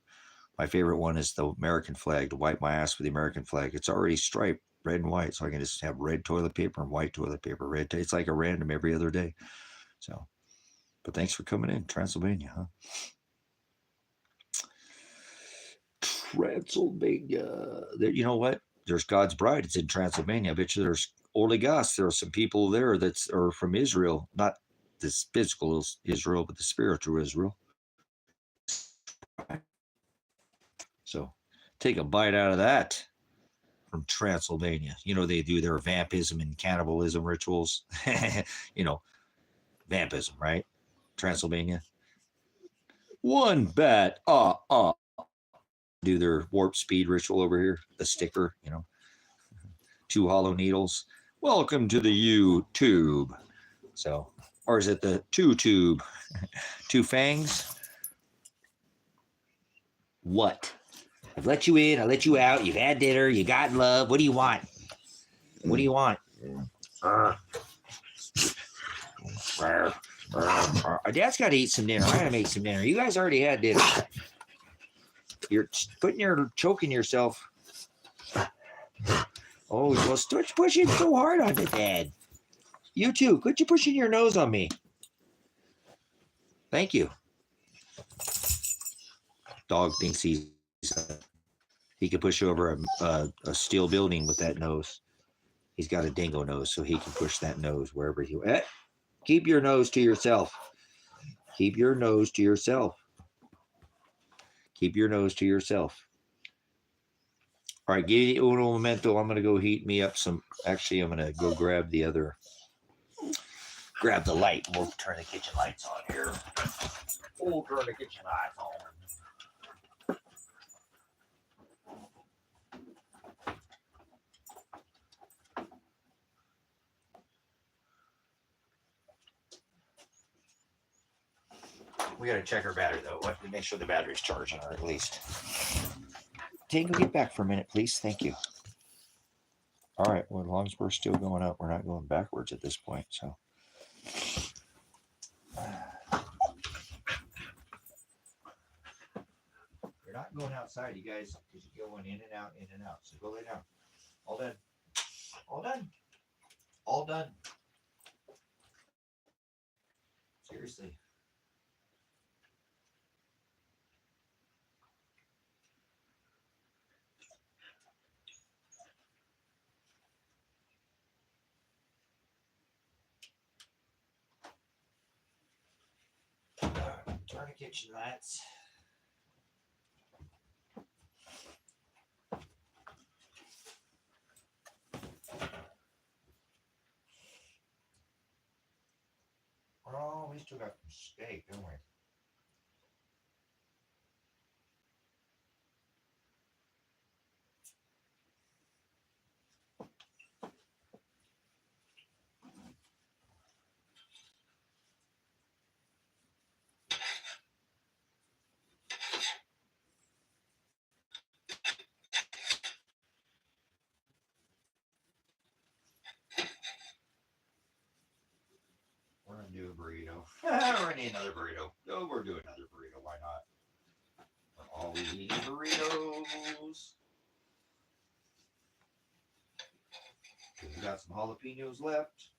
Speaker 2: My favorite one is the American flag, to wipe my ass with the American flag. It's already striped red and white, so I can just have red toilet paper and white toilet paper. It's like a random every other day. So, but thanks for coming in, Transylvania, huh? Transylvania. There, you know what? There's God's bride. It's in Transylvania. I bet you there's Holy Ghost. There are some people there that are from Israel, not this physical Israel, but the spiritual Israel. So take a bite out of that from Transylvania. You know, they do their vampism and cannibalism rituals. You know, vampism, right? Transylvania. One bat. Do their warp speed ritual over here. The sticker, you know. 2 hollow needles. Welcome to the YouTube. So, or is it the 2 tube? 2 fangs? What? I've let you in, I let you out, you've had dinner, you got love. What do you want? What do you want? Dad's got to eat some dinner. I got to make some dinner. You guys already had dinner. You're choking yourself. Oh, well, start pushing so hard on it, Dad. You too. Quit you pushing your nose on me. Thank you. Dog thinks he can push over a steel building with that nose. He's got a dingo nose, so he can push that nose wherever he. Keep your nose to yourself. Keep your nose to yourself. Keep your nose to yourself. All right, give me uno momento. I'm gonna go heat me up some. Actually, I'm gonna go grab the light. We'll turn the kitchen lights on here. We'll turn the kitchen lights on. We gotta check our battery though. What? Make sure the battery's charging, or at least. Tango, get back for a minute, please. Thank you. All right. Well, as long as we're still going up, we're not going backwards at this point. So. You're not going outside, you guys, because you're going in and out, in and out. So go lay down. All done. All done. All done. Seriously. Turn the kitchen lights. Oh, we still got some steak, don't we? We're gonna do a burrito. We're gonna need another burrito. Oh, we're doing another burrito. Why not? We're always eating burritos. We got some jalapenos left.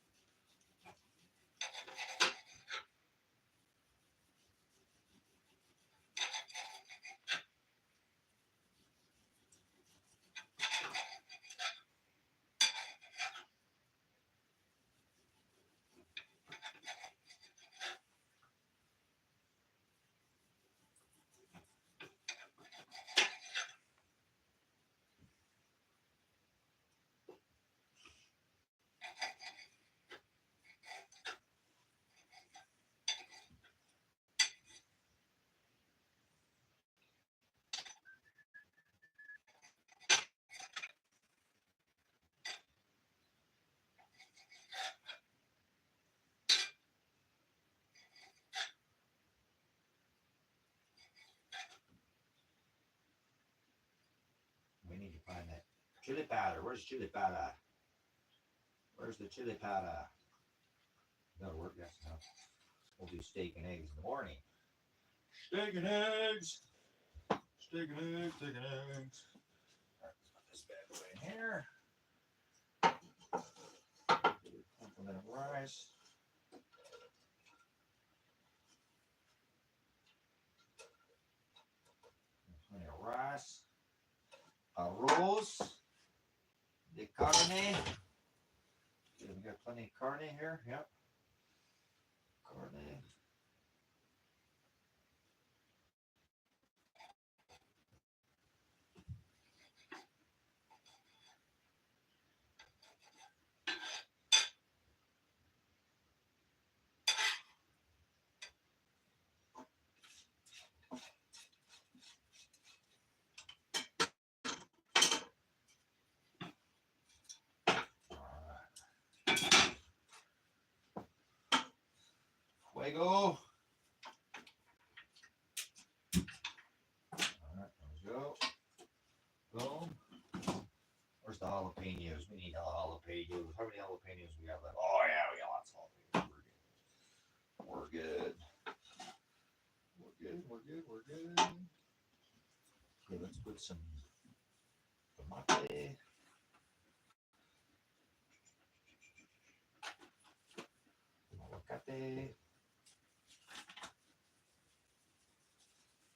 Speaker 2: We need to find that chili powder. Where's chili powder? Where's the chili powder? That'll work. That's enough. We'll do steak and eggs in the morning. Steak and eggs. Steak and eggs. Steak and eggs. All right, let's put this bad boy in here. Compliment of rice. Plenty of rice. got plenty of carne here. Yep. Carne. Fuego. All right, there we go. Boom. Where's the jalapenos? We need jalapenos. How many jalapenos we got left? Oh yeah, we got lots of jalapenos. We're good. We're good. Okay, let's put some tomate. Aguacate.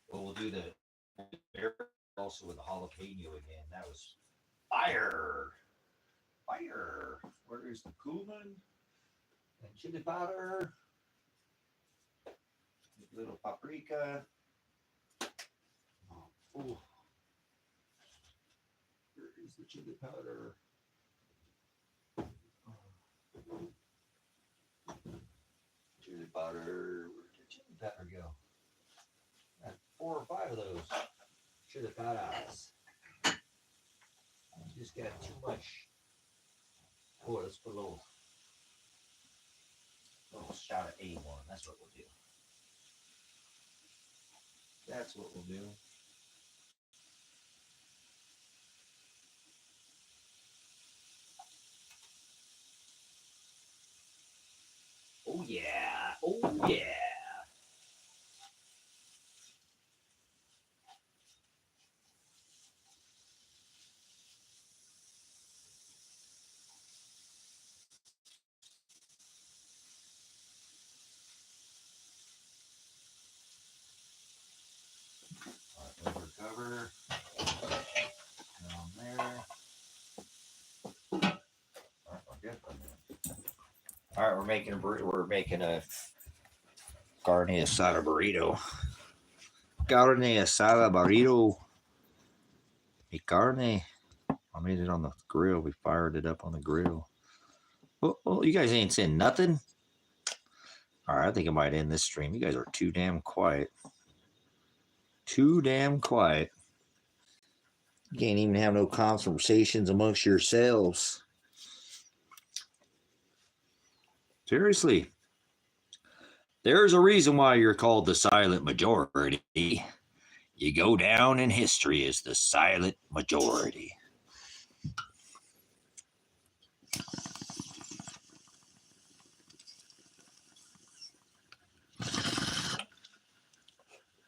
Speaker 2: Well, we'll do the also with the jalapeno again. That was fire. Fire. Where is the cumin and chili powder? A little paprika. Oh. Where is the chili powder? Chili powder. Where did chili powder go? Got 4 or 5 of those chili powders. I just got too much. Oh, let's put a little shot of A1. That's what we'll do. That's what we'll do. Oh yeah. Oh yeah. Cover down there. All right, we're good. All right, we're making a carne asada burrito. Carne asada burrito. Mi carne. I made it on the grill. We fired it up on the grill. Oh, you guys ain't saying nothing? All right, I think I might end this stream. You guys are too damn quiet. Too damn quiet. You can't even have no conversations amongst yourselves. Seriously. There's a reason why you're called the silent majority. You go down in history as the silent majority.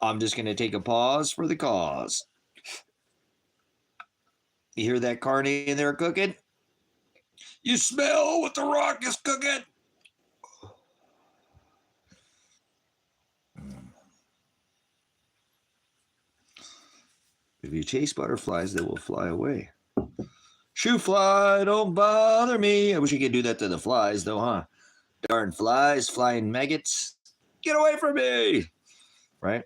Speaker 2: I'm just going to take a pause for the cause. You hear that carne in there cooking? You smell what the rock is cooking? If you chase butterflies, they will fly away. Shoo fly, don't bother me. I wish you could do that to the flies, though, huh? Darn flies, flying maggots. Get away from me! Right?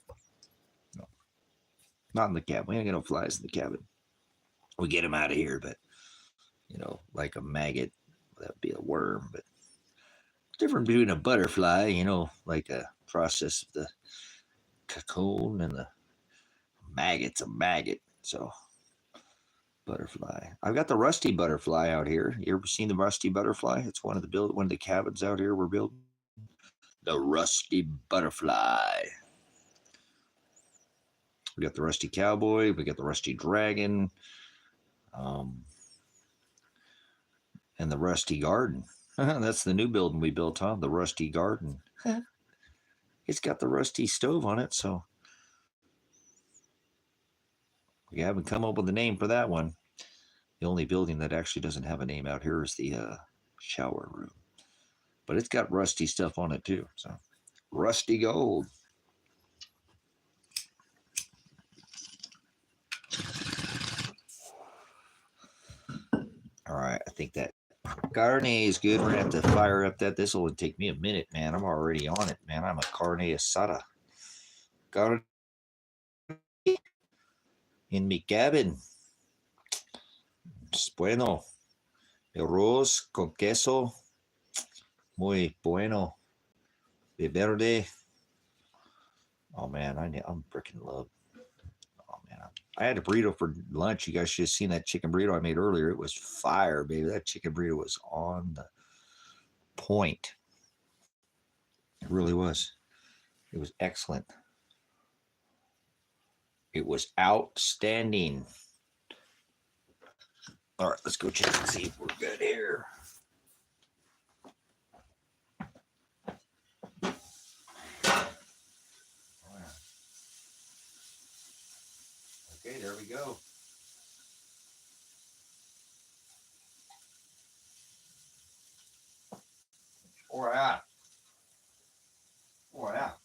Speaker 2: No. Not in the cabin. We ain't got no flies in the cabin. We get them out of here, but, like a maggot, that would be a worm, but different between a butterfly, like a process of the cocoon, and the maggot's a maggot. So butterfly. I've got the rusty butterfly out here. You ever seen the rusty butterfly? It's one of the cabins out here we're building. The rusty butterfly. We got the rusty cowboy. We got the rusty dragon. And the rusty garden. That's the new building we built, huh? The rusty garden. It's got the rusty stove on it, so we haven't come up with a name for that one. The only building that actually doesn't have a name out here is the shower room. But it's got rusty stuff on it too. So rusty gold. All right, I think that Carne is good. We're going to have to fire up that. This will take me a minute, man. I'm already on it, man. I'm a carne asada. Carne in mi cabin. Es bueno. Arroz con queso. Muy bueno. De verde. Oh, man. I'm freaking love. Oh, man. I had a burrito for lunch. You guys should have seen that chicken burrito I made earlier. It was fire, baby. That chicken burrito was on the point. It really was. It was excellent. It was outstanding. All right, let's go check and see if we're good here. Okay, there we go. Pour it out. Pour it out.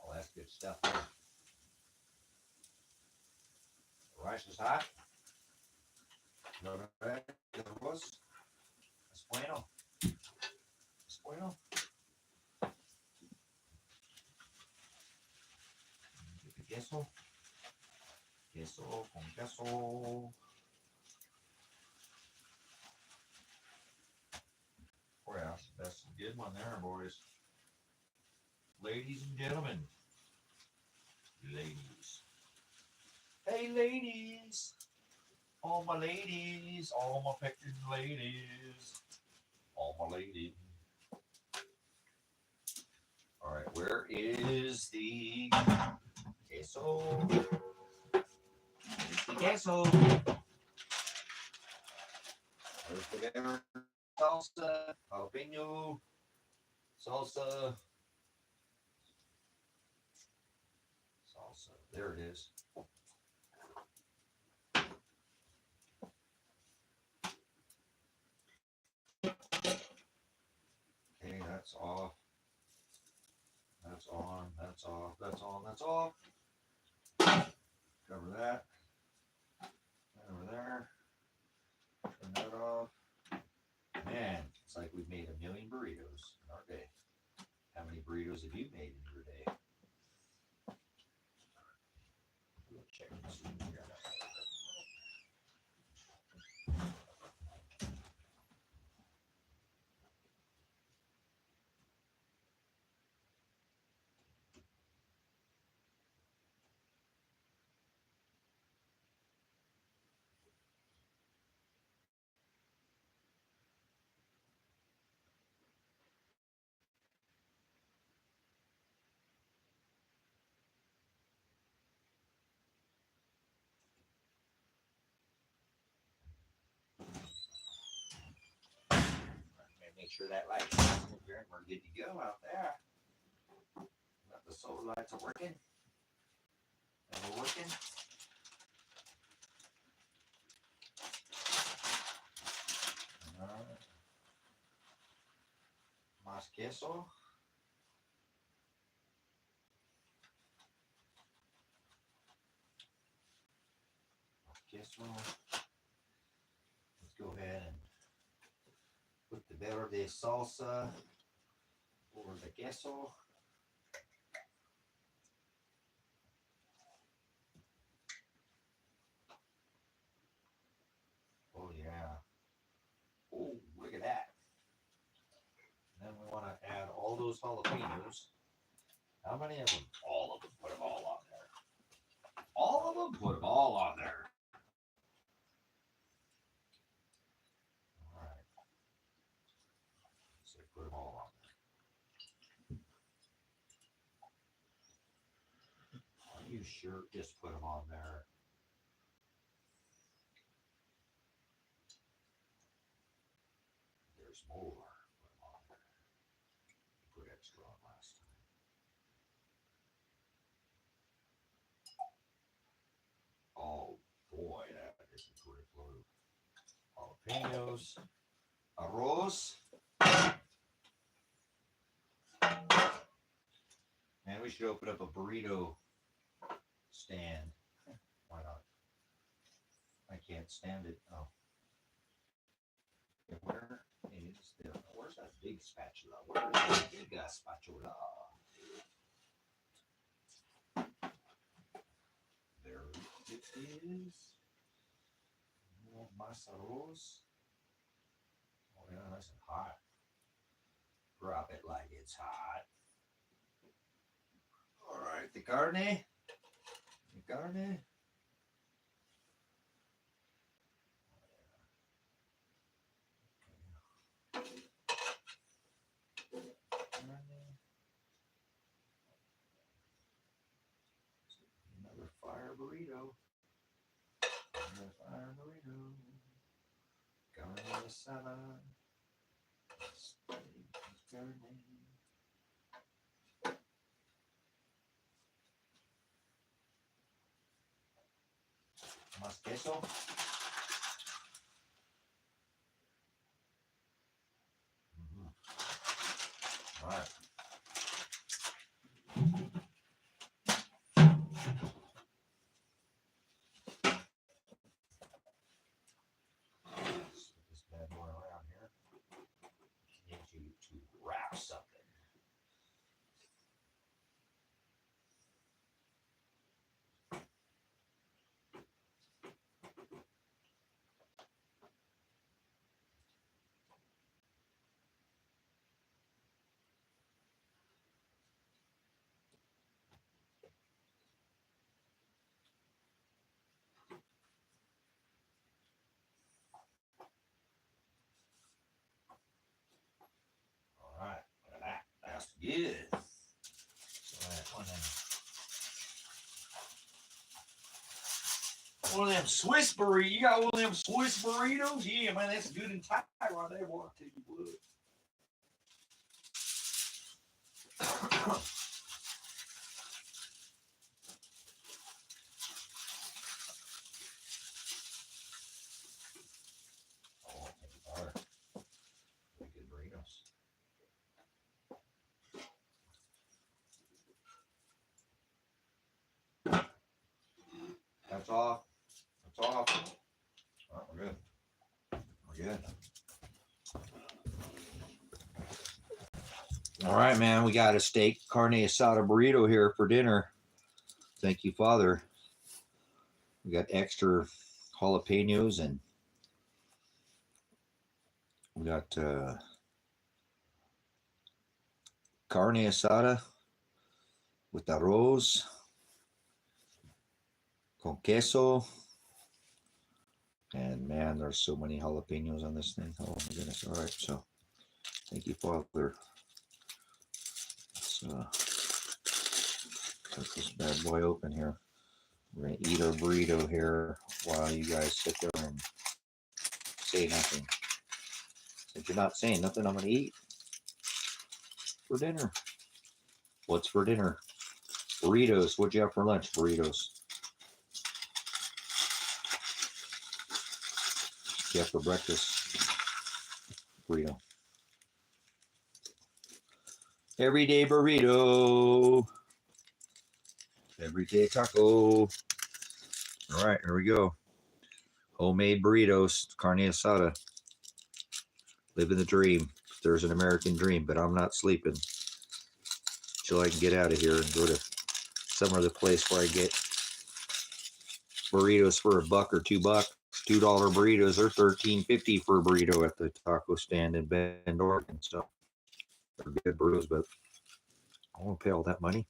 Speaker 2: Oh, that's good stuff. The rice is hot. The arroz. Es bueno. Es bueno. Queso. Queso con queso. Boy, that's a good one there, boys. Ladies and gentlemen. Ladies. Hey, ladies. All my ladies. All my picking ladies. All my ladies. All right, where is the queso? The queso. There's the salsa, jalapeno, salsa. Salsa, there it is. Okay, that's off. That's on, that's off, that's on, that's off. Cover that. Over there. Turn that off. Man, it's like we've made 1,000,000 burritos in our day. How many burritos have you made in your day? We'll check this one here. Make sure that light's on here and we're good to go out there. Let the solar lights are working. And we're working. Más queso. Queso. Let's go ahead and put the verde salsa over the queso. Oh yeah. Oh, look at that. And then we want to add all those jalapenos. How many of them? All of them. Put them all on there. All of them? Put them all on there. All right. So put them all on there. Are you sure? Just put them on there. There's more. Put them on there. Put extra on last time. Oh boy, that is pretty blue. Jalapenos, arroz. Man, we should open up a burrito stand.
Speaker 1: Why not? I can't stand it. Oh. Yeah, where is the, where's that big spatula? Where's that big spatula? There it is. Oh, masaros. Oh, yeah, that's hot. Drop it like it's hot. All right, the carne. The carne. Another fire burrito. Another fire burrito. Carne asada. Carne. Más queso. All right. This bad boy around here. Need you to wrap something. All right, look at that. That's good. So that one of them Swiss burritos. You got one of them Swiss burritos? Yeah, man, that's good and tight right there. Boy, I tell you what. Oh, all right. Really good burritos. That's off. That's off. All right, we're good. We're good. All right, man. We got a steak carne asada burrito here for dinner. Thank you, Father. We got extra jalapenos and we got carne asada with arroz con queso. And man, there's so many jalapenos on this thing. Oh my goodness. All right, so thank you, Father. Let's cut this bad boy open here. We're gonna eat our burrito here while you guys sit there and say nothing. If you're not saying nothing, I'm gonna eat for dinner. What's for dinner? Burritos. What'd you have for lunch? Burritos. What'd you have for breakfast? Burrito. Everyday burrito. Everyday taco. All right, here we go. Homemade burritos, carne asada. Living the dream. There's an American dream, but I'm not sleeping until I can get out of here and go to some other place where I get burritos for $1 or $2. $2 burritos are $13.50 for a burrito at the taco stand in Bend, Oregon. So they're good burritos, but I won't pay all that money.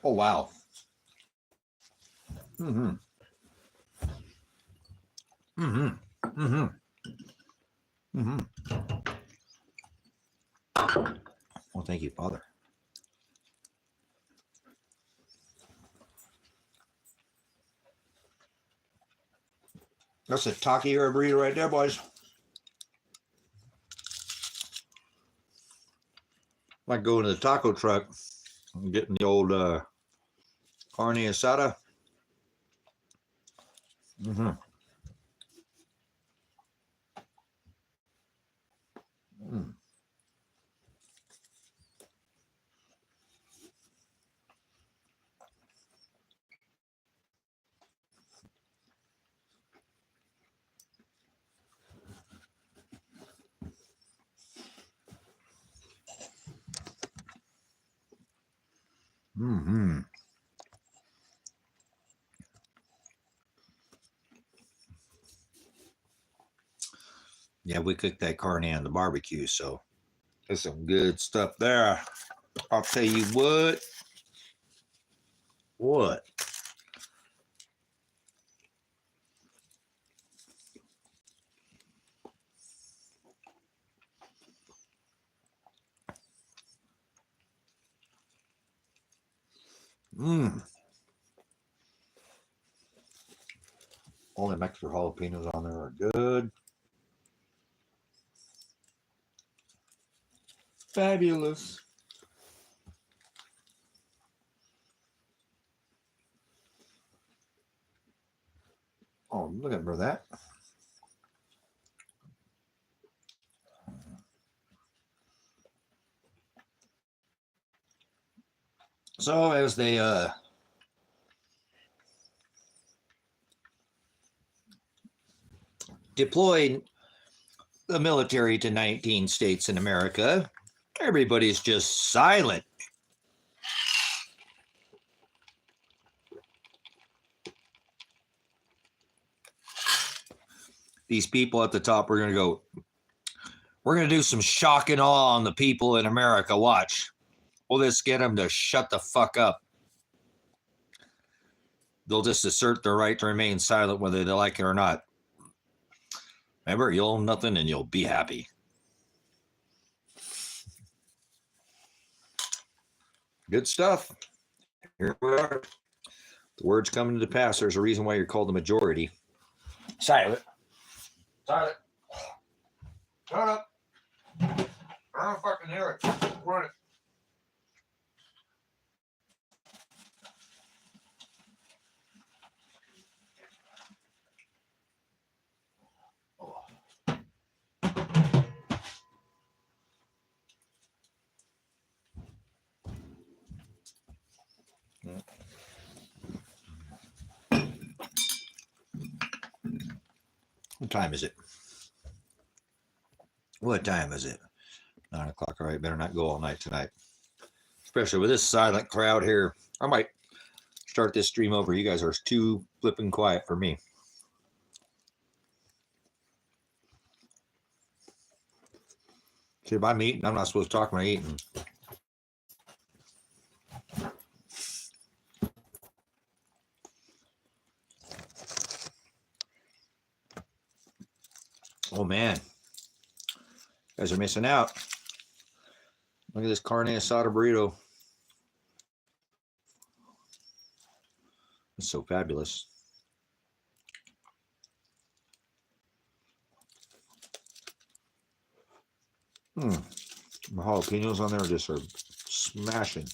Speaker 1: Oh wow. Mm-hmm. Mm-hmm. Mm-hmm. Mm-hmm. Well, thank you, Father. That's a taki or a burrito right there, boys. Like going to the taco truck and getting the old carne asada. Mm-hmm. Mm.
Speaker 2: Mm-hmm. Yeah, we cooked that carne on the barbecue, so there's some good stuff there. I'll tell you what. What? All them extra jalapenos on there are good. Fabulous. Oh, look at that. So as they deployed the military to 19 states in America, everybody's just silent. These people at the top are going to go, we're going to do some shock and awe on the people in America. Watch. We'll just get them to shut the fuck up. They'll just assert their right to remain silent whether they like it or not. Remember, you'll own nothing and you'll be happy. Good stuff. Here we are. The word's coming to pass. There's a reason why you're called the majority. Silent. Silent. Shut up. I don't fucking hear it. Run it. What time is it? What time is it? 9 o'clock. All right, better not go all night tonight. Especially with this silent crowd here. I might start this stream over. You guys are too flipping quiet for me. See, if I'm eating, I'm not supposed to talk when I'm eating. Oh, man. You guys are missing out. Look at this carne asada burrito. It's so fabulous. The jalapenos on there just are smashing.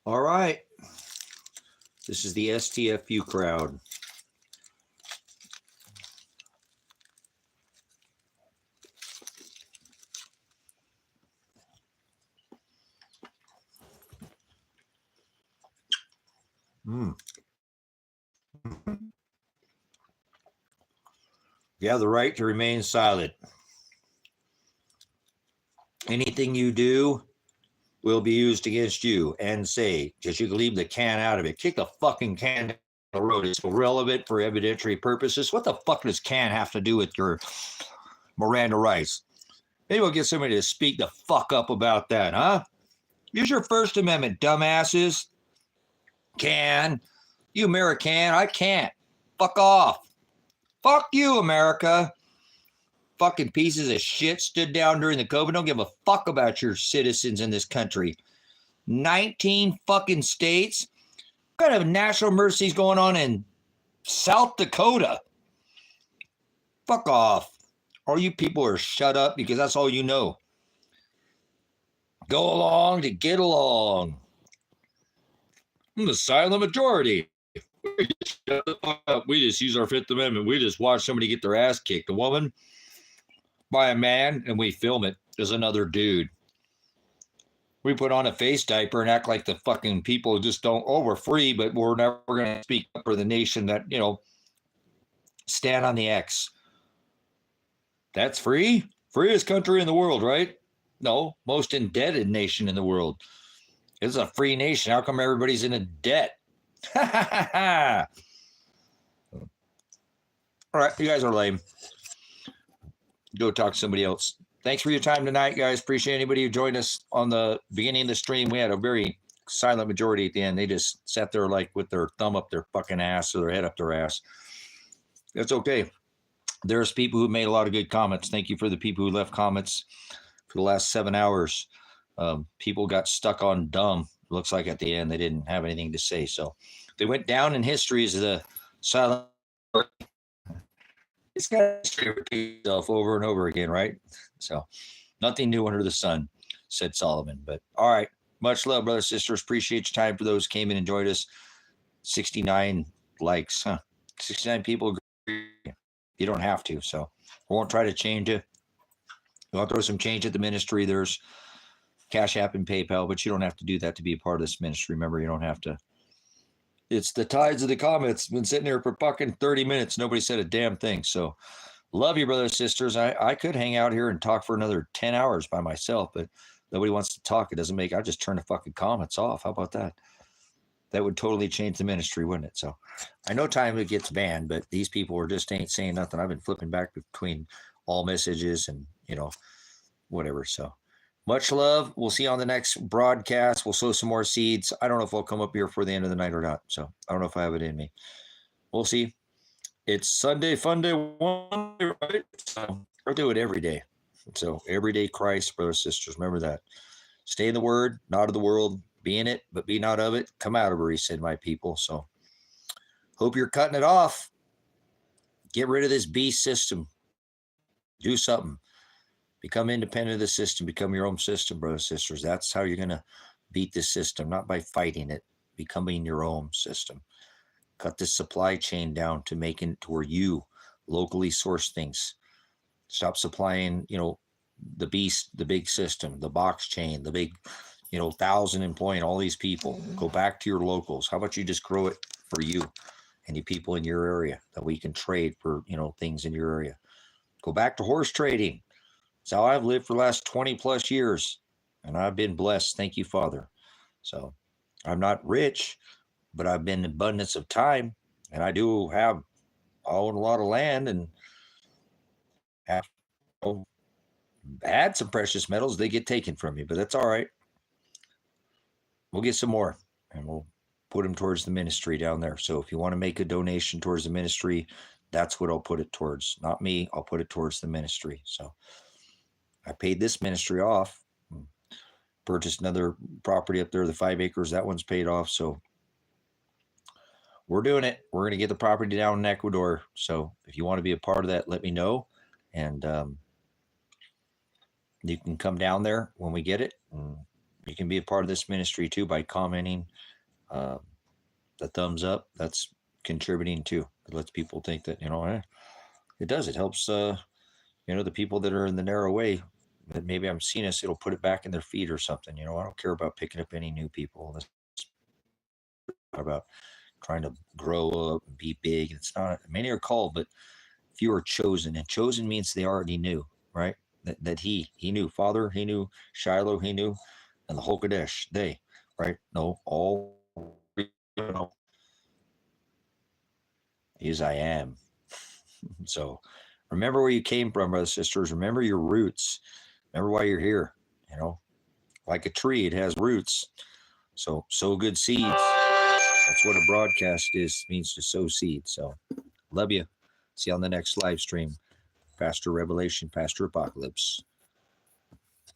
Speaker 2: All right. This is the STFU crowd. You have the right to remain silent. Anything you do will be used against you, and say, because you can leave the can out of it. Kick the fucking can down the road. It's irrelevant for evidentiary purposes. What the fuck does can have to do with your Miranda rights? Maybe we'll get somebody to speak the fuck up about that, huh? Use your First Amendment, dumbasses. Can. You American, I can't. Fuck off. Fuck you, America. Fucking pieces of shit stood down during the COVID. Don't give a fuck about your citizens in this country. 19 fucking states. What kind of national emergency is going on in South Dakota? Fuck off. All you people are shut up because that's all you know. Go along to get along. I'm the silent majority. We just shut the fuck up. We just use our Fifth Amendment. We just watch somebody get their ass kicked. A woman by a man, and we film it as another dude. We put on a face diaper and act like the fucking people just don't, oh, we're free, but we're never going to speak up for the nation that, you know, stand on the X. That's free? Freest country in the world, right? No, most indebted nation in the world. It's a free nation. How come everybody's in a debt? All right, you guys are lame. Go talk to somebody else. Thanks for your time tonight, guys. Appreciate anybody who joined us on the beginning of the stream. We had a very silent majority at the end. They just sat there like with their thumb up their fucking ass or their head up their ass. It's okay. There's people who made a lot of good comments. Thank you for the people who left comments for the last 7 hours. People got stuck on dumb. Looks like at the end they didn't have anything to say. So they went down in history as the silent. It's got to repeat itself over and over again, right? So nothing new under the sun, said Solomon. But all right. Much love, brothers, sisters. Appreciate your time for those who came and enjoyed us. 69 likes, huh? 69 people agree. You don't have to. So I won't try to change it. I'll throw some change at the ministry. There's Cash App and PayPal, but you don't have to do that to be a part of this ministry. Remember, you don't have to. It's the tides of the comments. Been sitting here for fucking 30 minutes. Nobody said a damn thing. So love you, brothers, sisters. I could hang out here and talk for another 10 hours by myself, but nobody wants to talk. It doesn't make, I just turn the fucking comments off. How about that? That would totally change the ministry, wouldn't it? So I know time it gets banned, but these people are just ain't saying nothing. I've been flipping back between all messages and, you know, whatever. So much love. We'll see you on the next broadcast. We'll sow some more seeds. I don't know if I'll come up here for the end of the night or not. So I don't know if I have it in me. We'll see. It's Sunday, fun day, one day, right? So I'll do it every day. So everyday Christ, brothers, sisters. Remember that. Stay in the word, not of the world. Be in it, but be not of it. Come out of her, he said, my people. So hope you're cutting it off. Get rid of this beast system. Do something. Become independent of the system. Become your own system, brothers and sisters. That's how you're going to beat this system, not by fighting it, becoming your own system. Cut this supply chain down to making it to where you locally source things. Stop supplying, you know, the beast, the big system, the box chain, the big, you know, 1,000 employing all these people. Go back to your locals. How about you just grow it for you and the people in your area that we can trade for, you know, things in your area. Go back to horse trading. It's how I've lived for the last 20 plus years, and I've been blessed. Thank you, Father. So I'm not rich, but I've been in abundance of time, and I do have, I own a lot of land and have had some precious metals. They get taken from me, but that's all right. We'll get some more, and we'll put them towards the ministry down there. So if you want to make a donation towards the ministry, that's what I'll put it towards. Not me. I'll put it towards the ministry. So I paid this ministry off, purchased another property up there, the 5 acres. That one's paid off. So we're doing it. We're going to get the property down in Ecuador. So if you want to be a part of that, let me know. And you can come down there when we get it. And you can be a part of this ministry too by commenting the thumbs up. That's contributing too. It lets people think that, you know, it does. It helps, you know, the people that are in the narrow way that maybe I'm seeing us, it'll put it back in their feed or something. You know, I don't care about picking up any new people. That's about trying to grow up and be big. It's not, many are called, but few are chosen. And chosen means they already knew, right? That he knew Father, he knew Shiloh, he knew, and the whole Kadesh, they, right? No, all, you know, is I am. So remember where you came from, brothers and sisters. Remember your roots. Remember why you're here. You know, like a tree, it has roots. So sow good seeds. That's what a broadcast is, means to sow seeds. So love you. See you on the next live stream. Pastor Revelation, Pastor Apocalypse.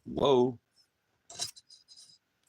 Speaker 2: Whoa.